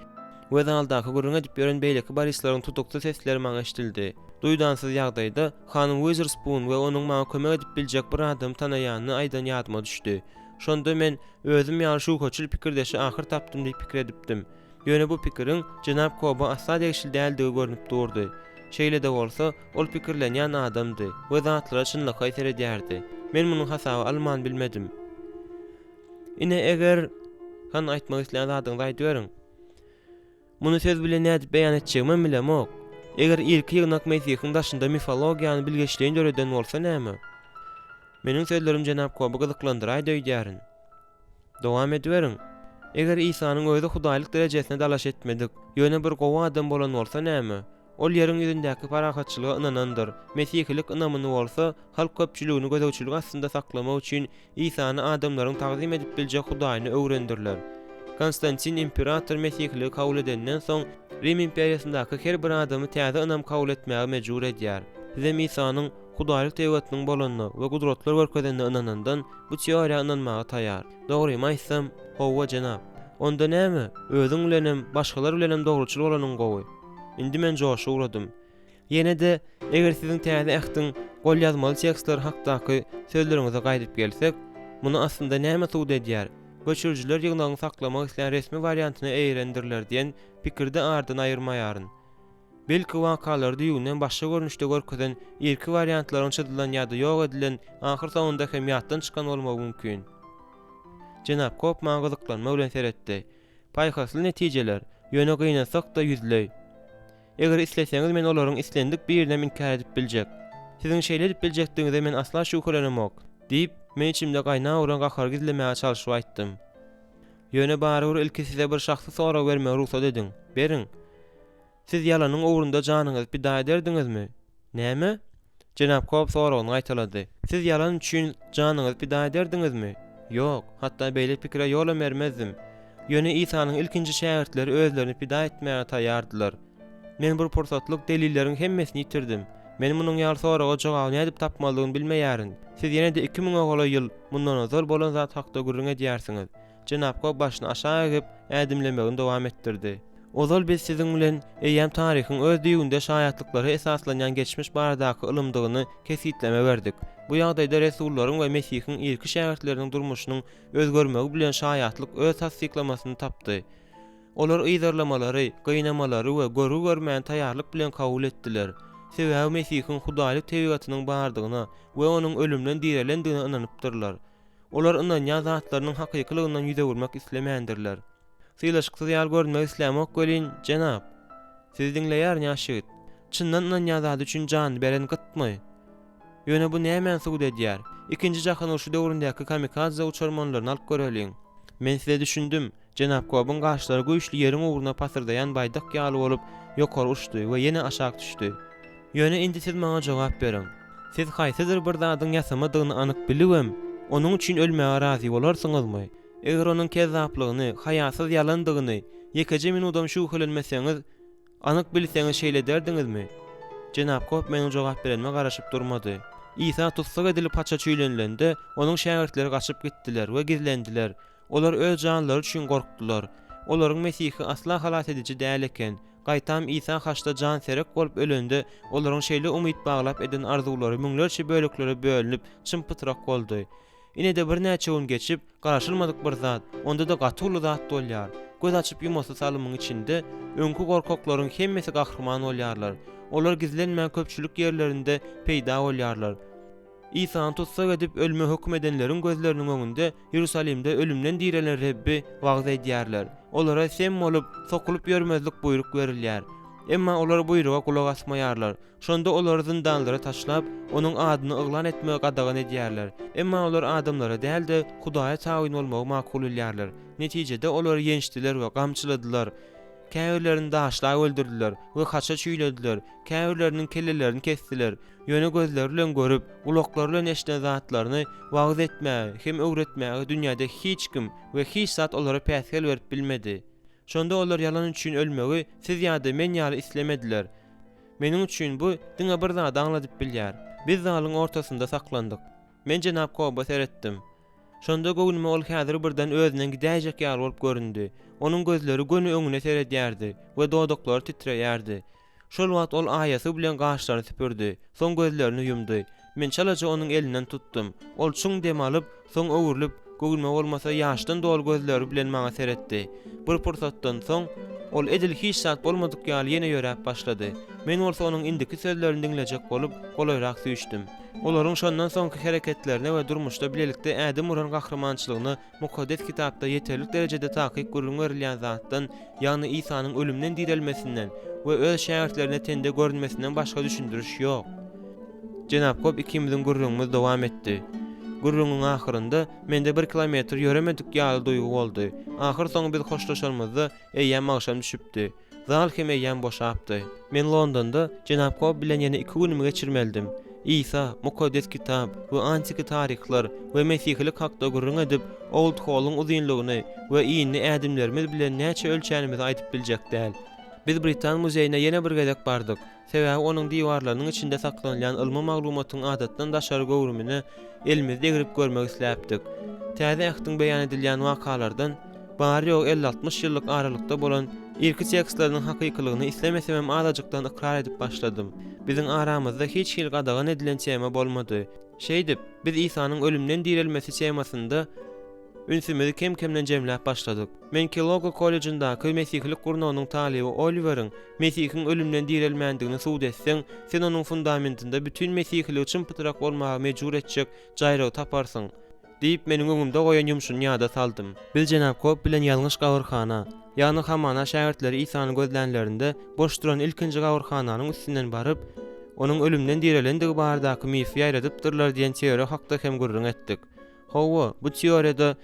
S1: We daldaky gurrun edip ýören beýleki barislaryň tutukly sesleri maňa eşdildi. Duýdansyz ýagdaýda Hanım Witherspoon we onuň maňa kömek edip biljek bir adam tanaýanyny aýdan ýadyma düşdi. Şonda men özüm ýaly şu köçül pikirdeşi ahyr tapdym diýip pikir edipdim. Ýöne bu pikiriň Jenap Kop'a asla degişli däldigi görünip durdy. Şeýle de bolsa, ol pikirlenýän adamdy we zatlara çynlyk aýtar edýärdi. Men munyň hasaby alman bilmedim. Ine eger han aýtmak isleýän zadyňy aýdyň. Muny söz bilen nädip beýan etjegimi bilemok. Eger ilki ýygnak mesihiň daşynda mifologiýany bilgeçliğin döreden bolsa näme? Meniň sözlerim Jenap Kop'a gyzyklandyr aýdýarin. Dowam edýärin. Eger Isanyň özü hudaýlyk derejesine dalaş etmedik, ýöne bir gowy adam bolan bolsa näme? Ol ýeriň ýüzündäki parahatçylyga inanandyr. Mesihlik inamyny bolsa, halk köpçüligini gözegçilik aslynda saklamak üçin Isany adamlaryň tagzim edip biljek hudaýyny öwrendirler. Konstantin imperator mesihliği kabul edenden soň Rim imperiýasyndaky her bir adamy täze inam kabul etmäge mejbur edýär. Hem Isanyň hudaýlyk tewatynyň bolanyna we gudratlar görkezende inanandan bu teoriýa inanmaga taýar. Dogrymy aýtsam, Hawa Jenap. Onda näme? Özüň bilenem, başgalar bilenem dogruçyl bolanyň gowy. Indi men joşa uradym. Ýene de eger siziň täze ähdiň gol ýazmaly tekstler hakdaky sözleriňize gaýdyp gelsek, muny aslynda näme suwd edýär? Göçürjüler ýygnagyny saklamak isleýän resmi variantyny eýrendirler diýen pikirde ardan aýyrmaýaryn. Belki wakalary diýünden başga görnüşde görkezen ilki variantlaryň çyzylan ýa-da ýok edilen ahyr sonunda hem ýatdan çykan bolmagy mümkin. Jenap Kop maňyzyklanma bilen seretdi. Paýhasly netijeler, ýöne gynansak da ýüzlei. Eger isleseňiz men olaryň islendik birine inkar edip biljek. Siziň şeýle edip biljekdiňize men asla şükrlenemok, diýip men içimde gaýnaw uran gahar gizlemäge çalyşyp aýtdym. Ýöne baryr ilki size bir şahsy sorak bermäge ruhsat ediň. Beriň. Siz ýalanyň ugrunda janyňyzy pida ederdiňizmi? Näme? Jenap Kop soragyny gaýtalady. Siz ýalan üçin janyňyzy pida ederdiňizmi? Ýok, hatda beýle pikire ýola bermezdim. Ýöne İsa'nyň ilkinji şähertleri özlerini pida etmäge taýýardylar. Men bir pursatlyk delilleriň hemmesini ýitirdim. Men munyň ýaly soraga jogaby nädip tapmalygyny bilmeýärin. Siz ýene-de 2000 ogaly ýyl mundan zor bolan zat hakda gürrüň edýärsiňiz. Jenap Kop başyny aşağı egip ädimlemegini dowam etdirdi. Ozal biz siziň bilen eýýäm taryhyň öz diýgünde şaýatlyklary esaslanýan geçmiş baradaky ılımdygyny kesitleme berdik. Bu ýagdaýda Resullaryň we Mesihiň ilki şähertleriniň durmuşynyň özgörmegi bilen şaýatlyk öz tasdiklamasyny tapdy. Olar ýyzarlamalary, gynnamalary we görü görmäň taýýarlyk bilen kabul etdiler. Sebäbi Mesihiň hudaýlyk tebigatynyň bardygyna we onuň ölümden direlendigine inanypdyrlar. Olar inanýan zatlarynyň hakykylygyndan ýüze vurmak islemändirler. Sylaşyksyz ýal görmek islämek gelin, jenap. Siz diňleýär ýaşyt. Çyndan inanýan zat üçin jany beren gytmy? Ýöne bu näme suwd edýär? Ikinji jahan urşy döwründeki kamikaze uçurmanlaryny alyp göreliň. Men size düşündüm. Jenap Kop'un gaşlary güýçli ýeriň ugruna pasyrdaýan baýdak ýaly bolup ýokary uçdy we ýene aşağı düşdi. Ýöne indi siz maňa jogap beriň. Siz haýsydyr bir zadyň ýasamadygyny anyk bilibem. Onuň üçin ölmäge razy bolarsyňyzmy? Eger onuň kezzaplygyny, haýasyz ýalandygyny ýekeje minudam şuhlenmeseňiz, anyk bilseňiz şeýle derdiňizmi? Jenap Kop meniň jogap berenme garaşyp durmady. İsa tutsak edilip paça çüýlenilende onuň şähertleri gaçyp gitdiler we gizlendiler. Olar öz janlary üçin gorkdular. Olaryň Mesihi asla halat edici däl eken. Gaýtam İsa haçda jan serek bolup ölende olaryň şeýle umyt baglap eden arzulary müňlerçe böleklere bölünip çympytrak boldy. Ine-de bir näçe gün geçip garaşylmadyk bir zat, onda da gatyly zat bolýar. Göz açyp ýumasa salymyň içinde öňkü gorkaklaryň hemmesi gahrman bolýarlar. Olar gizlenmän köpçülik ýerlerinde peýda bolýarlar. İsa'ny tutsak edip ölme hükm edenleriň gözleriniň öňünde Ýerusalimde ölümden direlen Rebbi wagt edýärler. Olara sem bolup, sokulup ýörmezlik buyruk berilýär. Emma olar buyruğa kulak asmaýarlar. Şonda olar zindanlara taşlap, onuň adyny yglan etmege gadagan edýärler. Emma olar adamlara däl-de Hudaýa taýin bolmagy makul bilýärler. Netijede olar ýençdiler we gamçyladylar. Käwirlerini daşlap öldürdiler we haça çüýlediler. Käwirleriniň kellelerini kestiler. Ýöne gözleri bilen görüp, uloklary bilen eşiten zatlaryny wagt etmäge, hem öwretmäge dünýäde hiç kim we hiç zat olara päsgel berip bilmedi. Şonda olar yalan üçin ölmegi siz ýa-da men ýaly islemediler. Meniň üçin bu diňe bir zat aňladyp bilýär. Biz zalyň ortasynda saklandyk. Men Jenap Kop'a seretdim. Şonda göwnüme ol häzir birden özünden gidäjek ýaly bolup göründi. Onuň gözleri göni öňüne seredýärdi we dodaklary titreýärdi. Şol wagt ol aýasy bilen gaşlaryny süpürdi. Soň gözlerini ýumdy. Men çalaja onuň elinden tutdum. Ol çuň dem alyp, soň öwürlüp, göwnüme bolmasa ýaşdan dol gözleri bilen maňa seretdi. Bir pursatdan soň ol edil hiç zat bolmadyk ýaly ýene ýörep başlady. Men bolsa onuň indiki sözlerini dinlejek bolup, golaýrak süýçdüm. Olaryň şondan soňky hereketlerine we durmuşda bilelikde ädim uran gahrmançylygyny mukaddes kitapda ýeterlik derejede takyk görüň berilýän zatdan, ýagny İsa'nyň ölümden dirilmesinden we öz şähertlerine tende görünmesinden başga düşündiriş ýok. Jenap Kop ikimiziň gurrunymyz dowam etdi. Gurrunun ahyrynda mende 1 kilometr ýöremedik ýaly duýgu boldy. Ahyr soň biz hoşlaşalmazda eýýäm agşam düşüpdi. Zal hem eýýäm boşapdy. Men Londonda Jenap Kop bilen ýene 2 günümi geçirmeldim. İsa, mukaddes kitap we antiki tarihler we mesihlik hakda gurrun edip, Old Hall'un uzunlygyny we iýinli ädimlerimiz bilen näçe ölçänimizi aýdyp biljek däl. Biz Britan muzeýine ýene bir gezek bardyk. Sebäbi onuň diwarlarynyň içinde saklanýan ilmi maglumatyň adatdan daşary gowrumyny elimizde girip görmek isläpdik. Täze ähtiň beýan edilýän wakalardan bary ýok 50-60 ýyllyk aralykda bolan ilki tekstlarynyň hakyklygyny islemesem azajykdan ikrar edip başladym. Biziň aramyzda hiç hil gadagan edilen tema bolmady. Şeýdip, biz İsa'nyň ölümden dirilmesi temasynda ünsümizi kem-kemden jemläp başladyk. Men Kelogo kollejiňdaky mesihlik gurnunyň talibi Oliver'ın Mesihin ölümden dirilmendigini suwd etseň, sen onuň fundamentinde bütün mesihlik üçin pytyrak bolmagy mejbur etjek jaýragy taparsyň. Diýip meniň öňümde goýan ýumşuny ýada saldym. Biz Jenap Kop bilen ýalňyş gawurxana, ýagny hamana şähertleri İsa'ny gözlänlerinde boş duran ilkinji gawurxananyň üstünden baryp, onuň ölümden dirilendigi baradaky mify ýaýradypdyrlar diýen teoriýa hakda hem gurrun etdik. Hawa, bu teoriýada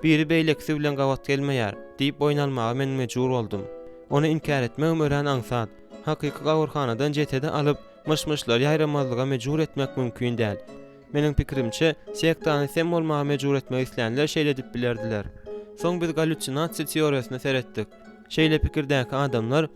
S1: biri beýleksi bilen gawat gelmeýär diýip oýnalmaga men mejbur boldum. Onu inkar etmegim ören aňsat. Hakyky gawurxanadan jetede alyp myş-myşlar ýaýramazlyga mejbur etmek mümkin däl. Meniň pikirimçe, sektany sem bolmagy mejbur etmek isleýänler şeýle diýip bilerdiler. Soň biz gallusinasiýa teoriýasyny seretdik. Şeýle pikirdäki adamlar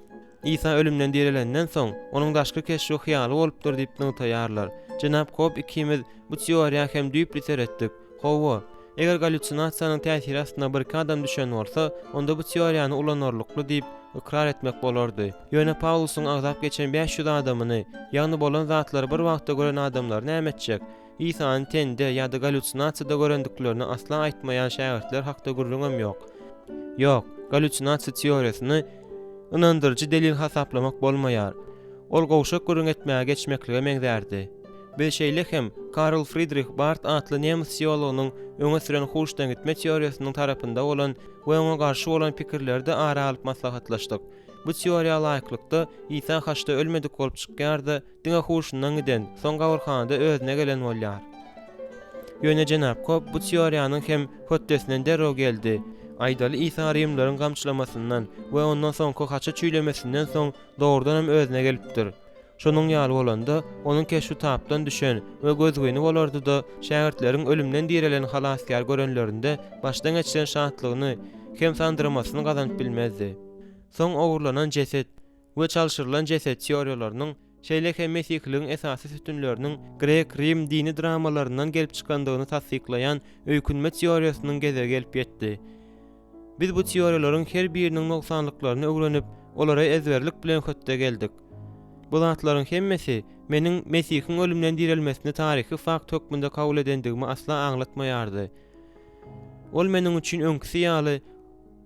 S1: İsa ölümden dirilenden soň onuň daşky keşfi hyýaly bolupdyr diýip nutaýarlar. Jenap Kop ikimiz bu teoriýa hem düýpli seretdik. Hawa, eger gallusinasiýanyň täsiri aslynda bir adam düşen bolsa, onda bu teoriýany ulanarlykly diýip ikrar etmek bolardy. Ýöne Paulusyň azap geçen 500 adamyny, ýagny bolan zatlary bir wagtda gören adamlar näme etjek? İsa'nın tende ýa-da gallusinasiýada görendiklerini asla aýtmaýan şähertler hakda gurrunam ýok. Ýok, gallusinasiýa teoriýasyny ynandyrjy delil hasaplamak bolmaýar. Ol gowşak gurrun etmäge geçmeklige meňzärdi. Beşeýle hem Karl Friedrich Barth atly nemis teologynyň öňe süren huşdan gitme teoriýasynyň tarapynda bolan we oňa garşy bolan pikirlerde ara alyp maslahatlaşdyk. Bu teoriýa laýyklykda İsa haçda ölmedik bolup çykýardy, diňe huşundan giden, soň gawurxanada özüne gelen bolýar. Ýöne Jenap Kop bu teoriýanyň hem höttesinden derrä geldi. Aýdaly İsa Rimlaryň gamçylamasyndan we ondan soňky haça çüýlemesinden soň dogrudan hem özüne gelipdir. Şonuň ýaly bolanda onuň keşfi tapdan düşen we gözgöni bolardy da şähertleriň ölümden dirilen halaskar görenlerinde başdan geçen şahatlygyny hem sandyrmasyny gazanyp bilmezdi. Soň owurlanan jeset we çalşyrylan jeset teoriýalarynyň şeýle hem mesihligiň esasy sütünleriniň Grek Rim dini dramalaryndan gelip çykandygyny tasdiklaýan öýkünme teoriýasynyň geze gelip ýetdi. Biz bu teoriýalaryň her biriniň noksanlyklaryny öwrenip, olara ezberlik bilen hötte geldik. Bu zatlaryň hemmesi meniň Mesihiň ölümden dirilmesini taryhy fakt hökmünde kabul edendigimi asla aňlatmaýardy. Ol meniň üçin öňküsi ýaly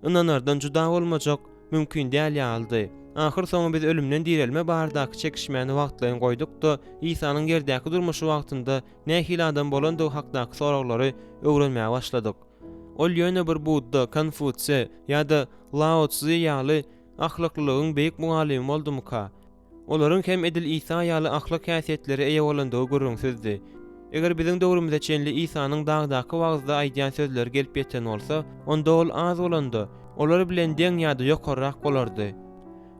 S1: ynanardan juda bolmajak mümkin däl ýaldy. Ahir soňra biz ölümden dirilme baradaky çekişmeni wagtlaryň goýduk da İsa'nyň gerdäki durmuşy wagtynda nähili adam bolandygy hakdaky soraglary öwrenmäge başladyk. Ol ýöne bir Budda, Konfutsiýe ýa-da Lao Tzu ýaly ahlaklylygyň beýik muallimi boldumka? Olaryň hem edil İsa ýaly ahlak häsiýetleri eýe bolandygy gurrun sözdi. Eger biziň döwrümizde çenli İsa'nyň dagdaky wagtda aýdýan sözleri gelip ýeten bolsa, onda ol az bolanda, olar bilen deň ýa-da ýokarrak bolardy.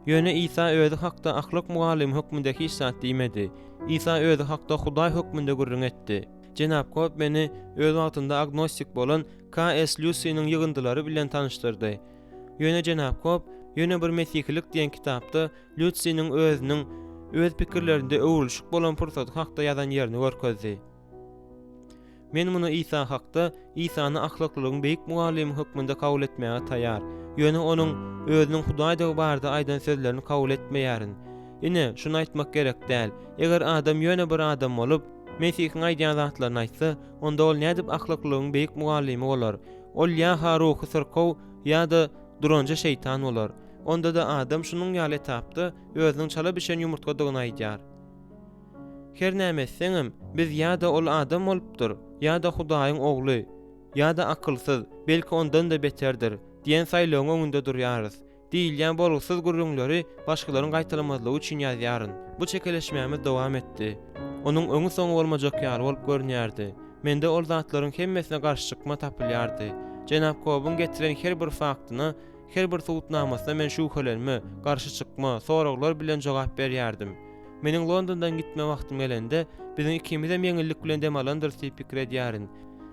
S1: Ýöne İsa özü hakda ahlak muallimi hökmündeki isat diýmedi. İsa özü hakda Hudaý hökmünde gurrun etdi. Jenap Kop meni öz wagtynda agnostik bolan K.S. Lucy'niň ýygyndylary bilen tanıştyrdy. Ýöne Jenap Kop ýöne bir mesihlik diýen kitapda Lucy'niň özüniň öz pikirlerinde öwrülşik bolan pursaty hakda ýazan ýerini görkezdi. Men muny İsa hakda İsa'ny ahlaklylygyň beýik muallimi hökmünde kabul etmäge taýýar. Ýöne onuň özüniň Hudaýda barada aýdan sözlerini kabul etmeýärin. Ine şunu aýtmak gerek däl. Eger adam ýöne bir adam bolup Mesihiň aýdýan zatlaryny aýtsa, onda ol nädip ahlaklylygyň beýik muallimi bolar? Ol ýa ruhy sirkow ýa-da duranca şeytan bolar. Onda da adam şunun ýaly etapda özüniň çala bişen ýumurtgadygyny aýdýar. Her näme etseňem, biz ýa-da ol adam bolupdyr, ýa-da Hudaýyň ogly, ýa-da akylsyz, belki ondan da beterdir diýen saýlagyň öňünde durýarys. Diýilýän bolgusyz gurrunlary başgalarynyn gaýtaramazlygy üçin ýazýaryn. Bu çekeleşmämiz dowam etdi. Onuň öňü soňy bolmajak ýaly bolup görünýärdi. Mende ol zatlaryň hemmesine garşy çykma tapylýardy. Jenap Kop'un getiren her bir faktyna, her bir suwutnamasyna men şüphelenme, garşy çykma, soraglar bilen jogap berýärdim. Meniň Londondan gitme wagtym gelende biziň ikimizem ýeňillik bilen dem alandyr diýip pikir edýärin.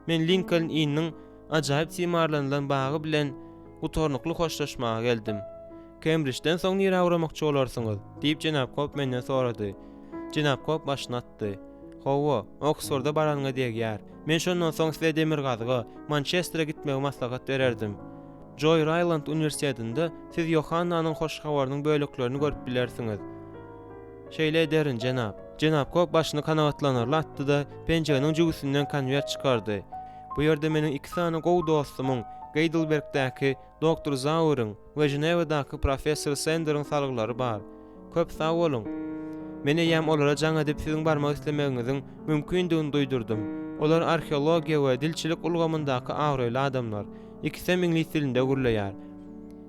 S1: Men Lincoln Inn'niň ajaýyp simarlanylan bagy bilen utornukly hoşlaşmaga geldim. Cambridge'den soň nire awramakçy bolarsyňyz diýip Jenap Kop menden sorady. Jenap Kop başyny atdy. Hawa, Oxfordda baranyňa degýär. Men şondan soň size Demirgazyga, Manchester'a gitmegi maslahat bererdim. Joy Ryland Universitetinde siz Yohannanyň hoş habarynyň böleklerini görüp bilersiňiz. Şeýle ederin Jenap. Jenap Kop başyny kanawatlanarly atdy da pençeginiň jügüsünden konwert çykardy. Bu ýerde meniň iki sany gowy dostumyň, Heidelbergdäki Dr. Zauer'ın we Genewadaky professor Sander'ın salyglary bar. Köp sag bolun. Meni ýam olara jaň edip siziň barmak islemegiňiziň mümkindigini duýdurdum. Olar arheologiýa we dilçilik ulgamyndaky agryly adamlar. İkisem ingliz dilinde gurlaýar.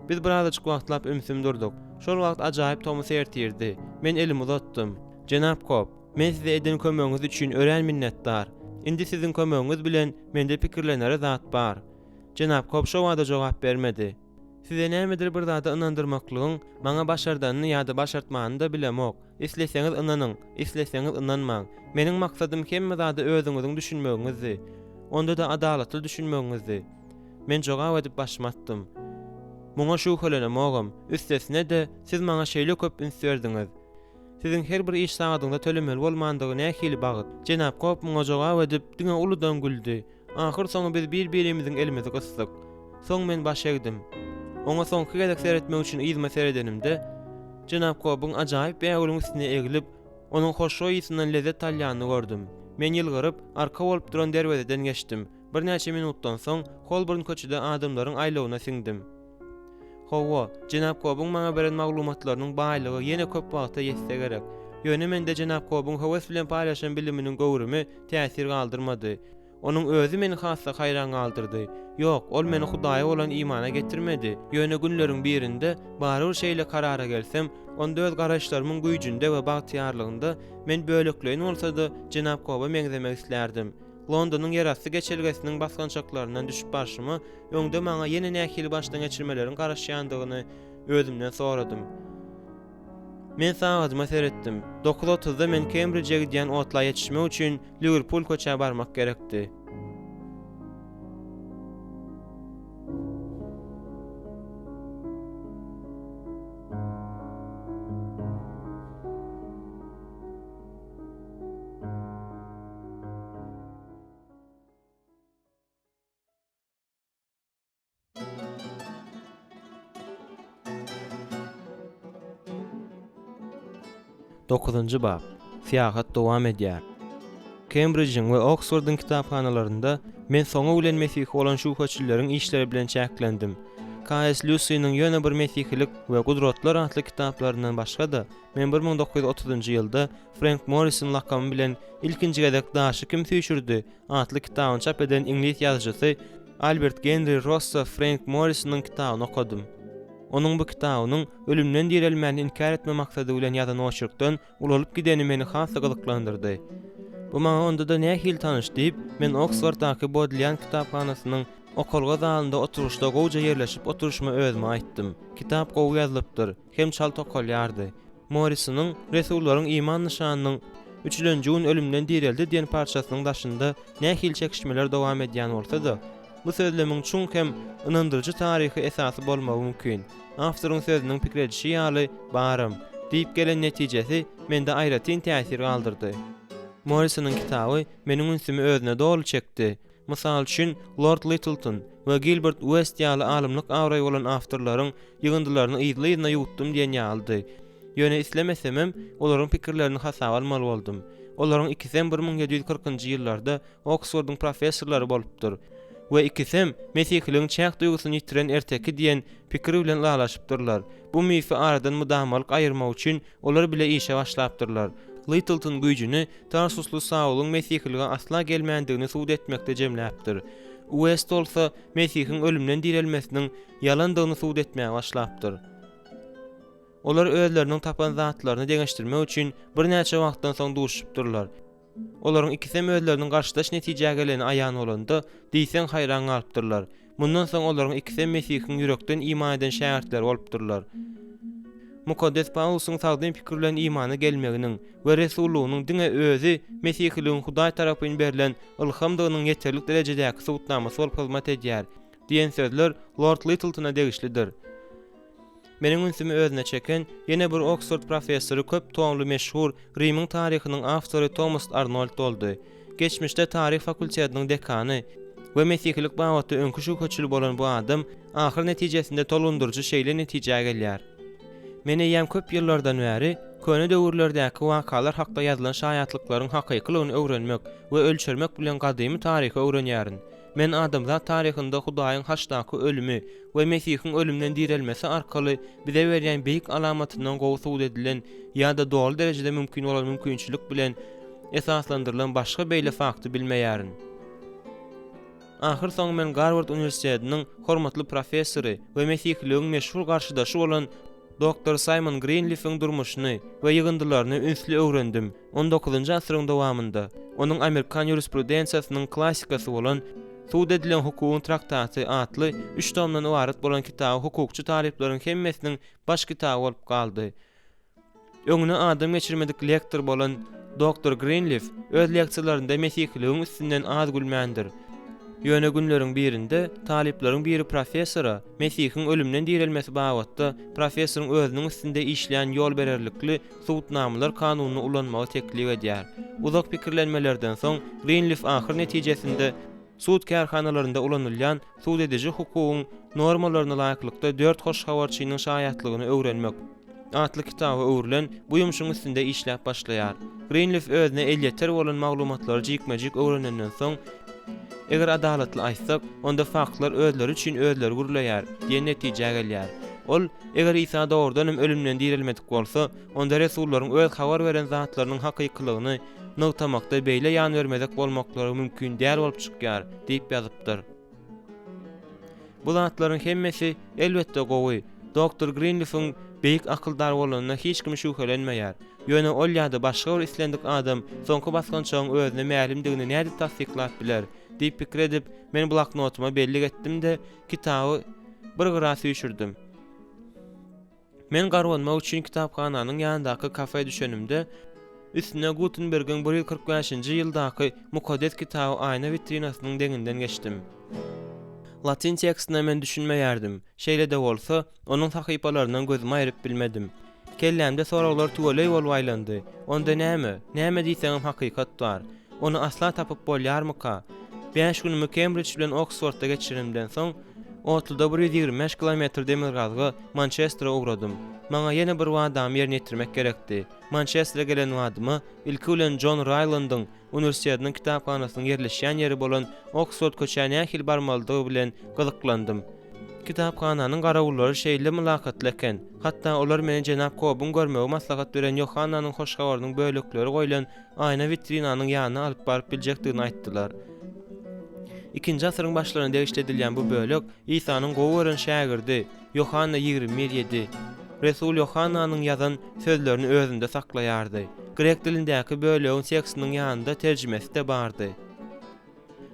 S1: Biz birazajyk wagtlap ümsüm durduk. Şol wagt ajaýyp Tomu sertirdi. Men elimi uzatdym. Jenap Kop, men size eden kömegiňiz üçin ören minnetdar. Indi siziň kömegiňiz bilen mende pikirlenere zat bar. Jenap Kop şo wagda jogap bermedi. Size nämedir bir zada inandyrmaklygyň maňa başardanyny ýa-da başartmanyny da bilemok. Isleseňiz inanyň, isleseňiz inanmaň. Meniň maksadym hemme zada özüňiziň düşünmegiňizdi. Onda da adalatly düşünmegiňizdi. Men jogap edip başmatdym. Muňa şu kölenemogam, üstesine de siz maňa şeýle köp ünsverdiňiz. Siziň her bir iş sagadyňda tölemeli bolmandygy nähili bagyt. Jenap Kop muňa jogap edip diňe uludan güldi. Ahir soňra biz bir-birimiziň elimizi gysdyk. Soň men baş egdim. Oňa soňky gezek seretmek üçin izme seredenimde Jenap Kop'un ajaýyp beýgülüň üstüne egilip, onuň hoşo ýysynyň lezzet alýanyny gördüm. Men ýylgyryp, arka bolup duran derwezeden geçdim. Bir näçe minutdan soň Holborn köçüde adamlaryň aýlawyna siňdim. Hawa, Jenap Kop'un maňa beren maglumatlarynyň baýlygy ýene köp wagta ýetse gerek. Ýöne mende Jenap Kop'un howes bilen paýlaşan biliminiň gowrumy täsir galdyrmady. Onun özü meni hassa hayran kaldırdı. Yok, ol meni Hudaýa olan imana getirmedi. Ýöne günleriň birinde barır şeýle karara gelsem, onda öz garaşlarymyň güýjünde we bagtyarlygynda men bölekleýin bolsa-da Jenap Kop'a meňzemek islerdim. Londonyň ýerasty geçelgesiniň basgançaklaryndan düşüp başymy, öňde maňa ýene nähili başdan geçirmeleriň garaşýandygyny özümden soradym. Men sagatyma seretdim. 9:30-da men Cambridge'e gidýän otla ýetişmek üçin Liverpool köçe barmak gerekdi. Dokuzuncu bab. Siyahat dowam edýär. Cambridge'in we Oxford'un kitapxanalarında men soňa bilen mesih olan şu köçüleriň işleri bilen çäklendim. K.S. Lucy'nin ýöne bir mesihlik we gudratlar atly kitaplaryndan başga da men 1930-njy ýylda Frank Morrison lakamy bilen ilkinji gezek daşy kim süýşürdi atly kitabyny çap eden ingliz ýazgysy Albert Henry Rossa Frank Morrison'ın kitabyny okudum. Onun bu kitabynyň ölümden dirilmeni inkar etme maksady bilen ýazan oçurkdan ulalyp gideni meni hassa gyzyklandyrdy. Bu maňa onda da nähili tanış diýip men Oxford'daky Bodleian kitapxanasynyň okulga zalynda oturuşda gowja ýerleşip oturuşma özüme aýtdym. Kitap gowy ýazylypdyr, hem çal tokolýardy. Morrisonyň Resullaryň iman nişanynyň 3-nji gün ölümden dirildi diýen parçasynyň daşynda nähili çekişmeler dowam edýän bolsa-da, bu sözlemiň çuň hem inandyrjy taryhy esasy bolmagy mümkin. Awtoryň sözüniň pikirçi ýaly barym diýip gelen netijesi mende aýratyn täsir galdyrdy. Morrisonyň kitaby meniň ünsümi özüne dolu çekdi. Mysal üçin Lord Lyttelton we Gilbert West ýaly alymlyk awray bolan awtorlaryň ýygyndylaryny ýyly-ýyly ýutdum diýen ýaldy. Ýöne islemesemem, olaryň pikirlerini hasaba almaly boldum. Olaryň ikisem 1740-njy ýyllarda Oxford'un professorlary bolupdyr. We ikisem mesihligiň çäk duýgusyny ýitiren erteki diýen pikir bilen lalaşypdyrlar. Bu mifi aradan mudamalyk aýyrmak üçin olar bile işe başlapdyrlar. Lyttelton güýjüni Tarsusly Saul'un mesihlige asla gelmändigini suwd etmekde jemläpdir. West bolsa mesihiň ölümden dirilmesiniň ýalandygyny suwd etmäge başlapdyr. Olar özleriniň tapan zatlaryny deňeşdirmek üçin bir näçe wagtdan soň duşupdyrlar. Olaryň ikisem özleriniň garşydaş netijäge geleni aýan bolanda diýsen haýran galypdyrlar. Mundan soň olaryň ikisem mesihiň ýürekden iman eden şähertler bolupdyrlar. Mukaddes Paulusyň sagdyn pikir bilen imana gelmeginiň we Resulunyň diňe özü mesihligiň Hudaý tarapyndan berilen ilhamdygynyň ýeterlik derejedäki sowutnamasy bolup hyzmat edýär diýen sözler Lord Lytteltona degişlidir. Meniň ünsümi özüne çeken ýene bir Oxford professory köp tomly meşhur Rimiň taryhynyň awtory Thomas Arnold boldy. Geçmişde tarih fakultetiniň dekany we mesihlik bawaty öňkü şu köçül bolan bu adam ahir netijesinde tolundurjy şeýle netijäge gelýär. Mene ýam köp ýyllardan bäri köne döwürlerdäki wakalar hakda ýazylan şaýatlyklaryň hakyklygyny öwrenmek we ölçermek bilen gadymy taryhy öwrenýärin. Men adamzat taryhynda Hudaýyň haçdaky ölümi we Mesihiň ölümden dirilmesi arkaly bize berýän beýik alamatyndan gowsud edilen ýa-da dogry derejede mümkin bolan mümkinçilik bilen esaslandyrylan başga beýle fakty bilmeýärin. Ahir soň men Harvard Universitetiniň hormatly professory we Mesihligiň meşhur garşydaşy bolan Dr. Simon Greenleaf'in durmuşyny we ýygyndylaryny ünsli öwrendim. 19-njy asyryň dowamında onuň Amerikan jurisprudensiýasynyň klassikasy bolan Suud edilen hukukyň traktaty atly 3 tomdan ibaret bolan kitaby hukukçy taliplaryň hemmesiniň baş kitaby bolup galdy. Öňüne adam geçirmedik lektor bolan Dr. Greenleaf öz leksiýalarynda Mesihligiň üstünden az gülmändir. Ýöne günleriň birinde taliplaryň biri professora Mesihiň ölümden dirilmesi babatda professoryň özüniň üstünde işleýän ýol bererlikli suutnamalar kanunyny ulanmagy teklip edýär. Uzak pikirlenmelerden soň Greenleaf ahir netijesinde suud kärhanalarynda ulanylýan suud edici hukugyň normalaryna laýyklykda 4 hoş habarçynyň şaýatlygyny öwrenmek atly kitaby öwrilen bu ýumuşyň üstünde işläp başlaýar. Greenleaf özüne elýeter bolan maglumatlary jikmejik öwrenenden soň eger adalatly aýtsak, onda faktlar özleri üçin özleri gurulaýar diýen netije gelýär. Ol, eger İsa doğrudan ölümden dirilmedik bolsa, onda resullaryň öz habar beren zatlarynyň hakyklygyny nowtamakda beýle ýan vermedek bolmaklary mümkin däl bolup çykýar diýip ýazypdyr. Bu zatlaryň hemmesi elbetde gowy. Dr. Greenleaf'in beýik akyldar bolanyna hiç kim şüphelenmeýär. Ýöne ol ýa-da başga bir islendik adam soňky basgançagyň özüne mälimdigini näde tasdiklap biler diýip pikir edip men bloknotuma belli etdim de kitaby bir gyrasy düşürdim. Men garwanmak üçin kitaphananyň ýanyndaky kafeýe düşenimde üstüne Gutenberg'in 145-nji ýyldaky mukaddes kitaby aýna vitrinasynyň deňinden geçdim. Latin tekstine men düşünmeýärdim. Şeýle de bolsa, onuň sahypalaryndan gözümi aýryp bilmedim. Kellämde soraglar tuwalay bolup aýlandy. Onda näme? Näme diýsem hakykat bar. Onu asla tapyp bolýarmyka? 5 günümi Cambridge bilen Oxfordda geçirimden soň 125 kilometr demir gazga Manchester'a uğradım. Maňa ýene bir wadamy ýerine ýetirmek gerekdi. Manchester'a gelen wadymy ilki bilen John Ryland'yň universitetiniň kitapxanasynyň ýerleşýän ýeri bolan Oxford köçäne hil barmalydygy bilen gyzyklandym. Kitapxananyň garawullary şeýle mülakatly eken. Hatda olar meni Jenap Cobb'un görmegi maslahat beren Yohannanyň hoş habarynyň bölekleri goýulan aýna vitrinanyň ýanyna alyp baryp biljekdigini aýtdylar. 2-nji asyryň başlarynda işledilýän bu bölek İsa'nyň gowuran şagirdi Yohanna 27. Resul Yohannanyň ýazan sözlerini özünde saklaýardy. Grek dilindäki bölegiň tekstiniň ýanynda terjimesi de bardy.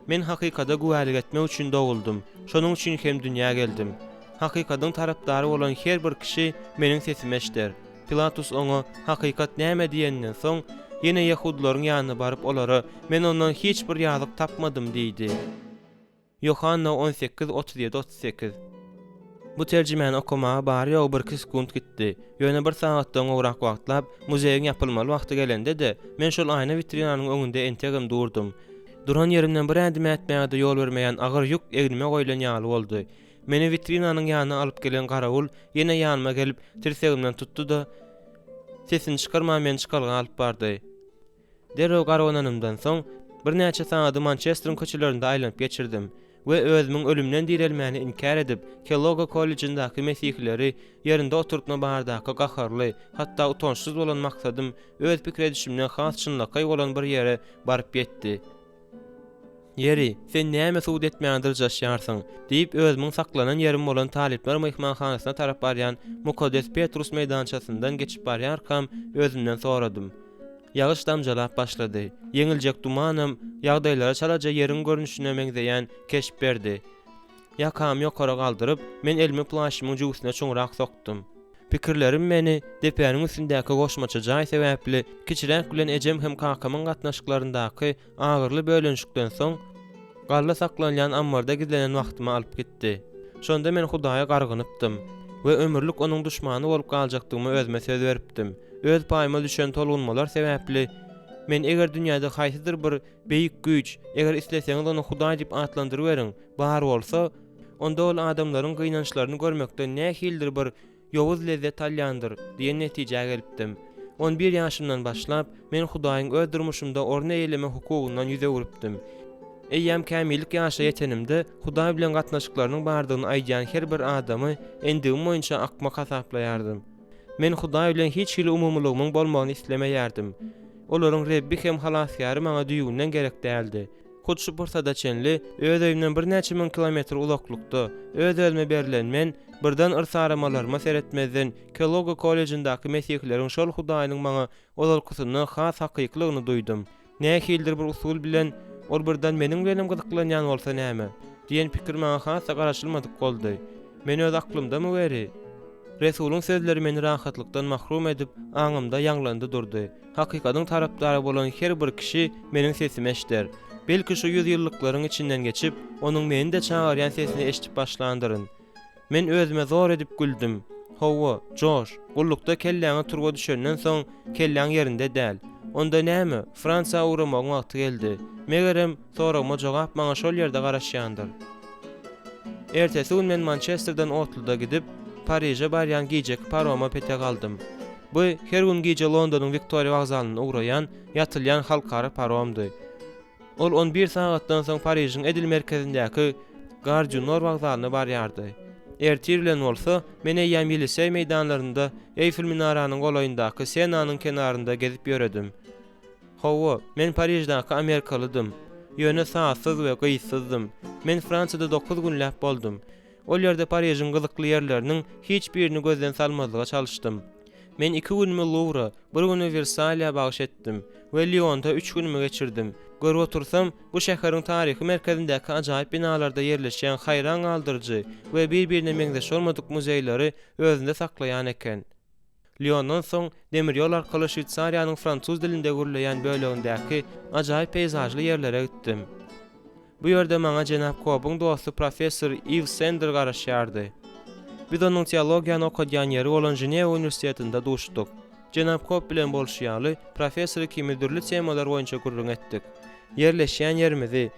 S1: Men hakykata güwärlik etmek üçin dowuldum. Şonuň üçin hem dünýä geldim. Hakykatyň tarapdary bolan her bir kişi meniň sesimi eşder. Pilatus oňa hakykat näme diýenden soň ýene Yahudilaryň ýanyna baryp olara men ondan hiç bir ýazyk tapmadym diýdi. Yohanna 18:37-38. Bu terjimeni okumağa bari ýok bir sekund gitdi. Ýöne bir saatdan gowrak wagtlap muzeýiň ýapylmaly wagty gelende de men şol aýna vitrinanyň öňünde entegim durdum. Duran yerimden bir ädim etmäge ýol bermeýän agyr ýük egnime goýulan ýaly boldy. Meni vitrinanyň ýanyna alyp gelen garawul ýene ýanyma gelip tirsegimden tutdy da sesini çykarma men çykalga alyp bardy. Derrew garawananymdan soň bir näçe saat Manchester'ın köçelerinde aýlanyp geçirdim we özümiň ölümden dirilmegini inkar edip Kellogg College'indaky mesihleri ýerinde oturtma bardaky gaharly, hatda utançsyz bolan maksadym öz pikir edişimden has çynlykly bolan bir ýere baryp ýetdi. Yeri, sen näme suud etmeýändir jaşýarsyň, diýip özümiň saklanan ýerim bolan talipler mehmanhanasyna tarap barýan Mukaddes Petrus meýdançasyndan geçip barýarkam özümden soradym. Yağış damjalap başlady. Yeňiljek dumanam ýagdaýlara çalaja ýeriň görnüşine meňzeýän keşip berdi. Ýakamy ýokary galdyryp, men elimi plaşymyň juwsyna çoňrak sokdum. Pikirlerim meni depäniň üstündäki goşmaça jaý sebäpli kiçirek bilen ejem hem kakamyň gatnaşyklaryndaky agyrly bölenşikden soň galla saklanýan ammarda gizlenen wagtymy alyp gitdi. Şonda men Hudaýa gargynypdym we ömürlük onuň duşmany bolup galjakdygymy özüme söz beripdim. Öz paýyma düşen tolgunmalar sebäpli men eger dünýäde haýsydyr bir beýik güýç, eger isleseňiz onu Hudaý diýip atlandyryp beriň, bar bolsa, onda ol adamlaryň gynançlaryny görmekde nähildir bir ýowuz lezzet alýandyr diýen netije gelipdim. 11 ýaşymdan başlap men Hudaýyň öz durmuşymda orna eýleme hukukyndan ýüze urupdym. Eýýäm kämillik ýaşa ýetenimde Hudaý bilen gatnaşyklarynyň bardygyny aýdýan her bir adamy endigim boýunça akma hasaplaýardym. Men Hudaý bilen hiç hili umumlygymyň bolmagyny islemeýärdim. Olaryň Rebbi hem halasyary maňa düýünden gerek däldi. Kutşy bursada çenli, öz evimden bir näçe min kilometr uzaklykda, öz elme berilen men, birden ırsaramalarıma seretmezden, Keloga Kolejindaky mesihlerin şol Hudaýynyň maňa olalkysyny has hakyklygyny duýdum. Nähildir bir usul bilen, ol birden meniň bilenim gyzyklanýan bolsa näme? Diýen pikir maňa has garaşylmadyk boldy. Men öz aklymdamy beri? Resulüň sözleri meni rahatlykdan mahrum edip, aňymda ýanglandy durdy. Hakykatyň tarapdary bolan her bir kişi meniň sesimi eşder. Belki şu 100 ýyllyklaryň içinden geçip, onuň meni de çağırýan sesini eşitip başlandyryn. Men özüme zor edip güldüm. Hawa, Josh, gullukda kelläňe turga düşenden soň kelläň ýerinde däl. Onda näme? Fransa uğramagyň wagty geldi. Megerem soragma jogap maňa şol ýerde garaşýandyr. Ertesi gün men Manchesterdan Otluda gidip, Paryja barýan gijek paroma pete galdym. Bu her gün gije Londonyň Victoria wagzalyna uğrayan, ýatylýan halkara paromdy. Ol 11 saatdan soň Paryjyň Edil merkezindäki Gare du Nord wagzalyna barýardy. Ertir bilen bolsa, men eýýäm Ýelisey meýdanlarynda Eiffel minaranyň golaýyndaky Senanyň kenarynda gezip ýöredim. Hawa, men Paryjdaky Amerikalydym. Ýöne saatsyz we gyýsyzdym. Men Fransada 9 günläp boldum. Ol ýerde Paryjyň gyzykly ýerleriniň hiç birini gözden salmazlyga çalışdym. Men 2 günümi Louvre, 1 güni Versailles'a bagyş etdim we Lyonda 3 günümi geçirdim. Görüp otursam, bu şäheriň taryhy merkezindäki ajaýyp binalarda ýerleşýän haýran galdyrjy we bir-birine meňzeş bolmadyk muzeýlary özünde saklaýan eken. Lyondan soň demir ýol arkaly Şwitsariýanyň fransuz dilinde gürleýän bölegindäki ajaýyp peyzajly ýerlere gitdim. Bu ýerde maňa Jenap Cope'ň dosty professor Yves Sender garaşýardy. Biz onuň teologiýany okadýan ýeri bolan Ženewa Universitetinde duşdyk. Jenap Cope bilen bolşýaly professor kimdirli temalar boýunça gurrun etdik. Yerleşýän ýerimizi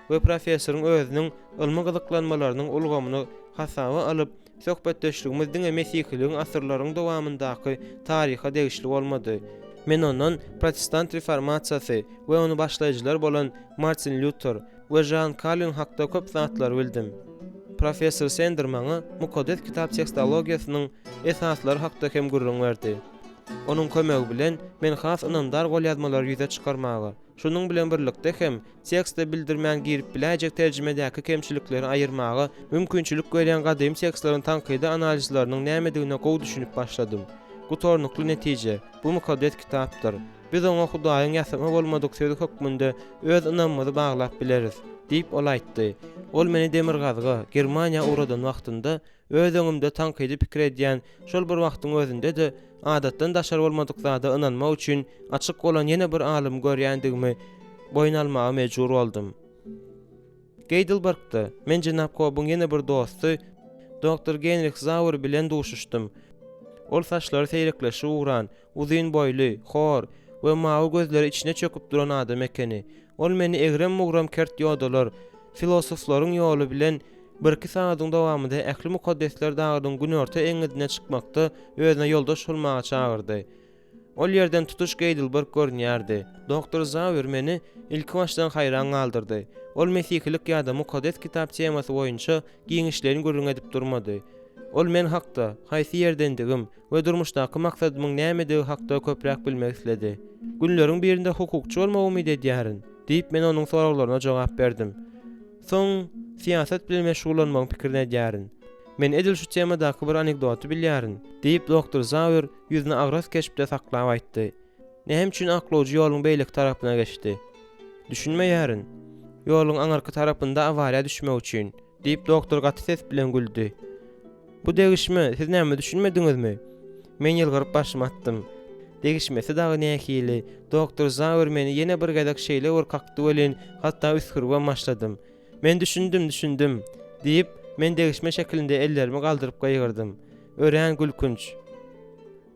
S1: we professoryň özüniň ilmi gyzyklanmalarynyň ulgamyny hasaba alyp söhbetdeşligimiziň mesihiligiň asyrlaryň dowamyndaky taryha degişli bolmady. Men ondan protestant reformasiýasy we onu başlaýjylar bolan Martin Luther we Jean Calvin hakda köp zatlar bildim. Professor Sender maňa mukaddes kitap tekstologiýasynyň esaslary hakda hem gurrun berdi. Onun kömegi bilen men has ynamdar gol ýazmalary ýüze çykarmagy, şunuň bilen birlikde hem tekstde bildirmän girip biläjek terjimedäki kemçilikleri aýyrmagy mümkinçilik görýän gadym tekstlaryň tankydy analizarynyň nämedigine gowy düşünüp başladym. Bu tornukly netije, bu mukaddes kitapdyr. Biz oňa Hudaýyň ýasama bolmadyk sözü hökmünde öz ynamymyzy baglap bileriz, diýip ol aýtdy. Ol meni Demirgazga, Germaniýa uradan wagtynda öz öňümde tankydy pikir edýän şol bir wagtyň özünde de adatdan daşar bolmadyk zada ynanmak üçin açyk bolan ýene bir alim görýändigimi boýun almaga mejbur boldum. Heidelbergde men Jenap Cope'ň ýene bir dosty Dr. Heinrich Sauer bilen duşuşdym. Ol saçlary seýrekleşi uğran, uzun boýly, hor we mawy gözleri içine çöküp duran adam ekeni. Ol meni egrem mugram kert ýodalar, filosoflaryň ýoly bilen bir-iki saatyň dowamında ähli mukaddesler dagynyň günorta eňidine çykmakda özüne ýoldaş bolmaga çagyrdy. Ol ýerden tutuş Heidelberg görnýärdi. Dr. Sauer meni ilk başdan haýran galdyrdy. Ol mesihilik ýa-da mukaddes kitap temasy boýunça giňişlerini görüň edip durmady. Ol men hakda, haýsy ýerdendigim we durmuşdaky maksadymyň nämedige hakda köpräk bilmek isledi. Günleriň birinde hukukçy bolmagy umyt edýärin, diýip men onuň soraglaryna jogap berdim. Soň siýasat bilen meşgullanmagyň pikirine edýärin. Men edil şu temadaky bir anekdoty bilýärin, diýip Dr. Sauer ýüzüne agras geçipde saklap aýtdy. Näme üçin aklawjy ýoluň beýlik tarapyna geçdi? Düşünmeýärin. Ýoluň aňarky tarapynda awariýa düşmek üçin, diýip doktor gaty ses bilen güldü. Bu degişme siz näme düşünmediňizmi? Men ýylgyryp başymy atdym. Degişmesi dagy nähili. Dr. Sauer meni ýene bir gadak şeýle urkakdy bilen hatda üskürge başladym. Men düşündüm diýip men degişme şeklinde ellerimi galdyryp gaýgyrdym. Ören gülkünç.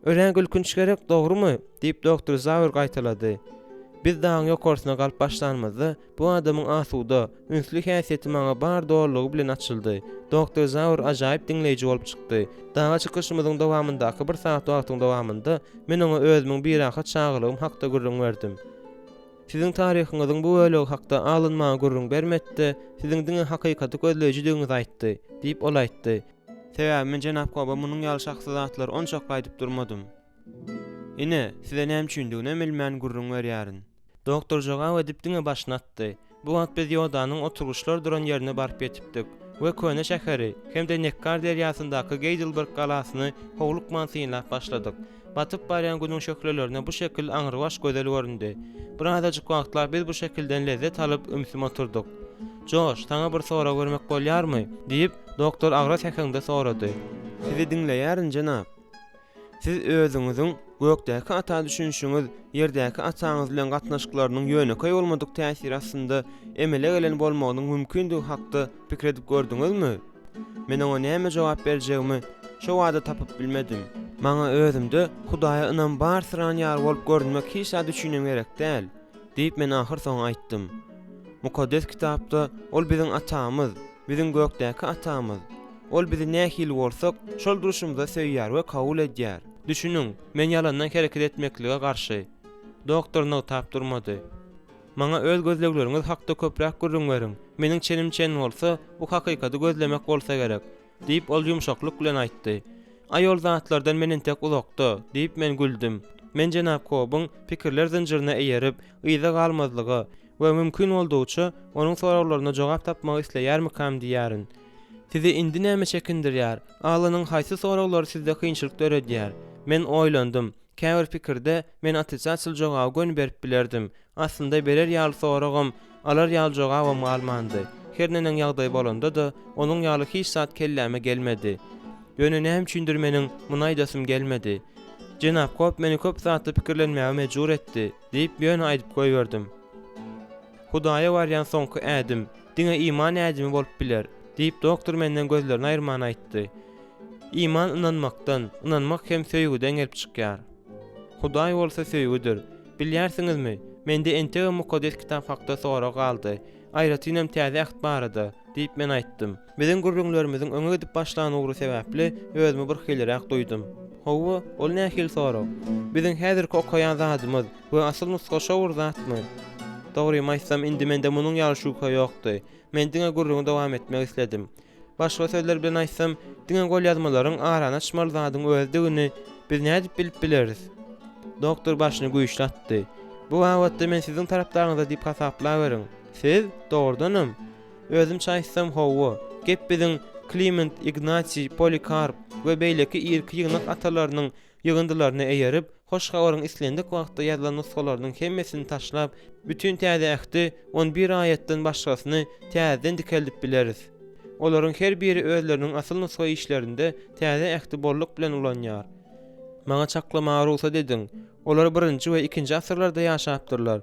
S1: Ören gülkünç gerek, dogrumy? Diýip Dr. Sauer gaýtalady. Biz daň ýokarysyna galyp başlanmazda bu adamyň asuda, ünsli häsiýeti maňa bar dogrulygy bilen açyldy. Dr. Sauer ajaýyp dinleýiji bolup çykdy. Daňa çykyşymyzyň dowamyndaky 1 saat wagtyň dowamynda men oňa özümiň bir rahat çağırlygym hakda gürrüň berdim. Sizin tarihiňiziň bu bölegi hakda alynmagy gurrun bermetdi, siziň diňe hakykaty gözleýijidiňizi aýtdy, diýip ol aýtdy. Sebäbi men Jenap Koba munyň ýaly şahsy zatlar on çok aýdyp durmadym. Ine, size näme düşündigini bilmän gurrun berýärin. Doktor jogap edip diňe başlatdy. Bu wagt biz ýodanyň oturuşlar duran ýerine barp ýetipdik. We köne şäheri, hem-de Neckar derýasyndaky Geidelberg galasyny howluk mansyňlap başladyk. Batyp barýan günüň şöklelerine bu şekil aňyrbaş gözel göründi. Birazajyk wagtlar biz bu şekilden lezzet alyp ümsüm oturduk. "Joş, taňa bir sora görmek bolýarmy?" diýip doktor agra säkende sorady. "Sizi dinleýärin jenap. Siz özüňiziň gökdäki ata düşünşüňiz, ýerdäki ataňyz bilen gatnaşyklarynyň ýöneköý bolmadyk täsiri aslynda emele gelen bolmagynyň mümkindigi hakda pikir edip gördüňizmi?" Men oňa näme jogap berjegimi şo wada tapyp bilmedim. Maňa özümde Hudaýa inan bar syran ýar bolup görünmek hiç da düşünmem gerek däl, diýip men ahir soň aýtdym. Mukaddes kitapda ol biziň atamyz, biziň gökdäki atamyz. Ol bizi nähil bolsak, şol duruşumyza söýýär we kabul edýär. Düşünüň, men ýalandan hereket etmeklige garşy. Doktorna tap durmady. Maňa öz gözlegleriňiz hakda köpräk gurrun beriň. Meniň çenim çen bolsa, bu hakykaty gözlemek bolsa gerek, diýip ol ýumşaklyk bilen aýtdy. "Aýol zatlardan menen tek uzakda," diýip men güldüm. Men Jenap Kobyň pikirler zinjirine eýerip, ýyza galmazlygy we mümkin boldugyça onuň soraklaryna jogap tapmagy isleýärmikam diýärin. "Sizi indi näme çekindirýär? Alanyň haýsy soraklary sizde kynçylyk döredýär?" Men oýlandym. Käbir pikirde men atysatsyl jogap gön berip bilerdim. Aslynda berer ýaly soragym, alar ýaly jogabym almandy. Her näme ýagdaý bolanda da onuň ýaly hiç zat kelläme gelmedi. Ýöne näme üçindir munaýdasym gelmedi. Jenap Kop meni köp zatda pikirlenmäge mejbur etdi, diýip ýöne aýdyp goýberdim. "Hudaýa barýan soňky ädim, diňe iman ädimi bolup biler," diýip doktor menden gözlerini aýyrman aýtdy. "İman inanmakdan, inanmak hem söýgüden gelip çykýar. Hudaý bolsa söýgüdir. Bilýärsiňizmi, mende ente mukaddes kitap hakda sora galdy. Aýratynam täze äht barada," diýip men aýtdym. "Biziň gurrunlarymyzyň öňe gidip başlany ugry sebäpli özümi bir hillerek duýdum." "Howa, ol nähil sorag? Biziň häzirki okaýan zadymyz we asyl nusga şowur zatmy?" "Dogry maýsam indi mende munyň ýaly şübhe ýokdy. Men diňe gurruny dowam etmek isledim. Başga sözler bilen aýsam, diňe gol ýazmalaryň arana çymal zadyň özdigini biz nädip bilip bileriz?" Doktor başyny güýçlatdy. "Bu wagtda men siziň tarapdaryňyza diýip hasaplaberiň. Siz dogrudanam. Özüm çaýsam howa, gep biziň Kliment, Ignatiy, Polikarp we beýleki irki ýygnak atalarynyň ýygyndylaryny eýerip, hoş habaryň islendik wagtda ýazylan nuskalarynyň hemmesini taşlap, bütün täze ähti 11 aýatdan başgasyny täzeden dikeldip bileriz. Olaryň her biri özleriniň asyl nuska işlerinde täze ähti bolluk bilen ulanýar. Maňa çaklamagy ruhsat ediň. Olar 1-nji we 2-nji asyrlarda ýaşapdyrlar."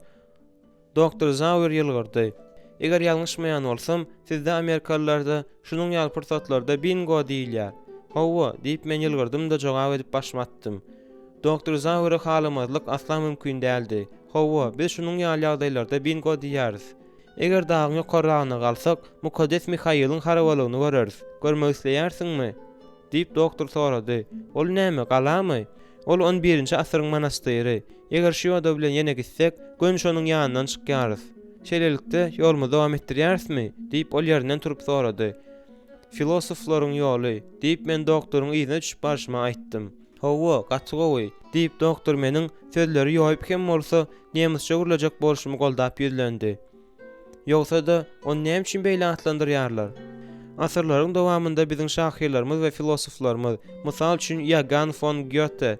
S1: Doktor Zauer ýylgyrdy. "Eger ýalňyşmaýan bolsam, sizde Amerikalılarda şunuň ýaly pursatlarda bingo diýilýär." "Howa," diýip men ýylgyrdym da jogap edip başmatdym. Doktor Zauer'a halamazlyk asla mümkin däldi. "Howa, biz şunuň ýaly ýagdaýlarda bingo diýäris. Eger dagyň ýokarragyna galsak, Mukaddes Mihaýylyň harawalygyny göreriz. Görmek isleýärsiňmi?" diýip doktor sorady. "Ol näme, galamy? Ol 11-nji asyryň manastyry. Eger şu ýolda bilen ýene gitsek, gün şonuň ýanyndan çykýarys. Şeýlelikde ýolumuzy dowam etdirýärismi?" diýip ol ýerinden turup sorady. "Filosoflaryň ýoly," diýip men doktoryň ýygyna düşüp barşyma aýtdym. "Howa, gaçygowy," diýip doktor meniň sözleri ýoýup hem bolsa nemisçe gurulajak bolşumy goldap ýüzlendi. "Ýogsa da onu näme üçin beýle atlandyrýarlar? Asyrlaryň dowamında biziň şahyrlarymyz we filosoflarymyz, mysal üçin Johann von Goethe,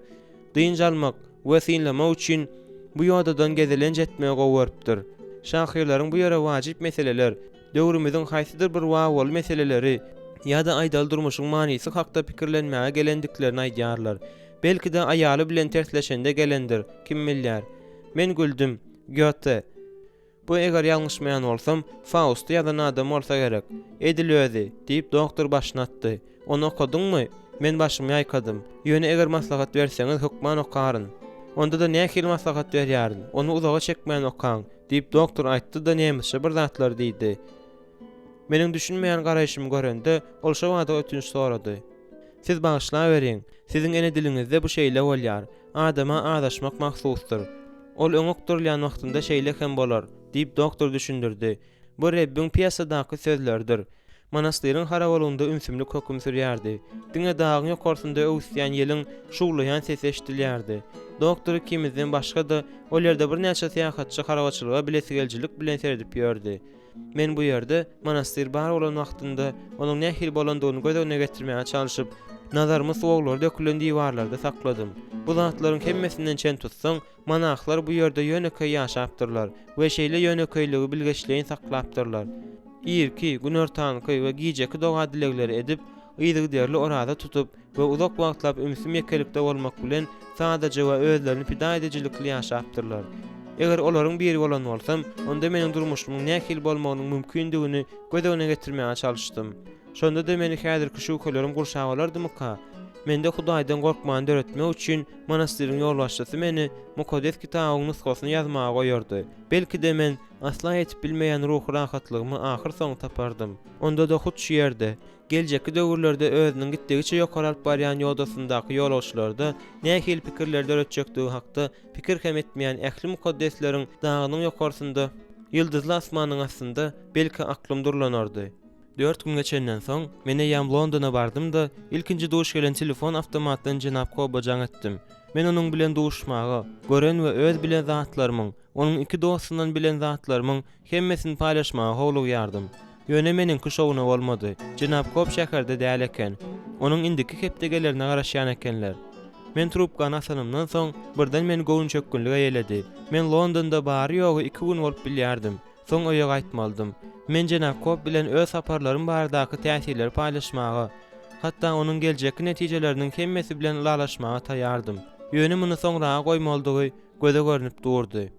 S1: dynjalmak we sinlemek üçin bu ýoldan gezelen jetmegi gowurupdyr. Şahyrlaryň bu ýere wajyp meseleler, döwrümizin haýsydyr bir wagol meseleleri ýa-da aýdal durmuşyň manysy hakda pikirlenmäge gelendiklerini aýdýarlar. Belki de aýaly bilen tersleşende gelendir, kim bilýär." Men güldüm. "Goethe. Bu eger ýalňyşmaýan bolsam, Faust ýazan adam bolsa gerek. Edil özi," diýip doktor başlatdy. "Onu okudyňmy?" Men başymy ýaýkadym. "Ýöne eger maslahat berseňiz hukman okaryn." "Onda da nähili maslahat berýärin? Onu uzaga çekmän okaň," diýip doktor aýtdy da nemisçe bir zatlar diýdi. Meniň düşünmeýän garaýşymy görende ol şo wagtda ötünç sorady. "Siz bagyşlap beriň. Siziň ene dilinizde bu şeýle bolýar. Adama adaşmak mahsusdyr. Ol öňokdurlayan wagtynda şeýle hem bolar, diýip doktor düşündirdi. Bu Rebbiň piýasadaky sözlerdir. Manastyryň harabalygynda ünsümlik hökm sürýärdi. Diňe dagyň ýokarsynda öwsýän ýeliň şuwlaýan sesi eşdilýärdi. Doktor ikimizden başga da ol ýerde bir näçe syýahatçy harabaçylyga bilesigiljilik bilen seredip ýördi. Men bu ýerde manastyr bar bolan wagtynda onuň nähil bolandygyny göz önüne getirmäge çalyşyp, nazarmy sowaglar dökülen diwarlarda sakladym. Bu zatlaryň hemmesinden çen tutsaň, manahlar bu ýerde ýöneköý ýaşapdyrlar we şeýle ýöneköýligi bilgeçliğini saklapdyrlar. İrki, günörtanky we gijeki doga dilegleri edip, ýyzyk derli orada tutup we uzak wagtlap ümsüm ýekelikde bolmak bilen sadece we özlerini pida edicilikli ýaşapdyrlar. Eger olaryň biri bolan bolsam, onda meniň durmuşymyň nähil bolmagynyň mümkindigini göz önüne getirmäge çalyşdym. Şonda da meni häzirki şu kölerim gurşap alardymyka? Mende Hudaýdan gorkmagy öğretmek üçin manastyryň ýolbaşçysy meni Mukaddes kitabynyň nusgasyny ýazmaga goýardy. Belki de men asla etip bilmeýän ruh rahatlygymy ahyr soň tapardym. Onda da hut şu ýerde, geljeki döwürlerde özüniň gitdigiçe ýokaryp barýan ýoldaşyndaky ýolagçylarda nähil pikirlerde öretjekdigi hakda pikir hem etmeýän ähli mukaddeslerin dagynyň ýokarsynda, ýyldızly asmanyň astynda belki aklym durlanardy. 4 gün geçenden soň mene ýam Londona bardym da ilkinji duş gelen telefon awtomatdan Jenap Kobajan etdim. Men onuň bilen duşmagy, gören we öz bilen zatlarymyň, onuň iki dostundan bilen zatlarymyň hemmesini paýlaşmagy howlugýardym. Ýöne meniňki şowuna bolmady. Jenap Kob şäherde däl eken. Onuň indiki kepdegelerine garaşýan ekenler. Men trubkany asanymdan soň birden meni gowun çökkünlige ýeledi. Men Londonda bary ýogy 2 gün bolup bilýärdim. Soň oýa gaýtmaldym. Men Jenap Kob bilen öz saparlarym bardaky täsirleri paýlaşmagy, hatda onuň geljeki netijeleriniň hemmesi bilen lalaşmaga taýardym. Ýöne muny soňra goýmaldygy göze görünip durdy.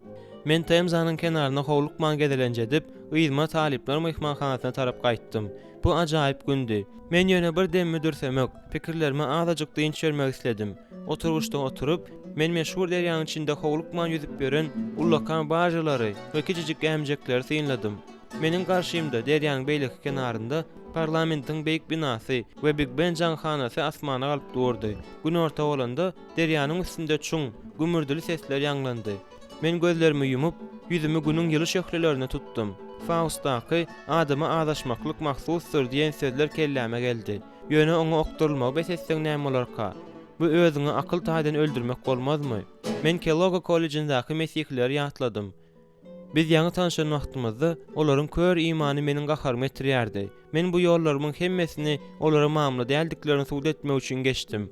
S1: Men Temzanyň kenaryna howlukman gedelenje edip, ýyzma talipler mehmanhanasyna tarap gaýtdym. Bu ajaýyp gündi. Men ýöne bir dem müdürsemek, pikirlerimi azadyk diňçermek isledim. Oturuşda oturup, men meşhur derýanyň içinde howlukman ýüzüp beren ullakan barjylary we kiçijik ämjekleri synladym. Meniň garşymda derýanyň beýleki kenarynda parlamentiň beýik binasy we Big Ben janhanasy asmana galyp durdy. Gün orta bolanda derýanyň üstünde çuň, gümürdüli sesler ýanglandy. Men gözlerimi yumup, ýüzümi günüň ýyly şöhrelerine tutdum. Faustdaky adama adaşmaklyk mahsusdur diýen sözler kelläme geldi. Ýöne oňa okdurulmagy besetsek näme bolarka? Bu özüňi akyl taýdan öldürmek bolmazmy? Men Kellogg College'indaky mesihleri ýatladym. Biz ýany tanışan wagtymyzda olaryň kör imany meniň gaharmy etirýärdi. Men bu ýollarymyň hemmesini olara mamly däldiklerini suwd etmek üçin geçdim.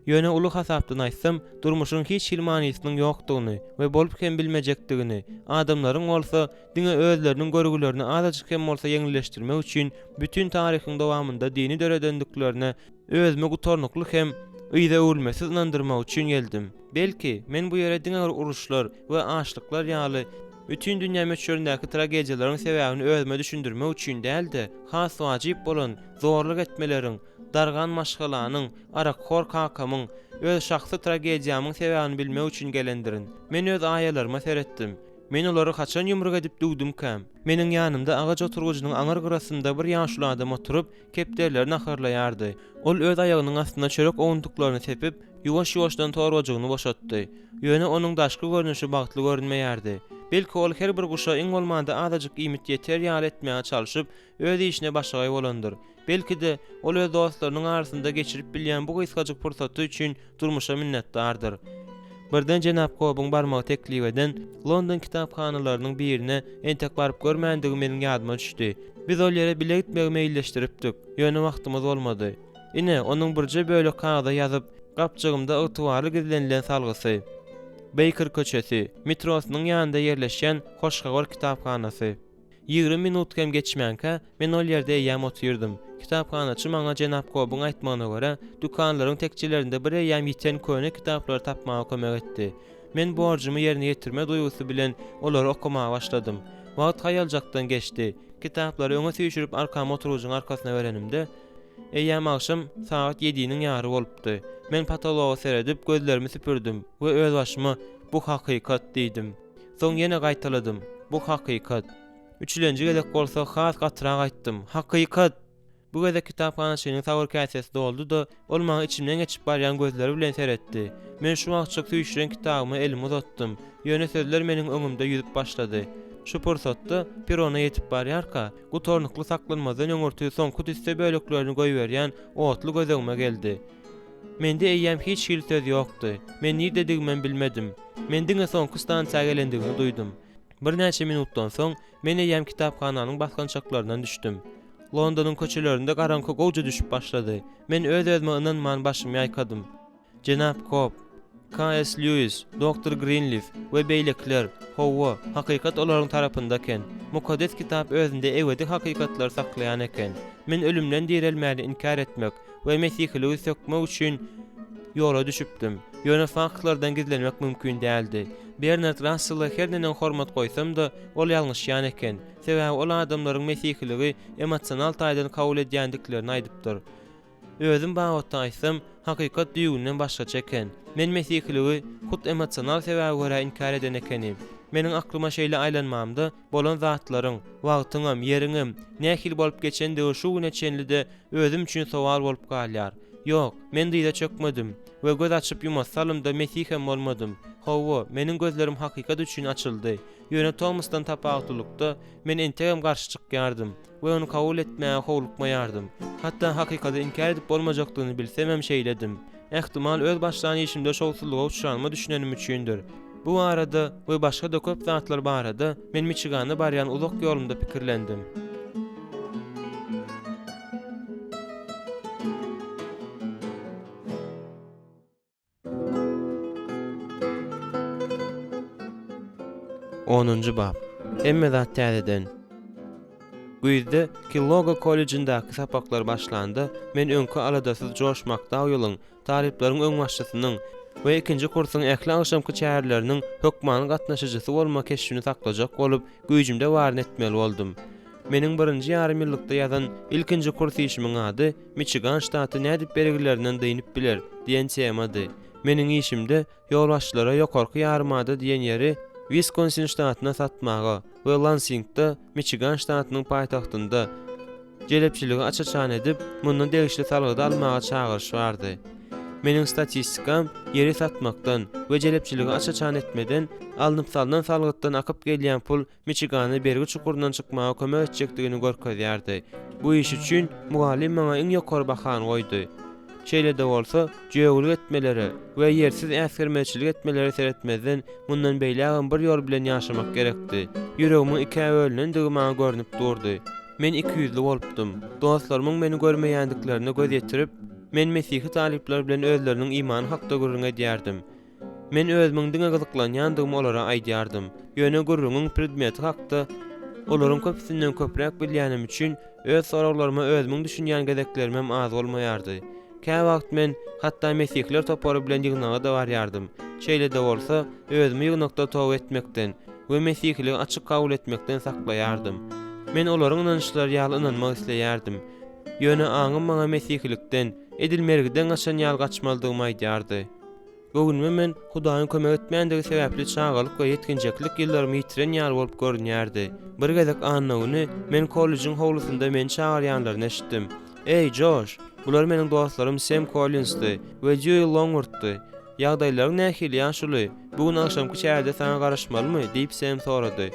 S1: Ýöne uly hasapdan aýtsam, durmuşyň hiç hilmanysynyň ýokdugyny we bolup hem bilmejekdigini, adamlaryň bolsa diňe özleriniň görgülerini azajyk hem bolsa ýeňilleşdirmek üçin bütün taryhyň dowamında dini döredendiklerini özüme gutornuklyk hem ýyda ölmesi inandyrmak üçin geldim. Belki men bu ýere diňe uruşlar we açlyklar ýaly bütün dünýä meşhuryndaky tragediýalaryň sebäbini özüme düşündirmek üçin däldi. Has wajyp bolan zorluk etmeleriň, dargan maşgalanyň, arakor kakamyň, öz şahsy tragediýamyň sebäbini bilmek üçin gelendirin. Men öz aýalaryma seretdim. Men olary haçan ýumruk edip dugdumkam. Meniň ýanymda agaç oturgucynyň aňyr gyrasynda bir ýaşly adam oturup kepderlerini ahyrlaýardy. Ol öz aýagynyň astyna çörek owuntuklaryny sepip, ýuwaş-ýuwaşdan torwagyny boşatdy. Ýöne onuň daşky görnüşi bagtly görünmeýärdi. Belki ol her bir guşa iň bolmanda azajyk ýymit ýeter ýaly etmäge çalyşyp öz işine başlaýy bolandyr. Belki de ol öz dostlarynyň arasynda geçirip bilýän bu gysgaçyk pursaty üçin durmuşa minnetdardyr. Birden Jenap Kobyň barmagy teklip eden London kitaphanalarynyň birine entek baryp görmändigim meniň ýadyma düşdi. Biz ol ýere bile gitmegi meýilleşdiripdik. Ýöne wagtymyz bolmady. Ine onuň birje böle kagda ýazyp, gapçygymda ygtywary gizlenilen salgysy. Baker köçesi, metrosynyň ýanynda ýerleşen Hoşgagor kitaphanasy. 20 minut hem geçmänkä men ol ýerde ýam otyrdım. Kitapxanaçy maňa Jenap Kobyň aýtmagyna görä, dukanlaryň tekçilerinde bir ýam ýeten köne kitaplar tapmagy kömek etdi. Men borjumy ýerine ýetirme duýgusy bilen olary okumaga başladym. Wagt haýaljakdan geçdi. Kitaplary öňe süýşürip arkama oturugyň arkasyna berenimde, ýam agşam saat 7-niň ýary bolupdy. Men patologa seredip gözlerimi süpürdüm we öz başyma bu hakykat diýdim. Soň ýene gaýtaladym. Bu hakykat. Üçlenji gelek bolsa has gatyra gaýtdym. Hakykat. Bu gede kitapxanaçynyň sawur käsesi doldy-da, ol maňa içimden geçip barýan gözleri bilen seretdi. Men şu wagtça süýşiren kitabymy elime uzatdym. Ýöne sözler meniň öňümde ýüzüp başlady. Şu pursatda pirona ýetip barýarka, gutornukly saklanmadan öňürtüýi soňky düşse böleklerini goýberýän otly gözegime geldi. Mende eýýäm hiç şil söz ýokdy. Men ni dedigimi bilmedim. Men diňe soňky stansiýa gelendigini duýdum. Bir näçe minutdan soň men eýýäm kitapxananyň baskançaklaryna düşdüm. Londonyň köçelerinde garanky gowja düşüp başlady. Men öz-özüme ynanman başymy ýaýkadym. Jenap Cobb, K.S. Lewis, Dr. Greenleaf we beýlekler, howa, hakykat olaryň tarapyndaken, mukaddes kitap özünde ebedi hakykatlar saklaýan eken. Men ölümden direlmäni inkar etmek we mesihiligi sökmek üçin ýola düşüpdim. Ýöne faktlardan gizlenmek mümkin däldi. Bernard Russell'a her nenen hormat goýsam da, ol ýalňyşýan eken. Sebäbi ol adamlaryň mesihiligi emosional taýdan kabul edýändiklerini aýdypdyr. Özüm bagtda aýsam, hakykat düýgünden başgaça eken. Men mesihiligi hut emosional sebäbe görä inkar eden ekenim. Meniň aklyma şeýle aýlanmamda bolan zatlaryň, wagtyňam, ýeriňem nähil bolup geçendigi şu güne çenlide özüm üçin sowal bolup galýar. Ýok, men diýde çökmedim we göz açyp ýumazsalym da mesihem bolmadym. Hawa, meniň gözlerim hakykat üçin açyldy. Ýöne Thomasdan tapawdylykda men entegem garşy çykýardym we onu kabul etmäge howlukmaýardym. Hatda hakykaty inkar edip bolmajakdygyny bilsem hem şeýledim. Ähtimal öz başlany işimde şowsuzlyga uçranma düşünenim üçindir. Bu arada we başga da köp zatlar barada men Michiganda barýan uzak ýolumda pikirlendim. Onuncu bab. Emme zat täzeden. Güýzde Killoga kollejiňdaky sapaklar başlandy. Men öňkü aladasyz joşmakda ýolyň, taliplaryň öň başçysynyň we ikinji kursyň ähli agşamky çäherleriniň hökmanyň gatnaşyjysy bolma keşfini saklajak bolup güýjümde waryn etmeli boldum. Meniň 1-nji ýarym ýylykda ýazan ilkinji kurs işimiň ady Michigan ştaty nädip belgilerinden diýinip biler diýen temady. Meniň işimde ýol başçylara ýokarky ýarymada diýen ýeri Wisconsin ştatyna satmaga we Lansingda Michigan ştatynyň paýtagtynda jelepçiligi açaçan edip mundan degişli salgyda almaga çagyryş bardy. Meniň statistikam ýeri satmakdan we jelepçiligi açaçan etmeden alınıp salynan salgytdan akyp gelýän pul Michigany bergi çukurundan çykmaga kömek etjekdigini görkezýärdi. Bu iş üçin mugallim maňa iň ýokary bahan goýdy. Şeýle de bolsa, jöwürlük etmeleri we ýersiz äsgermeçilik etmeleri seretmezden mundan beýlägem bir ýol bilen ýaşamak gerekdi. Ýüregimiň iki bölünendigi maňa görnüp durdy. Men 200'lü bolupdym. Dostlarymyň meni görmeýändiklerini göz ýetirip, men Mesihi talipler bilen özleriniň imany hakda gurrun edýärdim. Men özümiň diňe gyzyklanýandygymy olara aýdýardym. Ýöne gurrunň predmeti hakda olaryň köpüsinden köprek bilýänim üçin öz soraglaryma özümiň düşünýän gezeklerim az bolmaýardy. Kä wagt men hatda mesihler topary bilen ýygnaga da barýardym. Şeýle de bolsa, özümi ýygnakda tow etmekden we mesihligi açyk kabul etmekden saklaýardym. Men olaryň inançlary ýaly inanmak isleýärdim. Ýöne aňym maňa mesihlikden, edilmergiden gaçan ýal gaçmalydygymy aýdýardy. Göwnüme men Hudaýyň kömek etmäändigi sebäpli çagalyk we ýetginjeklik ýyllary ýitiren ýal bolup görünýärdi. Bir gezek annawyny men kollejiň howlusynda men çagarýanlaryny eşitdim. "Ey Josh, bular meniň dostlarym Sam Collins'dy we Joey Longworth'dy. Ýagdaýlaryň nähili ýaşuly? Bugun akşamky çäherде sana garaşmalymy?" diýip Sam sorady.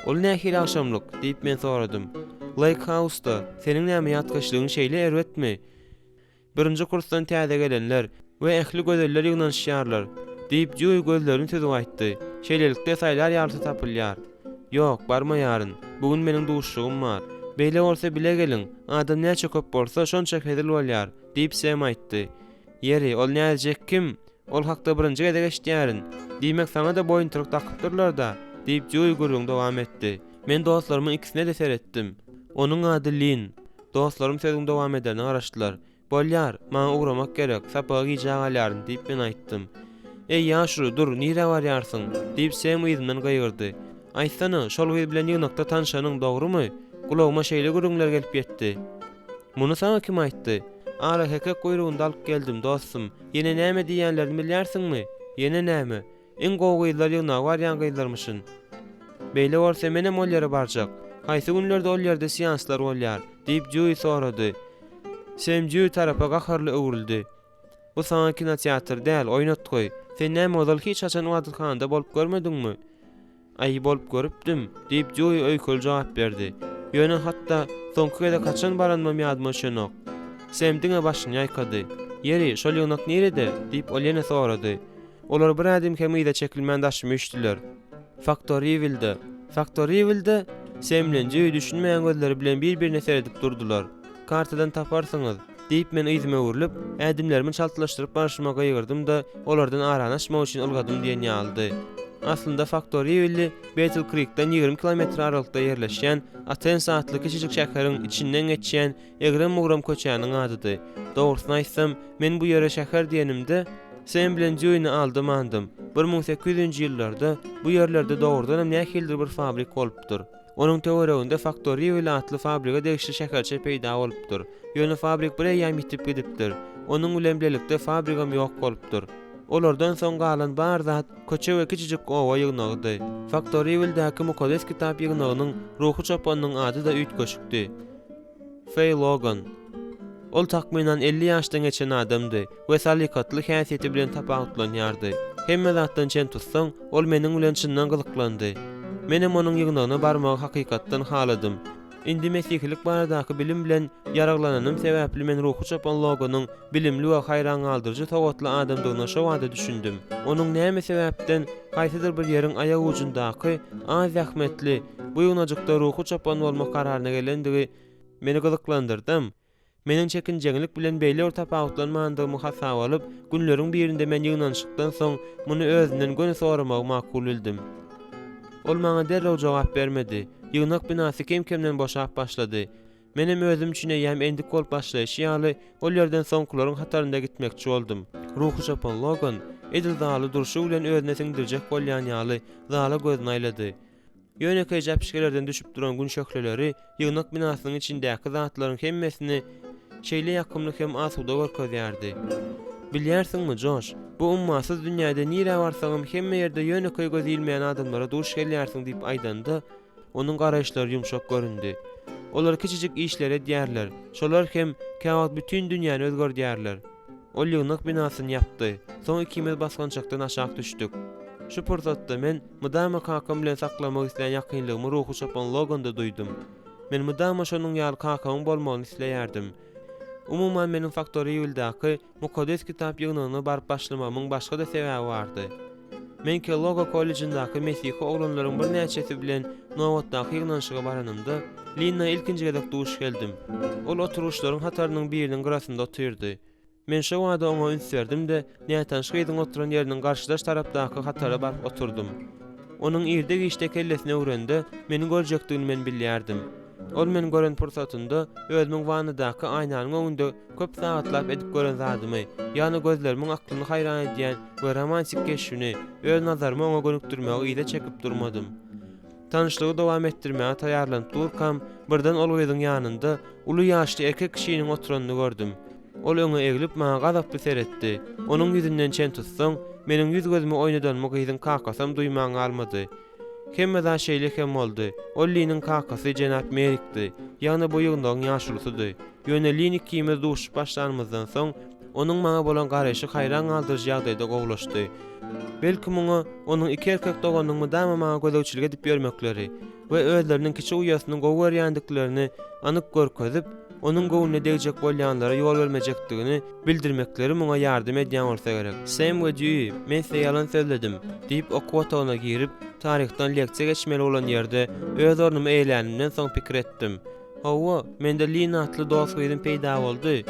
S1: "Ol nähili akşamlyk?" diýip men soradym. "Lake House'da. Seniň näme ýatgaçlygyň şeýle erwetmi? Birinji kursdan täze gelenler we ähli gözeller ýygnaşýarlar." diýip Joey gözlerini tüzüp aýtdy. "Şeýlelikde saýlar ýaly tapylýar." "Ýok, barmaýaryn. Bugun meniň duşugym bar. Beýle bolsa bile gelin. Adam näçe köp bolsa şonça hedil bolýar." diýip Sam aýtdy. "Ýeri, ol näjek kim? Ol hakda birinji gede geçdýärin. Diýmek sana da boýunturyk takypdyrlar da." diýip Joey gurrun dowam etdi. Men dostlarymyň ikisine de seretdim. Onuň ady Lin. Dostlarym sözüň dowam edeni garaşdylar. "Bolýar, maňa ugramak gerek, sapaga giýjäk alýaryn" diýip men aýtdym. "Ey ýaşry, dur, nire barýarsyň?" diýip Sam ýyzyndan gaýyrdy. "Aýtsana, şol gyz bilen ýygnakda tanşanyň dogrumy? Gulagyma şeýle gurrunlar gelip ýetdi." "Muny sana kim aýtdy?" "Ara hekek goýrugynda alyp geldim dostum. Ýene näme diýenlerini bilýärsiňmi?" "Ýene näme? Iň gowy gyzlar ýygnagy barýan gyzlarmyşyn." "Beýle bolsa menem ol ýere barjak. Haýsy günlerde ol ýerde seanslar bolýar. diýip Joey sorady. Sam Joey tarafa gakarly öwrüldi. Bu sana kinoteatr däl, oýnatgoý. Sen näme ozal hiç açan wagtykanda bolup görmediňmi? Aý bolup görüpdim, diýip Joey öýkül jogap berdi. Ýöne hatda soňky gede kaçan baranmam ýadyma şonok. Sam diňe başyny ýaýkady. Ýeri, şol ýygnak nerede? Diýip ol ýene sorady. Olar bir adam kemide çekilmän daşymy üçdiler. Factoryville-de. Factoryville-de Sam bilen Joey düşünmeýän gözleri bilen bir-birine seredip durdular. Kartadan taparsyňyz, diýip men ýzyma öwrülip, ädimlerimi çaltylaşdyryp barşymaga ýygyrdym da olardan aranaşmak üçin ılgadym diýen ýaldy. Aslında Factoryville, Battle Creek'den 20 kilometr aralykda ýerleşýän, Aten saatly kiçijik şäheriň içinden geçýän egrem-mugram köçäniň adydy. Dogrusyny aýtsam, men bu ýere şäher diýenimde Sam bilen Joey'ni aldymandym. 1800-nji ýyllarda bu ýerlerde dogrudan nähildir bir fabrik bolupdyr. Onuň töwereginde Factoryville atly fabrika degişli şäherçe peýda bolupdyr. Ýöne fabrik bir ýam bitip gidipdir. Onuň bilen birlikde fabrikam ýok bolupdyr. Olardan soň galan bar zat köçe we kiçijik owa ýygnagydy. Factoryville-däki mukaddes kitap ýygnagynyň ruhy çapanynyň ady da üýtgeşikdi. Fay Logan. Ol takminan 50 ýaşdan geçen adamdy we salykatly häsiýeti bilen tapawutlanýardy. Hemme zatdan çen tutsaň, ol meniň bilen çyndan gyzyklandy. Menem onuň ýygnagyna barmagy hakykatdan haladym. Indi mesihlik baradaky bilim bilen yaraglananym sebäpli men ruhy çapan Loganyň bilimli we haýran galdyrjy tawatly adamdygyna şo wada düşündüm. Onuň näme sebäpden gaýsydyr bir ýeriň aýag ujundaky az zähmetli bu ýygnajykda ruhy çapan bolmak kararyna gelendigi meni gyzyklandyrdy. Meniň çekinjeňlik bilen beýle tapawutlanmandygymy hasap alyp, günleriň birinde men ýygnanşykdan soň muny özünden göni soramagy makul bildim. Ol maňa derrew jogap bermedi. Ýygnak binasy kemkemden boşap başlady. Menem özüm üçin ýam endik bolup başlaýşy ýaly ol ýerden soňkylaryň hatarynda gitmekçi boldum. Ruhy çapan Logan edil daly durşy bilen özüne siňdirjek bolýan ýaly zala gözüni aýlady. Ýöne japşykelerden düşüp duran gün şökleleri ýygnak binasynyň içindäki zatlaryň hemmesini şeýle ýakymly hem asuda görkezýärdi. Bilýärsiňmi Josh, bu ummasyz dünýäde nire barsaňam hemme ýerde ýöne göz ilmeýän adamlara duş gelýärsiň diýip aýdanda, onuň garaşlary ýumşak göründi. Olar kiçijik işlere diýerler, şolar hem käwagt bütün dünýäni özgördýärler. Ol ýygnak binasyny ýapdy. Soň ikimiz basgançakdan aşağı düşdük. Şu pursatda men mydama kakam bilen saklamak isleýän ýakynlygymy ruhy çapan Loganda duýdum. Men mydama şonuň ýaly kakam bolmagyny isleýärdim. Umuman menin Factoryville-däki mukaddes kitap ýygnagyna baryp başlamamyň başga da sebäbi bardy. Men Kellogg kollejiňdaky mesihi oglanlaryň bir näçesi bilen Nowatdaky ýygnanşyga baranymda Lina ilkinji gedek duş geldim. Ol oturuşlaryň hatarynyň biriniň gyrasynda oturdy. Men şo wada oňa üns berdim de nätan şeýdiň oturan ýeriniň garşydaş tarapdaky hatara baryp oturdum. Onuň ýerde geçde kellesine öwrende meni görjekdigini men bilýärdim. Ol men gören pursatynda özümiň wanydaky aýnanyň öňünde köp sagatlap edip gören zadymy, ýani gözlerimiň aklyny haýran edýän we romantik geçişini öz nazarymı oňa gönükdirmäge ýyda çekip durmadym. Tanışlygy dowam etdirmäge taýýarlanyp durkam, birden ol gözüň ýanynda uly ýaşly erkek kişiniň oturanyny gördüm. Ol öňe egilip maňa gazaply seretdi. Onuň ýüzünden çen tutsaň, meniň ýüz gözümi oýnadanmagy ýyzyň kakasam duýmagy almady. Hemmeden şeýle hem boldy. Ol Liniň kakasy Jenap Merikdi. Ýani bu ýygnagyň ýaşulysydy. Ýöne Lini kime duş başlanmazdan soň onuň maňa bolan garaşy haýran galdyrjy ýagdaýda gowlaşdy. Belki muňa onuň iki erkek doganyň mydama maňa gözegçilik edip bermekleri we özleriniň kiçi uýasynyň gowy ýandyklarını anyk görkezip, onuň gowuna degijek bolýanlara ýol bermejekdigini bildirmekleri muňa ýardym edýän bolsa gerek. Sam we Joey, men size ýalan sözledim diýip okuwatagyna girip, taryhdan leksiýa geçmeli bolan ýerde öz ornumy eýlänimden soň pikir etdim. Hawa, mende Lina atly dostlygym peýda boldy.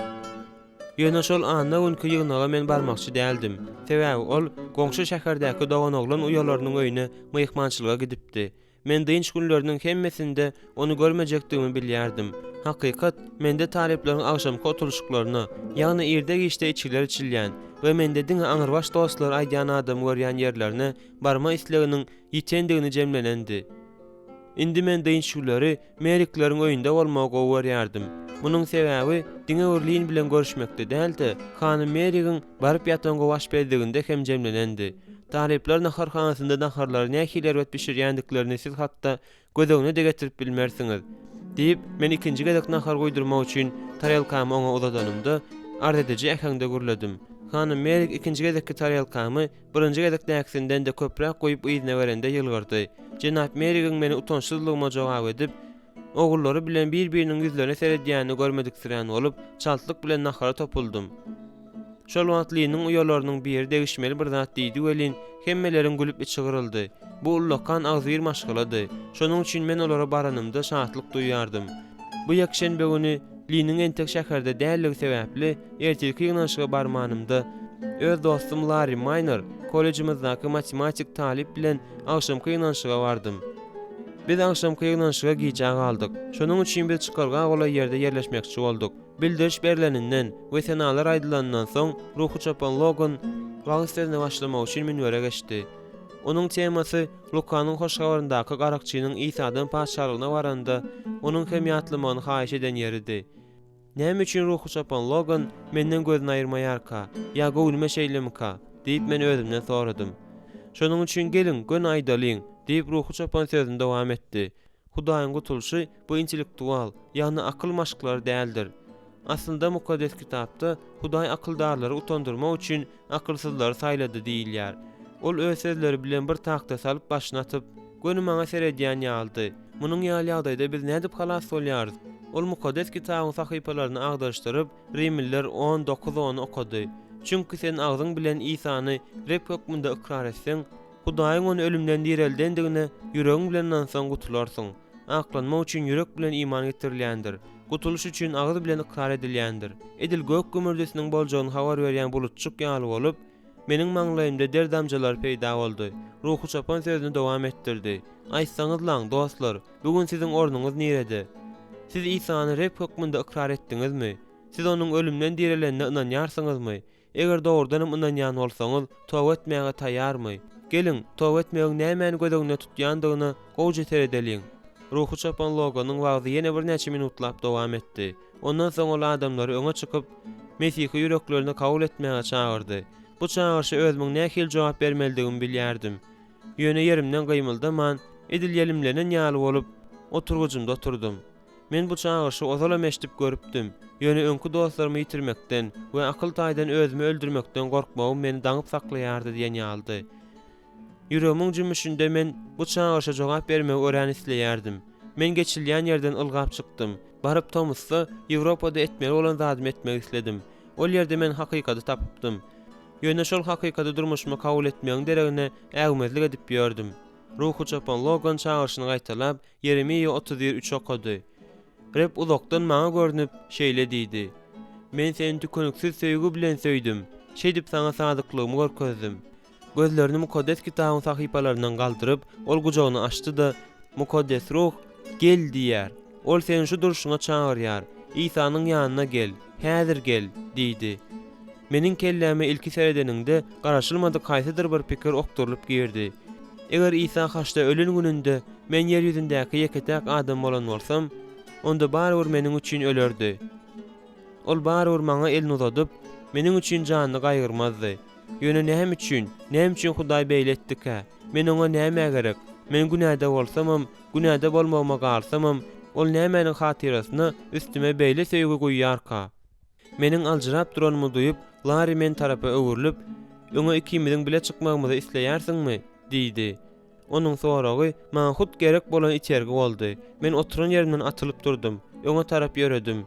S1: Ýöne şol anda öňkü ýygnaga men barmakçy däldim. Sebäbi ol goňşy şäherdäki dogan oglan uýalarynyň öýüne myhmançylyga gidipdi. Men dynç günleriniň hemmesinde onu görmejekdigimi bilýärdim. Hakykat, mende talepleriň agşamky oturuşyklaryna, ýagny ýerde geçde içiler içilýän we mende diňe aňyrbaş dostlar aýdýan adam görýän ýerlerine barma isleginiň ýitendigini jemlenendi. Indi men dynç günleri Merikleriň öýünde bolmagy gowy Munun sebäbi diňe Orlin bilen görüşmekde däldi. Hanym Merigiň baryp ýatan gowaş berdiginde hem jemlenendi. Talepler naharhanasynda naharlar nähili erwet pişirýändiklerini siz hatda gözegine de getirip bilmersiňiz. Diýip men ikinji gezek nahar goýdurmak üçin taryalkamy oňa uzadanymda arz edici ähňde gürledim. Hanım Merik ikinji gezekki taryalkamy birinji gezekdäkinden de köpräk goýup ýyzyna berende ýylgyrdy. Jenap Merigin meni utançsyzlygyma jogap edip, ogullary bilen bir-biriniň ýüzlerine seredýäni görmedikdirän bolup, çaltlyk bilen nahara topuldum. Şol wagt Lynyň uýalarynyň biri degişmeli bir zat diýdi welin, hemmeleriň gülüp içi gyryldy. Bu ullakan agzyr maşgylady. Şonuň üçin men olara baranymda şatlyk duýýardym. Bu ýakşenbe güni Lynyň entek şäherde dälligi sebäpli ertelki ýygnaşyga barmanymda öz dostum Larry Miner kollejimizdaky matematik talip bilen agşamky ýygnaşyga bardym. Biz agşamky ýygnaşyga giýjak aldyk. Şonuň üçin biz çykarga gola ýerde ýerleşmekçi bolduk. Bildiriş berileninden we senalar aýdylandan soň ruhy çapan Logan wagtsyzny başlamak üçin minbere geçdi. Onun temasy Lukanyň hoşgabaryndaky garakçynyň Isadan paşalygyna baranda onun hemýatlymagyny haýyş eden ýeridi. Näme üçin ruhy çapan Logan menden gözüni aýyrmaýarka, ýa gowulma şeýlemika diýip men özümden soradym. Şonuň üçin gelin gün aýdalyň diýip ruhy çapan sözüni dowam etdi. Hudaýyň gutulşy bu intellektual, ýagny akyl maşklary däldir. Aslında mukaddes kitapda Hudaý akyldarlary utandyrmak üçin akylsyzlary saýlady diýilýär. Ol öz sözleri bilen bir takta salyp başyna atyp, "Gönü maňa seredýän ýaldy. Munyň ýaly ýagdaýda biz nädip halas bolýarys?" Ol mukaddes kitabyň sahypalaryny agdaşdyryp, Rimliler 19-10 okudy. Çünki sen agzyň bilen Isany rep hökmünde ikrar etseň, Hudaýyň onu ölümden dirildendigine ýüregiň bilen nansaň gutularsyň. Aklanmak üçin ýürek bilen iman getirilýändir. Gutuluş üçin agzy bilen ikrar edilýändir. Edil gök gümürdesiniň boljagyny habar berýän bulutçuk ýaly bolup, meniň maňlaýymda derdamjalar peýda boldy. Ruhy çapan sözüni dowam etdirdi. Aýtsaňyz laň dostlar, bugün siziň ornuňyz nerede? Siz Isany rep hökmünde ikrar etdiňizmi? Siz onuň ölümden dirilenine inanýarsyňyzmy? Eger dogrudanam inanýan bolsaňyz, tawba etmäge taýýarmy? Gelin, tawba etmegiň nämäni gözegine tutýandygyny gowja teredeliň. Ruhy çapan Loganyň wagty ýene bir näçe minutlap dowam etdi. Ondan soň ol adamlary öňe çykyp, Mesihi ýüreklerini kabul etmäge çagyrdy. Bu çağırşa özümün nähil jogap bermelidigimi bilýärdim. Ýöne yerimden gymyldaman, edil ýelimlenen ýaly bolup, oturgucymda oturdum. Men bu çağırşy ozalam eşdip görüpdim. Ýöne öňkü dostlarymy ýitirmekden we akyl taýdan özümi öldürmekden gorkmagym meni daňyp saklaýardy diýen ýaldy. Ýüregimin jümüşinde men bu çağırşa jogap bermegi ören isleýärdim. Men geçilýän ýerden ylgap çykdym. Baryp Thomas'a Ýewropada etmeli bolan zadymy etmek isledim. Ol ýerde men hakykaty tapypdym. Ýöne şol hakykaty durmuşyma kabul etmegiň deregine ägmezlik edip ýördüm. Ruhy çapan Logan çağırşyny gaýtalap Yeremiýa 31:3 okudy. Rep uzakdan maňa görnüp şeýle diýdi: "Men seni tükünüksiz söýgü bilen söýdüm. Şeýdip saňa sadyklygymy görkezdim." Gözlerini mukaddes kitabyň sahypalarynyň galdyryp, ol gujagyny açdy-da, "Mukaddes ruh, gel" diýär. Ol seni şu duruşyňa çağırýar. Isanyň ýanyna gel, häzir gel" diýdi. Meniň kelläme ilki seredeninde garaşylmadyk haýsydyr bir pikir okturulyp girdi. Eger Isa haçda ölen gününde men ýer ýüzündäki ýeketäk adam bolan bolsam, onda barybir meniň üçin ölerdi. Ol barybir maňa elini uzadyp, meniň üçin janyny gaýgyrmazdy. Ýöne näme üçin Hudaý beýletdik-hä? Men oňa näme gerek? Men günäde bolsamam, günäde bolmagama galsamam, ol nämenin hatyrasyna üstüme beýle söýgü goýýarka? Meniň aljyrap duranymy duýup, Larry men tarapy öwürlüp, "Öňe ikimiziň bile çykmagymyzy isleýärsiňmi?" diýdi. Onuň soragy maňa hut gerek bolan içergi boldy. Men oturan ýerimden atylyp durdum. Öňe tarap ýöredim.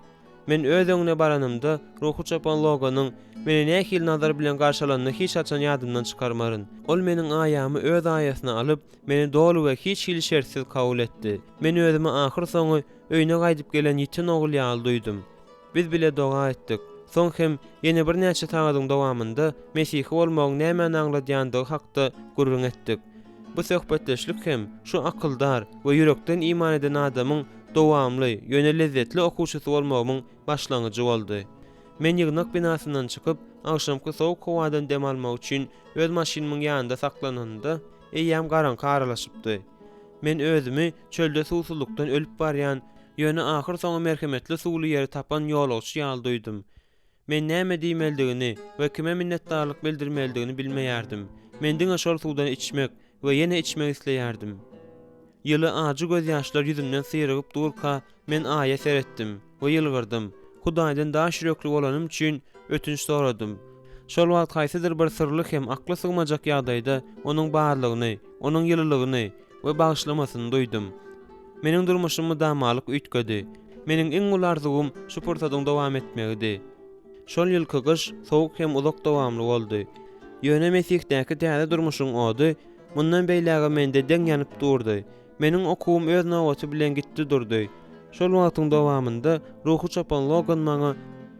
S1: Men öz öňüne baranymda ruhy çapan Loganyň meni nähil nazar bilen garşylanyny hiç açan ýadymdan çykarmaryn. Ol meniň aýamy öz aýasyna alyp, meni dolu we hiç hilşersiz kabul etdi. Men özüme ahyr soňy öýüne gaýdyp gelen ýetin ogul ýaly duýdum. Biz bile doga etdik. Soň hem ýene bir näçe taýadyň dowamında Mesihi bolmagyň näme aňladýandygy hakda gurrun etdik. Bu söhbetleşlik hem şu akyldar we ýürekden iman eden adamyň dowamly, ýöne lezzetli okuwçysy bolmagymyň başlangyjy boldy. Men ýygnak binasyndan çykyp, agşamky sowuk howadan dem almak üçin öz maşinymyň ýanynda saklananda, eýýäm garanky aralaşypdy. Men özümi çölde susuzlukdan ölüp barýan, ýöne ahyr soňy merhemetli suwly ýeri tapan ýolagçy ýaly duýdum. Men näme diýmeldigini we kime minnetdarlyk bildirmeldigini bilmeýärdim. Men diňe şol suwdan içmek we ýene içmek isleýärdim. Ýyly acı göz ýaşlar ýüzümden syrygyp durka men aýa seretdim we ýylgyrdym. Hudaýdan daha şürekli bolanym üçin ötünç soradym. Şol wagt haýsydyr bir sırlyk hem akla sygmajak ýagdaýda onuň barlygyny, onuň ýylylygyny we bagyşlamasyny duýdum. Meniň durmuşymy damalyk ütgedi. Meniň iň ul arzugum şu pursatyň dowam etmegidi. Şol ýylky gyş sowuk hem uzak dowamly boldy. Ýöne mesikdäki täze durmuşyň ody mundan beýläge mende deň ýanyp durdy. Meniň okuwum öz nowaty bilen gitdi durdy. Şol wagtyň dowamynda ruhy çapan Logan maňa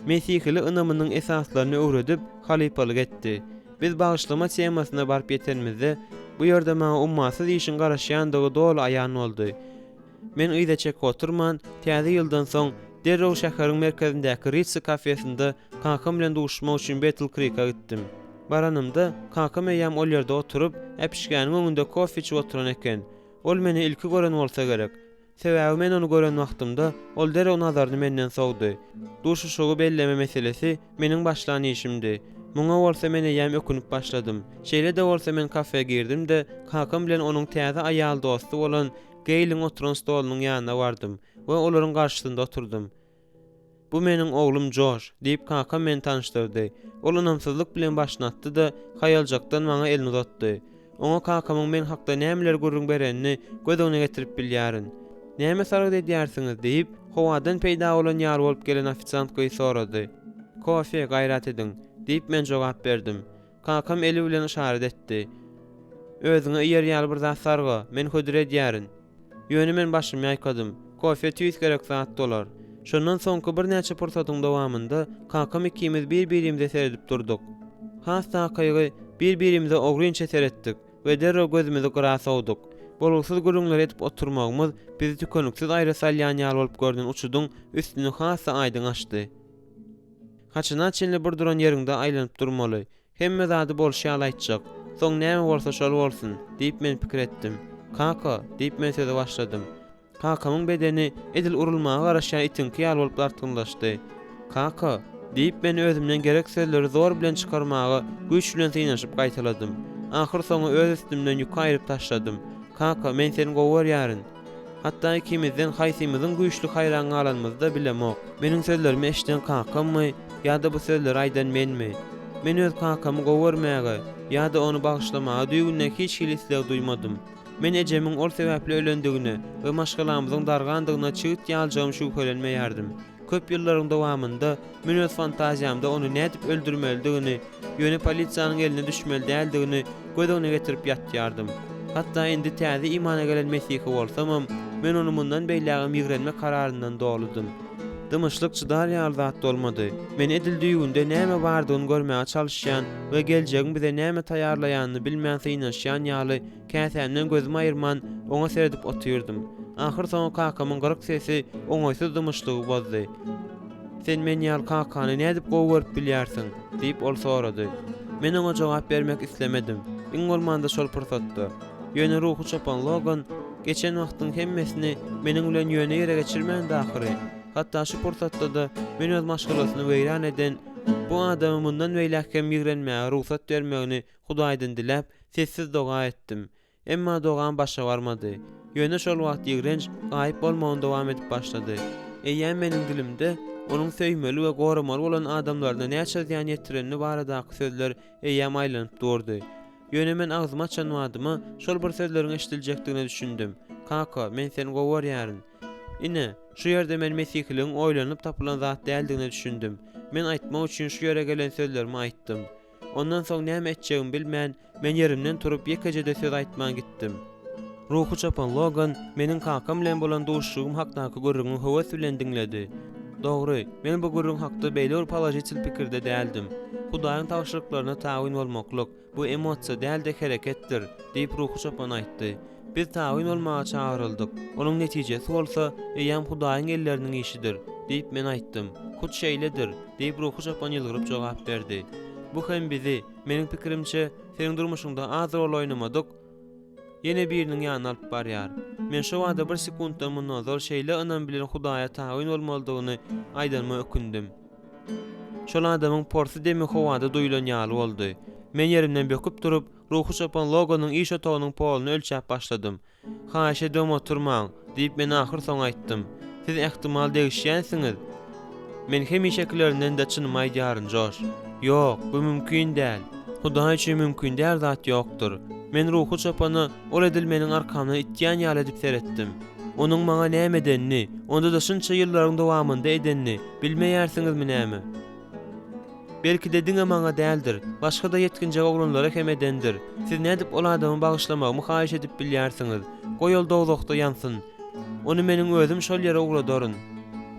S1: Mesihili ynamynyň esaslaryny öwredip halipalyk etdi. Biz bagyşlama temasyna barp ýetenmizde bu ýerde maňa ummasyz işin garaşýandygy dol aýan boldy. Men öýde çek oturman, täze ýyldan soň derrew şäheriň merkezindäki Ritz kafesinde kakam bilen duşmak üçin Battle Creek'a gitdim. Baranymda kakam eýäm ol ýerde oturup, äpişgäniň öňünde kofe içip oturan eken. Ol meni ilki gören bolsa gerek. Sebäbi men onu gören wagtymda ol derrew nazaryny menden sowdy. Duşuşugy belleme meselesi meniň başlan işimdi. Muňa bolsa men eýäm ökünüp başladym. Şeýle de bolsa men kafeye girdim-de kakam bilen onuň täze aýal dosty bolan Gayl'in oturan stolunyň ýanyna bardym we olaryň garşysynda oturdum. Bu meniň oglum Josh diýip kakam meni tanıştyrdy. Ol ynamsyzlyk bilen başlatdy-da haýaljakdan maňa elini uzatdy. Oňa kakamyň men hakda nämeler gurrun berenini göz öňüne getirip bilýärin. "Näme sarık edýärsiňiz?" diýip howadan peýda bolan ýar bolup gelen ofisiant goý sorady. "Kofe gaýrat ediň" diýip men jogap berdim. Kakam eli bilen işaret etdi. "Özüňe ýer ýaly bir zat sarga, men hödür edýärin." Ýöne men başymy ýaýkadym. "Kofe tüýs gerek zat dolar." Şondan soňky bir näçe pursatyň dowamynda kakam ikimiz bir-birimize seredip durduk. Hasta kaýgy bir-birimize ogrynça seretdik we derrew gözümizi gyra sowduk. Bolugsyz gurulňlar etip oturmagymyz bizi tükönüksiz aýra salýan ýaly bolup görden uçudyň üstüni hasa aýdyň açdy. Haçyna çenli bir duran ýeriňde aýlanyp durmaly. Hemme zady bolşýaly aýtjak. Soň näme bolsa şol bolsun diýip men pikir etdim. "Kaka" diýip men söze başladym. Kakamyň bedeni edil urulmaga garaşan itinki ýaly bolup dartynlaşdy. "Kaka" diýip men özümden gerek sözleri zor bilen çykarmaga güýç bilen synaşyp gaýtaladym. Ahir soňy öz üstümden ýük aýryp taşladym. "Kaka, men seni gowarýaryn. Hatda ikimizden haýsymyzyň güýçli haýran alanmyzda bilemok. Meniň sözlerimi eşiten kakammy ýa-da bu sözleri aýdan menmi? Men öz kakamy gowarmagy ýa-da onu bagyşlamagy duýgundan hiç hilislik duýmadym. Men ejemiň ol sebäpli ölendigine we maşgalamyzyň dargandygyna çygyt ýaljagym şüphelenmeýärdim. Köp ýyllaryň dowamynda men öz fantaziýamda onu nädip öldürmelidigini, ýöne polisiýanyň eline düşmeli däldigini göz öňüne getirip ýatýardym. Hatda endi täze imana gelen Mesihi bolsamam, men onu mundan beýläge migrenme kararyndan doludym. Dymyşlyk çydar ýaly zat bolmady. Men edil duýgunda näme bardygyny görmäge çalışýan we geljegin bize näme taýýarlaýanyny bilmän synaşýan ýaly käsemden gözümi aýyrman oňa seredip oturdum. Ahir soň kakamyň gyrık sesi oňaýsyz dymyşlygy bozdy. "Sen men ýaly kakany nädip gowaryp bilýärsiň?" diýip ol sorady. Men oňa jogap bermek islemedim. Iň bolmanda şol pursatda. Ýöne ruhy çapan Logan geçen wagtyň hemmesini meniň bilen ýöne ýere geçirmän dahyry. Hatda şu pursatda da men öz maşgalasyny weýran eden bu adamy mundan beýläke migrenmäge ruhsat bermegini Hudaýdan dilep sessiz doga etdim. Emma dogan başa barmady. Ýöne şol wagt ýigrenç gaýyp bolmagyny dowam edip başlady. Eýýär meniň dilimde onuň söýmeli we goramaly bolan adamlaryna näçe ziýan ýetirenini baradaky sözler eýýär aýlanyp durdy. Ýöne men agzymy açanmadymy şol bir sözleriň eşitiljekdigine düşündim. "Kaka, men seni gowarýaryn." Ine, şu ýerde men Mesihiliň oýlanyp tapylan zat däldigine düşündim. Men aýtmak üçin şu ýere gelen sözlerimi aýtdym. Ondan soň näme etjegimi bilmän, men ýerimden turup ýekejede söz aýtmaga gitdim. Ruhy çapan Logan meniň kakam bilen bolan duşugym hakdaky gurrungy höwes bilen diňledi. Dogry, men bu gurrun hakda beýle bir palajitil pikirde däldim. Hudaýyň tawşyryklaryna tawyn bolmaklyk bu emosiýa däl de hereketdir diýip ruhy çapan aýtdy. Biz tawyn bolmaga çağıryldyk. Onuň netijesi bolsa eýäm Hudaýyň elleriniň işidir diýip men aýtdym. "Hut şeýledir" diýip ruhy çapan ýylgyryp jogap berdi. "Bu hem bizi, meniň pikirimçe, seň durmuşyňda az rol oýnamadyk. Ýene biriniň ýanyna alyp barýar. Men şu wagtda bir sekunddan munazor şeýle anam bilen Hudaýa tawyn bolmalydygyny aýdanma ökündim. Şol adamyň porsy demi howada duýulan ýaly boldy. Men ýerimden böküp durup, ruhy çapan Loganyň iş otagynyň poluny ölçäp başladym. "Haýş edem oturmaň" diýip men ahir soň aýtdym. "Siz ähtimal degişýänsiňiz. Men hemişekilerinden de çynymy aýdýaryn Josh. Ýok, bu mümkin däl. Hudaý üçin mümkin däl zat ýokdur. Men ruhy çopany ol edil meniň arkamdan itýän ýaly edip seretdim. Onuň maňa näme edenini, onda da şunça ýyllaryň dowamında edenini bilmeýärsiňizmi näme? Belki de diňe maňa däldir, başga da yetkinje oglanlara hem edendir. Siz nädip ol adamy bagyşlamagy haýyş edip bilýärsiňiz. Goýol dowlukda ýansyn. Onu meniň özüm şol ýere ugladoryn."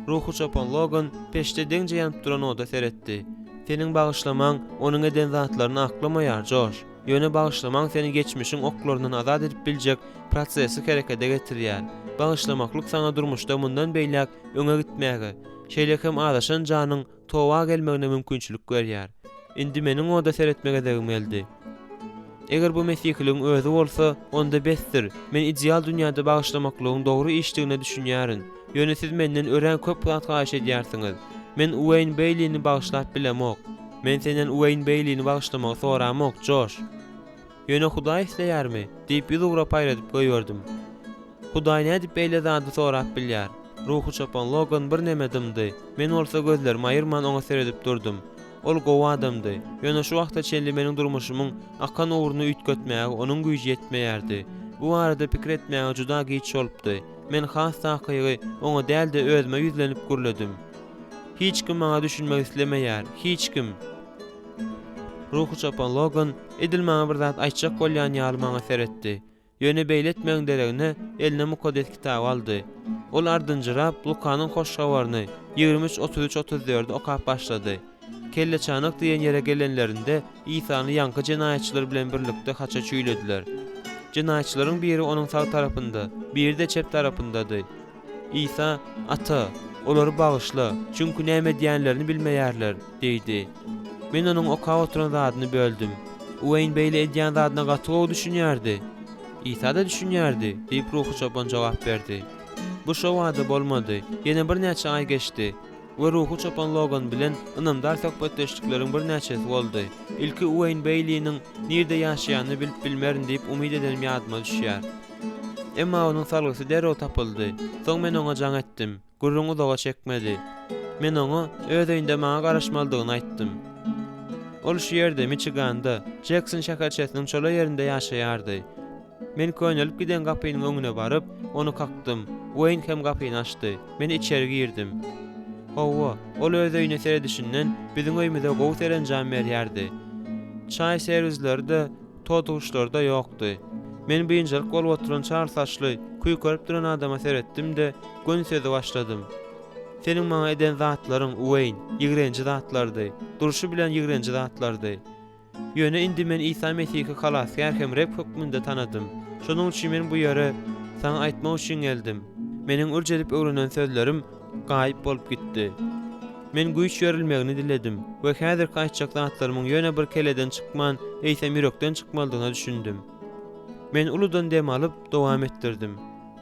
S1: Ruhy çopan Logan peşde deňje ýanyp duran oda seretdi. "Seniň bagyşlamaň onuň eden zatlaryny aklamaýar, Josh. Ýöne bagyşlamaň seni geçmişiň oklaryndan azad edip biljek prosesi herekete getirýär. Bagyşlamaklyk sana durmuşda mundan beýlek öňe gitmäge, şeýle hem adaşan janyň towa gelmegine mümkinçilik berýär. Indi meniň oda seretmege degim geldi. Eger bu mesihligiň özü bolsa, onda besdir. Men ideal dünýäde bagyşlamaklygyň dogry işdigine düşünýärin. Ýöne siz menden ören köp zat haýyş edýärsiňiz. Men Wayne Baileyni bagyşlap bilemok. Men senden Wayne Baileyni bagyşlamagy soramok, Josh. Ýöne Hudaý isleýärmi?" diýip ýüz ugrap aýradyp goýýardym. "Hudaý nädip beýle zady sorap bilýär?" Ruhy çopan Logan bir näme dymdy. Men bolsa gözlerimi aýyrman oňa seredip durdum. Ol gowy adamdy. Ýöne şu wagtda çenli meniň durmuşymyň akan uğruny üýtgetmäge onuň güýji ýetmeýärdi. Bu arada pikir etmäge juda giç bolupdy. Men has takygy oňa däl de özüme ýüzlenip gürledim. Hiç kim maňa düşünmek islemeýär, hiç kim. Ruhy çopan Logan edil maňa bir zat aýtjak bolýan ýaly maňa seretdi. Ýöne beýletmegiň deregine eline Mukoddes kitab aldy. Ol ardynjyrap Lukanyň hoş habaryny 23:33-34 okap başlady. Kelle çanyk diýen ýere gelenlerinde İsa'ny ýanky jenaýatçylar bilen birlikde haça çüýlediler. Jenaýatçylaryň biri onuň sağ tarapynda, biri de çep tarapyndady. İsa, "Ata, olary bagyşla, çünkü näme diýenlerini bilmeýärler" diýdi. Men onuň okap oturan zadyny böldüm. "Wayne beýle edýän zadyna gatyg düşünýärdi." "İsa da düşünýärdi" diýip ruhy çopan jogap berdi. Bu şo wada bolmady. Ýene bir näçe ay geçdi. We ruhy çopan Logan bilen ynamdar söhbetleşdikleriň bir näçesi boldy. Ilki Wayne Bailey'niň nirde ýaşaýanyny bilip bilmerin diýip umyd edelim ýadyma düşýär. Emma onuň salgysy derhäw tapyldy. Soň men oňa jaň etdim. Gurrungy doga çekmedi. Men oňa öz öýünde maňa garaşmaldygyny aýtdym. Ol şu ýerde Michiganda, Jackson şäherçesiniň çola ýerinde ýaşaýardy. Men köýnelip giden gapynyň öňüne baryp, onu kakdym. Wayne hem gapyny açdy. Men içeri girdim. Hawa, ol öz öýüne seredişinden biziň öýümizde gowy serenjam berýärdi. Çay servisleri de, totuşlar da ýokdy. Men birinjilik bolup oturan çar saçly, kuý körüp duran adama seretdim de gün sözi başladym. "Seniň maňa eden zatlaryň Wayne, ýigrenji zatlardy. Duruşy bilen ýigrenji zatlardy. Ýöne indi men İsa Mesihi halasgar hem rep hukmunda tanadym. Şonuň üçin men bu ýere sana aýtmak üçin geldim. Meniň urjedip öwrenen sözlerim gaýyp bolup gitdi. Men güýç ýörilmegini diledim we häzir gaýtjak zatlarymyň ýöne bir keleden çykman, eýsem ýürekden çykmaldygyna düşündim. Men uludan dem alyp dowam etdirdim.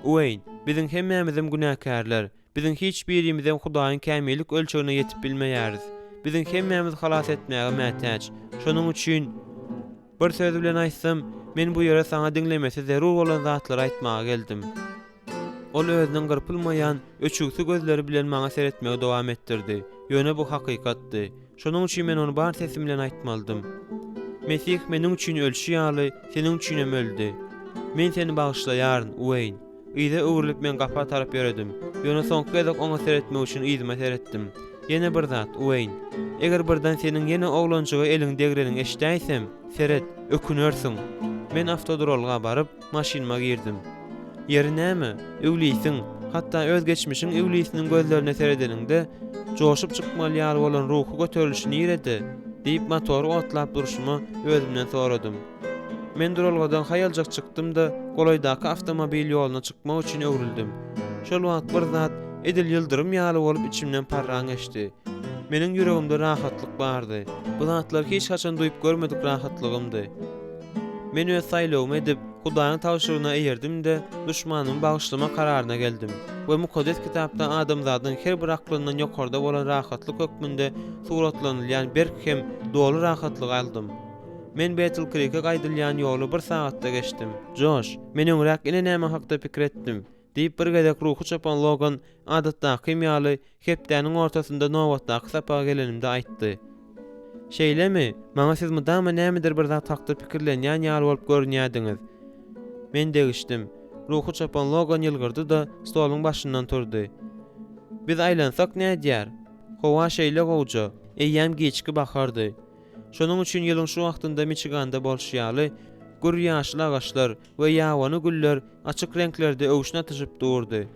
S1: Wayne, biziň hemmämizim günäkärler. Biziň hiç birimizden Hudaýyň kämillik ölçegine ýetip bilmeýäris. Biziň hemmämiz halas etmäge mätäç. Şonuň üçin bir söz bilen aýtsam, men bu ýere sana diňlemesi zerur bolan zatlary aýtmaga geldim. Ol özüniň gyrpylmaýan, öçügsi gözleri bilen maňa seretmege dowam etdirdi. Ýöne bu hakykatdy. Şonuň üçin men onu bar sesim bilen aýtmaldym. Mesih meniň üçin ölçü ýaly, seniň üçin hem öldi. Men seni bagyşlaýaryn, Wayne. Ýa-da öwrülip men gapa tarap ýöredim. Ýöne soňky gezek oňa seretmek üçin ýyzyma seretdim. Ýene bir zat, Wayne. Eger birden seniň ýene oglanjygy eliň degrenin eşdäýsem, seret, ökünörsiň. Men avtodrolga baryp, maşynama girdim. Ýeri näme? Öwlisiň, hatda öz geçmişiň öwlisiniň gözlerine seredeninde joşup çykmaly ýaly bolan ruhy göterilişini ýeredi diýip motory otlap duruşymy özümden soradym. Men duralgadan haýaljak çykdym da golaýdaky awtomobil ýoluna çykmak üçin öwrüldim. Şol wagt bir zat edil ýyldyrym ýaly bolup içimden parraň geçdi. Meniň ýüregimde rahatlyk bardy. Bu zatlar hiç haçan duýup görmedik rahatlygymdy. Men öz saýlawymy edip Hudaýyň tawşyryna eýerdim de düşmanymy bagyşlama kararyna geldim. We Mukoddes kitapda adamzadyň her bir aklyndan ýokarda bolan rahatlyk hökmünde suratlanylýan bir hem dolu rahatlyk aldym. Men Battle Creek'e gaýdylýan ýoly 1 sagatda geçdim. Josh, men öňrek ine näme hakda pikir etdim. Diýip bir gezek ruhy çapan Logan adatdaky kimýaly hepdäniň ortasynda nowatdaky sapa gelenimde aýtdy. Şeýlemi? Maňa siz mydama nämedir bir zat hakda pikirlenýän ýaly bolup görünýärdiňiz. Men degişdim. Ruhy çapan Logan ýylgyrdy da stoluň başyndan turdy. Biz aýlansak nädýär? Howa şeýle gowja, eýýäm geçki bakardy. Şonuň üçin ýylyň şu wagtynda Michiganda bolşýaly gür ýaşly agaçlar we ýawany güller açyk renklerde öwüşne atyşyp durdy.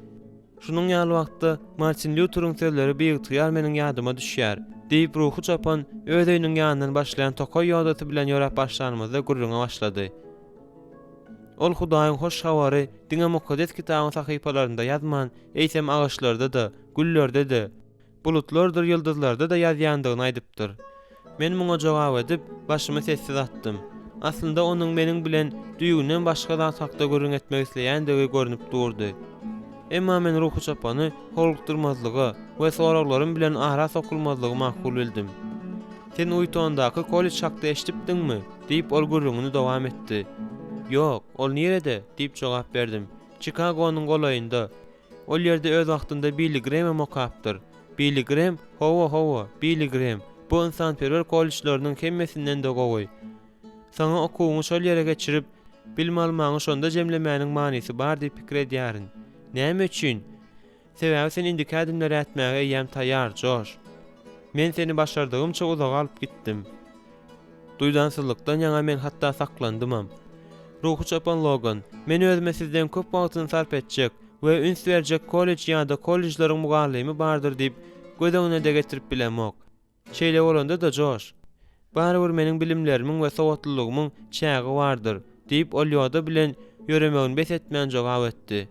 S1: Şonuň ýaly wagtda Martin Luther'ň sözleri beýiktyýar meniň ýadyma düşýär. Diýip ruhy çapan öz öýüniň ýanyndan başlayan tokoy ýodasy bilen ýörap başlanmazda gurruna başlady. Ol Hudaýyň hoş hawary diňe mukaddes kitabyň sahypalarynda ýazman, eýsem agaçlarda da, güllerde de, bulutlardyr, ýyldızlarda da ýazýandygyny aýdypdyr. Men muňa jogap edip başymy sessiz attym. Aslynda onuň meniň bilen düýünden başga zat hakda görüň etmek isleýändigi görünüp durdy. Emma men ruhy çapany holukdurmazlygy we soraklaryň bilen ara sokulmazlygy makul bildim. Sen Uytondaky kolej hakda eşitipdiňmi? Diýip ol gurrungyny dowam etdi. Ýok, ol nerede? Diýip jogap berdim. Chicago'nun golaýynda. Ol ýerde öz wagtynda Billy Graham okapdyr. Billy Graham, howa, Billy Graham. Bu insanperwer kolejlarynyň hemmesinden de gowy. Sana okuwyňy şol ýere geçirip, bilme almagyň şonda jemlemäniň manysy bar diýip pikir edýärin. Näme üçin? Sebäbi sen indiki adymlary etmäge ýem taýýar, Josh. Men seni başardygymça uzak alyp gitdim. Duýdansızlykdan ýaňa men hatda saklandymam. Ruhy çapan Logan, men özüme sizden köp wagtyny sarp etjek we üns berjek kolej ýa-da kolejlaryň mugallymy bardyr diýip göz de getirip bilemok. Şeýle bolanda da Josh, barybir meniň bilimlerimiň we sowatlyligymyň çägi bardyr diýip ol ýoda bilen ýöremegini bes etmän jogap etdi.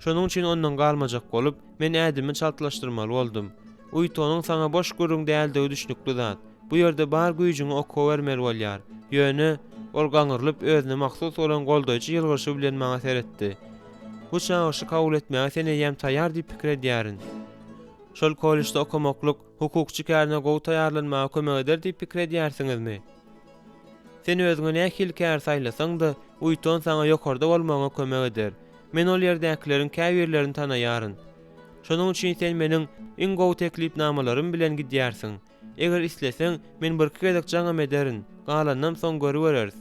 S1: Şonuň üçin ondan galmajak bolup men ädimi çaltlaşdyrmaly boldum. Uytonyň sana boş görüň däldigi düşnükli zat. Bu ýerde bar güýjüňi okuw bermeli bolýar. Ýöne ol gaňyrlyp özüne maksus bolan goldaýjy ýylgyrsy bilen maňa seretdi. Bu çağrışy kabul etmäge seni ýem taýýar diýip pikir edýärin. Şol kolejde okumaklyk hukukçy kärine gowy taýýarlanmaga kömek eder diýip pikir edýärsiňizmi? Sen özüňe nähili kär saýlasaň da Uyton sana ýokarda bolmagyna kömek eder. Men ol ýerdäkilerin käbirlerini tanaýaryn. Şonuň üçin sen meniň iň gowy teklipnamalary bilen gidýärsiň. Eger isleseň, men bir gezek jaňam ederin. Galandan soň görübereriz.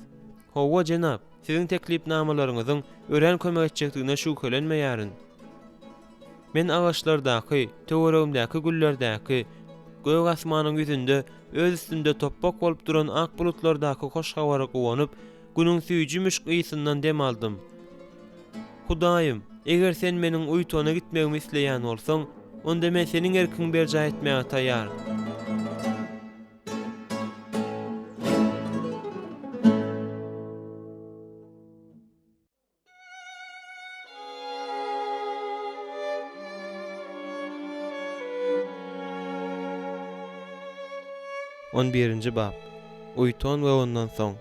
S1: Howa jenap, siziň teklipnamalaryňyzyň ören kömek etjekdigine şükelenmeýärin. Men agaçlardaky, töweregimdäki güllerdäki, göw asmanyň ýüzünde, öz üstünde toppak bolup duran ak bulutlardaky hoş hawara gowanyp, günüň süýji müşk ýysyndan dem aldım. Hudaýym, eger sen meniň Uytona gitmegimi isleýän bolsaň, onda men seniň erkiň berja etmäge taýýar. On birinci bab. Uyton we ondan soň.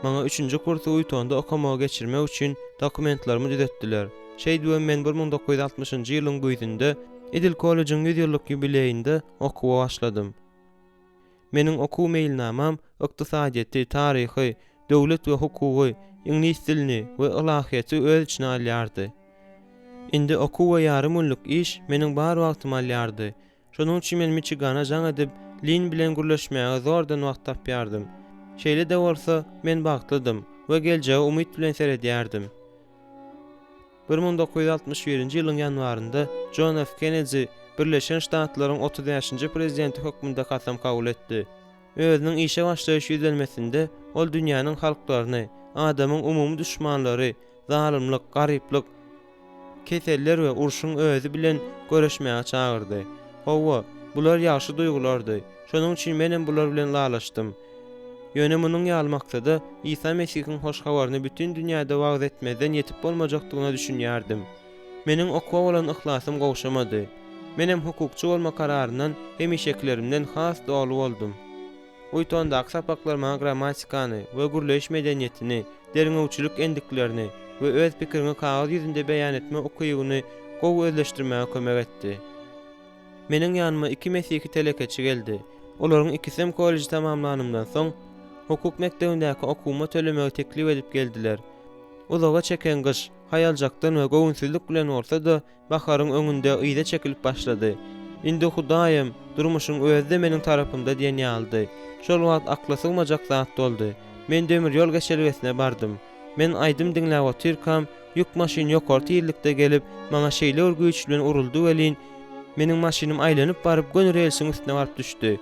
S1: Maňa 3-nji kursy Uytonda okumagy geçirmek üçin dokumentlarymy düzetdiler. Şeýdi men 1960-njy ýylyň güýdünde Edil Kolejiň 100 ýyllyk ýubileýinde okuwa başladym. Meniň okuw meýilnamam ykdysadyýety, taryhy, döwlet we hukugy, ingliz dilini we ilahiýaty öz içine alýardy. Indi okuw we ýarym günlük iş meniň bar wagtymy alýardy. Şonuň üçin men Michigana jaň edip Lin bilen gürleşmäge zordan wagt tapýardym. Şeýle de bolsa men bagtlydym we geljegi umyt bilen seredýärdim. 1961-nji ýylyň ýanwarynda John F. Kennedy Birleşen Ştatlaryň 30-njy prezidenti hökmünde kasam kabul etdi. Özüniň işe başlaýyş ýüzelmesinde ol dünýäniň halklaryny, adamyň umumy düşmanlary, zalymlyk, garyplyk, keseller we urşuň özü bilen göreşmäge çagyrdy. Howa, bular ýaşy duýgulardy. Şonuň üçin men bular bilen lalaşdym. Ýöne munyň ýaly maksady İsa Mesihiň hoş habaryny bütün dünýäde wagt etmeden ýetip bolmajakdygyna düşünýärdim. Meniň okuwa bolan ihlasym gowşamady. Men hem hukukçy bolma kararyndan hem işeklerimden has dolu boldum. Uytondaky sapaklar maňa grammatikany we gürleş medeniýetini, deriňewçilik endiklerini we öz pikirini kagaz ýüzünde beýan etme okuwyny gowy özleşdirmäge kömek etdi. Meniň ýanyma 2 Mesihi telekeçi geldi. Olaryň ikisi hem koleji tamamlanymdan soň hukuk mekdebindäki okuma tölemegi teklip edip geldiler. Uzaga çeken gyş haýaljakdan we gowunsuzlyk bilen bolsa da baharyň öňünde ýyda çekilip başlady. Indi Hudaýym, durmuşyň özde meniň tarapymda diýen ýaldy. Şol wagt akla sygmajak zat boldy. Men demir ýol geçelgesine bardym. Men aýdym diňläp oturkam, ýük maşyn ýokary ýylykda gelip maňa şeýle güýç bilen uruldy welin meniň maşynym aýlanyp baryp gönür elsiň üstüne barıp düşdi.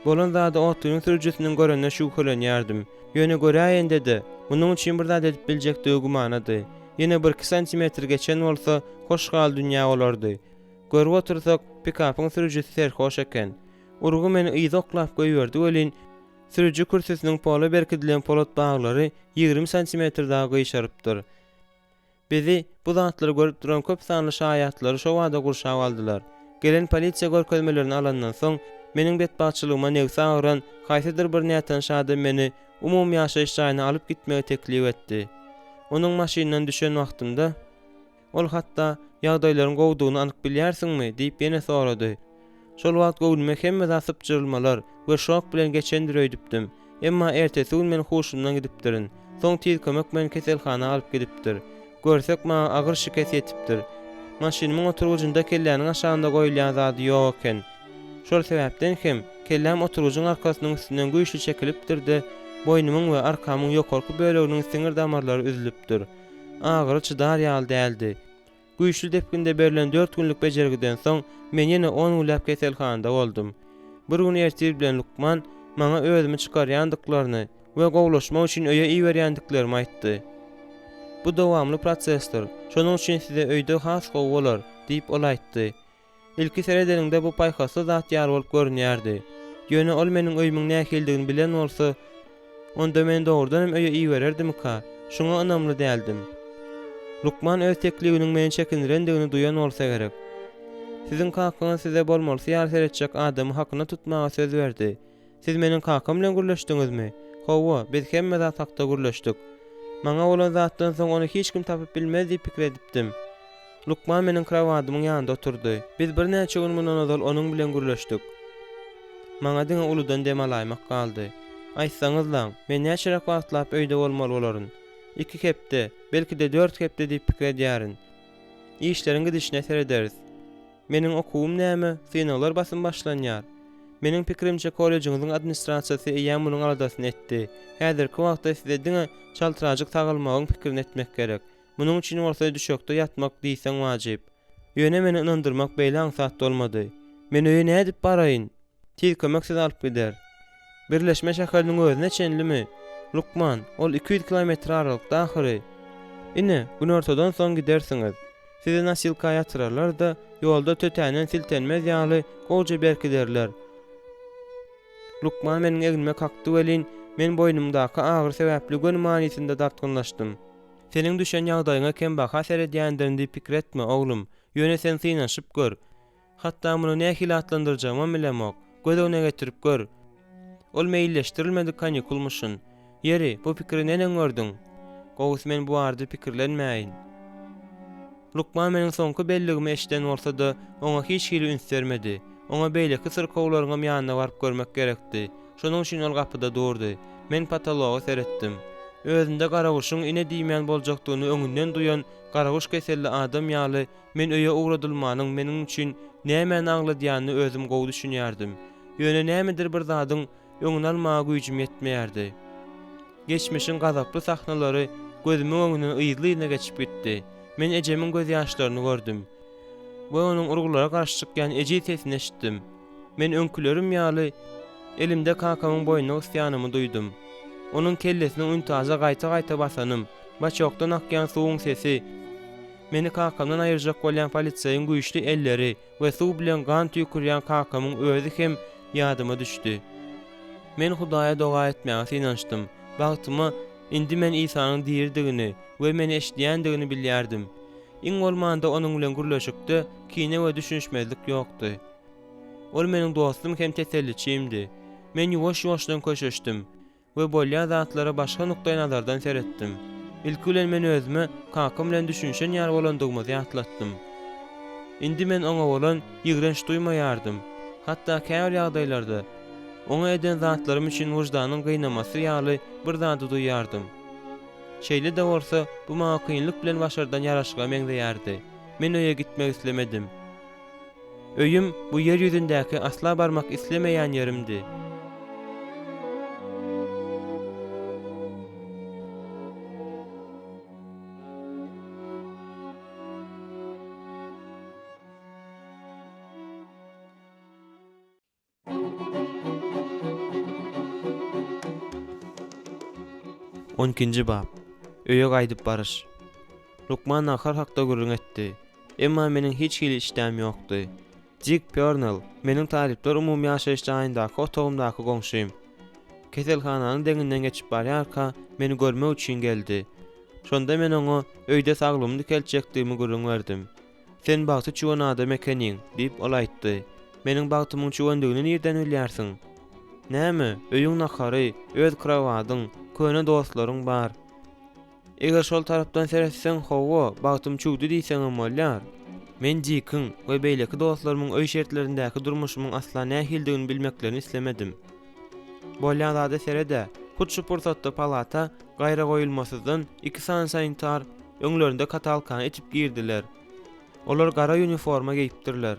S1: Bolan zady oturyň sürüjüsiniň görende şüwkelenýärdim. Ýöne göräýin dedi. Munyň üçin bir zat edip biljekdi gumanady. Ýene 1-2 santimetr geçen bolsa hoşgal dünýä bolardy. Görüp otursak pikapyň sürüjüsi serhoş eken. Urgu meni ýyda oklap goýberdi welin sürüjü kürsüsiniň pola berkidilen polat baglary 20 santimetr daha gyşarypdyr. Bizi bu zatlary görüp duran köp sanly şaýatlary şo wada gurşap aldylar. Gelen polisiýa görkezmelerini alandan soň meniň betbaçylygma negsi agran haýsydyr bir näten şady meni umumy ýaşaýyş jaýyna alyp gitmegi teklip etdi. Onuň maşynyndan düşen wagtymda ol hatda ýagdaýlaryň gowdugyny anyk bilýärsiňmi diýip ýene sorady. Şol wagt gowdumy hemme zasyp jyrylmalar we şok bilen geçendir öýdipdim. Emma ertesi gün men huşumdan gidipdirin. Soň tiz kömek meni keselhana alyp gidipdir. Görsek ma agyr şikayet etipdir. Maşynymyň oturgujynda kelläniň aşagynda goýulýan zady ýok eken. Şol sebäpden hem kellem oturgugyň arkasynyň üstünden güýçli çekilipdir-de boynumyň we arkamyň ýokarky böleginiň siňir damarlary üzülipdir. Agyry çydar ýaly däldi. Güýçli depkinde berilen 4 günlük bejergiden soň men ýene 10 günlap keselhanada boldum. Bir gün ertir bilen Lukman maňa özümi çykarýandyklaryny we gowlaşmak üçin öýe iýberýändiklerimi aýtdy. Bu dowamly prosesdir. Şonuň üçin size öýde has gowy bolar diýip ol aýtdy. Ilki seredeninde bu paýhasly zat ýar bolup görünýärdi. Ýöne ol meniň öýümiň nähildigini bilen bolsa, onda men dogrudan hem öýe iýbererdimka. Şoňa ynamly däldim. Lukman öz teklibiniň meni çekindirendigini duýan bolsa gerek. Siziň kakanız size bolmaly ýar seretjek adamy hakyna tutmaga söz berdi. Siz meniň kakam bilen gürleşdiňizmi? Hawa, biz hemme zat hakda gürleşdik. Maňa bolan zatdan soň ony hiç kim tapyp bilmez diýip pikir edipdim. Lukman meniň krawatymyň ýanynda oturdy. Biz bir näçe gün mundan ozal onuň bilen gürleşdik. Maňa diňe uludan dem alaýmak galdy. Aýtsaňyzlar, men näçe wagtlap öýde bolmaly bolaryn? 2 hepde, belki-de 4 hepde diýip pikir edýärin. İşleriň gidişine serederiz. Meniň okuwum näme? Synawlar basym başlanýar. Meniň pikirimçe kollejiňiziň administrasiýasy ýa munyň aladasyny etdi. Häzirki wagtda size diňe çaltyraçyk tagylmagyň pikirini etmek gerek. Munyň üçin bolsa düşekde ýatmak diýsen wajyp. Ýöne meni inandyrmak beýle aňsat bolmady. Men öýe nädip baraýyn? Tiz kömeksiz alyp gider. Birleşme şäheriniň özüne çenlimi? Lukman, ol 200 kilometr aralykda ahyry. Ine, gün ortadan soň gidersiňiz. Sizi nasilka ýatyrarlar da ýolda tötänen siltenmez ýaly goýja berkiderler. Lukman meniň egime kakdy welin men boynumdaky agyr sebäpli gön manysynda dartgynlaşdym. Seniň düşen ýagdaýyňa kem baha seredýändirini pikir etme oglum. Ýöne sen synaşyp gör. Hatda muny nähili atlandyrjagam bilemok. Gödöwüne getirip gör. Ol meýilleşdirilmedi kanikulmuşyn. Yeri, bu pikiri nenen gördüň? Gowus men bu ardy pikirlenmäýin. Lukman meniň soňky belligimi eşden bolsa da oňa hiç hili üns bermedi. Oňa beýleki syrkawlaryňam ýanyna baryp görmek gerekdi. Şonuň üçin ol gapyda durdy. Men patology seretdim. Özünde garawuşyň ine diýmän boljakdygyny öňünden duýan garawuş keselli adam ýaly men öýe ugradylmanyň meniň üçin näme aňladýanyny özüm gowy düşünýärdim. Ýöne nämedir bir zadyň öňüne almaga güýjüm ýetmeýärdi. Geçmişin gazaply sahnalary gözümiň öňünden ýyly geçip gitdi. Men ejemiň göz ýaşlaryny gördüm. Bu onuň urgulara garşy çykýan eji sesini eşitdim. Men öňkülerim ýaly elimde kakamyň boynuny ysýanymy duýdum. Onuň kellesini untaza gaýta-gaýta basanym, başokdan akýan suwuň sesi, meni kakamdan aýyrjak bolýan polisiýaň güýçli elleri we suw bilen gan tüýkürýän kakamyň özü hem ýadyma düşdi. Men Hudaýa doga etmäge synançdym. Bagtyma indi men Isanyň diýirdigini we meni eşitýändigini bilýärdim. Iň bolmanda onuň bilen gürleşikde kine we düşünşmezlik ýokdy. Ol meniň dostum hem teselliçimdi. Men ýuwaş-ýuwaşdan köşeşdim we bolýan zatlara başga nukdaý nazardan seretdim. Ilki bilen men özüme kakam bilen düşünşen ýar bolandygymy ýatlatdym. Indi men oňa bolan ýigrenç duýmaýardım. Hatda käbir ýagdaýlarda Oňa eden zatlarym üçin wujdanyň gynnamasy ýaly bir zady duýardım. Şeýle de bolsa bu maňa kynlyk bilen başardan ýaraşyga meňzeýärdi. Men öýe gitmek islemedim. Öýüm bu ýer ýüzündäki asla barmak islemeýän ýerimdi. Onkinci bab. Öýe gaýdyp barış. Lukman ahar hakda gürrüň etdi. Emma meniň hiç hili işdäm ýokdy. Jack Pernell, meniň talipler umumy ýaşaýyş jaýyndaky otogumdaky goňşym. Keselhananyň deňinden geçip barýarka meni görmek üçin geldi. Şonda men oňa öýde saglymdy kelçekdigimi gürrüň berdim. Sen bagty çuwan adam ekeniň, diýip ol aýtdy. Meniň bagtymyň çuwandygyny nerden bilýärsiň? Näme, öýüň nakary, öz kravadyň, köne dostlaryň bar. Eger şol tarapdan seretsen howa, bagtym çuwdy diýseň bolýar. Men Jikiň we beýleki dostlarymyň öý şertlerindäki durmuşymyň asla nähildigini bilmeklerini islemedim. Bolýan zada serede, hut şu pursatda palata gaýra goýulmasyzdan 2 sanitar öňlerinde katalkan etip girdiler. Olar gara uniforma giyipdirler.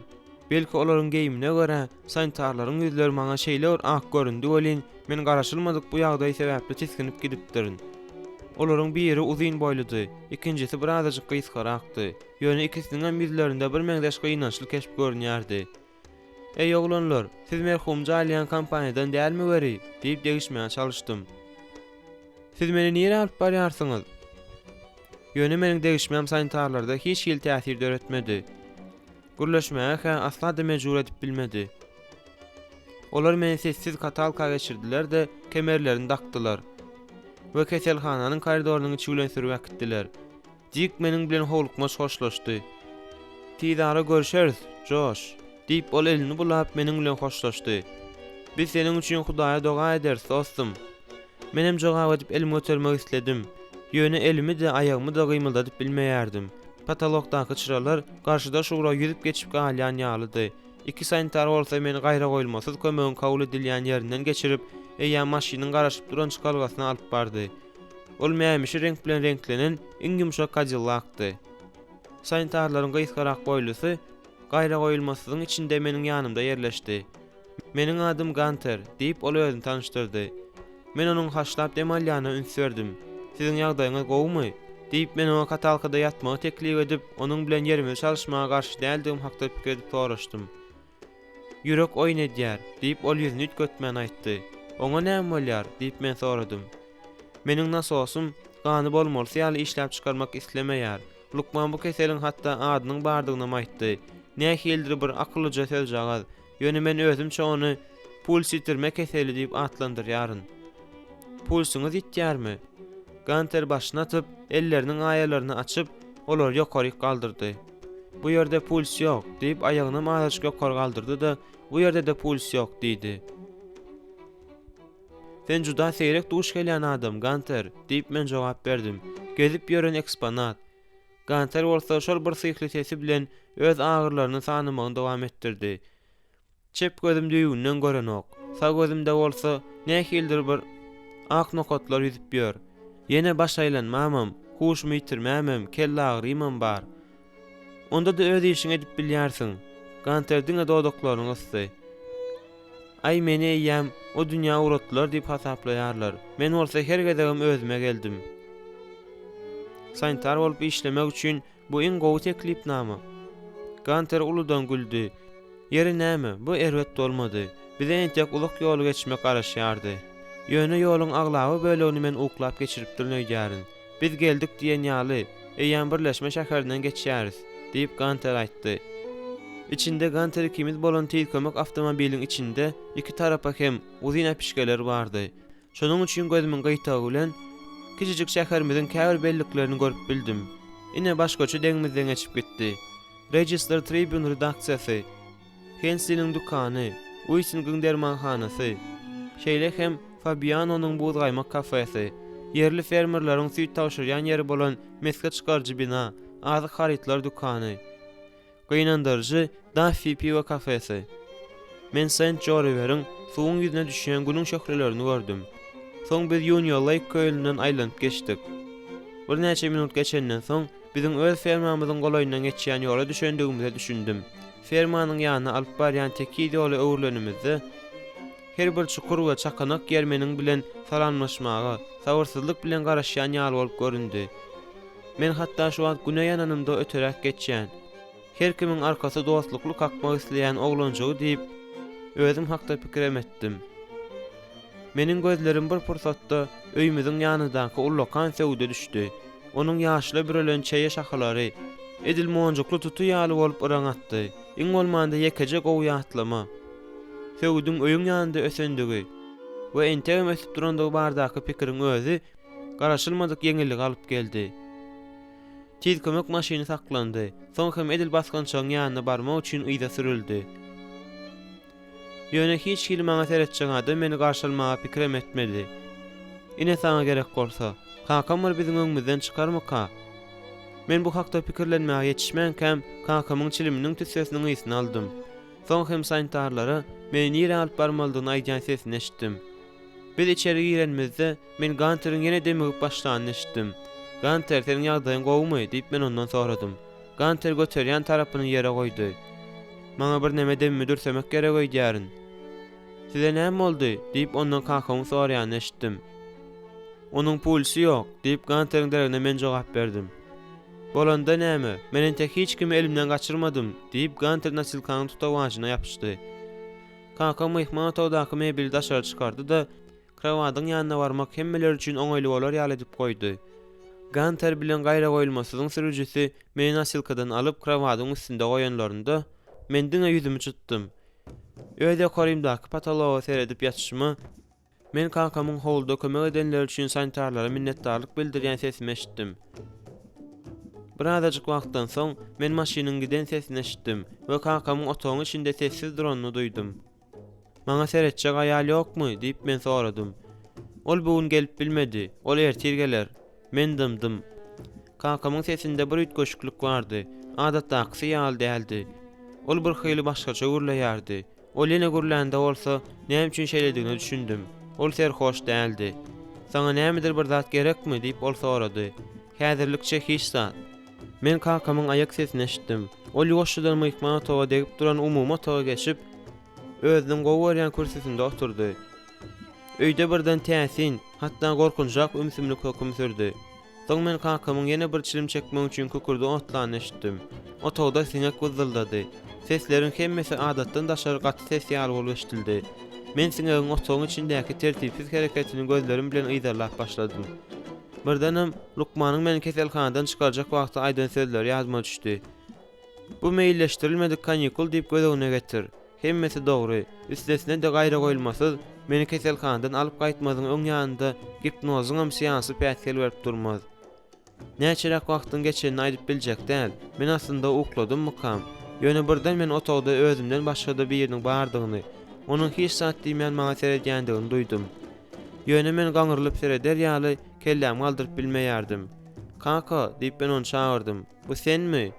S1: Belki olaryň geyimine görä sanitarlaryň ýüzleri maňa şeýle ak göründi bolin, men garaşylmadyk bu ýagdaý sebäpli tiskinip gidipdirin. Olaryň biri uzyn boýludy, ikincisi birazajyk gysgarakdy. Ýöne ikisiniň ýüzlerinde bir meňdeş gynançly keşip görünýärdi. Ey oglanlar, siz merhum Jalyan kompaniýadan dälmi beri? Diýip degişmäge çalışdym. Siz meni niýe alyp barýarsyňyz? Ýöne meniň degişmem sanitarlarda hiç ýyl täsir döretmedi. Gürleşmäge asla da mejbur edip bilmedi. Olar meni sessiz katalka geçirdiler de kemerlerini takdylar. We keselhananyň koridorunun içinden sürüp gitdiler. Dik meniň bilen howlukmaş hoşlaşdy. "Tiýdara görüşeriz, Josh." diýip ol elini bulap meniň bilen hoşlaşdy. "Biz seniň üçin Hudaýa doga ederiz, dostum." Menem jogap edip elimi götermek isledim. Ýöne elimi de aýagymy da gymyldadyp bilmeýärdim. Patologdaky çıralar garşyda şuwra ýüzüp geçip galýan ýalydy. 2 sanitar bolsa meni gaýra goýulmasyz kömegin kabul edilýän ýerinden geçirip eýýä maşynyň garaşyp duran çykalgasyna alyp bardy. Ol mämişi renk bilen renklenen iň ýumşak Cadillac'dy. Sanitarlaryň gysgarak boýlusy gaýra goýulmasyzyň içinde meniň ýanymda ýerleşdi. "Meniň adym Gunter" diýip ol özüni tanıştyrdy. Men onuň haşlap demalýana üns berdim. "Siziň ýagdaýyňyz gowmy?" diýip men ona katalkada ýatmagy teklip edip, onuň bilen ýerime çalışmaga garşy däldigim hakda pikir edip soraşdym. "Ýürek oýun edýär" diýip ol ýüzüni ütgetmän aýtdy. "Oňa näme bolýar?" diýip men soradym. "Meniň nasosum gany bolmalysy ýaly işläp çykarmak islemeýär. Lukman bu keseliň hatda adynyň bardygyny aýtdy. Nähildir bir akyllyja söýjagaz. Ýöne men özümçe ony puls ýitirme keseli diýip atlandyrýaryn." "Pulsyňyz ýitýärmi?" Gunter başyna atyp, elleriniň aýalaryny açyp, olary ýokary galdyrdy. "Bu ýerde puls ýok" diýip aýagyny mazaçyk ýokary galdyrdy da, "Bu ýerde de puls ýok" diýdi. "Sen juda seýrek duş gelýän adam, Gunter" diýip men jogap berdim. "Gezip ýören eksponat." Gunter bolsa şol bir syhly sesi bilen öz agyrlaryny sanymagy dowam etdirdi. "Çep gözüm düýünden görenok. Sag gözümde bolsa nähildir bir ak nokatlar ýüzüp ýör. Ýene baş aýlanmamam, huşmy ýitirmämem, kelle agrymam bar. Onda da öz işiňi edip bilýärsiň." Gunter diňe dodoklaryny ysdy. "Ay meni eýýäm, o dünýä uratdylar" diýip hasaplaýarlar. Men bolsa her gezegim özüme geldim. Sanitar bolup işlemek üçin bu iň gowy teklipnama. Gunter uludan güldü. "Ýeri näme? Bu erwet bolmady. Bize entek uluk ýoly geçmek garaşýardy. Ýöne ýoluň aglaby bölegini men uklap geçiripdir öýdärin. Biz geldik diýen ýaly, eýýän birleşme şäherinden geçýäris" diýip Gunter aýtdy. İçinde Gunter ikimiz bolan teýkömek awtomobiliň içinde 2 tarapa hem uzyn apişkeler bardy. Şonuň üçin gözümiň gytagy bilen kiçijik şäherimiziň käbir belliklerini görüp bildim. Ine başgaça deňmizden geçip gitdi. Register Tribune redaksiýasy, Hensley'nin dukany, Uysing'ın dermanhanasy, şeýle hem Fabiano'nun buğdaymak kafesi, yerli fermerlaryň süýt tawşyrýan ýeri bolan mesket çykarjy bina, azyk haritlar dukany, gynandyrjy Duffy piwa kafesi. Men St. Joriver'in Suwun ýüzüne düşýän günüň şöhrelerini gördüm. Soň biz Junior Lake köýünden aýlanyp geçdik. Bir näçe minut geçenden soň biziň öz fermamyzyň golaýyndan geçýän ýola düşendigimizi düşündim. Fermanyň ýanyna alyp barýan teki ýoly öwürlenimizde her bir çukur we çakanak ýermeniň bilen salanmaşmagy, sabyrsyzlyk bilen garaşýan ýaly bolup göründi. Men hatda şu wagt güne ýananymda öterek geçýän, her kimiň arkasy dostlukly kakmak isleýän oglanjagy diýip özüm hakda pikir etdim. Meniň gözlerim bir pursatda öýümiziň ýanydaky ullakan sewde düşdi. Onuň ýaşly birelen çeýe şahalary edil monjukly tutu ýaly bolup ıraňatdy. Iň bolmanda ýekejek ow ýatlama. Sewdüň öýüň ýanynda ösendigi we entegem ösüp durandygy bardaky pikiriň özü garaşylmadyk ýeňillik alyp geldi. Tiz kömek maşyny saklandy. Soň hem edil baskançyň ýanyna barmak üçin ýyda sürildi. Ýöne hiç kim maňa seretçiň adam meni garşylmaga pikir etmedi. Ine saňa gerek bolsa, kakamyr biziň öňümizden çykarmyka? Men bu hakda pikirlenmäge ýetişmänkäm kakamyň çiliminiň tüsesiniň ýysyny aldym. Soň hem sanitarlara meni nire alyp barmaldygyny aýdýan sesini eşitdim. Biz içeri girenmizde men Ganter'in ýene demegip başlanyny eşitdim. Ganter, senin ýagdaýyň gowmy diýip men ondan soradım. Ganter göterýän tarapyny ýere goýdy. Maňa bir neme demmi dürsemek gerek öýdýärin. Size näme boldy diýip ondan kakamy soraýany eşitdim. Onuň pulsy ýok diýip Ganter'in derine men jogap berdim. Bolanda näme? Menen tek hiç kimi elimden gaçyrmadym diýip Ganter nasilkanyň tutawaçyna ýapyşdy. Kakam mehmanotawdaky mebeli daşary çykardy da krawadyň ýanyna barmak hemmeler üçin oňaýly bolar ýaly edip goýdy. Ganter bilen gaýra goýulmasyzyň sürüjisi meni nasilkadan alyp krawadyň üstünde goýanlarynda men diňe ýüzümi çyttym. Öýde korymdaky patology seredip ýatşymy men kakamyň howlda kömek edenler üçin sanitarlara minnetdarlyk bildirýän sesimi eşitdim. Bir azajyk wagtdan soň men maşynyň giden sesini eşitdim we kakamyň otogyň içinde sessiz duranyny duýdum. Maňa seretçi gaýal ýokmy diýip men soradym. Ol bugün gelip bilmedi. Ol ertir geler. Men dymdym. Kakamyň sesinde bir ütgeşiklik bardy. Adatdaky ýaly däldi. Ol bir hyly başgaça gürleýärdi. Ol ýene gürlände bolsa, näme üçin şeýledigini düşündüm. Ol serhoş däldi. Saňa nämedir bir zat gerekmi diýip ol sorady. Häzirlikçe hiç zat. Men kakamyň ayak sesini eşitdim. Ol ýoşdan mehmanatowa degip duran umumy otaga geçip özüniň gowurýan kürsüsinde oturdy. Öýde birden täsin, hatda gorkunjak ümsümlik hökm sürdi. Soň men kakamyň ýene bir çilim çekmek üçin kükürdi otlany eşitdim. Otagda sinek guzuldady. Sesleriň hemmesi adatdan daşary gaty ses ýaly bolup eşitildi. Men siňegiň otagyň içindäki tertipsiz hereketini gözlerim bilen ýyzarlap başladym. Birdenem Lukmanyň meni keselhanadan çykarjak wagtda aýdan sözler ýadyma düşdi. Bu meýilleşdirilmedik kanikul diýip gözüne getir. Hemmesi dogry. Üstesine de gaýra goýulmasyz meni keselhanadan alyp gaýtmazyň öň ýanynda gipnozyň hem seansy päskel berip durmaz. Näçerek wagtyň geçenini aýdyp biljek däl. Men aslynda ukladym mykam. Ýöne birden men otagda özümden başga da bir ýeriniň bardygyny, onuň hiç saat diýmän maňa seredýändigini duýdum. Ýöne men gaňrylyp sereder ýaly kellämi galdyryp bilmeýärdim. "Kaka" diýip ben onu çağırdım. "Bu senmi?"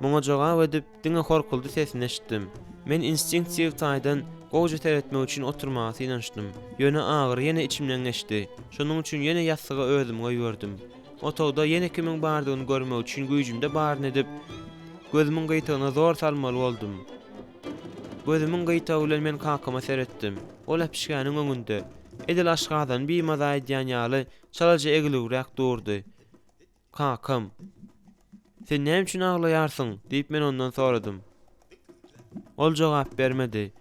S1: Maňa jogap edip diňe horkuldy sesini eşitdim. Men instinktiw taýdan gowja teretmek üçin oturmaga synanşdym. Ýöne agyr ýene içimden geçdi. Şonuň üçin ýene ýassyga özüm goýberdim. Otagda ýene kimiň bardygyny görmek üçin güýjümde barny edip gözümün gyýtagyna zor salmaly boldum. Gözümün gyýtagy bilen men kakama seretdim. Ol apişganyň öňünde edil aşgadan bir maza edýän ýaly çalaja egilýärek durdy. "Kakam, sen näme üçin aglaýarsyň?" diýip men ondan soradym. Ol jogap bermedi.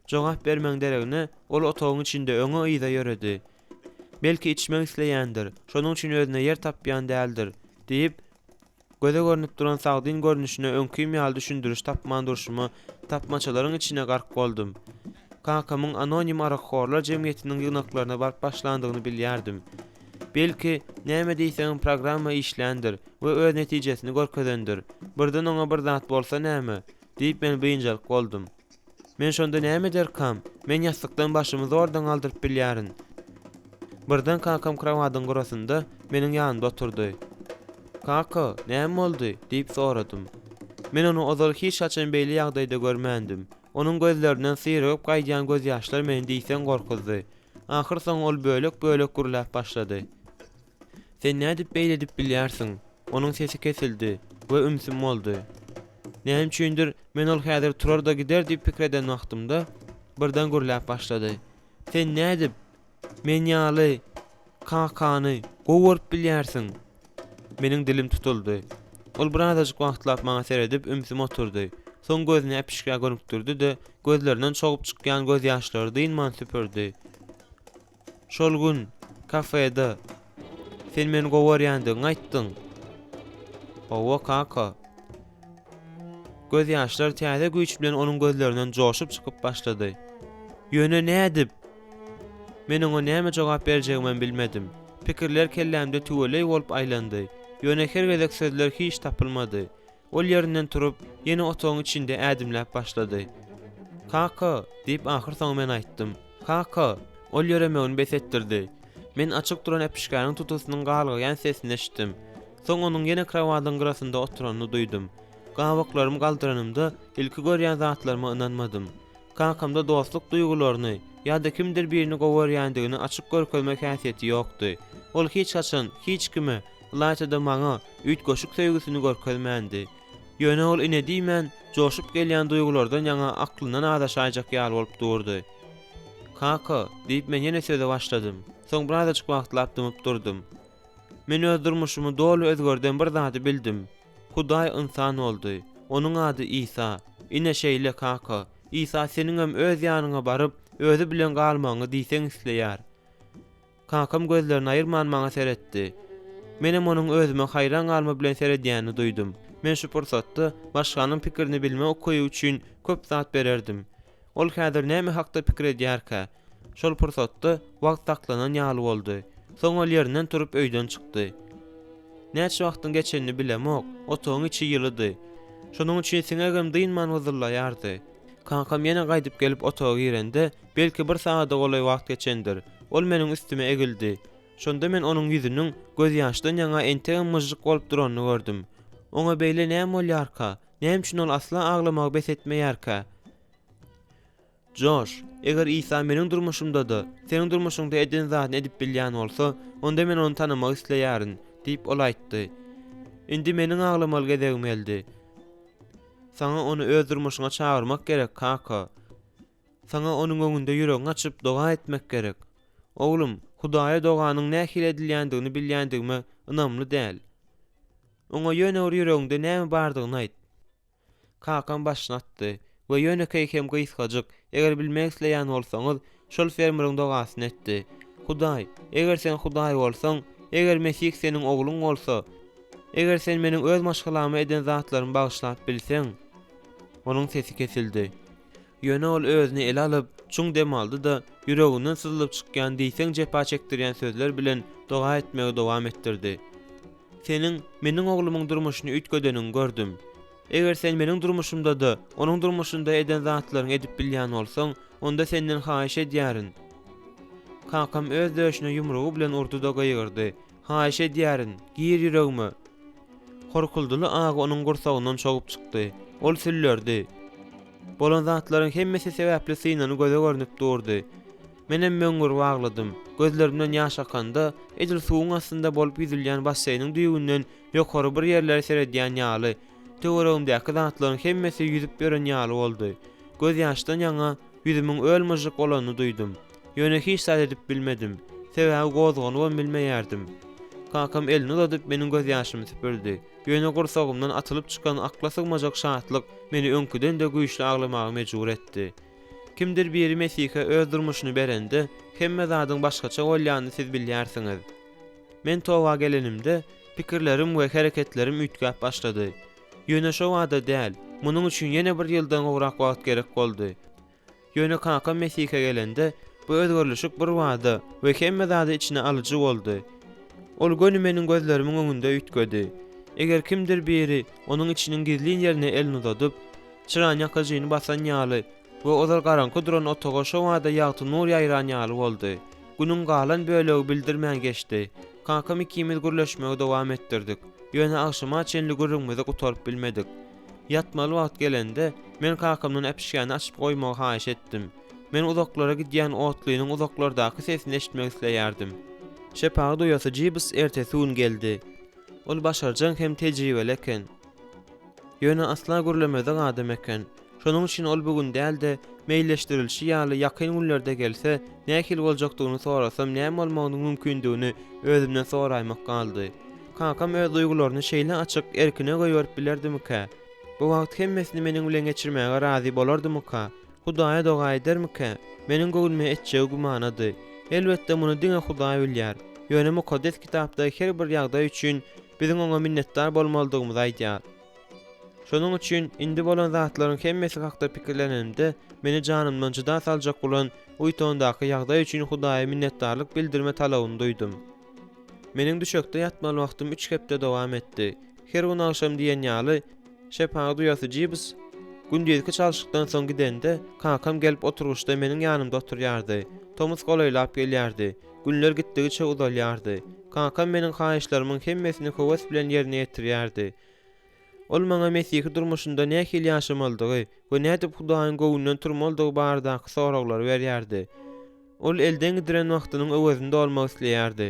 S1: Jogap bermeň deregine ol otagyň içinde öňe ýyda ýöredi. "Belki içmek isleýändir, şonuň üçin özüne ýer tapýan däldir" diýip göze görünüp duran sagdyn görnüşine öňküm ýaly düşündiriş tapman durşumy tapmaçalaryň içine gark boldum. Kakamyň anonim arakhorlar jemgyýetiniň ýygnaklaryna baryp başlandygyny bilýärdim. Belki näme diýseň programma işlendir we öz netijesini görkezendir. Birden oňa bir zat bolsa näme diýip men beýinjalyk boldum. Men şonda näme derkam? Men ýastykdan başymy zordan aldyryp bilýärin. Birden kakam krawadyň gorasynda meniň ýanymda oturdy. "Kaka, näme boldy?" diýip soradym. Men onu ozal hiç açan beýle ýagdaýda görmändim. Onun gözlerinden sıyırıp gaýdan göz ýaşlar meni diýsen gorkuzdy. Ahir soň ol bölek gurulap başlady. Sen näde beýle edip bilýärsiň? Onun sesi kesildi we ümsüm boldy. Näme üçindir men ol häzir turar da gider diýip pikir eden wagtymda birden gurulap başlady. Sen näde men ýaly kakany gowurup bilýärsiň? Meniň dilim tutuldy. Ol birazajyk wagtlap maňa seredip ümsüm oturdy. Soň gözüni äpişkä görüntürdi-de gözlerinden çogup çykýan göz ýaşlary dynman süpürdi. Şol gün kafede sen meni gowarýandyň aýtdyň. Owa kaka. Göz ýaşlar täze güýç bilen onuň gözlerinden joşup çykyp başlady. Ýöne nädip? Men oňa näme jogap berjegimi bilmedim. Pikirler kellämde tüweley bolup aýlandy. Ýöne her gezek sözler hiç tapylmady. Ol ýerinden turup ýene otogyň içinde ädimläp başlady. Kaka diýip ahir soň men aýtdym. Kaka, ol ýöremegini besetdirdi. Men açyk duran äpişkäniň tutusynyň galgyan sesini eşitdim. Soň onuň ýene krawatyň gyrasynda oturanyny duýdum. Gawaklarymy galdyranymda ilki görýän zatlaryma ynanmadym. Kakamda dostluk duýgularyny ýa-da kimdir birini gowarýandygyny açyk görkezmek häsiýeti ýokdy. Ol hiç haçan, hiç kime laýtada maňa üýt goşuk sevgisini görkezmändi. Ýöne ol ine diýmän, joşup gelýän duýgulardan ýaňa aklyndan adaşaýjak ýaly bolup durdy. Kaka, diýip men ýene söze başladym. Soň birazajyk wagtlap dymyp durdum. Men öz durmuşymy dolu özgörden bir zady bildim. Hudaý insan boldy. Onuň ady Isa. Ine şeýle kaka. Isa seniň hem öz ýanyňa baryp, özü bilen galmagyny diýseň isleýär. Kakam gözlerini aýyrman maňa seretdi. Menem onuň özüme haýran galma bilen seredýäni duýdum. Men şu pursatda başganyň pikirini bilme okuýy üçin köp zat bererdim. Ol häzir näme hakda pikir edýärkä? Şol pursatda wagt taklanan ýaly boldy. Soň ol ýerinden turup öýden çykdy. Näçe wagtyň geçenini bilemok, otogyň içi ýylydy. Şonuň üçin siňegem dynman uzurlaýardy. Kankam ýene gaýdyp gelip otoga girende, belki bir saata golay wagt geçendir. Ol meniň üstüme egildi. Şonda men onuň ýüzüniň göz ýaşdan ýaňa enteň myjyk bolup duranyny gördüm. Oňa beýle näme bolýarka? Näme üçin ol asla aglamagy besetmeýärkä? Josh, eger Isa meniň durmuşymda-da, seniň durmuşyňda eden zatyny edip bilýän bolsa, onda men onu tanamak isleýärin, diýip ol aýtdy. Indi meniň aglamaly gezegim geldi. Sana onu öz durmuşyňa çağırmak gerek kaka. Sana onuň öňünde ýüregiňi açyp doga etmek gerek. Oglum, Hudaýa doganyň nähil edilýändigini bilýändigime ynamly däl. Oňa ýöne ýüregiňde näme bardygyny aýt. Kakam başyny atdy we ýöne keýkem gysgadyk. Eger bilmek isleýän bolsaňyz, şol fermeriň dogasyny etdi. Hudaý, eger sen Hudaý bolsaň, eger Mesih seniň ogluň bolsa, eger sen meniň öz maşgalamy eden zatlarymy bagyşlap bilseň. Onuň sesi kesildi. Ýöne ol özüni ele alyp, çuň dem aldy da ýüreginden syzylyp çykýan diýseň jepa çekdirýän sözler bilen doga etmegi dowam etdirdi. Seniň meniň oglumyň durmuşyny ütgödeniňi gördüm. Eger sen meniň durmuşymda-da, onuň durmuşynda eden zatlaryny edip bilýän bolsaň, onda senden haýyş edýärin. Kakam öz döşüne ýumrugy bilen urdu da gaýyrdy. Haýyş edýärin, gir ýüregime. Korkuldyly agy onuň gursagyndan çogup çykdy. Ol süllerdi. Bolan zatlaryň hemmesi sebäpli synany göze görnüp durdy. Menem möňür wagladym. Gözlerimden ýaş akanda, edil suwuň astynda bolup ýüzülýän basseýnyň düýgünden ýokary bir ýerlere seredýän ýaly. Töweregimdäki zatlaryň hemmesi ýüzüp ýören ýaly boldy. Göz ýaşdan ýaňa ýüzümiň ölmejik bolanyny duýdum. Ýöne hiç zat edip bilmedim. Sebäbi gozgony bilmeýärdim. Kakam elini uzadyp meniň göz ýaşymy süpürdi. Ýöne gursagymdan atylyp çykan akla sygmajak şatlyk meni öňküden de güýçli aglamagy mejbur etdi. Kimdir biri Mesih'e öz durmuşyny berende, hemme zadyň başgaça bolýanyny siz bilýärsiňiz. Men towa gelenimde pikirlerim we hereketlerim ütgäp başlady. Ýöne şo wada däl, munyň üçin ýene bir ýyldan gowrak wagt gerek boldy. Ýöne kakam Mesih'e gelende, bu özgörlüşik bir wada we hemme zady içine alyjy boldy. Ol gönü meniň gözlerimiň öňünde ütgedi. Eger kimdir biri onuň içiniň gizli ýerine elini uzadyp, çyran ýakagyny basan ýaly we ozal garanky duran otoga şo wada ýagty nur ýaýran ýaly boldy. Günüň galan bölegi bildirmän geçdi. Kakam ikimiz gürleşmegi dowam etdirdik. Ýöne agşama çenli gürrüňmizi gutaryp bilmedik. Yatmaly wagt gelende men kakamdan äpişgäni açyp goýmagy haýyş etdim. Men uzaklara gidýän otlynyň uzaklardaky sesini eşitmek isleýärdim. Şepagy doýasy Jibs ertesi gün geldi. Ol başarjak hem tejribeli eken. Ýöne asla görlemezek adam eken. Şonuň üçin ol bugün däl de meýilleşdirilşi ýaly ýakyn günlerde gelse, nähil boljakdygyny sorasam näme bolmagynyň mümkindigini özümden soraýmak galdy. Kakam öz duýgularyny şeýle açyk erkine goýup bilerdimkä? Bu wagt hemmesini meniň bilen geçirmäge razy bolardymkä? Hudaýa doga edermkä? Meniň göwnüme etjegi gumanydy. Elbetde muny diňe Hudaý bilýär. Ýöne mukaddes kitapda her bir ýagdaý üçin biziň oňa minnetdar bolmalydygymy aýdýar. Şonuň üçin indi bolan zatlaryň hemmesi hakda pikirlenende meni janymdan juda saljak bolan uýtondaky ýagdaý üçin Hudaýa minnetdarlyk bildirme talabyny duýdum. Meniň düşekde ýatmaly wagtym 3 hepde dowam etdi. Her gün akşam diýen ýaly şepagy duýasy Jibs gündizki çalşykdan soň gidende kakam gelip oturuşda meniň ýanymda oturýardy. Tomuz golaýlap gelýärdi. Günler gitdigiçe uzalýardy. Kakam meniň haýyşlarymyň hemmesini höwes bilen ýerine ýetirýärdi. Ol maňa mesih durmuşynda nähili ýaşamalydygy we nädip Hudaýyň göwnünden turmalydygy baradaky soraglary berýärdi. Ol elden gidiren wagtynyň öwezinde olmak isleýärdi.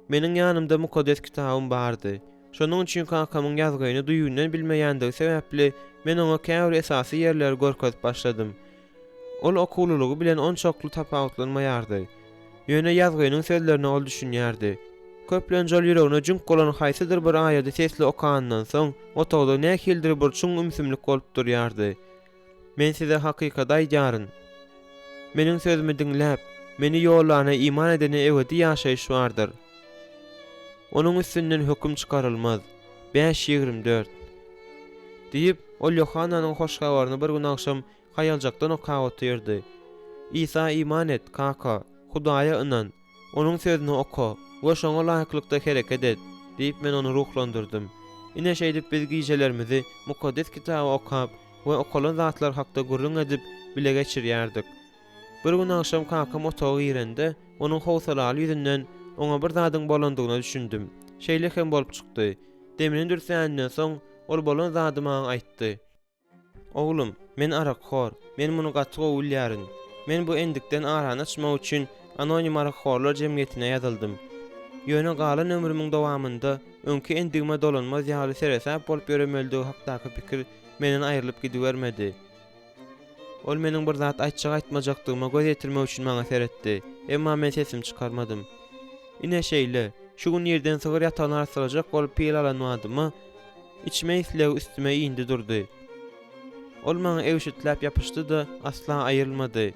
S1: Meniň ýanymda mukaddes kitabym bardy. Şonuň üçin kakamyň ýazgyny duýundan bilmeýändigi sebäpli men oňa käwr esasy ýerler görkezip başladym. Ol okululugy bilen onçokly tapawutlanmaýardy. Ýöne ýazgynyň sözlerini ol düşünýärdi. Köplen jol ýüregine jünk bolan haýsydyr bir aýady sesli okandan soň otogda nähildir bir çuň ümsümlik bolup durýardy. Men size hakykat aýdýaryn. Meniň sözümi diňläp, meni ýollana iman edene ebedi ýaşaýyş bardyr. Onuň üstünden höküm çykarylmaz. 5:24 diýip ol Yohananyň hoş habaryny bir gün akşam haýaljakdan okap otyrdy. İsa iman et kaka, Hudaýa inan, onuň sözüni oka we şoňa laýyklykda hereket et diýip men onu ruhlandyrdym. Ine şeýdip biz gijelerimizi mukaddes kitaby okap we okalan zatlar hakda gurrun edip bile geçirýärdik. Bir gün akşam kakam otağa girende onuň howsalaly ýüzünden oňa bir zadyň bolandygyny düşündüm. Şeýle hem bolup çykdy. Demini dürsänenden soň ol bolan zady maňa aýtdy. Oglum, men arakxor, men muny gatyga bilýärin. Men bu endikden arany açmak üçin anonim arakxorlar jemgyýetine ýazyldym. Ýöne galan ömrümiň dowamynda öňki endigime dolanmaz ýaly seresap bolup ýöremeldigi hakdaky pikir menden aýrylyp gidibermedi. Ol meniň bir zat aýtjak aýtmajakdygyma göz ýetirmek üçin maňa seretdi. Emma men sesim çykarmadym. Ine şeýle, şu gün ýerden sygyr ýatağına arsalajak bolup pil alanmadymy, içme isleg üstüme indi durdy. Ol maňa ewşitläp ýapyşdy-da asla aýrylmady.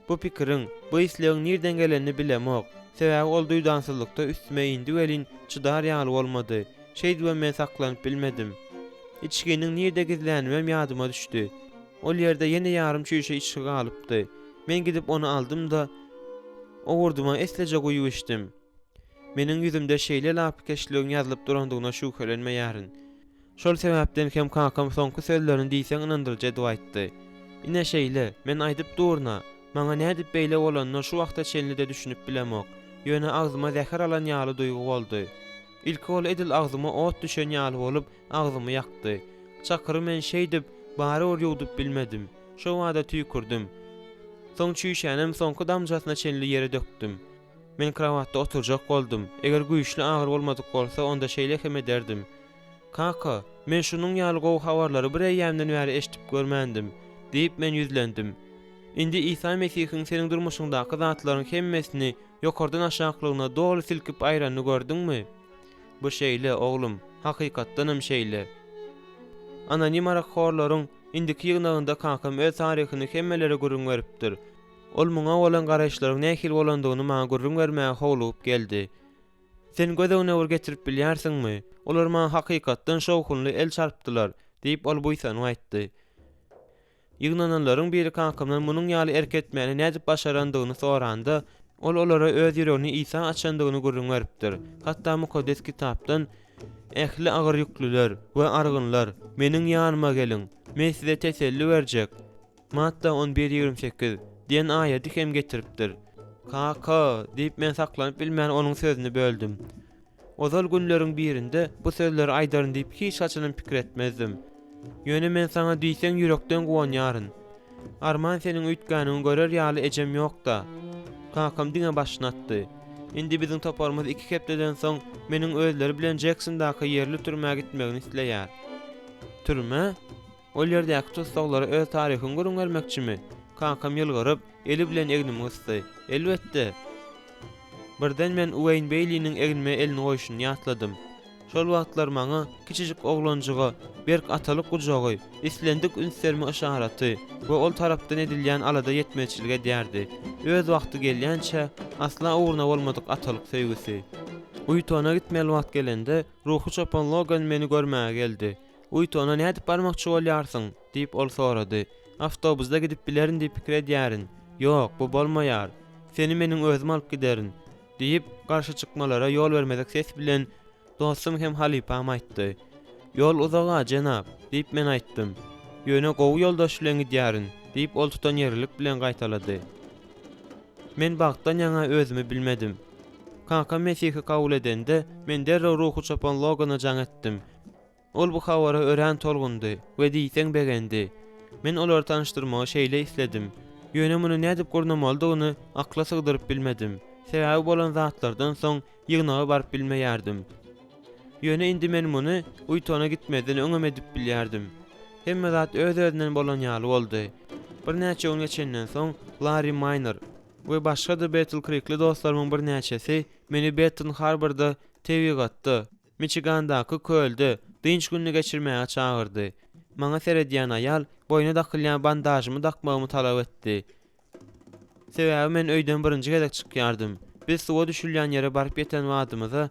S1: Bu pikiriň, bu islegiň nerden gelenini bilemok. Sebäbi ol duýdansyzlykda üstüme indi welin çydar ýaly bolmady. Şeýdibem men saklanyp bilmedim. İçginiň nerede gizlänmem ýadyma düşdi. Ol ýerde ýene ýarym şüşe içki galypdy. Men gidip onu aldım da o wurdyma esleje goýup içdim. Meniň ýüzümde şeýle lapkeşligiň ýazylyp durandygyna şükelenmeýärin. Şol sebäpden hem kakam soňky sözlerini diýseň inandyrjy edip aýtdy. Ine şeýle, men aýdyp durna, maňa nädip beýle bolanyny şu wagta çenlide düşünüp bilemok. Ýöne agzyma zäher alan ýaly duýgu boldy. Ilki ol edil agzyma ot düşen ýaly bolup agzymy ýakdy. Çakyry men şeýdip bary ol ýuwdup bilmedim. Şo wada tüýkürdüm. Soň çüýşänem soňky damjasyna çenli ýere dökdüm. Men krawatda oturjak boldum. Eger güýçli agyr bolmadyk bolsa onda şeýle hem ederdim. Kaka, men şunun ýaly gowy habarlary bir eýýämden bäri eşitip görmendim diýip men ýüzlendim. Indi İsa Mesihiň seniň durmuşyňdaky zatlaryň hemmesini ýokardan aşaklagyna dolu silkip aýranyny gördüňmi? Bu şeýle oglum, hakykatdanam şeýle. Anonim arakxorlaryň indiki ýygnagynda kakam öz taryhyny hemmelere gurrun beripdir. Ol muňa bolan garaşlaryň nähil bolandygyny maňa gurrun bermäge howlup geldi. Sen gözüňe ur getirip bilýärsiňmi? Olar maňa hakykatdan şowkunly el çarpdylar diýip ol buýsany aýtdy. Ýygnananlaryň biri kakamdan munyň ýaly erketmäni nädip başarandygyny soranda, ol olara öz ýüregini İsa açandygyny gurrun beripdir. Hatda mukaddes kitapdan ähli agyr ýüklüler we argynlar meniň ýanyma geliň, men size teselli berjek. Matta 11:28 diýen aýaty hem getiripdir. Kaka diýip men saklanyp bilmän onuň sözüni böldüm. Ozal günleriň birinde bu sözleri aýdaryn diýip hiç açanyp pikir etmezdim. Ýöne men sana diýsem ýürekden gowanýaryn. Arman seniň üýtgäniňi görer ýaly ejem ýok-da. Kakam diňe başlatdy. Indi biziň toparmaz 2 hepdeden soň meniň özleri bilen Jacksondaky ýerli türmäge gitmegini isleýär. Türme? Ol ýerdäki tutsaglary öz taryhyny görüňelmekçimi? Kakam ýylgyryp, eli bilen egnimi ysdy. Elbetde. Birden men Wayne Bailey'niň egnime elini goýuşyny ýatladym. Şol wagtlar maňa kiçijik oglanjyga berk atalyk gujagy, islendik ünslermi işaraty we ol tarapdan edilýän alada ýetmeçilge därdi. Öz wagty gelýänçe asla uğruna bolmadyk atalyk sevgisi. Uytona gitmeli wagt gelende ruhy çopan Logan meni görmäge geldi. Uytona näde barmakçy bolýarsyň diýip ol sorady. Awtobusda gidip bilerin diýip pikir edýärin. Ýok, bu bolmaýar. Seni meniň özüm alyp giderin diýip garşy çykmalara ýol bermezek ses bilen dostum hem Halipam aýtdy. Yol uzaga jenap diýip men aýtdym. Ýöne gowy ýoldaş bilen gidýärin diýip ol tutan ýerlik bilen gaýtalady. Men bagtdan ýaňa özümi bilmedim. Kanka Mesih'i kabul edende men derrew ruhy çapan Logana jaň etdim. Ol bu hawara ören tolgundy we diýseň begendi. Men olary tanışdyrmagy şeýle isledim. Ýöne muny nädip gurnamaldygyny akla sygdyryp bilmedim. Sebäbi bolan zatlardan soň ýygnaga baryp bilmeýärdim. Ýöne indi men muny Uytona gitmeden öňem edip bilýärdim. Hemme zat öz-özünden bolan ýaly boldy. Bir näçe gün geçenden soň Larry Miner we başga da Battle Creek'li dostlarymyň bir näçesi meni Baton Harbor'da tewigatdy. Michigandaky kölde dynç günni geçirmäge çagyrdy. Maňa seredýän aýal boýuna dakylýan bandajymy dakmagymy talap etdi. Sebäbi men öýden birinji gezek çykýardym. Biz suwa düşülýän ýere baryp ýeten wagtymyzda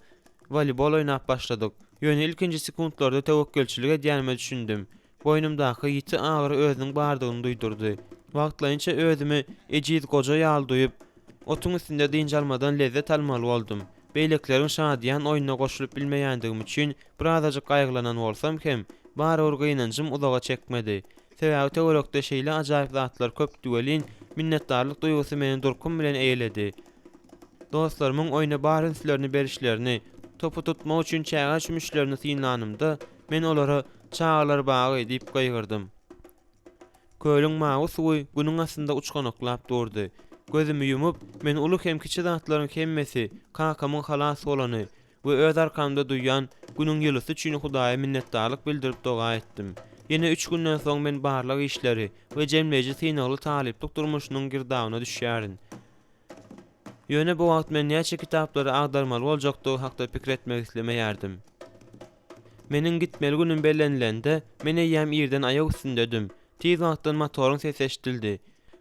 S1: voleybol oynap başladyk. Ýöne ilkinji sekundlarda tewekkelçilik edýänimi düşündim. Boynumdaky ýiti agyry özüniň bardygyny duýdurdy. Wagtlaýynça özümi ejiz goja ýaly duýup, otuň üstünde dynç almadan lezzet almaly boldum. Beýlekleriň şadýan oýuna goşulyp bilmeýändigim üçin birazajyk gaýgylanan bolsam hem, barabir gynanjym uzaga çekmedi. Sebäbi tegerekde şeýle ajaýyp zatlar köp düwelin minnetdarlyk duýgusy meni durkum bilen eýledi. Dostlarymyň oýna barynçylaryny berişlerini, topu tutmak üçin çäge çümüşlerini synlanymda, men olara çağalar bagy diýip gaýgyrdym. Köýlüň mawy suwy günüň asynda uçganaklap durdy. Gözümi yumup, men uly hem kiçi zatlaryň hemmesi kakamyň halas bolany we öz arkamda duýan günüň ýylysy üçin Hudaýa minnetdarlyk bildirip doga etdim. Ýene 3 günden soň men barlyk işleri we jemleji synagly talyplyk durmuşynyň girdawyna düşýärin. Ýöne bu wagt men näçe kitaplary agdarmaly boljakdygy hakda pikir etmek islemeýärdim. Meniň gitmeli günüm bellenilende men eýýäm ýerden aýak üstündedim. Tiz wagtdan motoryň sesi eşdildi.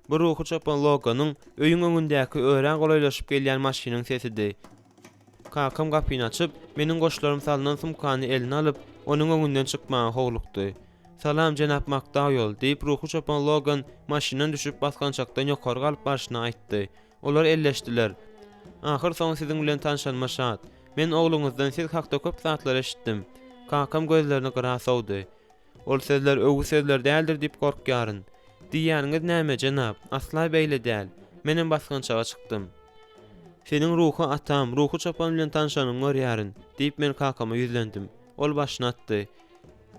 S1: Bu ruhy çapan Loganyň öýüň öňündäki ören golaylaşyp gelýän maşynyň sesidi. Kakam gapyny açyp, meniň goşlarym salynan sumkany eline alyp, onuň öňünden çykmagy howlukdy. "Salam jenap Makdawyl" diýip ruhy çapan Logan maşynadan düşüp baskançakdan ýokary galyp başyna aýtdy. Olar elleşdiler. "Ahyr soň siziň bilen tanışanma şat. Men ogluňyzdan siz hakda köp zatlar eşitdim." Kakam gözlerini gyra sowdy. "Ol sözler öwgü sözler däldir" diýip gorkýaryn. "Diýýäniňiz näme jenap? Asla beýle däl. Menem baskançaga çykdym. Seniň ruhy atam, ruhy çapan bilen tanışanyň görýärin" diýip men kakama ýüzlendim. Ol başyny atdy.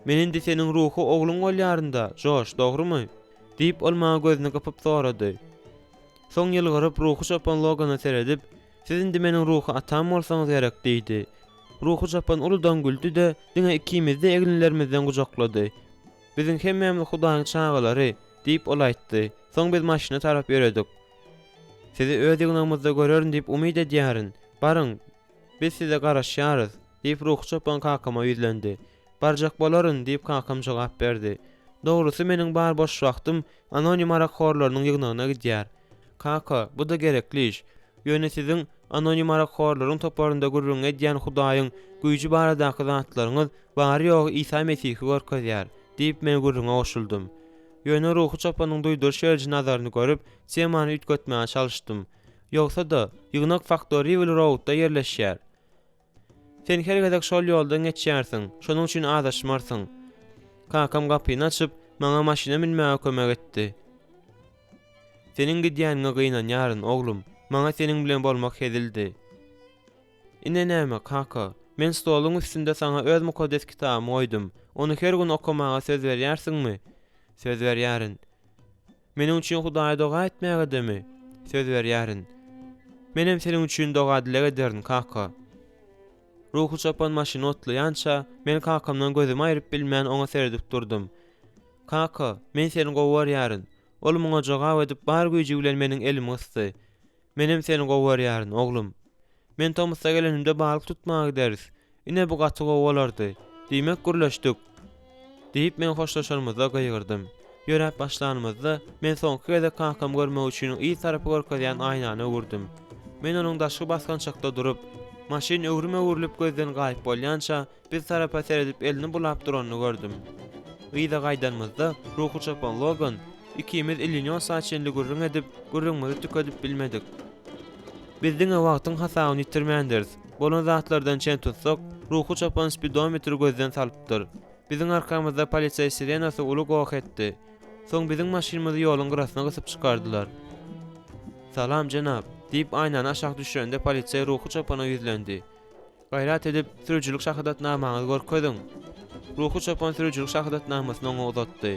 S1: "Men indi seniň ruhy ogluň bolýarynda, Josh, dogrymy?" diýip ol maňa gözüni kapyp sorady. Soň ýylgyryp ruhy çapan Logana seredip, "Siz indi meniň ruhy atam bolsaňyz gerek" diýdi. Ruhy çapan uludan güldü de diňe ikimiz de eginlerimizden gujaklady. "Biziň hemmemiz Hudaýyň çağalary" diýip ol aýtdy. Soň biz maşyna tarap ýöredik. "Sizi öz ýygnamyzda görerin" diýip umyt edýärin. "Baryň, biz size garaşýarys" diýip ruhy çapan kakama ýüzlendi. "Barjak bolaryn" diýip kakam jogap berdi. "Dogrusy meniň bar boş wagtym anonim arakxorlarynyň ýygnagyna gidýär. Kaka, bu da gerekli iş. Ýöne siziň anonim arakxorlaryň toparynda gurrun edýän Hudaýyň güýji baradaky zatlaryňyz bary ýok Isa Mesihi görkezýär" diýip men gurrunga goşuldum. Ýöne ruhy çapanyň duýdur şerji nazaryny görüp, semany ütgetmäge çalışdym. Ýogsa da ýygnak Factoryville Road'da ýerleşýär. "Sen her gezek şol ýoldan geçýärsiň, şonuň üçin adaşmarsyň." Kakam gapyny açyp, maňa maşyna minmäge kömek etdi. "Seniň gidýäniňe gynanýaryn oglum. Maňa seniň bilen bolmak hezildi." "Ine näme kaka? Men stoluň üstünde sana öz mukaddes kitabymy goýdum. Onu her gün okumaga söz berýärsiňmi? Söz berýärin. Meniň üçin Hudaýa doga etmäge demi? Söz berýärin. Menem seniň üçin doga dilek ederdim kaka. Ruhu çapan maşyny otlaýança men kakamdan gözümi aýryp bilmän oňa seredip durdum. Kaka, men seni gowarýaryn. Ol muňa jogap edip bar güýji bilen meniň elimi ysdy. Menem seni gowarýaryn, oglum. Men Tomus'a gelenimde balyk tutmagy gideriz. Ine bu gaty gowalardy. Diýmek gürleşdik. Diýip men hoşlaşarmyzda gaýgyrdym. Ýörep başlanymyzda men soňky gede kakam görmek üçin iyi tarapy görkezýän aýnany öwürdüm. Men onuň daşy basgan çakda durup, maşyn öwrüme gözden gaýyp bolýança bir tarapa seredip elini bulap duranyny gördüm. Ýa-da gaýdanmyzda ruhu çapan Logan ikimiz elini saçynly gürrüň edip, gürrüňmizi tükedip bilmedik. Bizdiň wagtyň hasabyny ýitirmändiris. Bolan zatlardan çen tutsak, ruhu çapan spidometri gözden salypdyr. Biziň arkamyzda polisiýa sirenasy uly goýak etdi. Soň biziň maşynymyzy ýoluň gyrasyna gysyp çykardylar. "Salam jenap" diýip aýnany aşağı düşürende polisiýa ruhu çapana ýüzlendi. "Gaýrat edip sürüjülük şahadatnamaňyzy görkezdiň." Ruhu çapan sürüjülük şahadatnamasyny oňa uzatdy.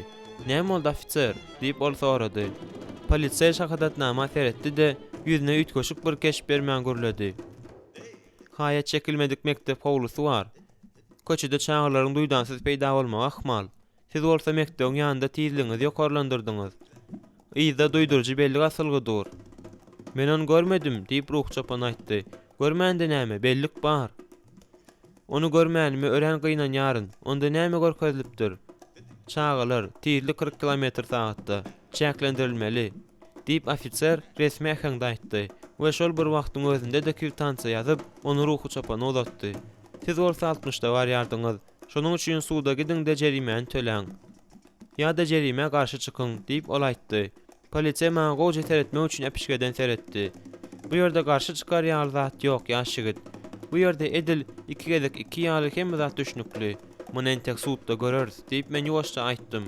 S1: "Näme boldy ofitser?" diýip ol sorady. Polisiýa şahadatnama seretdi-de ýüzüne ütköşük bir keş bermän gürledi. "Haýat çekilmedik mektep howlusy bar. Köçede çağlaryň duýdansız peýda bolmagy ahmal. Siz bolsa mektebiň ýanynda tizliňizi ýokarlandyrdyňyz. Ýa-da duýdurjy belli asylgydyr." "Men onu görmedim" diýip ruh çapan aýtdy. "Görmände näme? Bellik bar." "Onu görmänimi ören gynanýaryn. Onda näme görkezlipdir?" "Çağlar tizlik 40 km/saatda çäklendirilmeli" diýip ofitser resmi ähengde aýtdy. We şol bir wagtyň özünde de kwitansiýa ýazyp, onu ruhu çapana uzatdy. "Siz bolsa 60-da barýardyňyz. Şonuň üçin suwda gidin de jerimäni töläň. Ýa-da jerime garşy çykyň" diýip ol aýtdy. Polisiýa maňa gowy teretmek üçin epişgeden seretdi. "Bu ýerde garşy çykarýar zat ýok, ýaşygyt. Bu ýerde edil 2 gezek 2 ýaly hem zat düşnükli. Muny entek suwda göreriz" diýip men ýoşça aýtdym.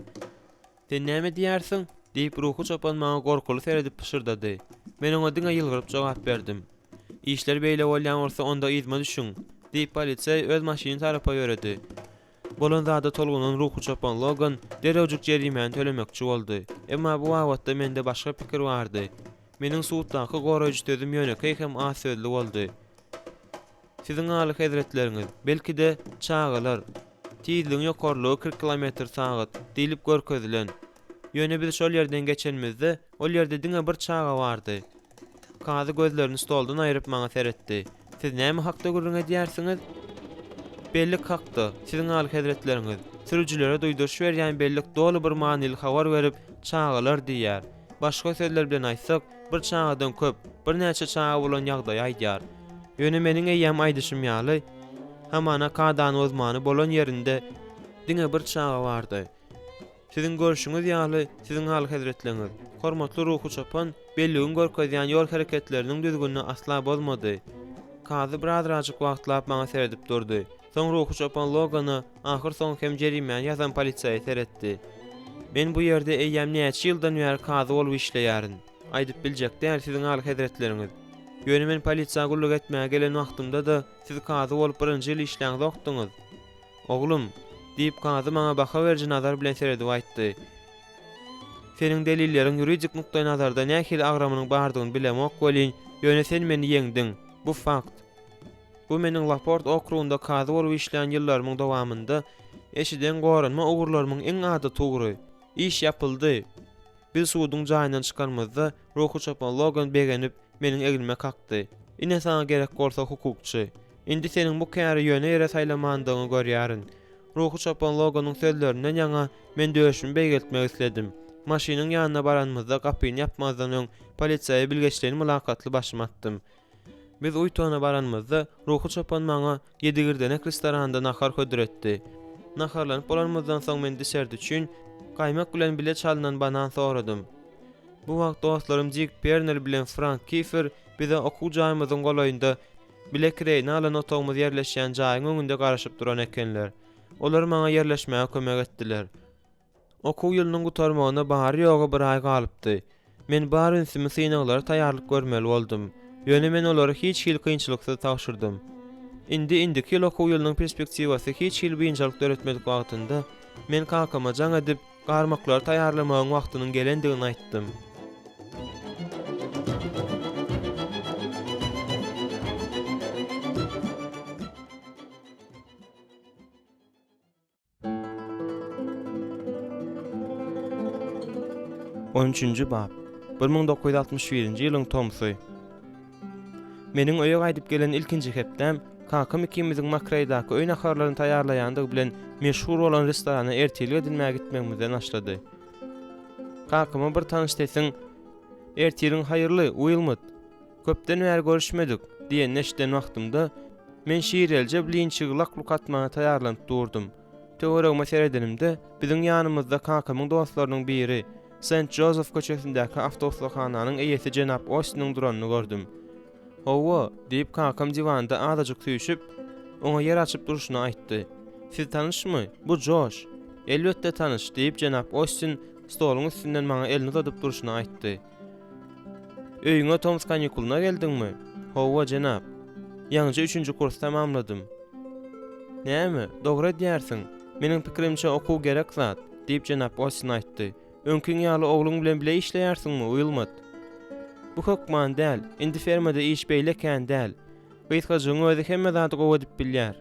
S1: "Sen näme diýärsiň?" diýip ruhu çapan maňa gorkuly seredip pişirdidi. Men oňa diňe ýylgyryp jogap berdim. "Işler beýle bolýan bolsa onda izme düşüň" diýip polisiýa öz maşyny tarapa ýöredi. Bolan zada tolgunan ruhu çapan Logan derewjik jerimäni tölemekçi boldy. Emma bu wagtda mende başga pikir bardy. Meniň suwtdaky goraýjy sözüm ýöneki hem asözli boldy. "Siziň aly hazretleriniz, belki de çağalar, tizliň ýokarlygy 40 km/saat diýilip görkezilen. Ýöne biz şol ýerden geçenmizde, ol ýerde diňe bir çağa bardy." Kazy gözlerini stoldan aýryp maňa seretdi. "Siz näme hakda gürrüň edýärsiňiz?" "Bellik hakda, siziň aly hazretleriniz. Sürüjülere duýduruş berýän bellik dolu bir manyly habar berip çağalar diýär. Başga sözler bilen aýtsak, bir çağadan köp, bir näçe çağa bolan ýagdaý aýdýar. Ýöne meniň eýýäm aýdyşym ýaly, hamana kadan uzmany bolan ýerinde diňe bir çağa bardy. Siziň görüşiňiz ýaly, siziň aly hazretleriniz. Hormatly ruhu çapan, belligiň görkezýän ýol hereketleriniň düzgünlüğini asla bozmady." Kazy birazajyk wagtlap maňa seredip durdy. Soň ruhu çapan Logany ahyr soň hem jerimäni ýazan polisiýa seretdi. "Men bu ýerde eýýäm näçe ýyldan bäri kazy bolup işleýärin. Aýdyp biljek däl siziň aly hazretleriniz. Ýöne men polisiýa gulluk etmäge gelen wagtymda da siz kazy bolup birinji ýyl işläňiz okdyňyz. Oglum" diýip kazy maňa baka berji nazar bilen seredip aýtdy. "Seniň delilleриň ýuridik nukdaý nazarda nähili agramynyň bardygyny bilemok bolýan, ýöne sen meni ýeňdiň. Bu fakt. Bu meniň Laport okrugunda kazy bolup işleýän ýyllarymyň dowamynda eşiden goranma ugurlarymyň eň ady tugry. İş yapyldy. Biz suwdyň jaýyndan çykanmazda ruhu çapan Logan begenip meniň egilime kakdy. Ine sana gerek bolsa hukukçy. Indi seniň bu käri ýöne ýere saýlamandygyny görýärin." Ruhu çapan Loganyň sözlerinden ýaňa men döşümi beýgeltmek isledim. Maşynyň ýanyna baranmyzda gapyny ýapmazdan öň polisiýa bilgeçlerini mülakatly başlatdym. Biz uytana baranmyzda ruhu çapan maňa 7 girdenek restoranda nahar hödüretdi. Naharlanyp bolanmazdan soň men dişerdi üçin gaýmak bilen bile çalynan banan soradym. Bu wagt dostlarym Jack Perner bilen Frank Kiefer bize okuw jaýymyzyň golaýynda bilekreýini alan otogymyz ýerleşýän jaýyň öňünde garaşyp duran ekenler. Olar maňa ýerleşmäge kömek etdiler. Okuw ýylynyň gutarmagyna bary ýoga bir ay galypdy. Men bary simi synaglara taýýarlyk görmeli boldum. Ýöne men olary hiç hil kynçylyksy tapşyrdym. Indiki okuw ýylynyň perspektiwasy hiç hil bynjalyk öğretmedik wagtynda men kakama jaň edip garmaklar taýýarlamagyň wagtynyň gelendigini aýtdym. Onunçuncu bab 1961-nji ýylyň tomsy. Meniň öýe gaýdyp gelen ilkinji hepdem kakam ikimiziň Makraydaky öýn aharlaryny taýýarlaýandygy bilen meşhur bolan restorana ertelik edilmäge gitmegimizden başlady. Kakama bir tanış desiň, "Erteliň haýyrly, Wilmot. Köpden bäri görüşmedik" diýen neşden wagtymda men şiirelje bilinçiglak lukatmaga taýýarlanyp durdum. Töweregime seredenimde biziň ýanymyzda kakamyň dostlarynyň biri St. Joseph köçesindäki awtobusxananyň eýesi Jenap Austin'ň duranyny gördüm. "Owa" diýip kakam divanda adadyk süýşüp, oňa ýer açyp duruşyny aýtdy. "Siz tanışmy? Bu Josh." "Elbetde tanış" diýip Jenap Austin stoluň üstünden maňa elini uzatyp duruşyny aýtdy. "Öýüňe Thomas kanikuluna geldiňmi?" "Owa Jenap. Ýalňyja 3-nji kurs tamamladym." "Näme? Dogry diýersiň. Meniň pikirimçe okuw gerek zat" diýip Jenap Austin aýtdy. "Öňküň ýaly ogluň bilen bile işleýärsiňmi, Wilmot?" "Bu hökman däl, indi fermada iş beýlekän däl. Gysgasyň özi hemme zady gowy edip bilýär."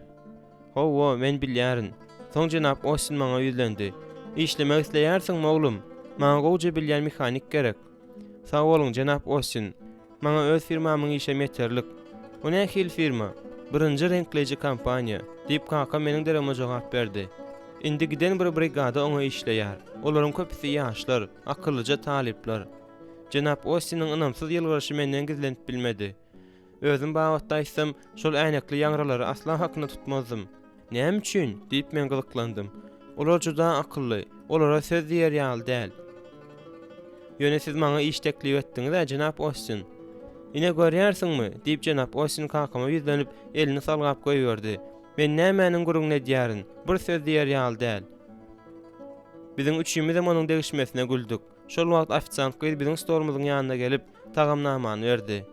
S1: "Owa, men bilýärin." Soň Jenap Austin maňa ýüzlendi. "Işlemek isleýärsiňmi oglum? Maňa gowja bilýän mehanik gerek." "Sag bolun Jenap Austin. Maňa öz firmamyň işem ýeterlik." "O nähil firma?" "Birinji renkleji kompaniýa" diýip kakam meniň dereme jogap berdi. "Indi giden bir brigada oňa işleýär. Olaryň köpüsi ýaşlar, akyllyja talipler." Jenap Austin'ň ynamsyz ýylgyryşy menden gizlenip bilmedi. Özüm bagtda aýsam, şol äňekli ýaňralary asla hakyna tutmazdym. "Näme üçin?" diýip men gyzyklandym. "Olar juda akylly, olara söz diýer ýaly däl." "Ýöne siz maňa iş teklip etdiňiz-de Jenap Austin. Ine görýärsiňmi?" diýip Jenap Austin kakama ýüzlenip elini salgap goýberdi. "Men nämäniň gurruna diýärin, bir söz diýer ýaly däl." Biziň üçümiz hem onuň degişmesine güldük. Şol wagt ofisiant biziň stolumyzyň ýanyna gelip tagamnamany berdi.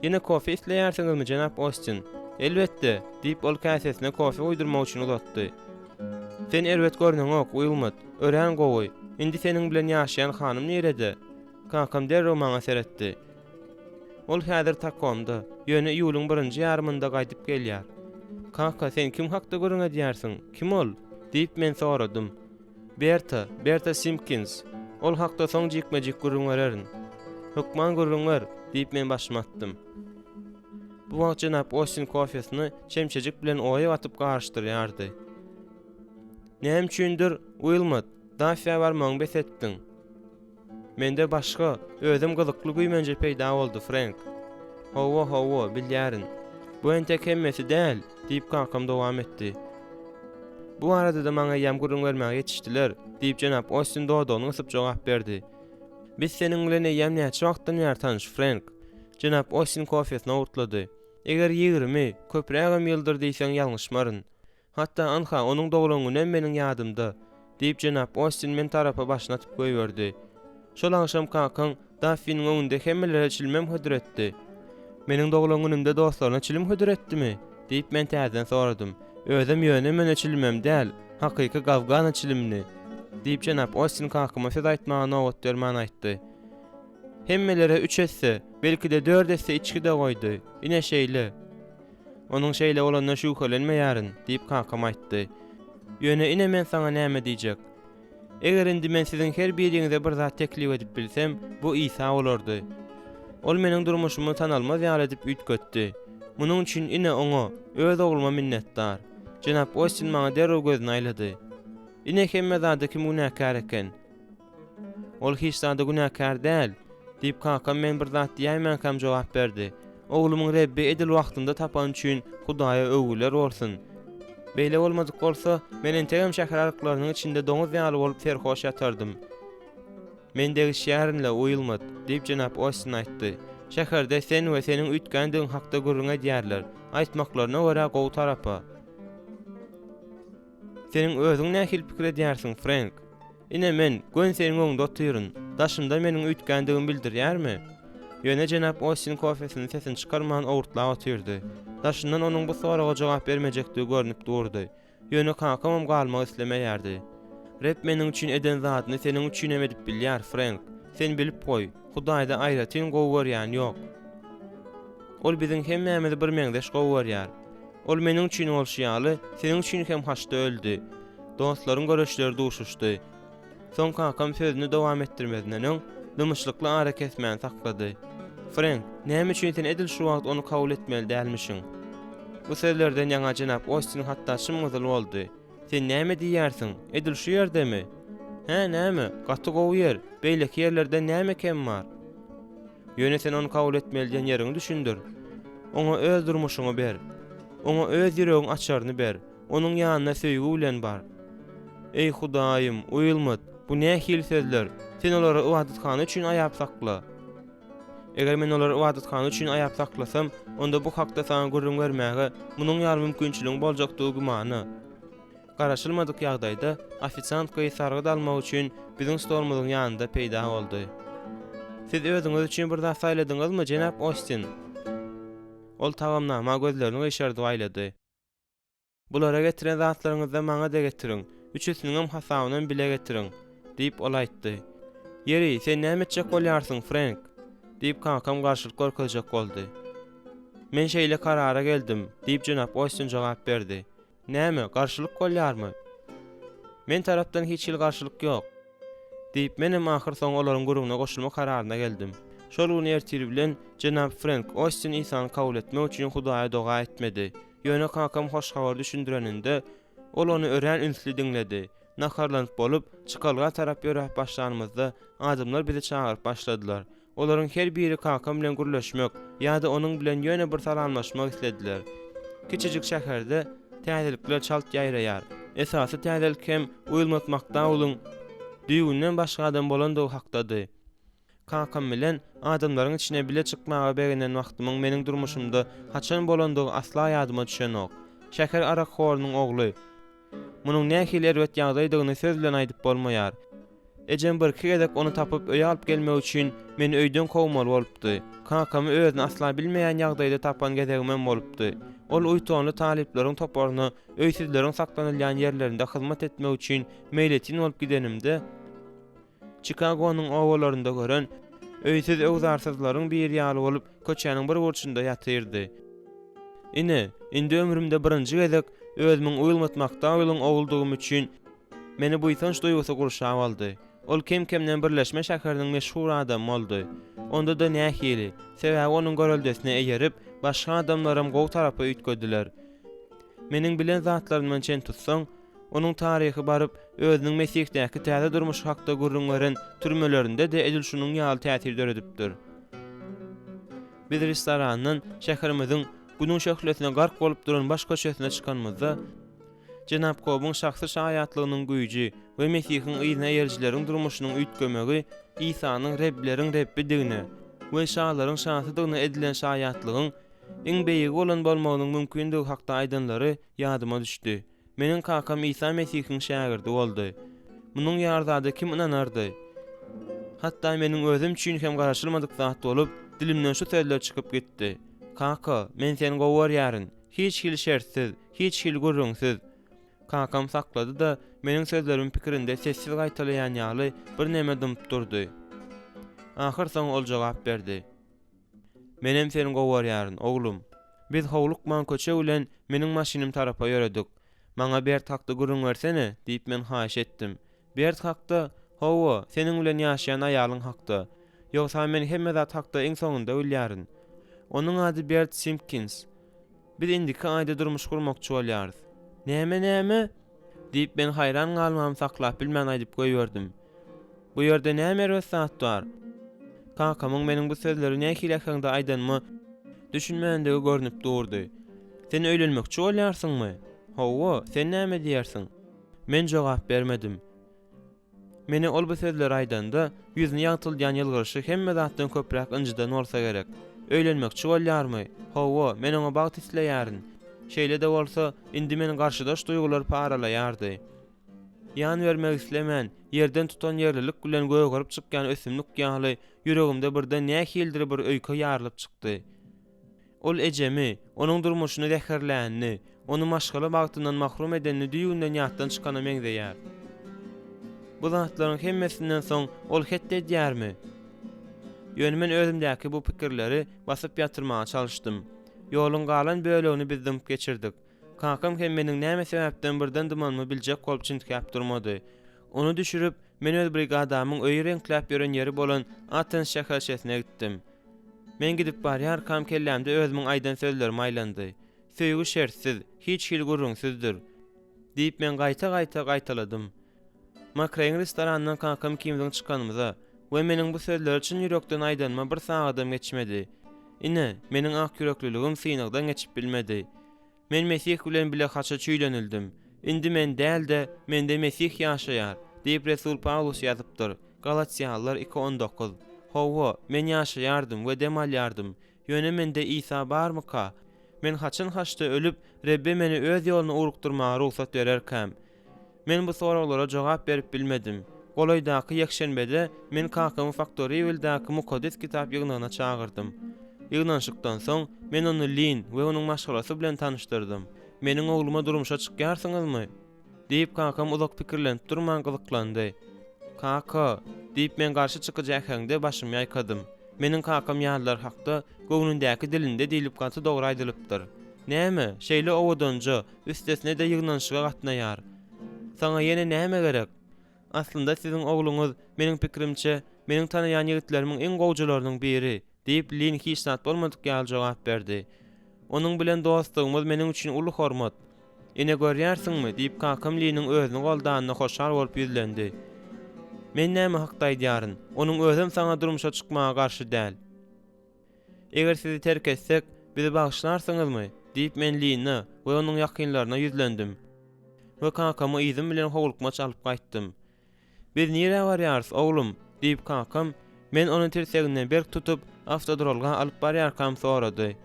S1: "Ýene kofe isleýärsiňizmi Jenap Austin?" "Elbetde" diýip ol käsesine kofe uýdurmak üçin uzatdy. "Sen erwet görnüň ok, Wilmot. Ören gowy. Indi seniň bilen ýaşaýan hanym nerede?" Kakam derrew maňa seretdi. "Ol häzir takomda. Ýöne ýylyň 1-nji ýarmynda gaýdyp gelýär." "Kaka, sen kim hakda görüňe diýersiň? Kim ol?" diýip men soradym. Berta Simpkins. Ol hakda soň jikmejik görüňerin." "Hökman görüňer" diýip men başymy atdym. Bu wagt Jenap Austin kofesini çemçejik bilen oýa atyp garşdyrýardy. "Näme üçindir, Wilmot, daşa barmagyň besetdiň?" "Mende başga, özüm gyzykly güýmenje peýda boldy, Frank." Howa, bilýärin. "Bu entek hemmesi däl" diýip kakam dowam etdi. "Bu arada da maňa ýam gurrun bermäge ýetişdiler" diýip Jenap Austin dodony ýsyp jogap berdi. "Biz seniň bilen ýam näçe wagtdan bäri tanış, Frank." Jenap Austin kofesini awurtlady. "Eger 20, köprägem ýyldyr diýseň ýalňyşmaryn. Hatda anha onuň dogulanyny meniň ýadymda" diýip Jenap Austin men tarapa başyny atyp goýberdi. "Şol akşam kakam Daffy'niň öňünde hemmelere çilmem hödüretdi." "Meniň dogulanyňda dostlaryna çilim hödüretdimi?" diýip men täzen soradym. "Özüm ýöne mene çilmem däl, hakyky gawgana çilimni" diýip Jenap Austin kakama söz aýtmagy nowat bermän aýtdy. "Hemmelere 3 esse, belki de 4 esse içki de goýdy. Ine şeýle." "Onuň şeýle bolanyna şükelenmeýärin" diýip kakam aýtdy. "Ýöne ine men saňa näme diýjek? Eger indi men siziň her biriňize bir zat teklip edip bilsem, bu Isa bolardy. Ol meniň durmuşymy tanalmaz ýaly edip üýtgetdi. Munuň üçin ine oňa, öz ogluma minnetdar." Jenap Austin maňa derrew gözüni aýlady. "Ine hemme zady günäkär eken." "Ol hiç zady günäkär däl" diýip kakam men bir zat diýäýmän kam jogap berdi. "Oglumyň Rebbi edil wagtynda tapan üçin Hudaýa öwgüler bolsun. Beýle bolmadyk bolsa, men entegem şäherliklarynyň içinde doňuz ýaly bolup serhoş ýatardym." "Men degişýärinle Wilmot" diýip Jenap Austin aýtdy. "Şäherde sen we seniň üýtgendiň hakda görüňe diýerler. Aýtmaklaryna görä gowy tarapa. Seniň özüň nähil pikir edýärsiň, Frank? Ine men gön seniň öňünde otyryn. Daşymda meniň üýtgendigimi bildirýärmi?" Ýöne Jenap Austin kofesini sesini çykarman awurtlap otyrdy. Daşyndan onuň bu soraga jogap bermejekdigi görnüp durdy. Ýöne kankamam galmak islemeýärdi. Rep meniň üçin eden zatyny seniň üçin edip bilýär, Frank. Sen bilip goý, Hudaýda aýratyn gowurýan ýok. Ol biziň hemmämizi bir meňdeş gowurýar. Ol meniň üçin bolşýaly, seniň üçin hem haçda öldü. Dostlaryň görüşleri duşuşdy. Soň kankam sözüni dowam etdirmezden dymyşlykly ara kesmän saklady. Frank, näme üçin sen edil şu wagt onu kabul etmeli dälmişiň? Bu sözlerden ýaňa Jenap Austin hatda şymgyzyl boldy. Sen näme diýärsiň? Edil şu ýerdemi? Hä, näme? Gaty gowýar. Beýleki ýerlerde näme kem bar? Ýöne sen onu kabul etmeli diýen ýeriňi düşündir. Oňa öz durmuşyňy ber. Oňa öz ýüregiň açaryny ber. Onuň ýanyna söýgü bilen bar. Ey Hudaýym, uýulmat. Bu näme hil sözler? Sen olary ibadetkany üçin aýap sakla. Eger men olary ibadetkany üçin aýap saklasam, onda bu hakda sana gurrun bermäge munyň ýar mümkinçiligi boljakdygy gumany. Garaşylmadyk ýagdaýda ofisiant gyýsargy dalmak üçin biziň stolumyzyň ýanynda peýda boldy. Siz özüňiz üçin bir zat saýladyňyzmy, Jenap Austin? Ol tagamnama gözlerini gysardy aýlady. Bulara getiren zatlaryňyzda maňa da getiriň. Üçüsiniň hasabyny bile getiriň, diýip ol aýtdy. Ýeri, sen näme etjek bolýarsyň, Frank? Diýip kankam garşylyk görkezjek boldy. Men şeýle karara geldim, diýip Jenap Austin jogap berdi. Näme, garşylyk bolýarmy? Men tarapdan hiç hil garşylyk ýok. Diýip menem ahir soň olaryň guruguna goşulma kararyna geldim. Şol güni ertiri bilen Jenap Frank Austin insany kabul etmek üçin Hudaýa doga etmedi. Ýöne kankam hoş habar düşündireninde ol onu ören ünsli diňledi. Nakarlanyp bolup çykalga tarap ýörep başlanymyzda adamlar bizi çağıryp başladylar. Olaryň her biri kankam bilen gürleşmek ýa-da onuň bilen ýöne bir salamlaşmak istediler. Kiçijik şäherde täzelikler çalt ýaýraýar. Esasy täzelik hem uýulmatmakda bolun düýünden başga adam bolandygy hakdady. Kankam bilen adamlaryň içine bile çykmaga berenen wagtymyň meniň durmuşymda haçan bolandygy asla ýadyma düşenok. Şäker Arakhornyň ogly. Munyň nähil erwet ýagdaýdygyny söz bilen aýdyp bolmaýar. Ejem bir kedek onu tapyp öýe alyp gelmek üçin meni öýden kowmaly bolupdy. Kankamy özüni asla bilmeýän ýagdaýda tapan gezegimem bolupdy. Ol uýtonly talypleriň toparyny öýsizleriň saklanylýan ýerlerinde hyzmat etmek üçin meýletin bolup gidenimde Chicago'nun owalarynda gören öýsiz öwzarsyzlaryň bir ýaly bolup köçäniň bir burçynda ýatyrdy. Indi ömrümde birinji gezek özümiň uýulmatmakda bolan owuldugym üçin meni bu ýsanç duýgusy gurşap aldy. Ol kemden birleşme şäheriniň meşhur adamy boldy. Onda da nähili, sebäbi onuň görüldesine eýerip başga adamlarym gowy tarapy üýtgediler. Meniň bilen zatlarymdan çen tutsaň, onuň taryhy baryp özüniň Mesihdäki täze durmuş hakda gurrun beren türmelerinde de edil şunuň ýaly täsir döredipdir. Biz restorandan şäherimiziň günüň şöhlesine gark bolup duran baş köşesine çykanmyzda Jenap Kobuň şahsy şaýatlygynyň güýji we Mesihiň ýyna ýerjileriň durmuşynyň üýtgemegi İsa'nyň Rebleriň Rebbidigine we şahlaryň şahsydygyna edilen şaýatlygyň iň beýigi bolan bolmagynyň mümkindigi hakda aýdanlary ýadyma düşdi. Meniň kakam İsa Mesihiň şagirdi boldy. Munyň ýardady kim inanardy? Hatda meniň özüm üçin hem garaşylmadyk zat bolup dilimden şu sözler çykyp gitdi. Kaka, men seni gowurýaryn. Hiç hil şertsiz, hiç hil gurrunsiz. Kakam saklady da meniň sözlerimin pikirinde sessiz gaýtalýan ýaly bir näme dymyp durdy. Ahir soň ol jogap berdi. Menem seni gowurýaryn, oglum. Biz howlukman köçe bilen meniň maşinym tarapa ýöredik. Maňa bir takdy gurrun bersene, diýip men haýyş etdim. Bir takda, howa, seniň bilen ýaşaýan aýalyň hakda. Ýogsa men hemme zat hakda iň soňunda ölýäryn. Onuň ady Bert Simpkins. Biz indiki aýda durmuş gurmakçy bolýarys. Näme? Diýip ben hayran galmam saklap bilmän aýdyp goýberdim. Bu ýerde näme rösat bar? Kakamyň meniň bu sözleri nähili hakynda aýdanmy düşünmändige görnüp durdy. Sen öýlenmekçi bolýarsyňmy? Howa, sen näme diýersiň? Men jogap bermedim. Meni ol bu sözleri aýdanda ýüzüne ýantylýan ýylgyryşy hemme zatdan köprek ynjydan bolsa gerek. Öýlenmekçi bolýarmy? Howa, men oňa bagat isleýärin. Şeýle de bolsa, indi meni garşydaş duýgular paralaýardy. Ýan bermek islemän, ýerden tutan ýerlilik bilen göýgerip çykýan ösümlik ýaly ýüregimde birden nähildir bir öýke ýarylyp çykdy. Ol ejemi, onuň durmuşyny zäherlänni, onu maşgala bagtyndan mahrum edenni düýünden ýatdan çykana meňzeýär. Bu zatlaryň hemmesinden soň ol hetde edýärmi? Ýöne men özümdäki bu pikirleri basyp ýatyrmaga çalışdym. Ýoluň galan bölegini bizdim geçirdik. Kakam hem meniň näme sebäpden birden dymanymy biljek bolup çyntyp durmady. Onu düşürüp men öz brigadamyň öýü renkläp ýören ýeri bolan Atens şäherçesine gitdim. Men gidip barýar kam kellämde özümiň aýdan sözlerimi aýlandy. Söýgü şertsiz, hiç hil gurrunsyzdyr. Diýip men gaýta-gaýta gaýtaladym. Makreň restoranyndan kakam kimden çykanymyza we meniň bu sözler üçin ýürekden aýdanma bir sagadym geçmedi. Ine, meniň ak ýürekliligim synagdan geçip bilmedi. Men Mesih bilen bile haça çüýlenildim. Indi men däl-de mende Mesih ýaşaýar, diýip Resul Paulus ýazypdyr. Galatiýalılar 2:19. Howa, men ýaşaýardym we dem alýardym. Ýöne mende İsa barmyka? Men haçan haçda ölüp Rebbe meni öz ýoluny urukdurmaga ruhsat bererkäm. Men bu soralara jogap berip bilmedim. Golaýdaky ýekşenbede men kakamy Faktoriýeweldaky mukaddes kitap ýygnagyna çağırdım. Ýygnaşykdan soň men onu Lin we onuň maşgalasy bilen tanışdyrdym. Meniň ogluma durmuşa çykýarsyňyzmy? Diýip kakam uzak pikirlenip durman gyzyklandy. Kaka, diýip men garşy çykajak häňde başymy ýaýkadym. Meniň kakam ýalylar hakda göwnündäki dilinde diýilip gaty dogry aýdylypdyr. Näme? Şeýle owodonja üstesine de ýygnaşyga gatnaýar. Saňa ýene näme gerek? Aslynda siziň ogluňyz meniň pikirimçe meniň tanaýan ýigitlerimiň en gowjularynyň biri, diýip Lin hiçnat bolmadyk ýaly jogap berdi. Onuň bilen dostlygymyz meniň üçin uly hormat. Ene görýärsiňmi? Diýip kakam Lin'in özüni goldanyna hoşar bolup ýüzlendi. Men näme hakda aýdýaryn? Onuň özüm saňa durmuşa çykmaga garşy däl. Eger sizi terk etsek, bizi bagşlarsyňyzmy? Diýip men Lin'i we onuň ýakynlaryna ýüzlendim. We kakamy izim bilen howlukma çalyp gaýtdym. Biz nire barýarys oglum? Diýip kakam men onuň tirseginden berk tutup awtodrolga alyp barýarkam sorady.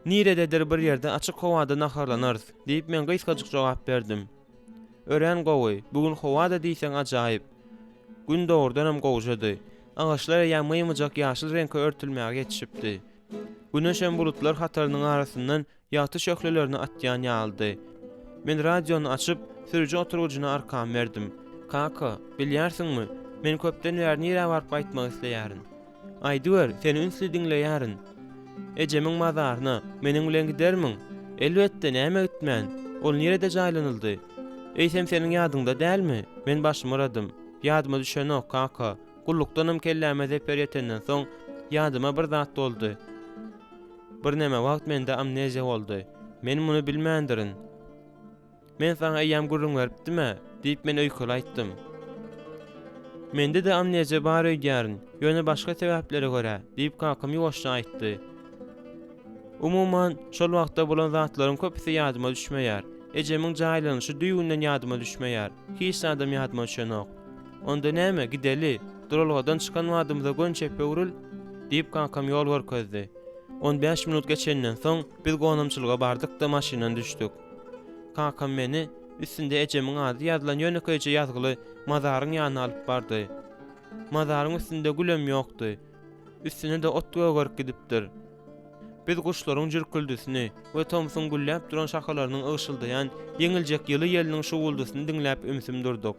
S1: Nirededir bir ýerde açyk howada naharlanarys, diýip men gyskajyk jogap berdim. Ören gowy, bugün howada diýseň ajaýyp. Gün dogrudanam gowjady. Ağaçlar ýaňmaýmajak ýaşyl reňke örtülmäge geçipdi. Güneş hem bulutlar hatarynyň arasyndan ýaty şöhlelerini atýan ýaldy. Men radionu açyp sürüji oturgugyna arkam berdim. Kaka, bilýärsiňmi? Men köpden bäri nire baryp gaýtmak isleýärin. Aýdywer, seni ünsli diňleýärin. Ejemiň mazaryna meniň bilen gidermiň? Elbetde, näme gitmän? Ol nerede jaýlanyldy? Eýsem seniň ýadyňda dälmi? Men başymy aradym. Ýadyma düşen ok, kaka. Gullukdanam kelläme zepper ýetenden soň ýadyma bir zat boldy. Bir näme wagt mende amneziýa boldy. Men muny bilmändirin. Men saňa ýam gurrun beripdimi? Diýip men öýkül aýtdym. Mende de amneziýa bar öýdýärin. Ýöne başga sebäplere görä, diýip kakam ýoşça aýtdy. Umuman, şol wagtda bolan zatlaryň köpüsi ýadyma düşmeýär. Ejemiň jaýlanyşy düýünden ýadyma düşmeýär. Hiç adam ýadyma düşenok. Onda näme gideli? Duralgadan çykan wadymyza gönçepe urul, diýip kakam ýol görkezdi. 15 minut geçenden soň biz gonamçylyga bardyk da maşynadan düşdük. Kakam meni üstünde ejemiň ady ýazylan ýönekeýçe ýazgyly mazaryň ýanyna alyp bardy. Mazaryň üstünde gülem ýokdy. Üstüne de ot gögörüp gidipdir. Biz guşlaryň jürküldüsini we tomsun gülläp duran şakalarynyň ýyşyldaýan ýeňiljek ýyly ýeliniň şuwuldysyny diňläp ümsüm durdyk.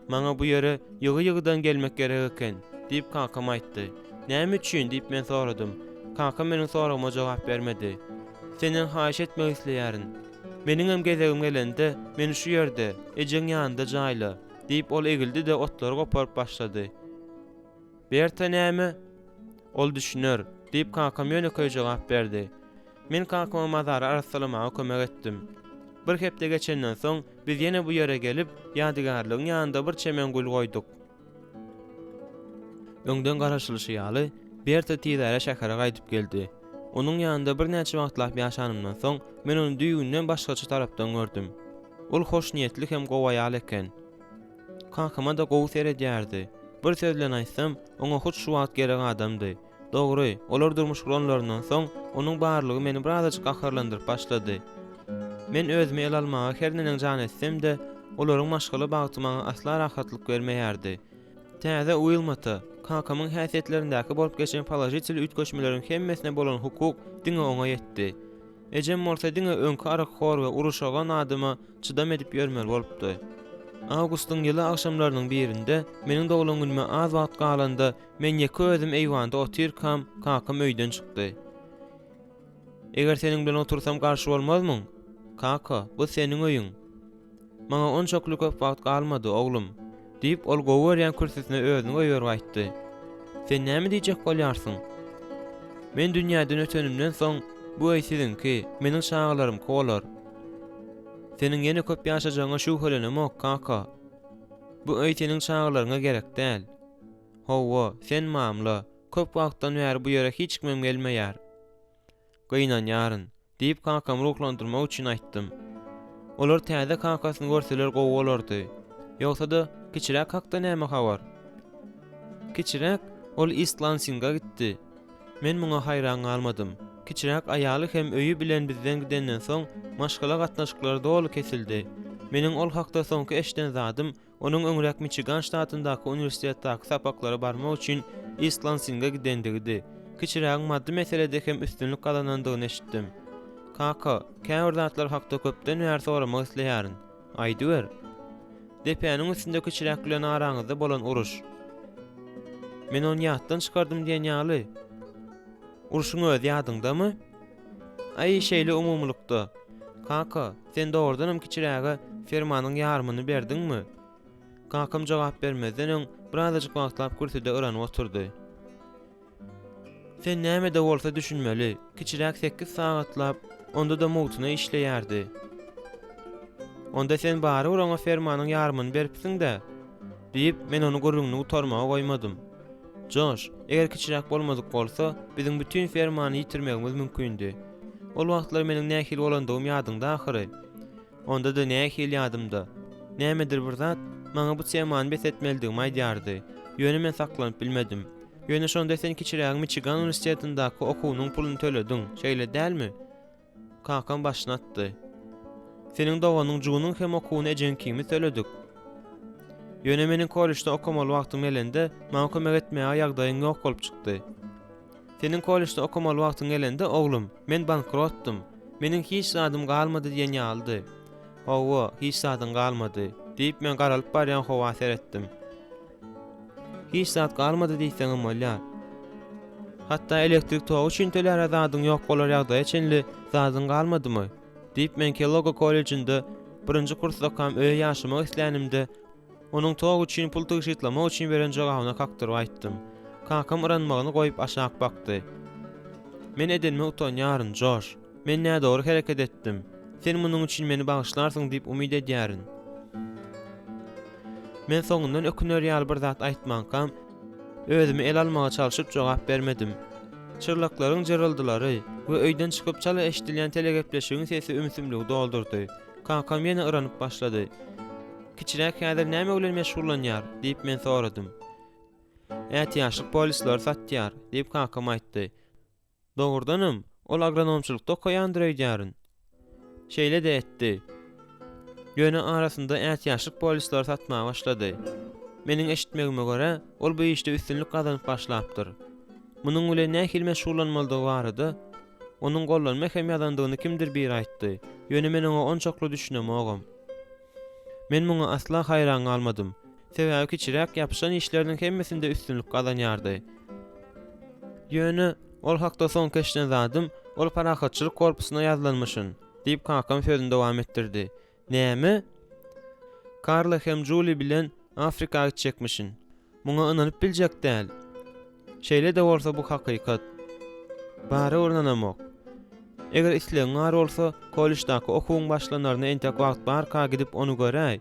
S1: Maňa bu ýere ýygy-ýygydan gelmek gerek eken, diýip kakam aýtdy. Näme üçin diýip men soradym. Kakam meniň soragyma jogap bermedi. Senden haýyş etmek isleýärin. Meniň hem gezegim gelende meni şu ýerde, ejeň ýanynda jaýla, diýip ol egildi de otlary goparyp başlady. Berta näme? Ol düşünür, diýip kakam ýönekeýe jogap berdi. Men kakama mazary arsalamaga kömek etdim. Bir hepde geçenden soň biz ýene bu ýere gelip ýadygarlygyň ýanynda bir çemen gül goýduk. Öňden garaşylyşy ýaly Berta tizara şähere gaýdyp geldi. Onuň ýanynda bir näçe wagtlap ýaşanymdan soň men onu düýünden başgaça tarapdan gördüm. Ol hoş niýetli hem gowy ýaly eken. Kakama da gowy seredýärdi. Bir sözlen aýtsam, oňa hoş şu wagt gerek adamdy. Dogry, olar durmuş guranlaryndan soň onuň barlygy meni birazajyk aharlandyryp başlady. Men özümi el almaga her näme jan etsem de, olaryň maşgala bagtymaga asla rahatlyk bermeýärdi. Täze uýulmata, kakamyň häsiýetlerindäki bolup geçen palajitil ütköşmeleriň hemmesine bolan hukuk diňe oňa ýetdi. Ejem bolsa diňe öňkü arak hor we uruşagan adyma çydam edip ýörmeli bolupdy. Awgustyň ýyly akşamlarynyň birinde meniň doglan günüme az wagt galanda men ýeki özüm eýwanda oturýarkam kakam öýden çykdy. Eger seniň bilen otursam garşy bolmazmyň? Kaka, bu seniň öýüň. Maňa onçakly köp wagt galmady oglum, diýip ol gowurýan kürsüsine özüni öýür aýtdy. Sen näme diýjek bolýarsyň? Men dünýäden ötenimden soň bu öý siziňki, meniň şaňlarym kolar. Senin ýene köp ýaşajagyňa şüphelenmok kaka. Bu öý seniň şaňlaryňa gerek däl. Howa, sen mamla, köp wagtdan bäri bu ýere hiç kimem gelmeýär. Gynan ýaryn, diýip kakam ruhlandyrmak üçin aýtdym. Olar täze kakasyny görseler gowy bolardy. Ýogsa da kiçirek hakda näme habar? Kiçirek ol Islandsinga gitdi. Men muňa hayran galmadym. Kiçirek aýaly hem öýü bilen bizden gidenden soň maşgala gatnaşyklar dolu kesildi. Meniň ol hakda soňky eşden zadym onuň öňrek Michigan ştatyndaky uniwersitetdaky sapaklary barmak üçin Islandsinga gidendigidi. Kiçirek maddi meselede hem üstünlük kazanandygyny eşitdim. Kaka, käbir zatlar hakda köpden bäri soramak isleýärin. Aýdy ber. Depäniň üstünde kiçirek bilen araňyzda bolan uruş. Men onu ýatdan çykardym diýen ýaly. Uruşuň öz ýadyňdamy? Ay şeýle umumlukda. Kaka, sen dogrudanam kiçiräge fermanyň ýarmyny berdiňmi? Kakam jogap bermezden öň birazajyk wagtlap kürsüde ıranyp oturdy. Sen näme de bolsa düşünmeli. Kiçirek 8 sagatlap onda da mowtuny işleýärdi. Onda sen bary uraňa fermanyň ýarmyny beripsiň-de, diýip men onu gurrunny utarmaga goýmadym. Josh, eger kiçirek bolmadyk bolsa, biziň bütün fermany ýitirmegimiz mümkündi. Ol wagtlar meniň nähil bolandygym ýadymda ahyry. Onda da nähil ýadymda. Nämedir bir zat maňa bu semany besetmeldigimi aýdýardy. Ýöne men saklanyp bilmedim. Ýöne şonda sen kiçirek Michigan uniwersitetинdaky okuwynyň pulunu төлediň, şeýle dälmi? Kakam başyny atdy. Seniň doganyň jugynyň hem okuwyny ejenkimi töledik. Ýöne meniň kolleджda okumaly wagtym gelende maňa kömek etmäge ýagdaýyň ýok bolup çykdy. Seniň kolleджda okumaly wagtyň gelende oglum, men bankrotdum. Meniň hiç zadym galmady diýen ýaldy. Hawa, hiç zadym galmady, diýip men garalyp barýan hawa seretdim. Hiç zat galmady diýseň bolýar. Hatda elektrik togy üçin töläre zadyň ýok bolar ýagdaýa çenli zadyň galmadymy? Diýip men Kellogg kolleджinde 1-nji kursda kam öýe ýaşamak isleýänimde onuň togy üçin pul tygyşytlamak üçin beren jogabyna kakdyryp aýtdym. Kakam ıranmagyny goýup aşağı bakdy. Men edenme utanýaryn, Josh. Men näde dogry hereket etdim. Sen munyň üçin meni bagyşlarsyň diýip umyt edýärin. Men soňundan ökünür ýaly bir zat aýtmaňkam, özümi el almaga çalyşyp jogap bermedim. Çyrlaklaryň jyrıldylary we öýden çykyp çala eşdilýän telegepleşigiň sesi ümsümligi doldurdy. Kakam ýene ıranyp başlady. Kiçirek häzir näme bilen meşgullanýar diýip men soradym. Ätýaşlyk polisler satýar diýip kakam aýtdy. Dogrudanam, ol agronomçylykda okuýandyr öýdýärin. Şeýle de etdi. Ýöne arasynda ätýaşlyk polisler satmaga başlady. Meniň eşitmegime görä, ol bu işde üstünlük kazanyp başlapdyr. Munyň bilen nähil meşgullanmalydygy barada, onuň gollanma hem ýazandygyny kimdir bir aýtdy. Ýöne men oňa onçakly düşünemegem. Men muňa asla hayran galmadym. Sebäbi kiçirek ýapyşan işleriniň hemmesinde üstünlük kazanýardy. Ýöne ol hakda soň keşden zadym, ol parahatçylyk korpusuna ýazlanmyşyn, diýip kakam sözüni dowam etdirdi. Näme? Karla hem Julie bilen Afrikaga gitjekmişin. Muňa inanyp biljek däl. Şeýle de bolsa bu hakykat. Bary öwrenamok. Eger islegiň ar bolsa, kolleджdaky okuwyň başlanaryna entek wagt barka gidip onu göräý.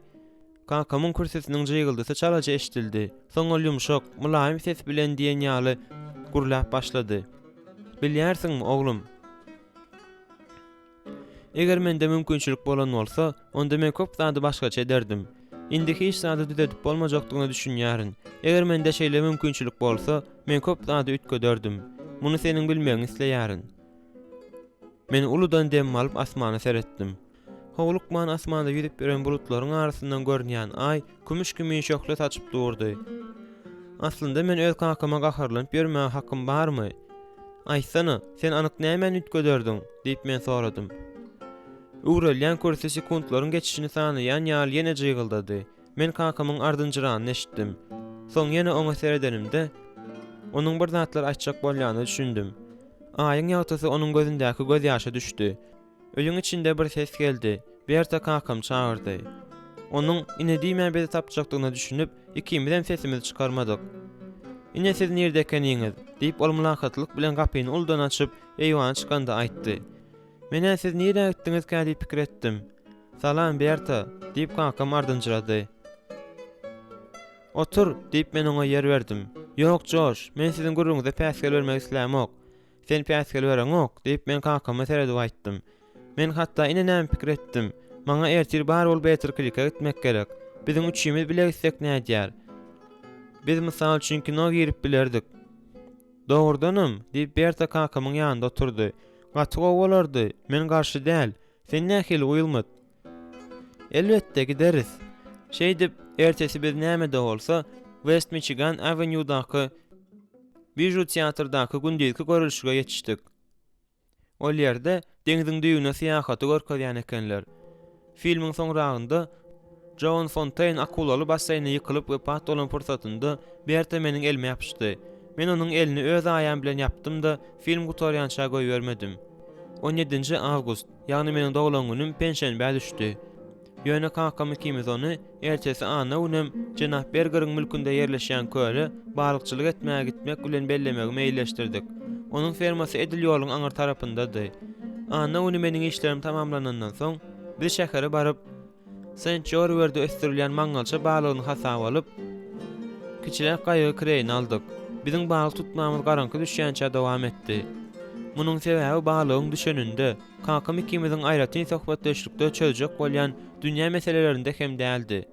S1: Kakamyň kürsüsiniň jygyldysa çalaja eşdildi. Soň ol ýumşak, mulaýym ses bilen diýen ýaly gurlap başlady. Bilýärsiňmi oglum? Eger mende mümkinçilik bolan bolsa, onda men köp zady başgaça ederdim. Indi hiç zady düzedip bolmajakdygyny düşünýärin. Eger mende şeýle mümkinçilik bolsa, men köp zady ütgederdim. Muny seniň bilmegiň isleýärin. Men uludan dem alyp asmana seretdim. Howlukman asmanda ýüzüp beren bulutlaryň arasyndan görnýän ay kümüş gümüş ýokla saçyp durdy. Aslynda men öz kakama gaharlanyp ýörmäge hakym barmy? "Aýsana, sen anyk näme ütkederdiň?" diýip men soradym. Ugralýan körse sekundlaryň geçişini sanaýan ýaly ýene jygyldady. Men kakamyň ardynjyranyny eşitdim. Soň ýene oňa seredenimde onuň bir zatlar açjak bolýanyny düşündüm. Aýyň ýagtysy onuň gözündäki göz ýaşy düşdi. Öýüň içinde bir ses geldi. Berta kakam çağırdy. Onuň ine diýmän bizi tapjakdygyny düşünüp ikimizem sesimizi çykarmadyk. "Ine siz nerede ekeniňiz?" diýip ol mülakatlyk bilen gapyny uldan açyp eýwana çykanda aýtdy. "Mene siz nerede gitdiňiz diýip pikir etdim." "Salam Berta" diýip kakam ardynjyrady. "Otur" diýip men oňa ýer berdim. "Ýok Josh, men siziň gurruňyza päsgel bermek islämok. Sen päsgel bereňok" diýip men kakama seredip aýtdym. "Men hatda ine näme pikir etdim. Maňa ertir bar bol Beterklike gitmek gerek. Biziň üçimiz bile gitsek nädýär? Biz mysal üçin kino girip bilerdik." "Dogrudanam" diýip Berta kakamyň ýanynda oturdy. "Gatyk bolardy, men garşy däl. Sen nähili uýulmat?" "Elbetde gideriz." Şey dip, ertesi biz näme de bolsa West Michigan Avenue'daky Bijou teatrdaky gündizki görülüşige ýetişdik. Ol ýerde deňiziň düýüne syýahaty görkezýän ekenler. Filmiň soňragynda John Fontaine akulaly basseýne ýykylyp wepat bolan pursatynda Berta meniň elime ýapyşdy. Men onuň elini öz aýam bilen ýapdym-da film gutarýança goý bermedim. 17 awgust, ýagny meniň doglan günim penşenbä düşdi. Ýöne kakam ikimiz ony ertesi ana unem Jenap Berger'iň mülkünde ýerleşýän köle balykçylyk etmäge gitmek bilen bellemegi meýilleşdirdik. Onuň fermasy Edil ýoluň aňyr tarapyndady. Ana uny meniň işlerim tamamlanandan soň biz şähere baryp St. George'de ösdürilýän maňalça balygyny hasaba alyp kiçiler gaýygy kireýini aldyk. Biziň balyk tutmamyz garanky düşýänçä dowam etdi. Munyň sebäbi balygyň düşeninde kakam ikimiziň aýratyn sohbetleşikde çözjek bolýan dünýä meselelerinde hem däldi.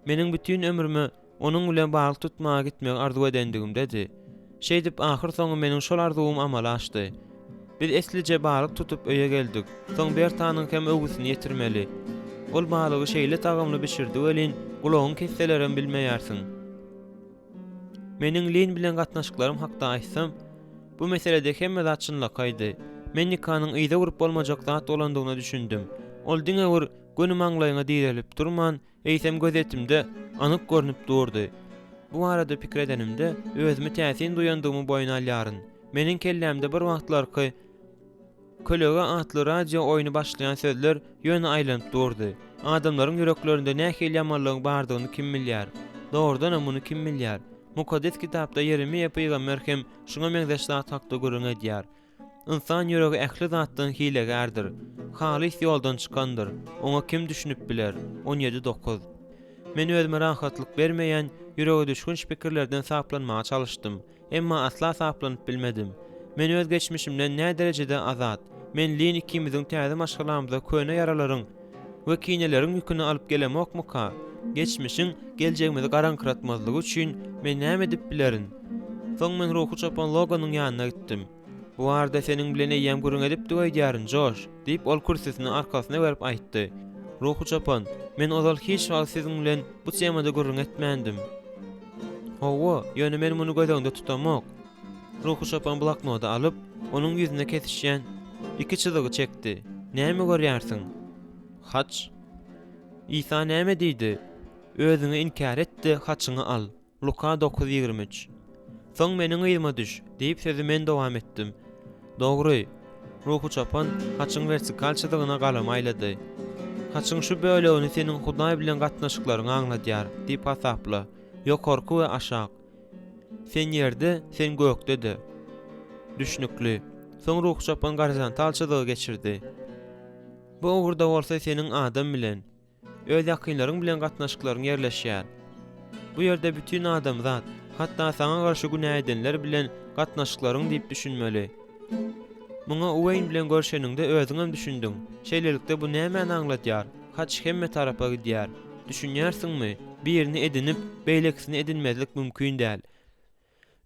S1: Meniň bütün ömrümi onuň bilen balyk tutmaga gitmek arzu edendigimdedi. Şey dip ahyr soňy meniň şol arzum amala açdy. Biz eslice balyk tutup öýe geldik. Soň Bertanyň hem öwgüsini ýetirmeli. Ol balygy şeýle tagamly bişirdi welin gulagyň kesselerem bilmeýärsiň. Meniň Lin bilen gatnaşyklarym hakda aýtsam, bu meselede hemme zat çynlakaýdy. Men nikanyň ýyda gurup bolmajak zat bolandygyny düşündüm. Ol diňe bir gönüm aňlaýyňa diýilip durman, eýsem gözetimde anyk görnüp durdy. Bu arada pikir edenimde özümi täsin duýandygymy boýuna alýaryn. Meniň kellämde bir wagtlarky kollega atly radio oýuny başlaýan sözler ýöne aýlanyp durdy. Adamlaryň ýüreklerinde nähili ýamanlygyň bardygyny kim bilýär? Dogrudan muny kim bilýär? Mukaddes kitapda Yeremiýa peýgamber hem şuňa meňzeş zat hakda görüň edýär. İnsan ýüregi ähli zatdan hilegärdir. Halis ýoldan çykandyr. Oňa kim düşünüp biler? 17-9. Men özüme rahatlyk bermeýän, ýürege düşkünç pikirlerden saplanmaga çalışdym. Emma asla saplanyp bilmedim. Men öz geçmişimden nä derejede azat. Men Lin ikimiziň täze maşgalamyzda köne yaralaryň we kineleriň ýüküni alyp gelemokmuka? Geçmişiň geljegimizi garankyratmazlygy üçin men näme dip bilerin? Soň men ruhy çapan Loganyň ýanyna gitdim. "Bu arada seniň bilen eýem gürüň edip duýýaryn Josh" diýip ol kursysini arkasyna berip aýtdy. "Ruhy çapan, men ozal hiç wagt siziň bilen bu temada gürüň etmändim." "Hawa, ýöne men muny gözüňde tutamok." Ruhy çapan bloknoty alyp, onuň ýüzüne kesişýän iki çyzygy çekdi. "Näme görýärsiň?" "Haç." "İsa näme diýdi? Özüňi inkar etdi, haçyňy al." Luka 9:23. "Soň meniň ýylyma düş" diýip sözü men dowam etdim. "Dogry." Ruhy çapan haçyň vertikal çyzygyna galam aýlady. "Haçyň şu bölegini seniň Hudaý bilen gatnaşyklaryň aňladýar" diýip hasapla. "Ýokarky we aşak. Sen ýerde, sen gökdede." Düşnükli. Soň ruhy çapan horizontal çyzygy geçirdi. "Bu ugurda bolsa seniň adam bilen, öz ýakynlaryň bilen gatnaşyklaryň ýerleşýär. Bu ýerde bütün adam zat, hatda sana garşy günah edenler bilen gatnaşyklaryň diýip düşünmeli. Muňa Uwayn bilen görşeninde özüňem düşündiň. Şeýlelikde bu näme aňladýar? Haç hemme tarapa gidýär. Düşünýärsiňmi? Birini edinip, beýleksini edinmezlik mümkin däl.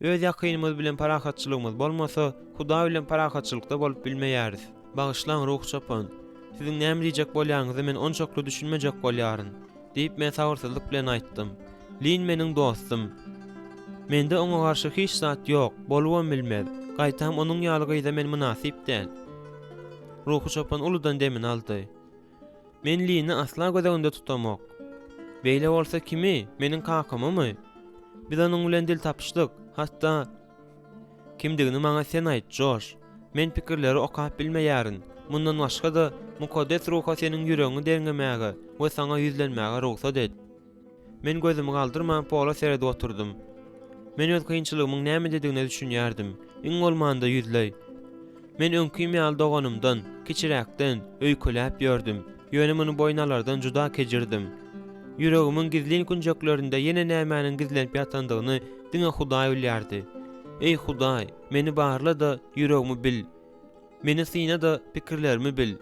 S1: Öz ýakynymyz bilen parahatçylygymyz bolmasa, Hudaý bilen parahatçylykda bolup bilmeýäris. Bagyşlaň ruh çapan. Siziň näme diýjek bolýaňyzy men onçakly düşünmejek bolýaryn" diýip men sabyrsyzlyk bilen aýtdym. "Lin meniň dostum. Mende oňa garşy hiç zat ýok, bolubam bilmez. Gaýtam onuň ýalygyda men münasip däl. Ruhy çopan uludan demin aldy. Men Lini asla gözeginde tutamok. Beýle bolsa kimi? Meniň kakamymy? Biz onuň bilen dil tapyşdyk. Hatda kimdigini maňa sen aýt, Josh. Men pikirleri okap bilmeýärin. Mundan başga da mukaddes ruha seniň ýüregiňi derňemäge we saňa ýüzlenmäge ruhsat et. Men gözümi galdyrmap pola serede oturdum. Men öz kynçylygymyň näme dediğini düşünýärdim. Iň bolmanda ýüzlei. Men öňkü ýaly doganymdan, kiçiräkden öýköläp ýördüm. Ýönümini boýnalardan juda kejirdim. Ýüregimiň gizlin kunjoklarynda ýene nämäniň gizlenip ýatandygyny diňe Hudaý bilýärdi. Ey Hudaý, meni barla da ýüregimi bil. Meni syna da pikirlerimi bil.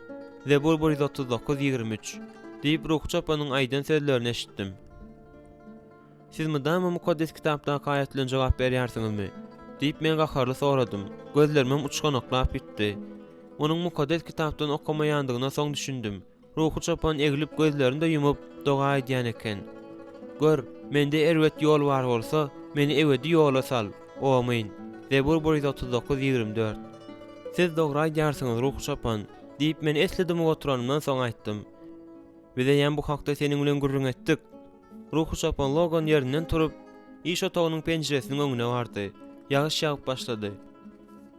S1: Zebur 139:23 diýip Ruh Çapanyň aýdan sözlerini eşitdim. Siz müdama mukaddes kitapda aýatlaryň jogap berýärsiňizmi? Diýip men gaharly soradym. Gözlerimim uçganoklap bitdi. Onuň mukaddes kitapdan okamaýandygyna soň düşündüm. Ruh Çapan egilip gözlerini de yumup doga edýän eken. Gör, mende erwet ýol bar bolsa, meni ebedi ýola sal. Amin. Zebur 139:24 Siz dogry aýdýarsyňyz Ruh Çapan, diýip men esledim oturanymdan soň aýtdym. Bize ýa bu hakda seniň bilen gurrun etdik. Ruh Çapan logan ýerinden turup, iş otagynyň penjiresiniň öňüne bardy. Ýagyş ýagyp başlady.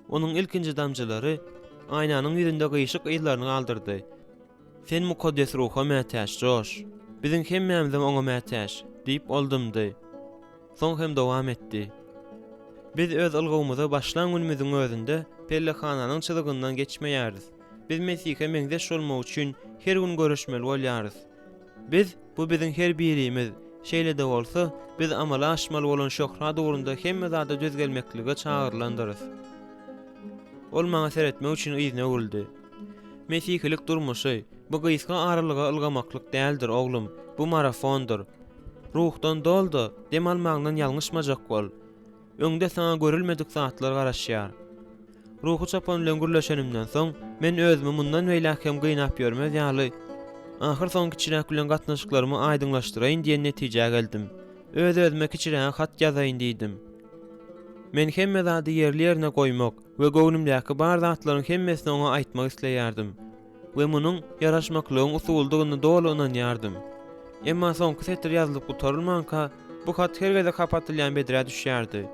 S1: Onuň ilkinji damjylary aýnanyň ýüzünde gyýşyk ýyllaryny galdyrdy. Sen mukaddes ruha mätäş, Josh. Biziň hemmämizden oňa mätäş, diýip oldumdy. Soň hem dowam etdi. Biz öz ılgawymyza başlan günümiziň özünde pellehanyň çyzgyndan geçmeýäris. Biz Mesih'e meňzeş bolmak üçin her gün görüşmeli bolýarys. Biz, bu biziň her birimiz, şeýle de bolsa, biz amala aşmaly bolan şöhrat ugrunda hemme zada düz gelmeklige çağırlandyrys. Ol maňa seretmek üçin iýne öwrüldi. Mesihlik durmuşy, bu gyýyska aralyga ılgamaklyk däldir oglum, bu marafondur. Ruhdan doldy, dem almagyndan ýalňyşmajak bol. Öňde saňa görülmedik zatlar garaşýar. Ruhy Çapan bilen gürleşenimden soň men özümi mundan beýläkem gynap ýörmez ýaly. Ahir soň kiçiräk bilen gatnaşyklarymy aýdyňlaşdyraýyn diýen netijäge geldim. Öz-özüme kiçiräk hat ýazaýyn diýdim. Men hemme zady ýerli ýerine goýmak we göwnümdäki bar zatlaryň hemmesini oňa aýtmak isleýärdim. We munyň ýaraşmaklygyň usuldygyny doly ynanýardım. Emma soňky setler ýazylyp gutarylmanka, bu hat hergede kapatylýan bedre düşýärdi.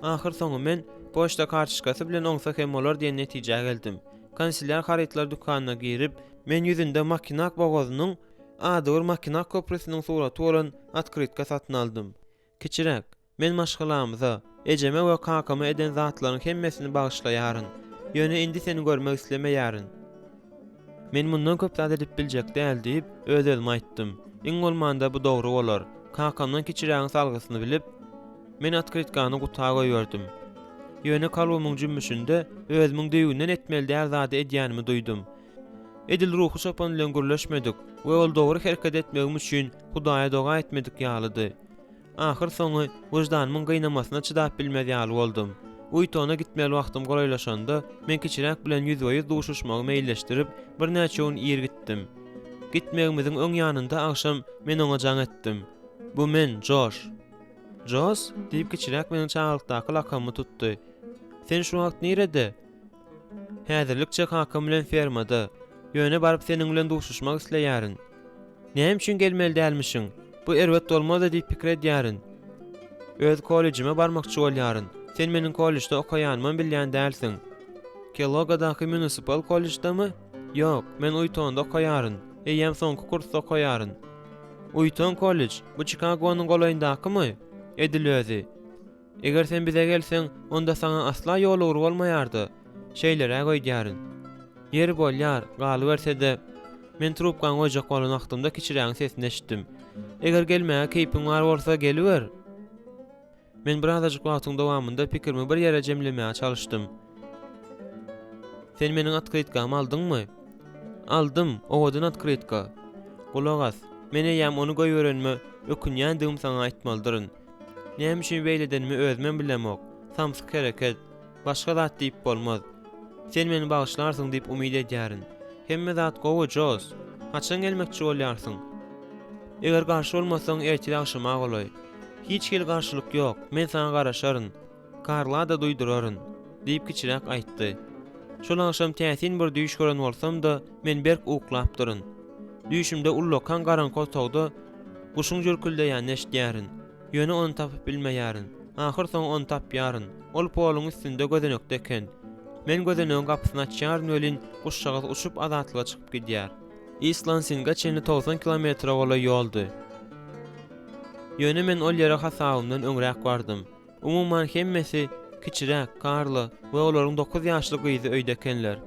S1: Ahir soňy men poçta kartuşkasy bilen oňsa hem bolar diýen netijäge geldim. Kansilyar harytlar dukanyna girip, men ýüzünde makinak bogozynyň adyr makinak köprüsiniň suraty bolan atkrytka satyn aldym. Kiçiräk, men maşgalamyza, ejeme we kakama eden zatlaryň hemmesini bagyşlaýaryn. Ýöne indi seni görmek islemeýäryn. Men mundan köp zat edip biljek däl diýip öz-özüme aýtdym. Iň bolmanda bu dogry bolar. Kakamdan kiçirägiň salgysyny bilip, men atkrytkany gutaga goýdum. Ýöne kalbymyň jümmüşinde özümiň düýgünden etmeli däl zady edýänimi duýdum. Edil Ruhy Çapan bilen gürleşmedik we ol dogry hereket etmegim üçin Hudaýa doga etmedik ýalydy. Ahir soňy wyjdanymyň gynamasyna çydap bilmez ýaly boldum. Uytona gitmeli wagtym golaýlaşanda men kiçiräk bilen ýüzüňiz duşuşmagy meýilleşdirip bir näçe gün ýer gitdim. Gitmegimiziň öň ýanynda agşam men oňa jaň etdim. Bu men, Josh. Josh, diýip kiçiräk meniň çağalykdaky lakamy tutdy. Sen şu wagt nerede? Häzirlikçe kakam bilen fermada. Ýöne baryp seniň bilen duşuşmak isleýärin. Näme üçin gelmeli dälmişiň? Bu erwet bolmaz diýip pikir edýärin. Öz kollejime barmakçy bolýaryn. Sen meniň kollejde okaýanymyň bilýän dälsiň. Kelogadaky munisipal kollejdemy? Ýok, men Uytonda okaýaryn. Eýem soňky kursda okaýaryn. Uyton kollej, bu Chicago'nyň golaýyndakymy? Edil özi. Eger sen bize gelseň, onda saňa asla ýol ugur bolmaýardy. Şeýlere goýdýaryn. Yer bolýar, galy berse de, men trubkan goýjak bolan wagtymda kiçirägiň sesini eşitdim. Eger gelmäge keýpim bar bolsa geliber. Men birazajyk wagtyň dowamında pikirimi bir ýere jemlemäge çalışdym. Sen meniň atkrytkamy aldyňmy? Aldym, owadan atkrytka. Gulak as, men eýäm onu goýberenme, ökünýändygym saňa aýtmalydyr. Näme üçin beýledenimi özüm bilemok. Samsyk hereket, başga zat diýip bolmaz. Sen meni bagyşlarsyň diýip umyt edýärin. Hemme zat gowy Josh. Haçan gelmekçi bolýarsyň? Eger garşy bolmasaň erteli agşama goly. Hiç gel garşylyk ýok, men sana garaşaryn, karla da duýduraryn, diýip kiçiräk aýtdy. Şol akşam täsin bir düýüş gören bolsam da men berk uklapdyryn. Düýüşimde ullokan garanky otagda guşuň jürküldeýän eşdýärin. Ýöne onu tapyp bilmeýärin. Ahyr soň onu tapýaryn. Ol poluň üstünde gözenekde eken. Men gözenegiň gapysyny açýaryn welin guşşagy uçup azatlyga çykyp gidýär. Islansin gaçenli 90 kilometre bola ýoldy. Ýöne men ol ýere hasabymdan öňräk bardym. Umumyň hemmesi kiçiräk, karly we olaryň 9 ýaşly gyzy öýde ekenler.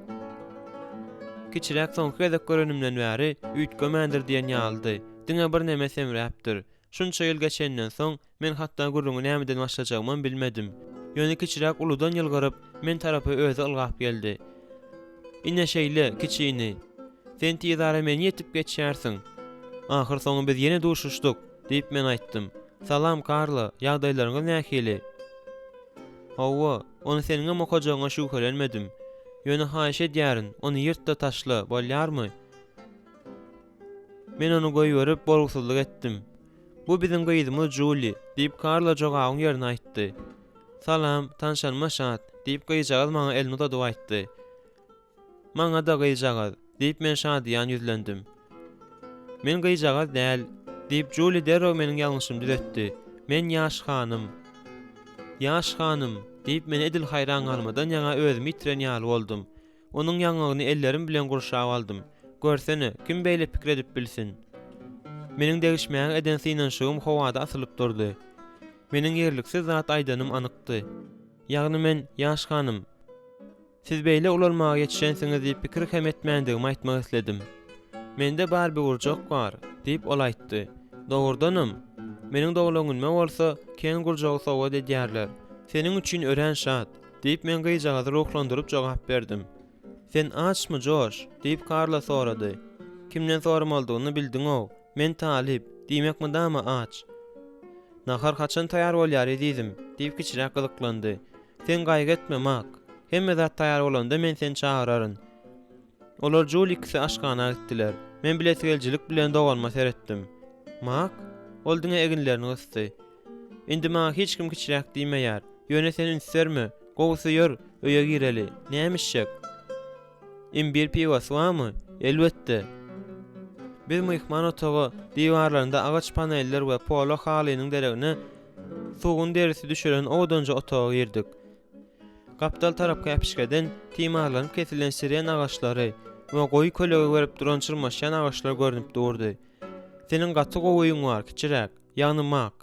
S1: Kiçiräk soňky gezek görenimden bäri üýtgemendir diýen ýaldy. Diňe bir näme semräpdir. Şunça ýyl geçenden soň men hatda gurruňy nämeden başlajagymyň bilmedim. Ýöne kiçiräk uludan ýylgyryp men tarapy özi ylgap geldi. Inne şeýle kiçini. Sen tizara meni ýetip geçýärsiň. Ahyr soňy biz ýene duşuşdyk diýip men aýtdym. Salam Karla, ýagdaýlaryňyz nähili? Hawa, onu seniňe mokajagyňa şüphelenmedim. Ýöne haýyş edýärin, onu ýyrtda taşla, bolýarmy? Men onu goýup bolgusyzlyk etdim. Bu biziň gyzymyz Julie, diýip Karla jogagyň ýerine aýtdy. Salam, tanşanma şat, diýip gyýjagaz maňa elini uzadyp aýtdy. Maňa da gyýjagaz, diýip men şadýan ýüzlendim. Men gyýjagaz däl, diýip Julie derrew meniň ýalňyşymdy düzeltdi. Men ýaş hanym. Ýaş hanym, diýip men edil haýran galmadan ýaňa özümi itiren ýaly boldum. Onuň ýaňagyny ellerim bilen gurşap aldym. Görsene, kim beýle pikir edip bilsin. Meniň degişmäge eden synanşygym howada asylyp durdy. Meniň ýerliksiz zat aýdanym anykdy. Ýagny men ýaş hanym. Siz beýle ulalmaga ýetişensiňiz diýip pikir hem etmändigimi aýtmak isledim. Mende bar bir gurjak bar, diýip ol aýtdy. Dogurdanam. Meniň dogulagyňmy bolsa, ken gurjagy sowa edýärler. Seniň üçin ören şat, diýip men gyýjagazy ruhlandyryp jogap berdim. Sen açmy Josh, diýip Karla sorady. Kimden soramaldygyny bildiň-o? Men talip, diýmekmi dama aç. Nahar haçan taýar bolýar edizim, diýip kiçiräk gyzyklandy. Sen gaýgetme mak. Hemme zat taýar bolanda men seni çağıraryn. Olar Julie ikisi aşgana gitdiler. Men biletgeljilik bilen doganma seretdim. Mak, ol diňe eginlerini gysdy. Indi maňa hiç kim kiçiräk diýmeýär. Ýöne sen ünsärmi? Gowsy ýör, öýe gireli. Nämişjek? Bir pivas varmy? Elbetde. Biz mehman otagy diwarlarynda agaç paneller we polo halynyň deregine suwun derisi düşüren owdunja otagy girdik. Kaptal tarapka ýapyşgadan timarlanyp kesilen siren agaçlary we goý kölege berip duran çyrmaşan agaçlar görünip durdy. Senin gaty goýuň bar, kiçiräk, ýagny mak.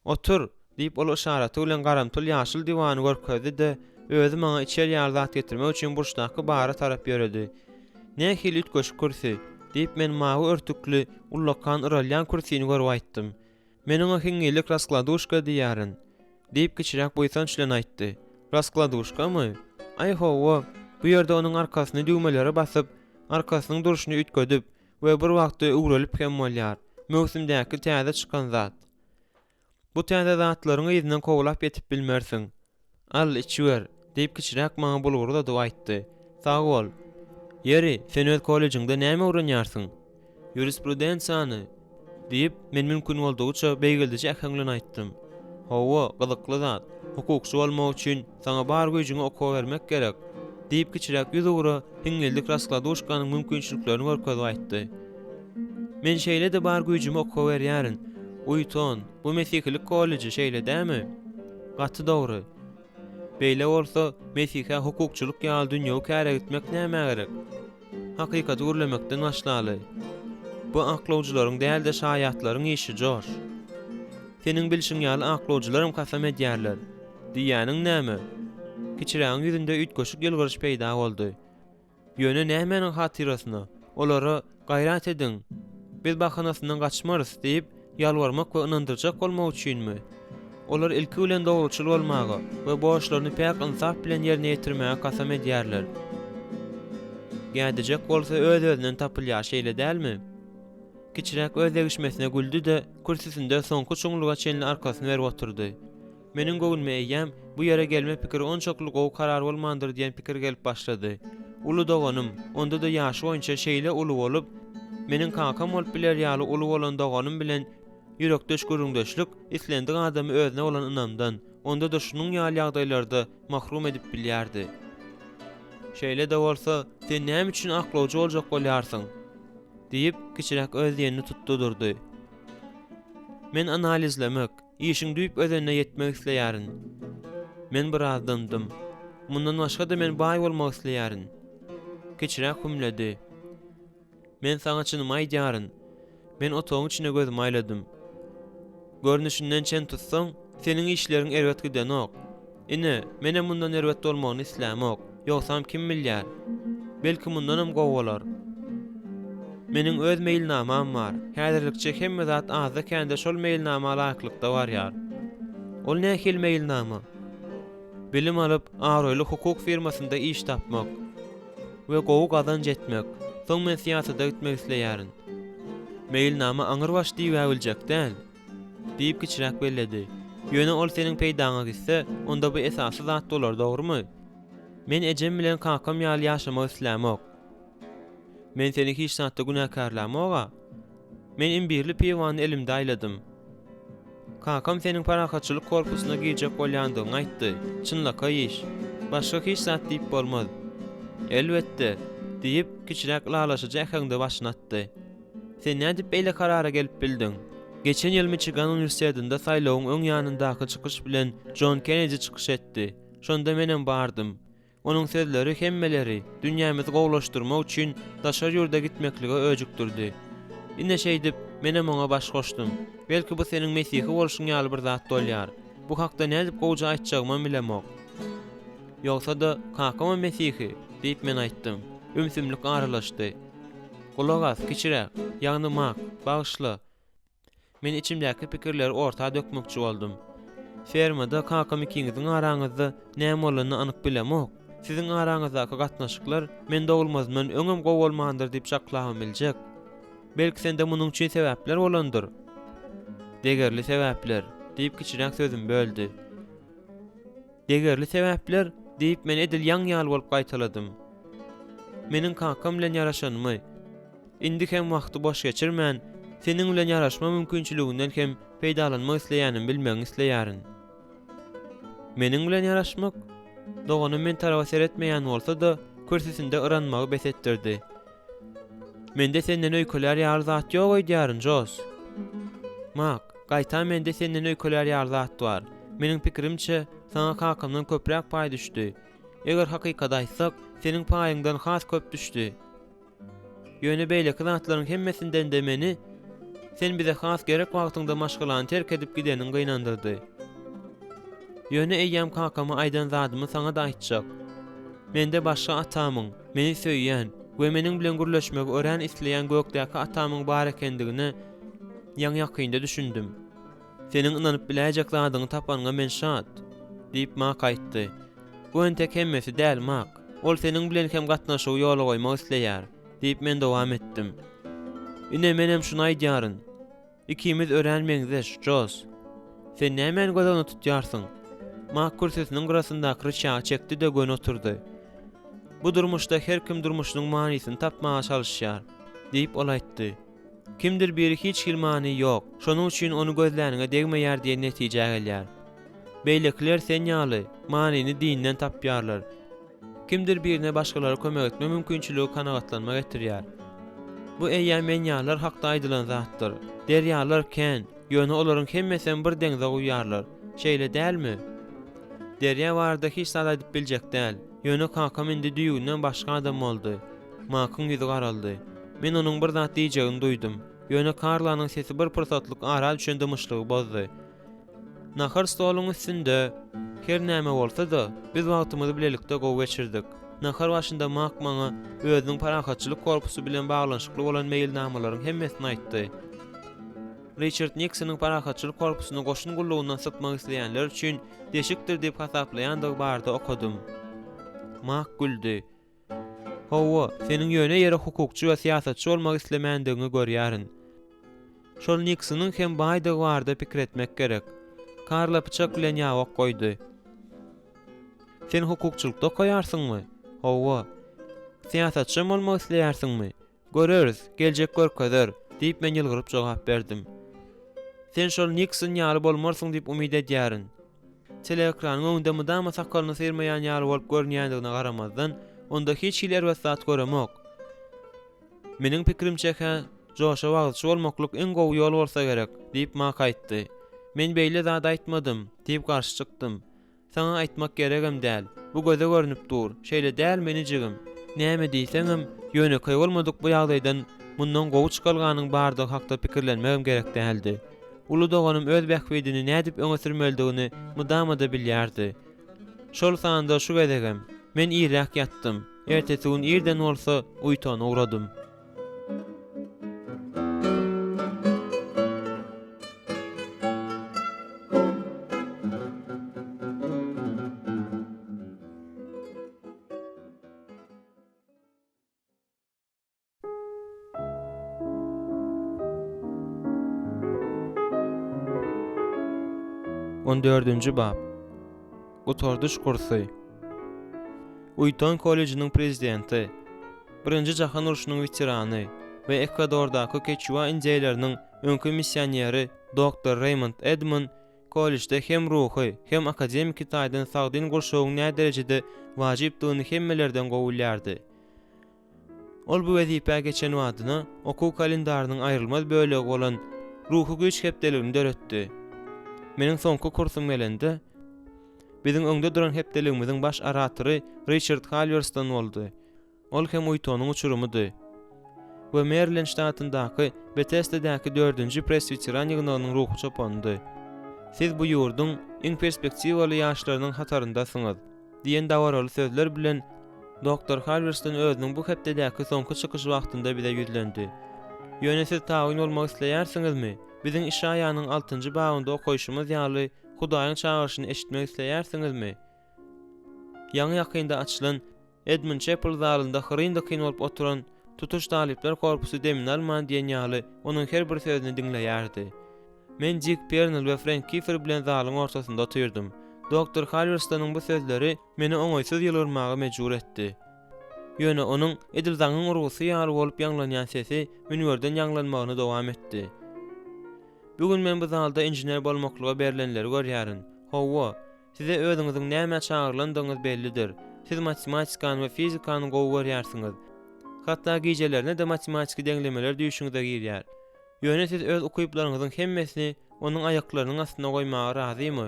S1: Otur, diýip ol işaraty bilen garamtyl ýaşyl diwany görkezdi de özü maňa içer ýardat getirmek üçin burçdaky bara tarap ýöredi. Nähili ütköş kursi, diýip men mawy örtükli ullakan ıralyan kursini görüp aýtdym. Meniň hiňelik raskladuşka diýärin, diýip kiçiräk boýsançlan aýtdy. Raskladuşkamy? Ay howa, bu ýerde onuň arkasyny düwmelere basyp, arkasynyň duruşyny ütkedip we bir wagtda ugrelyp hem bolýar. Möhsimdäki täze çykan zat. Bu täze zatlaryň ýyzynyň kowlap ýetip bilmersiň. Al içiwer, diýip kiçiräk maňa bulgury da aýtdy. Sag bol. Ýeri, sen öz kollejiňde näme öwrenýärsiň? Jurisprudensiýany, diýip men mümkin boldugyça beýgildiçe ähňlen aýtdym. Hawa, gyzykly zat. Hukukçy bolmak üçin sana bar güýjüňi okuw bermek gerek. Diýip kiçiräk ýüz ugry hiňellik raskladuşkanyň mümkinçiliklerini görkezip aýtdy. Men şeýle de bar güýjümi okuw berýärin. Uyton, bu Mesihilik kolleji şeýle dämi? Gaty dogry. Beýle bolsa, Mesiha hukukçylyk ýaly dünýäge kärä gitmek näme gerek? Hakykaty gürlemekden başlaly. Bu aklawjylaryň däl de şaýatlaryň işi Josh. Seniň bilşiň ýaly aklawjylarym kasam edýärler. Diýäniň näme? Kiçirägiň ýüzünde ütköşük ýylgyryş peýda boldy. Ýöne nämenin hatyrasyna? Olara gaýrat ediň. Biz bahanasyndan gaçmarys diýip ýalwarmak we ynandyrjak bolmak üçinmi? Olar ilki bilen dogruçyl bolmagy we bu işlerini pek insaf bilen ýerine ýetirmäge kasam edýärler. Gädejek bolsa öz-özünden tapylýar şeýle dälmi? Kiçiräk öz degişmesine güldü de kursisinde soňky çuňluga çenli arkasyny berip oturdy. Meniň göwnüme eýýäm bu ýere gelme pikiri onçakly gowy karar bolmandyr diýen pikir gelip başlady. Ulu doganym, onda da ýaşy boýunça şeýle ulu bolup, meniň kakam bolup biler ýaly ulu bolan doganym bilen Ýürekdeş gürüňdeşlik islendik adamy özüne olan ynamdan, onda da şunun ýaly ýagdaýlarda mahrum edip bilýärdi. Şeýle de bolsa, sen näme üçin aklawjy boljak bolýarsyň? Diýip kiçirek öz ýerini tutdurdy. Men analizlemek, işiň düýp özüne ýetmek isleýärin. Men biraz dymdym. Mundan başga da men baý bolmak isleýärin. Kiçirek hümledi. Men saňa çynymy aýdýaryn. Men otogyň içine gözümi aýladym. Görnüşinden çen tutsaň, senin işleriň erwet gidenok. Ine, menem mundan erwet bolmagyny islämok. Ýogsam kim bilýär? Belki mundanam gowalar. Meniň öz meýilnamam bar. Häzirlikçe hemme zat azda kende şol meýilnama laýyklykda barýar. Ol nähil meýilnama? Bilim alyp, aýryly hukuk firmasynda iş tapmak we gowy gazanç etmek. Soň men siýasata gitmek isleýärin. Meýilnama aňyr baş diýibiljek däl. Diýip kiçirek belledi. Ýöne ol seniň peýdaňa gitse, onda bu esasy zat bolar, dogrymy? Men ejem bilen kakam ýaly ýaşamak islämok. Men seni hiç sanatta günahkarlamaga. Men imbirli pivany elimde aýladym. Kakam seniň parahatçylyk korpusuna giýjek bolýandygyny aýtdy. Çynlaka iş. Başga hiç zat diýip bolmaz. Elbetde, diýip kiçirek lalaşyjy ähňde başyna atdy. Sen nädip beýle karara gelip bildin? Geçen ýyl Michigan Uniwersitetinde saýlawyň öň ýanyndaky çykyş bilen John Kennedy çykyş etdi. Şonda menem bardym. Onun sözleri hemmeleri dünýämizi gowlaşdyrmak üçin daşar ýurda gitmekligi öjükdirdi. Ine şeýdip menem oňa baş goşdum. Belki bu seniň mesihi bolşuň ýaly bir zat bolýar. Bu hakda nädip gowja aýtjagymy bilemok. Ýogsa da kakama mesihi diýip men aýtdym. Ümsümlik aralaşdy. Gulak as, kiçirek, ýagnymak, bagyşla. Men içimdäki pikirleri ortağa dökmekçi boldum. Fermada kakam ikiňiziň araňyzda näme bolanyny anyk bilemok. Siziň araňyzdaky gatnaşyklar men dogulmazdan öňem gowy bolmandyr diýip şaklaýan biljek. Belki sende munyň üçin sebäpler bolandyr. Degerli sebäpler diýip kiçirek sözüm böldi. Degerli sebäpler diýip men edil ýaňýaly bolup gaýtaladym. Meniň kakam bilen ýaraşanymy, indi hem wagty boş geçirmän, senin bilen ýaraşma mümkinçiliginden hem peýdalanmak isleýänim bilmegiň isleýärin. Meniň bilen ýaraşmak dogany men tarawa seretmeýän bolsa da kürsüsinde ıranmagy besetdirdi. Mende senden öýkeler ýaly zat ýok diýärin Jos. Mak, gaýta mende senden öýkeler ýaly zat bar. Meniň pikirimçe saňa kakamdan köpräk paý düşdi. Eger hakykata aýtsak, seniň paýyňdan has köp düşdi. Ýöne beýleki zatlaryň hemmesinden de meni sen bize has gerek wagtyňda maşgulany terk edip gidenin gynandyrdy. Ýöne eýýäm kakamy aýdan zadymy saňa da aýtjak. Mende başga atamyň, meni söýýän we meniň bilen gürleşmek ören isleýän gökdäki atamyň bar ekendigini ýaň ýakynda düşündüm. Seniň inanyp biläjek zadyňy tapanyňa men şat, diýip mak aýtdy. Bu entek hemmesi däl mak. Ol seniň bilen hem gatnaşygy ýola goýmak isleýär, diýip men dowam etdim. Ine menem şunu aýdýaryn. Ikimiz örenmeňiz, Jos. Sen näme gözüňi tutýarsyň? Mak kürsüsiniň gyrasyndaky rıçağı çekdi de gön oturdy. Bu durmuşda her kim durmuşynyň manysyny tapmaga çalışýar, diýip ol aýtdy. Kimdir biri hiç hilmany ýok, şonuň üçin onu gözlärine degmeýär diýen netije gelýär. Beýlekler sen ýaly, manyny dinden tapýarlar. Kimdir birine başgalara kömek etme mümkinçiligi kanagatlanma getirýär. Bu eýýär men ýalar hakda aýdylan zatdyr. Derýalar ken, ýöne olaryň hemmesini bir deňze goýýarlar. Şeýle dälmi? Derýa barada hiç zat edip biljek däl. Ýöne kakam indi düýünden başga adam boldy. Makyň ýüzi garaldy. Men onuň bir zat diýjegini duýdum. Ýöne Karlanyň sesi bir pursatlyk ara düşündümüşligi bozdy. Nahar stoluň üstünde her näme bolsa da biz wagtymyzy bilelikde gowy geçirdik. Nahar başynda mak maňa özüniň parahatçylyk korpusu bilen baglanyşykly bolan meýilnamalaryň hemmesini aýtdy. Richard Nixonyň parahatçylyk korpusyna goşun gullugundan sypmak isleýänler üçin deşikdir diýip hasaplaýandygy barda okudum. Mak güldü. Hawa, seniň ýöne ýere hukukçy we siýasatçy bolmak islemäňdigini görýärin. Şol Nixonyň hem baýdygy barda pikir etmek gerek. Karla bıçak bilen ýawak goýdy. Sen hukukçylykda koýarsyňmy? Hawa. Siýasatçy bolmak isleýärsiňmi? Göreriz, geljek görkezler, diýip men ýylgyryp jogap berdim. Sen şol Nixon ýaly bolmarsyň diýip umyt edýärin. Teleekranyň öňünde mydama sakalyny syrmaýan ýaly bolup görnýändigine garamazdan onda hiç hiler we zat göremok. Meniň pikirimçe joşa wagtçy bolmaklyk en gowy ýol bolsa gerek diýip mak aýtdy. Men beýle zat aýtmadym diýip garşy çykdym. Sana aýtmak geregem däl. Bu göze görnüp dur. Şeýle däl meni jigim. Näme diýseňem ýönekäý bolmadyk bu ýagdaýdan mundan gowy çykalganyň bardygy hakda pikirlenmegem gerek däldi. Ulu doganym öz bähbedini nädip öňe sürmeldigini mydama-da bilýärdi. Şol sanda şu gezegem. Men irak ýatdym. Ertesi gün irden bolsa uýtana uğradym. On 4-nji bab. Gutardyş kursy. Uyton kollejining prezidenti, 1-nji jahan uruşynyň veterany we Ekvadordaky Quechua injeýleriniň öňkü missioneri Dr. Raymond Edmund kollejde hem ruhy hem akademik taýdan sagdyn gurşagyň näme derejede wajypdygyny hemmelerden gowulýardy. Ol bu wezipe geçen wadyna okuw kalendarynyň aýrylmaz bölegi bolan ruhy güç hepdeligini döretdi. Meniň soňky kursum gelende biziň öňde duran hepdeligimiziň baş aratory Richard Halverston boldy. Ol hem Uytonyň uçurumydy. We Maryland ştatyndaky Bethesda'daky 4-nji presbiteran ýygynynyň ruhy çapandy. Siz bu ýurduň iň perspektiwaly ýaşlarynyň hataryndasyňyz diýen dawaraly sözler bilen Dr. Halverston özüniň bu hepdedaky soňky çykyş wagtynda bize ýüzlendi. Ýöne siz taýin bolmak isleýärsiňizmi? Biziň Işaýanyň 6-njy babynda okoýşymyz ýaly Hudaýyň çağırşyny eşitmek isleýärsiňizmi? Ýaňy ýakynda açylan Edmund Chapel zalynda hyrynda kyn bolup oturan tutuş talipler korpusy demin alman diýen ýaly onuň her bir sözüni dinleýärdi. Men Jack Pernell we Frank Kiefer bilen zalyň ortasynda oturdum. Dr. Halverstonyň bu sözleri meni oňaýsyz ýylgyrmaga mejbur etdi. Ýöne onuň edilzaňyň urgusy ýaly bolup ýanglanýan sesi münwerden ýanglanmagyny dowam etdi. Bugün men bu zalda injener bolmaklyga berilenleri görýärin. Hawa, size özüňiziň näme çağırlandygyňyz bellidir. Siz matematikany we fizikany gowy görýärsiňiz. Hatda gijelerine de matematik deňlemeler düşüňize girýär. Ýöne siz öz okuýuplaryňyzyň hemmesini onuň aýaklarynyň astyna goýmaga razymy?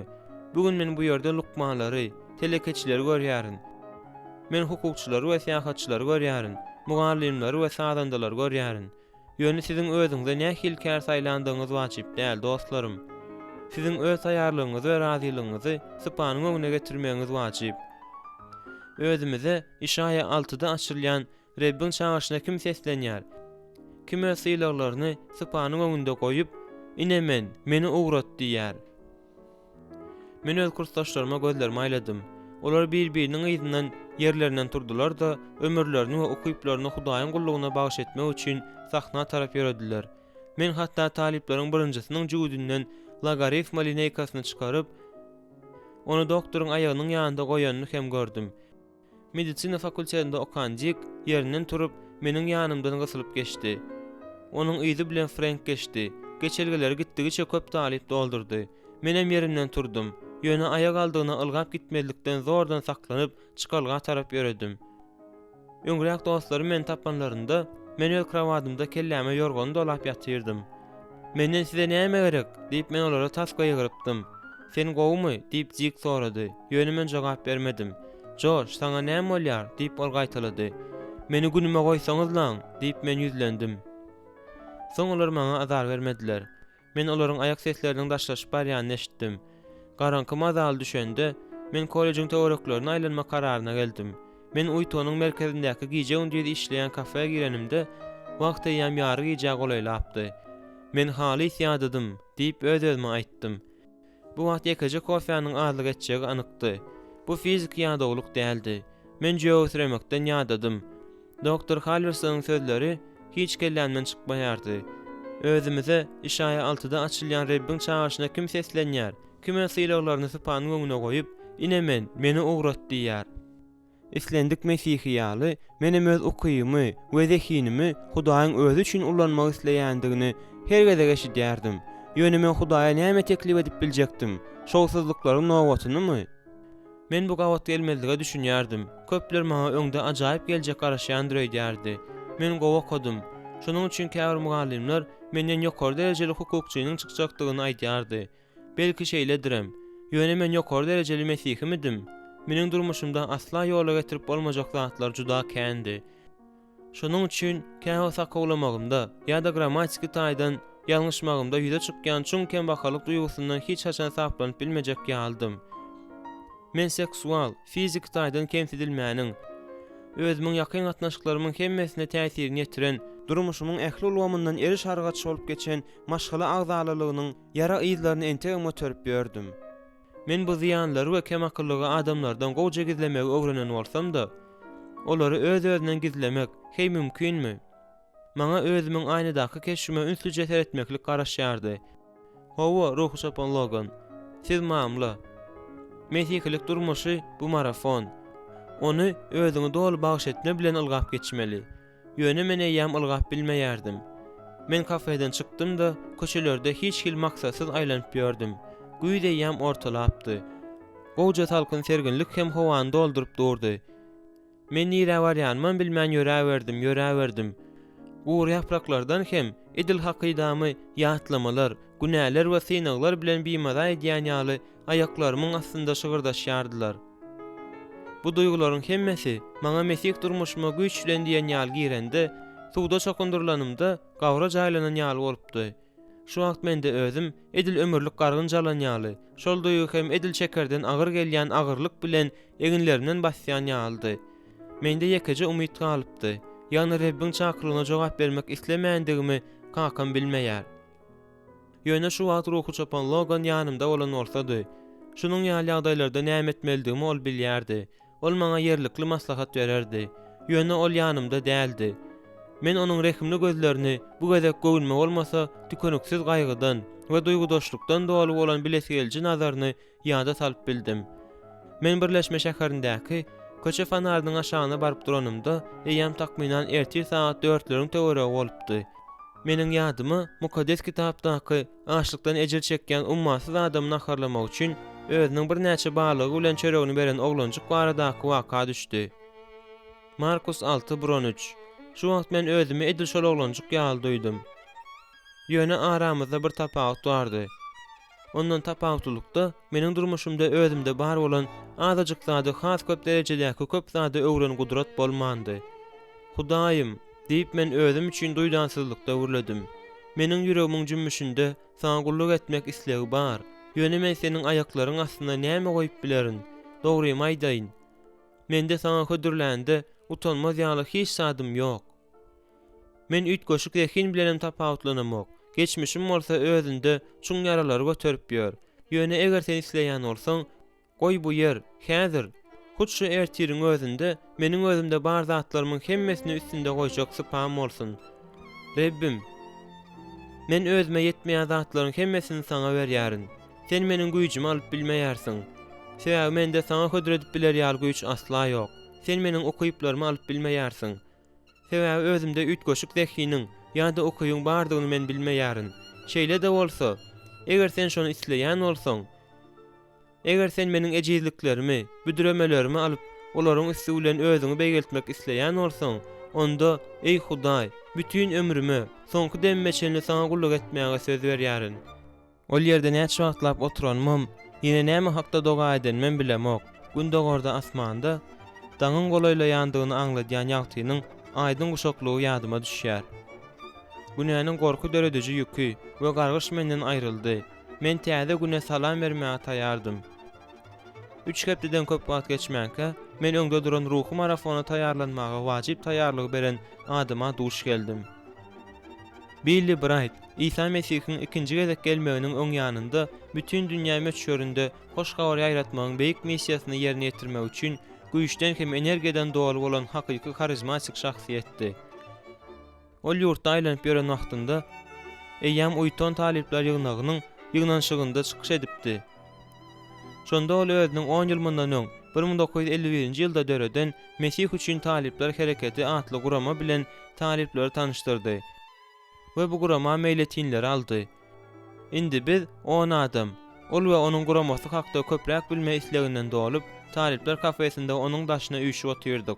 S1: Bugün men bu ýerde lukmanlary, telekeçileri görýärin. Men hukukçylary we syýasatçylary görýärin. Mugallimleri we saýdandalary görýärin. Ýöne siziň özüňize nähil kär saýlandygyňyz wajyp däl dostlarym. Siziň öz taýýarlygyňyzy we razylygyňyzy sypanyň öňüne getirmegiňiz wajyp. Özümize Işaya 6-da açylýan Rebbiň çağırşyna kim seslenýär? Kim öz syýlaklaryny sypanyň öňünde goýup, "Inemen, meni uğrat" diýär. Men öz kursdaşlaryma gözlerimi aýladym. Olar bir-biriniň ýyzynyň yerlerinden turdular da ömürlerini we okuýuplaryny Hudaýyň gullugyna bagyş etmek üçin sahna tarap ýörediler. Men hatda talipleriň birinjisiniň jüýüdinden logaritma lineýkasyny çykaryp, onu doktoryň aýagynyň ýanynda goýanyny hem gördüm. Medisina fakultetinde okanjyk ýerinden turup meniň ýanymdan gysylyp geçdi. Onuň ýyzy bilen Frank geçdi. Geçelgeleri gitdigiçe köp talip doldurdy. Men hem yerimden turdum. Ýöne aýak aldygyna ylgap gitmedikden zordan saklanyp çykalga tarap ýöredim. Öňrek dostlarym men tapanlarynda men öz krawatymda kelläme ýorgan dolap ýatyrdym. "Menden size näme gerek?" diýip men olara taska ýygyrypdym. "Sen gowmy?" diýip Jik sorady. Ýöne men jogap bermedim. "Josh, saňa näme bolýar?" diýip ol gaýtalady. "Meni günüme goýsaňyzlaň" diýip men ýüzlendim. Soň olar maňa azar bermediler. Men olaryň ayak sesleriniň daşlaşyp barýanyny eşitdim. Garanky mazal düşende men kollejiň töwereklaryna aýlanma kararyna geldim. Men Uytonyň merkezindäki gije undýedy işleýän kafeýe girenimde wagt ýam ýary gije golaýlapdy. Men haly ýadydym diýip öz-özüme aýtdym. Bu wagt ýekece kofeýanyň azlyk etjegi anykdy. Bu fizik ýadawlyk däldi. Men jowe süremekden ýadadym. Dr. Halversonyň sözleri hiç kellämden çykmaýardy. Özümize Işaya 6-da açylýan Rebbiň çağırşyna kim seslenýär? Kim öz syýlaklaryny sypanyň öňüne goýup, "Inemen, meni uğrat" diýär. Islendik Mesihiýaly menem öz okuýumy we zehinimi Hudaýyň özü üçin ullanmak isleýändigini her gede eşidýärdim. Ýöne men Hudaýa näme teklip edip biljekdim? Şowsuzlyklaryň nowatynymy? Men bu gawat gelmezlige düşünýärdim. Köpler maňa öňde ajaýyp geljek garaşýandyr öýdýärdi. Men gowa okudum. Şonuň üçin käbir mugallimler menden ýokary derejeli hukukçynyň çykjakdygyny aýdýardy. Belki şeýledirem. Ýöne men ýokary derejeli mesihimidim. Meniň durmuşymda asla ýola getirip bolmajak zatlar juda kändi. Şonuň üçin käbir sakawlamagymda ýa-da grammatiki taýdan ýalňyşmagymda ýüze çykýan çuň kembahallyk duýgusyndan hiç haçan saplanyp bilmejek ýaldım. Men seksual, fizik taýdan kemsidilmäniň, özümiň ýakyn gatnaşyklarynyň hemmesine täsirini ýetiren, durmuşymyň ähli ulgamyndan eri şargaç bolup geçen maşgala agzalylygynyň ýara ýyzlaryny entegime törüp ýördüm. Men bu ziýanlary we kem akyllygy adamlardan gowja gizlemek öwrenen bolsam-da, olary öz-özünden gizlemek hey mümkinmi? Maňa özümiň aýnydaky keşime ünsüce etmeklik garaşýardy. Hawa ruhy çapan Logan, siz mamla. Mesihlik durmuşy bu marafon. Onu özüňi dolu bagş etme bilen ılgap geçmeli. Ýöne men eýýäm ılgap bilmeýärdim. Men kafeden çykdym-da, köçelerde hiç hil maksatsız aýlanyp ýördüm. Güýde eýýäm ortalapdy. Gowja talkyn serginlik hem howany doldurup durdy. Men nire barýanman bilmän ýöräwerdim. Uğur yapraklardan hem edil hakydamy ýatlamalar, günäler we synaglar bilen biýmada edýän ýaly ayaklarymyň astynda şygyrdaşýardylar. Bu duýgularyň hemmesi maňa mesih durmuşyma güýçlen diýen ýal girende, suwda çokundurlanymda gawra jaýlanan ýaly bolupdy. Şu wagt mende özüm edil ömürlük gargynjalan ýaly, şol duýgu hem edil çekerden agyr gelýän agyrlyk bilen eginlerimden basýan ýaldy. Mende ýekeje umyt galypdy. Ýani Rabbiň çakyrygyna jogap bermek islemäändigimi kakam bilmeýär. Ýöne şu wagt ruhy çapan Logan ýanymda bolan bolsady, şunuň ýaly ýagdaýlarda näme etmelidigimi ol bilýärdi. Ol maňa ýerlikli maslahat bererdi. Ýöne ol ýanymda däldi. Men onuň rehimli gözlerini bu gezek göwnme bolmasa tükeniksiz gaýgydan we duýgudaşlykdan dolu bolan bileselji nazaryny ýada salyp bildim. Men Birleşme şäherindäki köçe fanarynyň aşagyna baryp duranymda eýýäm takminan erti saat 4-leriň töweregi bolupdy. Meniň ýadyma mukaddes kitapdaky aşlykdan ejir çekýän ummasyz adamyny naharlamak üçin özüniň bir näçe balygy bilen çöregini beren oglanjyk baradaky waka düşdi. Markus 6:13. Şu wagt men özümi edil şol oglanjyk ýaly duýdum. Ýöne aramyzda bir tapawut bardy. Ondan tapawutlukda meniň durmuşymda özümde bar bolan azyjyk zady has köp derejedäki köp zady öwren gudrat bolmandy. Hudaýym, diýip men özüm üçin duýdansyzlykda gürledim. Meniň ýüregimiň jümmüşinde saňa gulluk etmek islegi bar. Ýöne men seniň aýaklaryň astyna näme goýup bilerin? Dogrymy aýdaýyn. Mende saňa hödürlände utanmaz ýaly hiç sadym ýok. Men ütgoşuk ekin bilenem tapawutlanamok. Geçmişim bolsa özünde çuň ýaralary göterip ýör. Ýöne eger sen isleýän bolsaň, goý bu ýer, häzir, hut şu ertiriň özünde meniň özümde bar zatlarymyň hemmesini üstünde goýjak sypam bolsun. Rabbim, men özüme ýetmeýän zatlaryň hemmesini saňa berýärin. Sen meniň güýjümi alyp bilmeýärsiň. Sebäbi mende saňa hödredip biler ýaly güýç asla ýok. Sen meniň okuýyplarymı alyp bilmeýärsiň. Sebäbi özümde ütgoşuk zehiniň ýa-da okuýuň bardygyny men bilmeýärin. Şeýle de bolsa, eger sen şonu isleýän bolsaň, eger sen meniň ejizliklerimi, büdüremelerimi alyp olaryň üstü bilen özüňi beýgeltmek isleýän bolsaň, onda ey Hudaý, bütün ömrümi, soňky demmeçeni saňa gulluk etmäge söz berýärin. Ol ýerde näçe wagtlap oturanmam, ýene näme hakda doga edenmen bilemok. Gün dogorda asmanda daňyň golayla ýandygyny aňladýan ýagtynyň aýdyn guşaklygy ýadyma düşýär. Günäniň gorku dörediji ýükü we gargyş menden aýryldy. Men täze güne salam bermäge taýardym. 3 hepdeden köp wagt geçmänkä men öňde duran ruhy marafona taýarlanmaga wajyp taýarlyk beren adyma duş geldim. Billy Bright, İsa Mesihiň ikinji gezek gelmeginiň öň ýanynda bütün dünýä meçhöründe hoş habar ýaratmagyň beýik missiýasyny ýerine ýetirmek üçin güýçden hem energiýadan dowal bolan hakyky karizmatik şahsiýetdi. Ol ýurtda aýlanyp ýören wagtynda eýýäm uýton talipler ýygnagynyň ýygnanşygynda çykyş edipdi. Şonda ol özüniň 10 ýyl mundan öň 1951-nji ýylda döreden Mesih üçin talipler hereketi atly gurama bilen talipleri tanıştyrdy we bu gurama meýletinleri aldy. Indi biz on adam. Ol we onuň guramasy hakda köpräk bilme isleginden dolup, talipler kafesinde onuň daşyna üýşüp otyrdyk.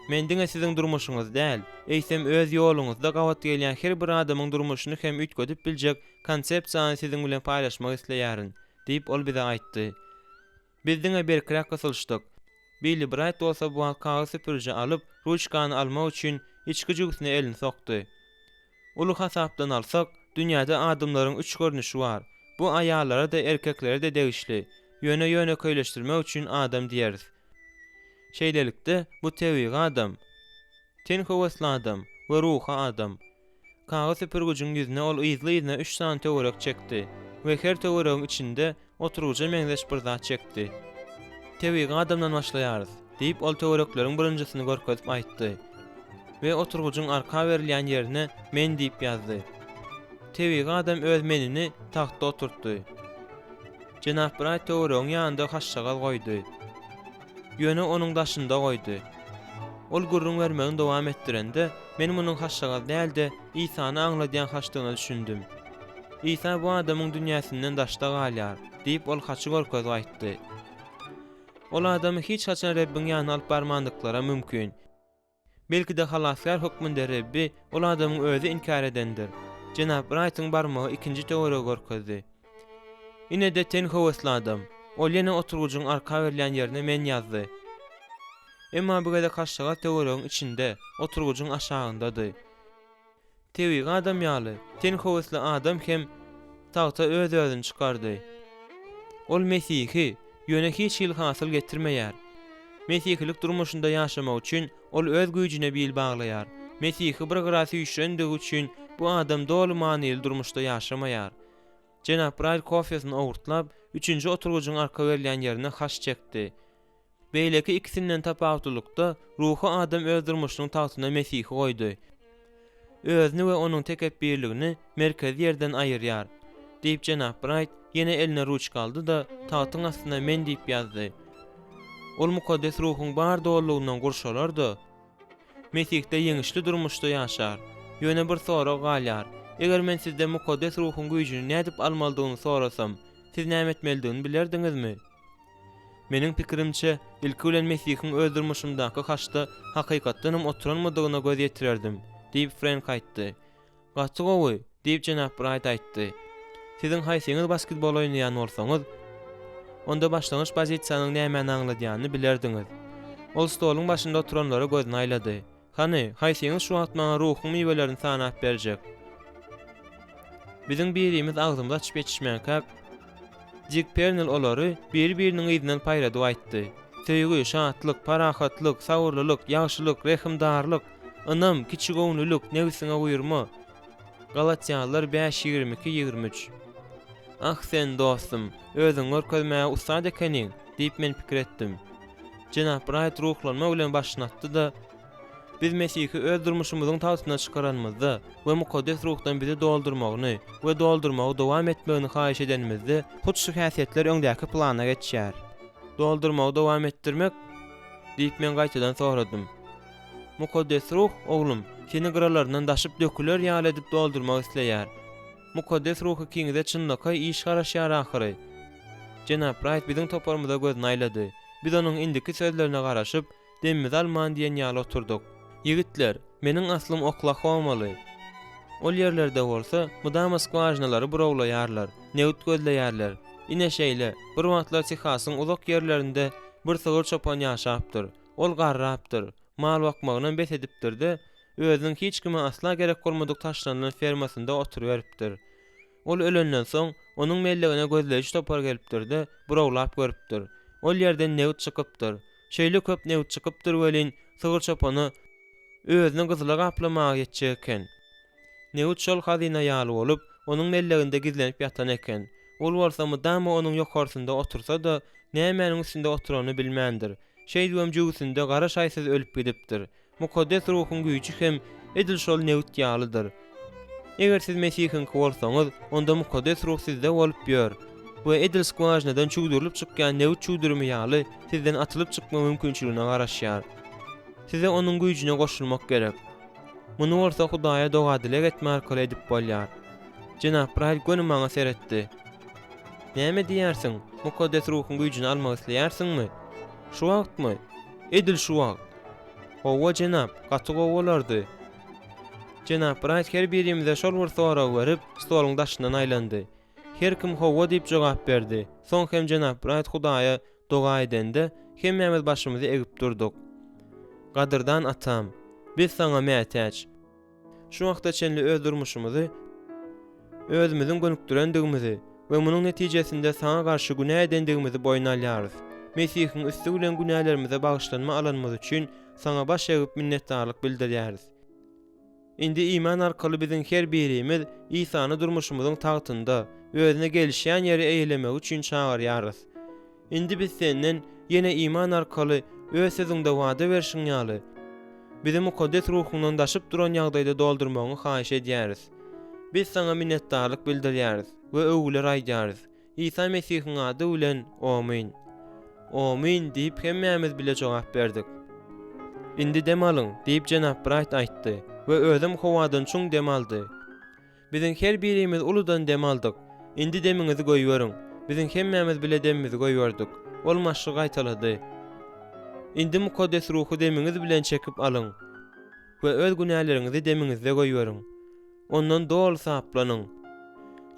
S1: Men diňe siziň durmuşyňyz däl, eýsem öz ýoluňyzda gawat gelýän her bir adamyň durmuşyny hem ütgedip biljek konsepsiýany siziň bilen paýlaşmak isleýärin, diýip ol bize aýtdy. Biz diňe berkirek gysylşdyk. Billy Bright bolsa bu kağıt süpürüji alıp, ruçkany almak üçin içki jügüsine elini sokdy. Ulu hasapdan alsak, dünýäde adamlaryň üç görnüşi bar. Bu aýallara da erkeklere de degişli. Ýöne köýleşdirmek üçin adam diýeriz. Şeýlelikde bu tewigi adam, ten howasly adam we ruha adam. Kağıt süpürgüjüň ýüzüne ol ýyzly-ýyzna 3 sany töwerek çekdi we her töweregiň içinde oturguja meňzeş bir zat çekdi. Tewigi adamdan başlaýarys, diýip ol töwerekleriň birinjisini görkezip aýtdy we oturgujuň arka berilýän ýerine men diýip ýazdy. Tewigi adam öz menini taxta oturtdy. Jenap Bright töweregiň ýanynda haşşagal goýdy. Ýöne onuň daşynda goýdy. Ol gurrun vermegini dowam etdirende, men munyň haşşagal dälde Ysany aňladýan haşdygyny düşündüm. Ýsa bu adamyň dünýäsinden daşda galýar, diýip ol haçy görkezip aýtdy. Ol adamy hiç haçan Rabbiň ýanyna alyp barmandyklara mümkin. Belki de halaskar hukmunda Rabbi ol adamyň özü inkar edendir. Jenap Bright'ın barmagy ikinji töwerege görkezdi. Ine de ten howasly adam. Ol ýene oturgujuň arka berilýän ýerine men ýazdy. Emma bu gede haşşagal töweregiň içinde, oturgujuň aşagyndady. Tewigi adam ýaly, ten howasly adam hem tagta öz-özüni çykardy. Ol Mesihi ýöne hiç ýyl hasyl getirmeýär. Mesihilik durmuşynda ýaşamak üçin ol öz güýjüne bil baglaýar. Mesihi bir gyrasy ýüşendigi üçin bu adam dolu manyly durmuşda ýaşamaýar. Jenap Bright kofesini ogurtlap, üçünji oturgujuň arka berilýän ýerine haş çekdi. Beýleki ikisinden tapawutlykda ruhy adam öz durmuşynyň tagtyna Mesihi goýdy. Özüni we onuň tekebbirligini merkez ýerden aýyrýar, diýip Jenap Bright ýene eline ruçka aldy da tagtyň astyna men diýip ýazdy. Ol mukaddes ruhyň bar dolugyndan gurşalar-da, Mesihde ýeňişli durmuşda ýaşar, ýöne bir sorag galýar. Eger men sizde mukaddes ruhyň güýjüni nädip almalydygyny sorasam, siz näme etmelidigini bilerdiňizmi? Meniň pikirimçe, ilki bilen Mesihiň öldürmüşümdäki haçda hakykatdanam oturanmadygyna göz ýetirerdim, diýip Frank aýtdy. "Gaçy gowy", diýip Jenap Bright aýtdy. "Siziň haýsyňyz basketbol oýnaýan bolsaňyz, onda başlangyç pozisiýanyň nämäni aňladýanyny bilerdiňiz." Ol stoluň başynda oturanlara gözüni aýlady. "Hany, haýsyňyz şu wagt maňa ruhyň miwelerini sanap berjek." Biziň birimiz agzymda açyp geçişmän kap, Jack Pernell olary bir-biriniň ýüzünden paýradyp aýtdy. "Söýgü, şatlyk, parahatlyk, sagyrlylyk, ýagşylyk, rehimdarlyk, anam, kiçik öňlülük, nefsine uýurma." Galatiýalılar 5:22-23. "Ah sen dostum, özüň görkezmäge ustad ekeniň", diýip men pikir etdim. Jenap Bright ruhlanma bilen başlatdy da, biz Mesihi öz durmuşymyzyň tagtyna çykaranmyzda we mukaddes ruhdan bizi doldurmagyny we doldurmagy dowam etmegini haýyş edenimizde hut şu häsiýetler öňdäki plana geçýär. "Doldurmagy dowam etdirmek", diýip men gaýtadan soradym. "Mukaddes ruh, oglum, seni gyralaryndan daşyp döküler ýaly edip doldurmak isleýär. Mukaddes ruhy kiňide çynlyky iş garaşýar ahyry." Jenap Bright biziň toparmyza gözüni aýlady. Biz onuň indiki sözlerine garaşyp, demimiz alman diýen ýaly oturduk. "Ýigitler, meniň aslym Oklahomaly. Ol ýerlerde bolsa, mudam skwajnalary burawlaýarlar, neut gözleýärler. Ine şeýle, bir wagtlar Texasyň uzak ýerlerinde bir sygyr çopan ýaşapdyr. Ol garrapdyr, mal bakmagyna bes edipdir-de, özüň hiç kime asla gerek bolmadyk taşlanan fermasynda oturuveripdir. Ol ölenden soň, onuň mellegine gözleýiş topar gelipdir-de, burawlap görüpdir. Ol ýerden neut çykypdyr. Şeýle köp neut çykypdyr welin, sygyr çopany özüne gyzyla gaplamagy ýetjeken. Neut şol hazina ýaly bolup, onuň melleginde gizlenip ýatan eken. Ol bolsa mudam onuň ýokarsynda otursa da, nämenin üstünde oturany bilmändir. Şeýdüwem jügüsinde gara şaýsyz ölüp gidipdir. Mukaddes ruhyň güýji hem edil şol neut ýalydyr. Eger siz Mesihiň bolsaňyz, onda mukaddes ruh sizde bolup ýör. Bu edil skwajnadan çugdurylyp çykýan neut çugdurumy ýaly sizden atylyp çykma mümkinçiligine garaşýar. Size onuň güýjüne goşulmak gerek. Muny bolsa Hudaýa dogadylek etme arkaly edip bolýar. Cenap Brahil gönüm maňa seretdi. Näme diýersiň? Mukaddes ruhyň güýjüni almak isleýärsiňmi? Şu wagtmy? Edil şu wagt. Hawa jenap, gaty gowalardy. Jenap Brahil her birimize şol bir soraw berip, stoluň daşyndan aýlandy. Her kim hawa diýip jogap berdi. Soň hem Jenap Brahil Hudaýa doga edende, hemmemiz başymyzy egip durduk. Gadyrdan atam, biz saňa mätäç. Şu wagtda çenli öz durmuşymyzy, özümiziň gönükdirendigimizi we munyň netijesinde saňa garşy günä edendigimizi boýna alýarys. Mesihiň üstü bilen günälerimize bagyşlanma alanymyz üçin saňa baş egip minnetdarlyk bildirýäris. Indi iman arkaly biziň her birimiz İsany durmuşymyzyň tagtynda özüne gelişýän ýeri eýlemek üçin çağırýarys. Indi biz senden ýene iman arkaly öz sözüňde wada berşiň ýaly. Bizi mukaddes ruhundan daşyp duran ýagdaýda doldurmagyny haýyş edýäris. Biz saňa minnetdarlyk bildirýäris we öwgüler aýdýarys. İsa Mesihiň ady bilen amin. Amin diýip hemmemiz bile jogap berdik. Indi dem alyň diýip Jenap Brahil aýtdy we özüm howadan çuň dem aldy. Biziň her birimiz uludan dem aldyk. Indi demiňizi goýberýän. Biziň hemmemiz bile demimizi goýberdik. Ol maşryk aýtalady. Indi mukaddes ruhu demiňiz bilen çekip alyň we öz günälerinizi demiňizde goýberýän. Ondan dol saplanyň.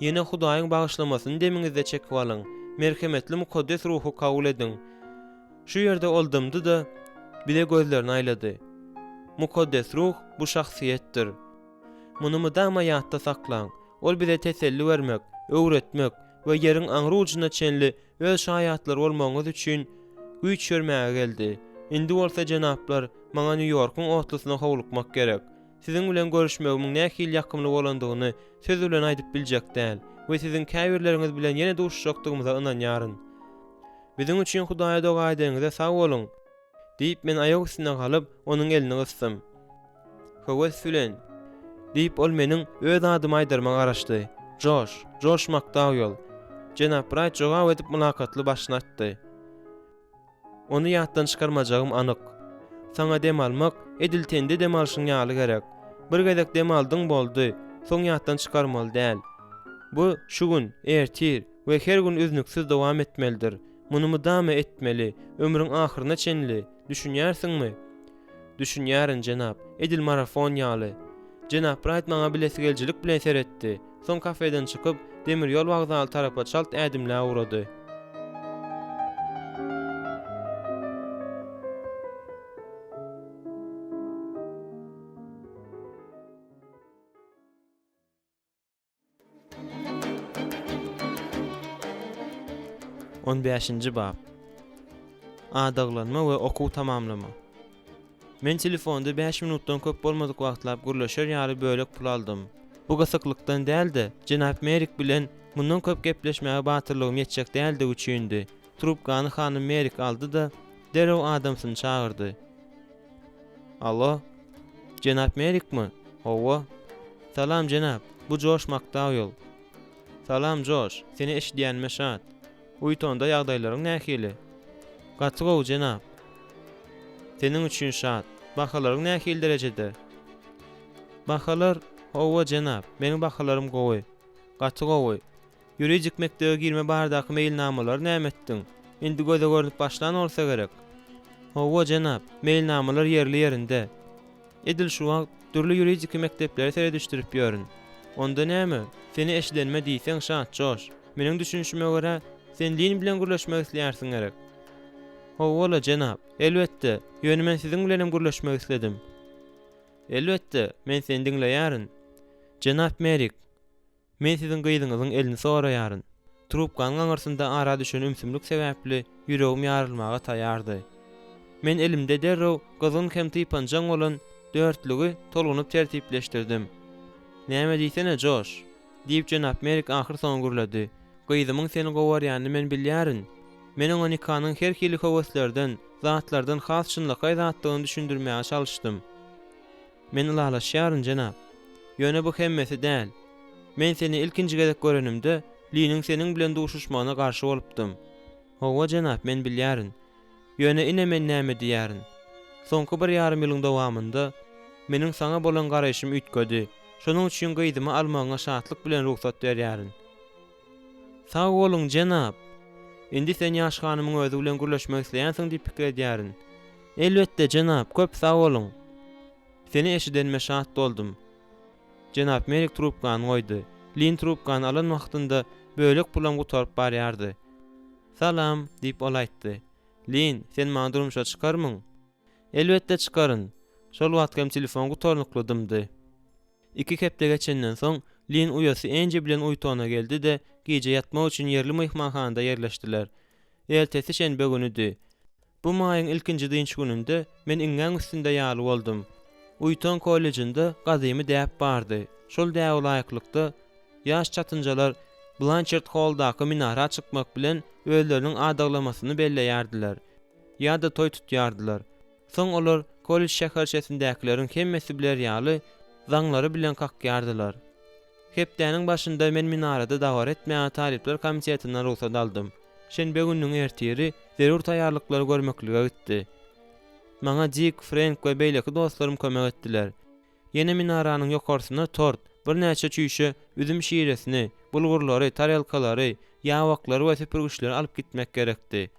S1: Ýene Hudaýyň bagyşlamasyny demiňizde çekip alyň. Merhemetli mukaddes ruhu kabul edin. Şu ýerde oldumdy da bile gözlerini aýlady. Mukaddes ruh bu şahsiýetdir. Muny mydama ýatda saklaň. Ol bize teselli bermek, öwretmek we ýeriň aňry uçuna çenli öz şaýatlar bolmagyňyz üçin güýç görmäge geldi. Indi bolsa jenaplar, maňa New Yorkyň otlusyna howlukmak gerek. Siziň bilen görüşmegiň nähili ýakymly bolandygyny söz bilen aýdyp biljek däl we siziň käbirleriňiz bilen ýene duşuşakdygyňyza ynanýaryn. Biziň üçin Hudaýa doga edeňize sag bolun, diýip men aýak üstüne galyp onuň elini gysdym. Howes bilen diýip ol meniň öz adymy aýdarmaga garaşdy. Josh McDowell. Jenap Brahil jogap edip mülakatly başyna atdy. Onu ýatdan çykarmajagym anyk. Saňa dem almak, ediltende dem alşyň ýaly gerek. Bir gezek dem aldyň boldy, soň ýatdan çykarmaly däl. Bu şu gün, ertir we her gün üznüksiz dowam etmelidir. Muny mydama etmeli, ömrüň ahyryna çenli. Düşünýärsiňmi? Düşünýärin jenap, edil marafon ýaly. Jenap Brahil maňa bilesigeljilik bilen seretdi. Soň kafeden çykyp, demir ýol wagzaly tarapa çalt ädimlä urady. On 5-nji bab. Adaglanma we okuw tamamlama. Men telefonda 5 minutdan köp bolmadyk wagtlap gürleşer ýaly bölek pul aldym. Bu gysıklykdan däldi. Jenap Merik bilen mundan köp gepleşmäge batyrlygym ýetjek däldi üçündi. Trubkany hanym Merik aldy da derew adamsyny çağırdy. Alo? Jenap Merikmi? Hawa. Salam jenap. Bu Josh McDowell. Salam Josh. Seni eşidýänime şat. Uytonda ýagdaýlaryň nähili? Gaty gowy jenap. Seniň üçin şat. Bahalaryň nähili derejede? Bahalar hawa jenap. Meniň bahalarym gowy. Gaty gowy. Ýürijik mektebe girme bardaky mailnamalar nämetdiň? Indi göze görünip başlan bolsa gerek. Hawa jenap. Mailnamalar yerli ýerinde. Edil şu wagt türlü ýürijik mektepleri seredişdirip ýörün. Onda näme? Seni eşlenme diýseň şat Josh. Meniň düşünşime görä sen din bilen gürleşmek isleýärsiň gerek. Hawa jenap. Elbetde. Ýöne men siziň bilen gürleşmek isledim. Elbetde. Men seni diňleýärin. Jenap Merik. Men siziň gyýdyňyzyň elini soraýaryn. Trubkanyň aňarsynda ara düşen ümsümlik sebäpli ýüregim ýarylmaga taýardy. Men elimde derrew gyzyn hem typanjaň bolan dörtlügi tolunyp tertipleşdirdim. Näme diýsene Josh? Diýip Jenap Merik ahyr soň gürledi. Gyýdymyň seni gowarýanyny men bilýärin. Meniň o nikanyň her hili howaslardan, zatlardan has çynlyga zatdygyny düşündirmäge çalışdym. Men ulalaşýaryn jenap. Ýöne bu hemmesi däl. Men seni ilkinji gezek görenimde Liniň seniň bilen duşuşmagyna garşy bolupdym. Hawa jenap men bilýärin. Ýöne ine men näme diýärin. Soňky bir ýarym ýylyň dowamında meniň saňa bolan garaýşym ütgedi. Şonuň üçin gyzymy almagyňa şatlyk bilen ruhsat berýärin. Sag bolun jenap. Indi sen ýaş hanymyň özü bilen gürleşmek isleýänsiň diýip pikir edýärin. Elbetde jenap, köp sag bolun. Seni eşidenme şat boldum. Jenap Merik trubkany goýdy. Lin trubkany alan wagtynda bölek pulam gutaryp barýardy. Salam diýip ol aýtdy. Lin, sen maňa durmuşa çykarmyň? Elbetde çykaryn. Şol wagtkem telefon gutarnykladymdy. 2 hepde geçenden soň Lin uyasy enje bilen uytana geldi de gece yatmak üçin yerli mehmanhanada yerleşdiler. Ertesi şenbe günüdi. Bu maýyň ilkinji dynç gününde men iňňeň üstünde ýaly boldum. Uyton kollejinde gazymy däp bardy. Şol däw laýyklykda ýaş çatynjalar Blanchard Hall'daky minara çykmak bilen özleriniň adaglamasyny belleýärdiler. Ýa-da toý tutýardylar. Soň olar kollej şäherçesindäkilerin hemmesi biler ýaly zaňlary bilen kakýardylar. Hepdäniň başynda men minarada dawar etmeýän talipler komitetinden ruhsat aldym. Şenbe günüň ertiri zerur taýýarlyklary görmeklige gitdi. Maňa Dick, Frank we beýleki dostlarym kömek etdiler. Ýene minaranyň ýokarsyna tort, bir näçe çüýşe üzüm şiiresini, bulgurlary, tarelkalary, ýawaklary we süpürgüçleri alyp gitmek gerekdi.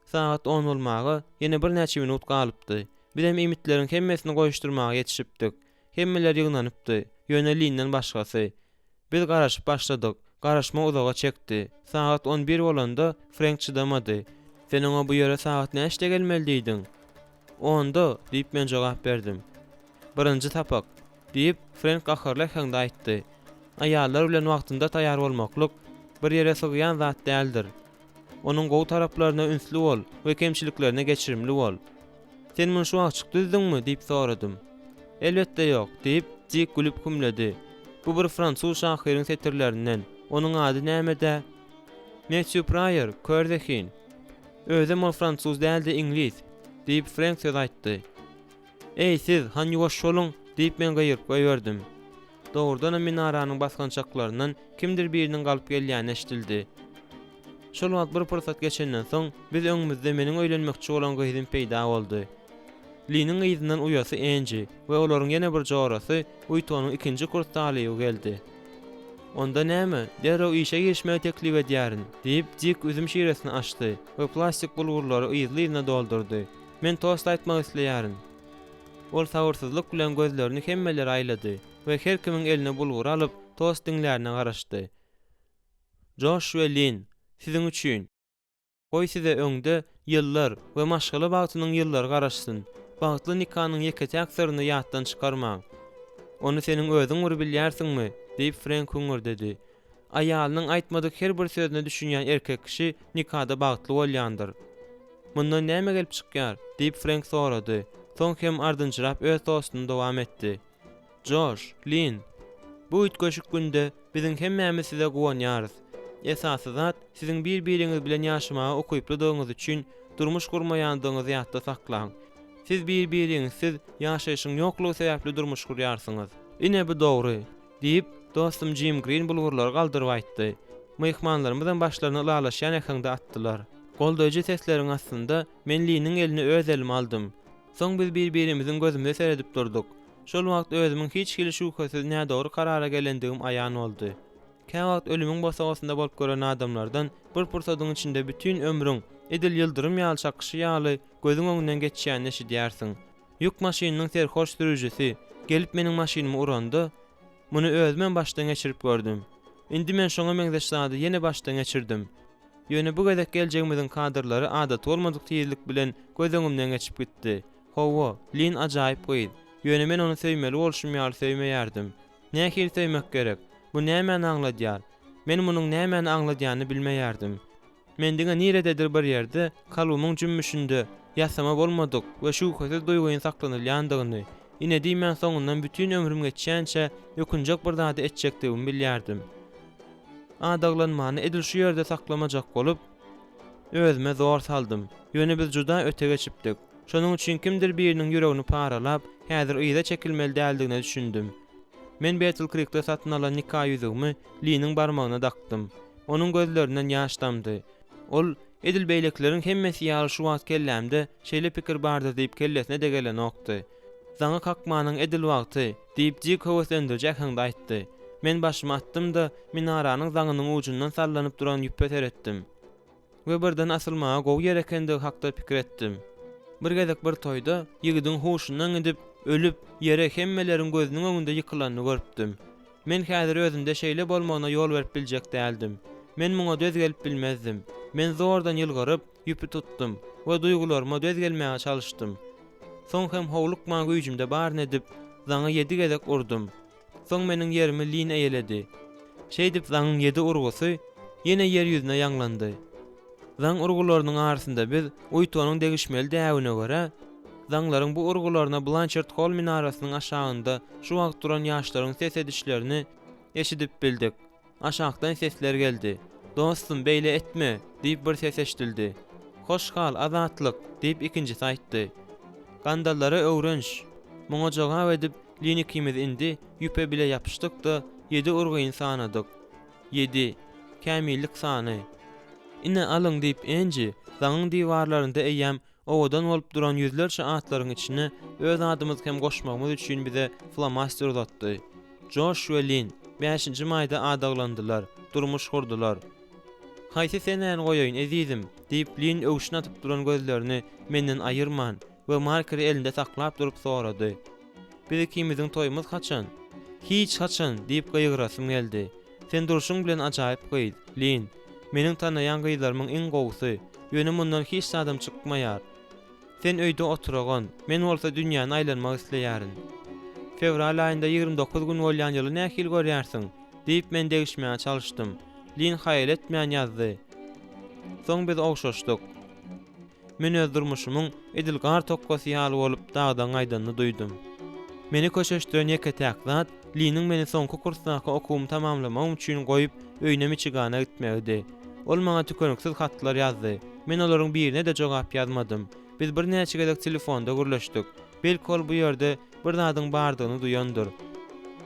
S1: Saat 10 bolmagy ýene bir näçe minut galypdy. Bizim ümitleriň hemmesini goýuşdurmaga ýetişipdik. Hemmeler ýygnanypdy, ýönelinden başgasy. Biz garaşyp başladyk. Garaşma uzaga çekdi. Saat 11 bolanda Frank çydamady. Sen oňa bu ýere saat näçde gelmeli diýdiň? Onda diýip men jogap berdim. Birinji tapak diýip Frank ahyrly handa aýtdy. Aýallar bilen wagtynda taýýar bolmaklyk bir ýere sygýan zat däldir. Onuň gowy taraplaryna ünsli bol we kemçiliklerine geçirimli bol. Sen muny şu açyk düzdüňmi diýip soradym. Elbetde ýok diýip Dick gülüp kümledi. Bu bir fransuz şahyryň setirlerinden. Onuň ady näme-de? Matthew Pryor, kördekin. Özüm ol fransuz däldi, ingliz diýip Frank söz aýtdy. Ey siz, han ýuwaş şoluň diýip men gaýyryp goýberdim. Dogrudan minaranyň baskançaklaryndan kimdir biriniň galyp gelýäni eşdildi. Şol wagt bir pursat geçenden soň biz öňümizde meniň öýlenmekçi bolan gyzym peýda boldy. Liniň gyzyndan uyasy enji we olaryň ýene bir jorasy uytonyň ikinji kurs talygy geldi. Onda näme? Derrew işe girişmek teklip edýärin diýip Dick üzüm şiiresini açdy we plastik bulgurlary ýyzlyna doldurdy. Men tost aýtmak isleýärin. Ol sagyrsyzlyk bilen gözlerini hemmeler aýlady we her kimiň eline bulgur alyp tost diňlerine garaşdy. Josh we Lin, siziň üçin. Goý size öňde ýyllar we maşgaly bagtynyň ýyllary garaşsyn. Bagtly nikanyň ýeketi aksaryny ýatdan çykarmaň. Onu seniň özüň bir bilýärsiňmi? Diýip Frank Hunger dedi. Aýalynyň aýtmadyk her bir sözüne düşünýän erkek kişi nikada bagtly bolýandyr. Mundan näme gelip çykýar? Diýip Frank sorady. Soň hem ardynçyrap öz dostuny dowam etdi. Josh, Lin, bu ütgeşik günde biziň hemmämiz size gowanýarys. Esasy zat siziň bir-biriňiz bilen ýaşamagy okuýplydygyňyz üçin durmuş gurmaýandygyňyzy ýatda saklaň. Siz bir-biriňizsiz ýaşaýyşyň ýoklugy sebäpli durmuş gurýarsyňyz. Ine bu dogry diýip dostum Jim Green bulgurlary galdyryp aýtdy. Mehmanlarymyzyň başlaryny ýalaşýan ekanda atdylar. Goldaýjy sesleriň astynda men Liniň elini öz elime aldym. Soň biz bir-birimiziň gözünde seredip durduk. Şol wagt özümiň hiç hili şüphesiz nädogry karara gelendigim aýan boldy. Käwagt ölümiň bosagasynda bolup gören adamlardan bir pursadyň içinde bütün ömrüň edil ýyldyrym ýaly çakyşy ýaly gözüň öňünden geçýänini eşidýärsiň. Ýük maşynynyň serhoş sürüjisi gelip meniň maşynamy urandy. Muny özümen başdan geçirip gördüm. Indi men şoňa meňzeşlady ýene başdan geçirdim. Ýöne bu gedek geljegimiziň kadrlary adat bolmadyk tezlik bilen göz öňümden geçip gitdi. Howa, Lin ajaýyp goýdy. Ýöne men onu söýmeli bolşum ýaly söýmeýärdim. Nähili söýmek gerek? Bu nämäni aňladýar? Men munyň nämäni aňladýanyny bilmeýärdim. Men diňe nirededir bir ýerde kalbymyň jümmüşinde ýasama bolmadyk we şu köýsüz duýguň saklanylýandygyny, ine diýmän soňundan bütün ömrüm geçýänçe ýokunjak bir zady etjekdigimi bilýärdim. Adaglanmany edil şu ýerde saklamajak bolup özüme zor saldym. Ýöne biz juda öte geçipdik. Şonuň üçin kimdir biriniň ýüregini paralap, häzir ýyda çekilmeli däldigine düşündüm. Men Battle Creek'de satyn alan nikah ýüzügimi Liniň barmagyna dakdym. Onuň gözlerinden ýaş damdy. Ol edil beýlekleriň hemmesi ýaly şu wagt kellämde şeýle pikir bardy diýip kellesine de gelen okdy. "Zaňa kakmanyň edil wagty" diýip jik höwes öndürjek handa aýtdy. Men başymy attym da minaranyň zaňynyň ujundan sallanyp duran ýüpe seretdim. We birden asylmaga gowy ýer ekendigi hakda pikir etdim. Bir gezek bir toýda ýigidiň huşundan gidip ölüp ýere hemmeleriň gözüniň öňünde ýykylanyny görüpdim. Men häzir özümde şeýle bolmagyna ýol berip biljek däldim. Men muňa döz gelip bilmezdim. Men zordan ýylgyryp ýüpü tutdum we duýgularyma döz gelmäge çalyşdym. Soň hem howlukma güýjümde baryn edip zaňa 7 gezek urdum. Soň meniň ýerimi lin eýeledi. Şeýdip zaňyň 7 urgusy ýene ýer ýüzüne ýanglandy. Zaň urgularynyň arasynda biz uýtanyň degişmeli däwine görä zaňlaryň bu urgularyna Blanchard Hall minarasynyň aşagynda şu wagt duran ýaşlaryň ses edişlerini eşidip bildik. Aşagdan sesler geldi. "Dostum, beýle etme" diýip bir ses eşdildi. "Hoş hal, azatlyk" diýip ikincisi aýtdy. "Gandallary öwrenç." Muňa jogap edip linikimiz indi, ýüpe bile ýapyşdyk da 7 urgy sanadyk. 7. Kämillik sany. "Ine alyň" diýip enji zaňyň diwarlarynda eýýäm owadan bolup duran ýüzlerçe atlaryň içine öz adymyz hem goşmagymyz üçin bize flamaster uzatdy. Josh we Lynn 5-nji maýda adaglandylar, durmuş gurdular. "Haýsy senen goýaýyn ezizim" diýip Lynn öwüşine atyp duran gözlerini menden aýyrman we markeri elinde saklap durup sorady. "Biz ikimiziň toýumuz haçan?" "Hiç haçan" diýip gaýgyrasym geldi. "Sen duruşuň bilen ajaýyp goýdy, Lynn. Meniň tanaýan gyzlarymyň iň gowsy. Ýöne mundan hiç adam çykmaýar. Sen öýde oturagan, men bolsa dünýäni aýlanmak isleýärin. Fevral aýynda 29 gün bolýan ýyly nähil görýärsiň?" diýip men degişmäge çalyşdym. Lynn haýal etmän ýazdy. Soň biz ogşaşdyk. Men öz durmuşumyň edilgar tokkasy ýaly bolup dagdan aýdanny duýdum. Meni köşeşdiren ýeke täkzat Lynyň meni soňky kursdaky okuwumy tamamlamak üçin goýup öýüne Michigana gitmegdi. Ol maňa tükönüksiz hatlar ýazdy. Men olaryň birine de jogap ýazmadym. Biz bir näçe gezek telefonda gürleşdik. Belki ol bu ýerde bir zadyň bardygyny duýandyr.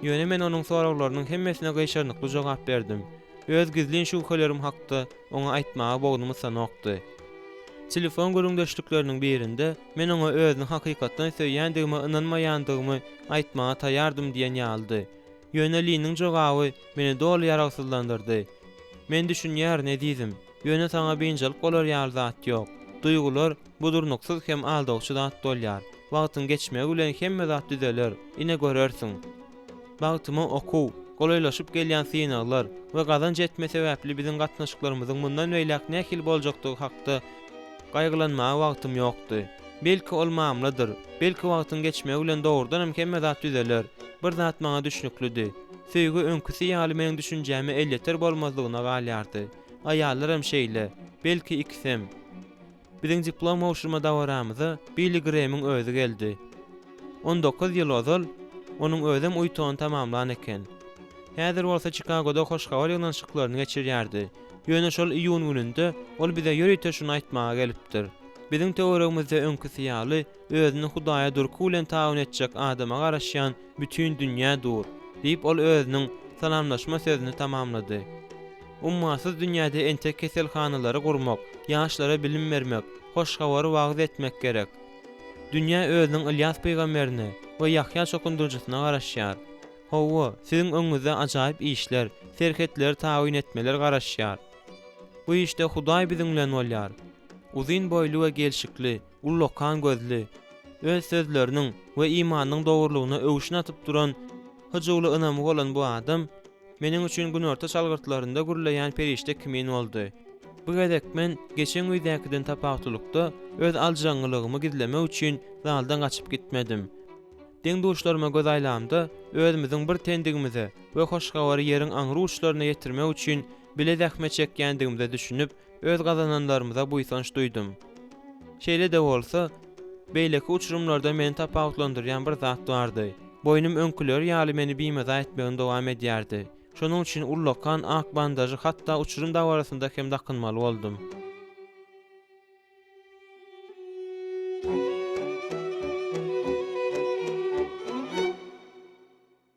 S1: Ýöne men onuň soraglarynyň hemmesine gaýşarnykly jogap berdim. Öz gizlin şüphelerim hakda oňa aýtmaga bognumy sanokdy. Telefon görüňdeşlikleriniň birinde men oňa özüni hakykatdan söýýändigime ynanmaýandygymy aýtmaga taýýardym diýen ýaldy. Ýöne Lynyň jogaby meni doly ýaragsyzlandyrdy. Men düşünýär ne diýdim. Ýöne saňa beýinçilik bolar ýaly zat ýok. Duýgular budurnuksyz hem aldagçy zat bolýar. Wagtyň geçmegi bilen hemme zat düzeler. Ine görersiň. Bagtymy okuw, golaylaşyp gelýän synaglar we gazanç etme sebäpli biziň gatnaşyklarymyzyň mundan beýlek nähil boljakdygy hakda gaýgylanmaga wagtym ýokdy. Belki ol mamladyr. Belki wagtyň geçmegi bilen dogrudan hemme zat düzeler. Bir zat maňa düşnüklidi. Söýgü öňküsi ýaly meniň düşünjämi elleter bolmazlygyna galýardy. Aýallaram şeýle. Belki iksem. Biziň diplom owşurma dawaramyza Billy Graham'yň özü geldi. 19 ýyl ozal onuň özüm uýtany tamamlan eken. Häzir bolsa Chicago'da hoşgawar ýygnaşyklaryny geçirýärdi. Ýöne şol iýun gününde ol bize ýörüýte şunu aýtmaga gelipdir. Biziň teoriýamyzda öňküsi ýaly özüni Hudaýa durky bilen taýin etjek adama garaşýan bütün dünýä dur diýip ol özüniň salamlaşma sözüni tamamlady. Ummasyz dünýäde entek keselhanalary gurmak, ýaşlara bilim bermek, hoşgawary wagt etmek gerek. Dünýä özüniň Ilyas peýgamberine we Yahya şokundurjysyna garaşýar. Hawa, siziň öňüňizde ajaýyp işler, serhetler taýin etmeler garaşýar. Bu işte Hudaý biziň bilen bolýar. Uzun boylu we gelşikli, ullokan gözli, öz sözleriniň we imanyň dogrulygyna öwüşine atyp duran hyjyly ynamy bolan bu adam meniň üçin günorta çalgyrtlarynda gürleýän perişte kimin boldy. Bu gezek men geçen üýdäkiden tapawtulykda öz aljaňlygymy gizlemek üçin zaldan gaçyp gitmedim. Deň duşlaryma göz aýlamda özümiziň bir tendigimize we hoşgawary ýeriň aňry uçlaryna ýetirmek üçin bile zähmet çekýändigimizi düşünüp öz gazananlarymyza buýsanç duýdum. Şeýle de bolsa, beýleki uçurumlarda meni tapawtlandyrýan bir zat bardy. Boynum öňküler ýaly meni biýmeze etmegini dowam edýärdi. Şonuň üçin ullokan ak bandajy hatda uçurum dawarasynda hem dakynmaly boldum.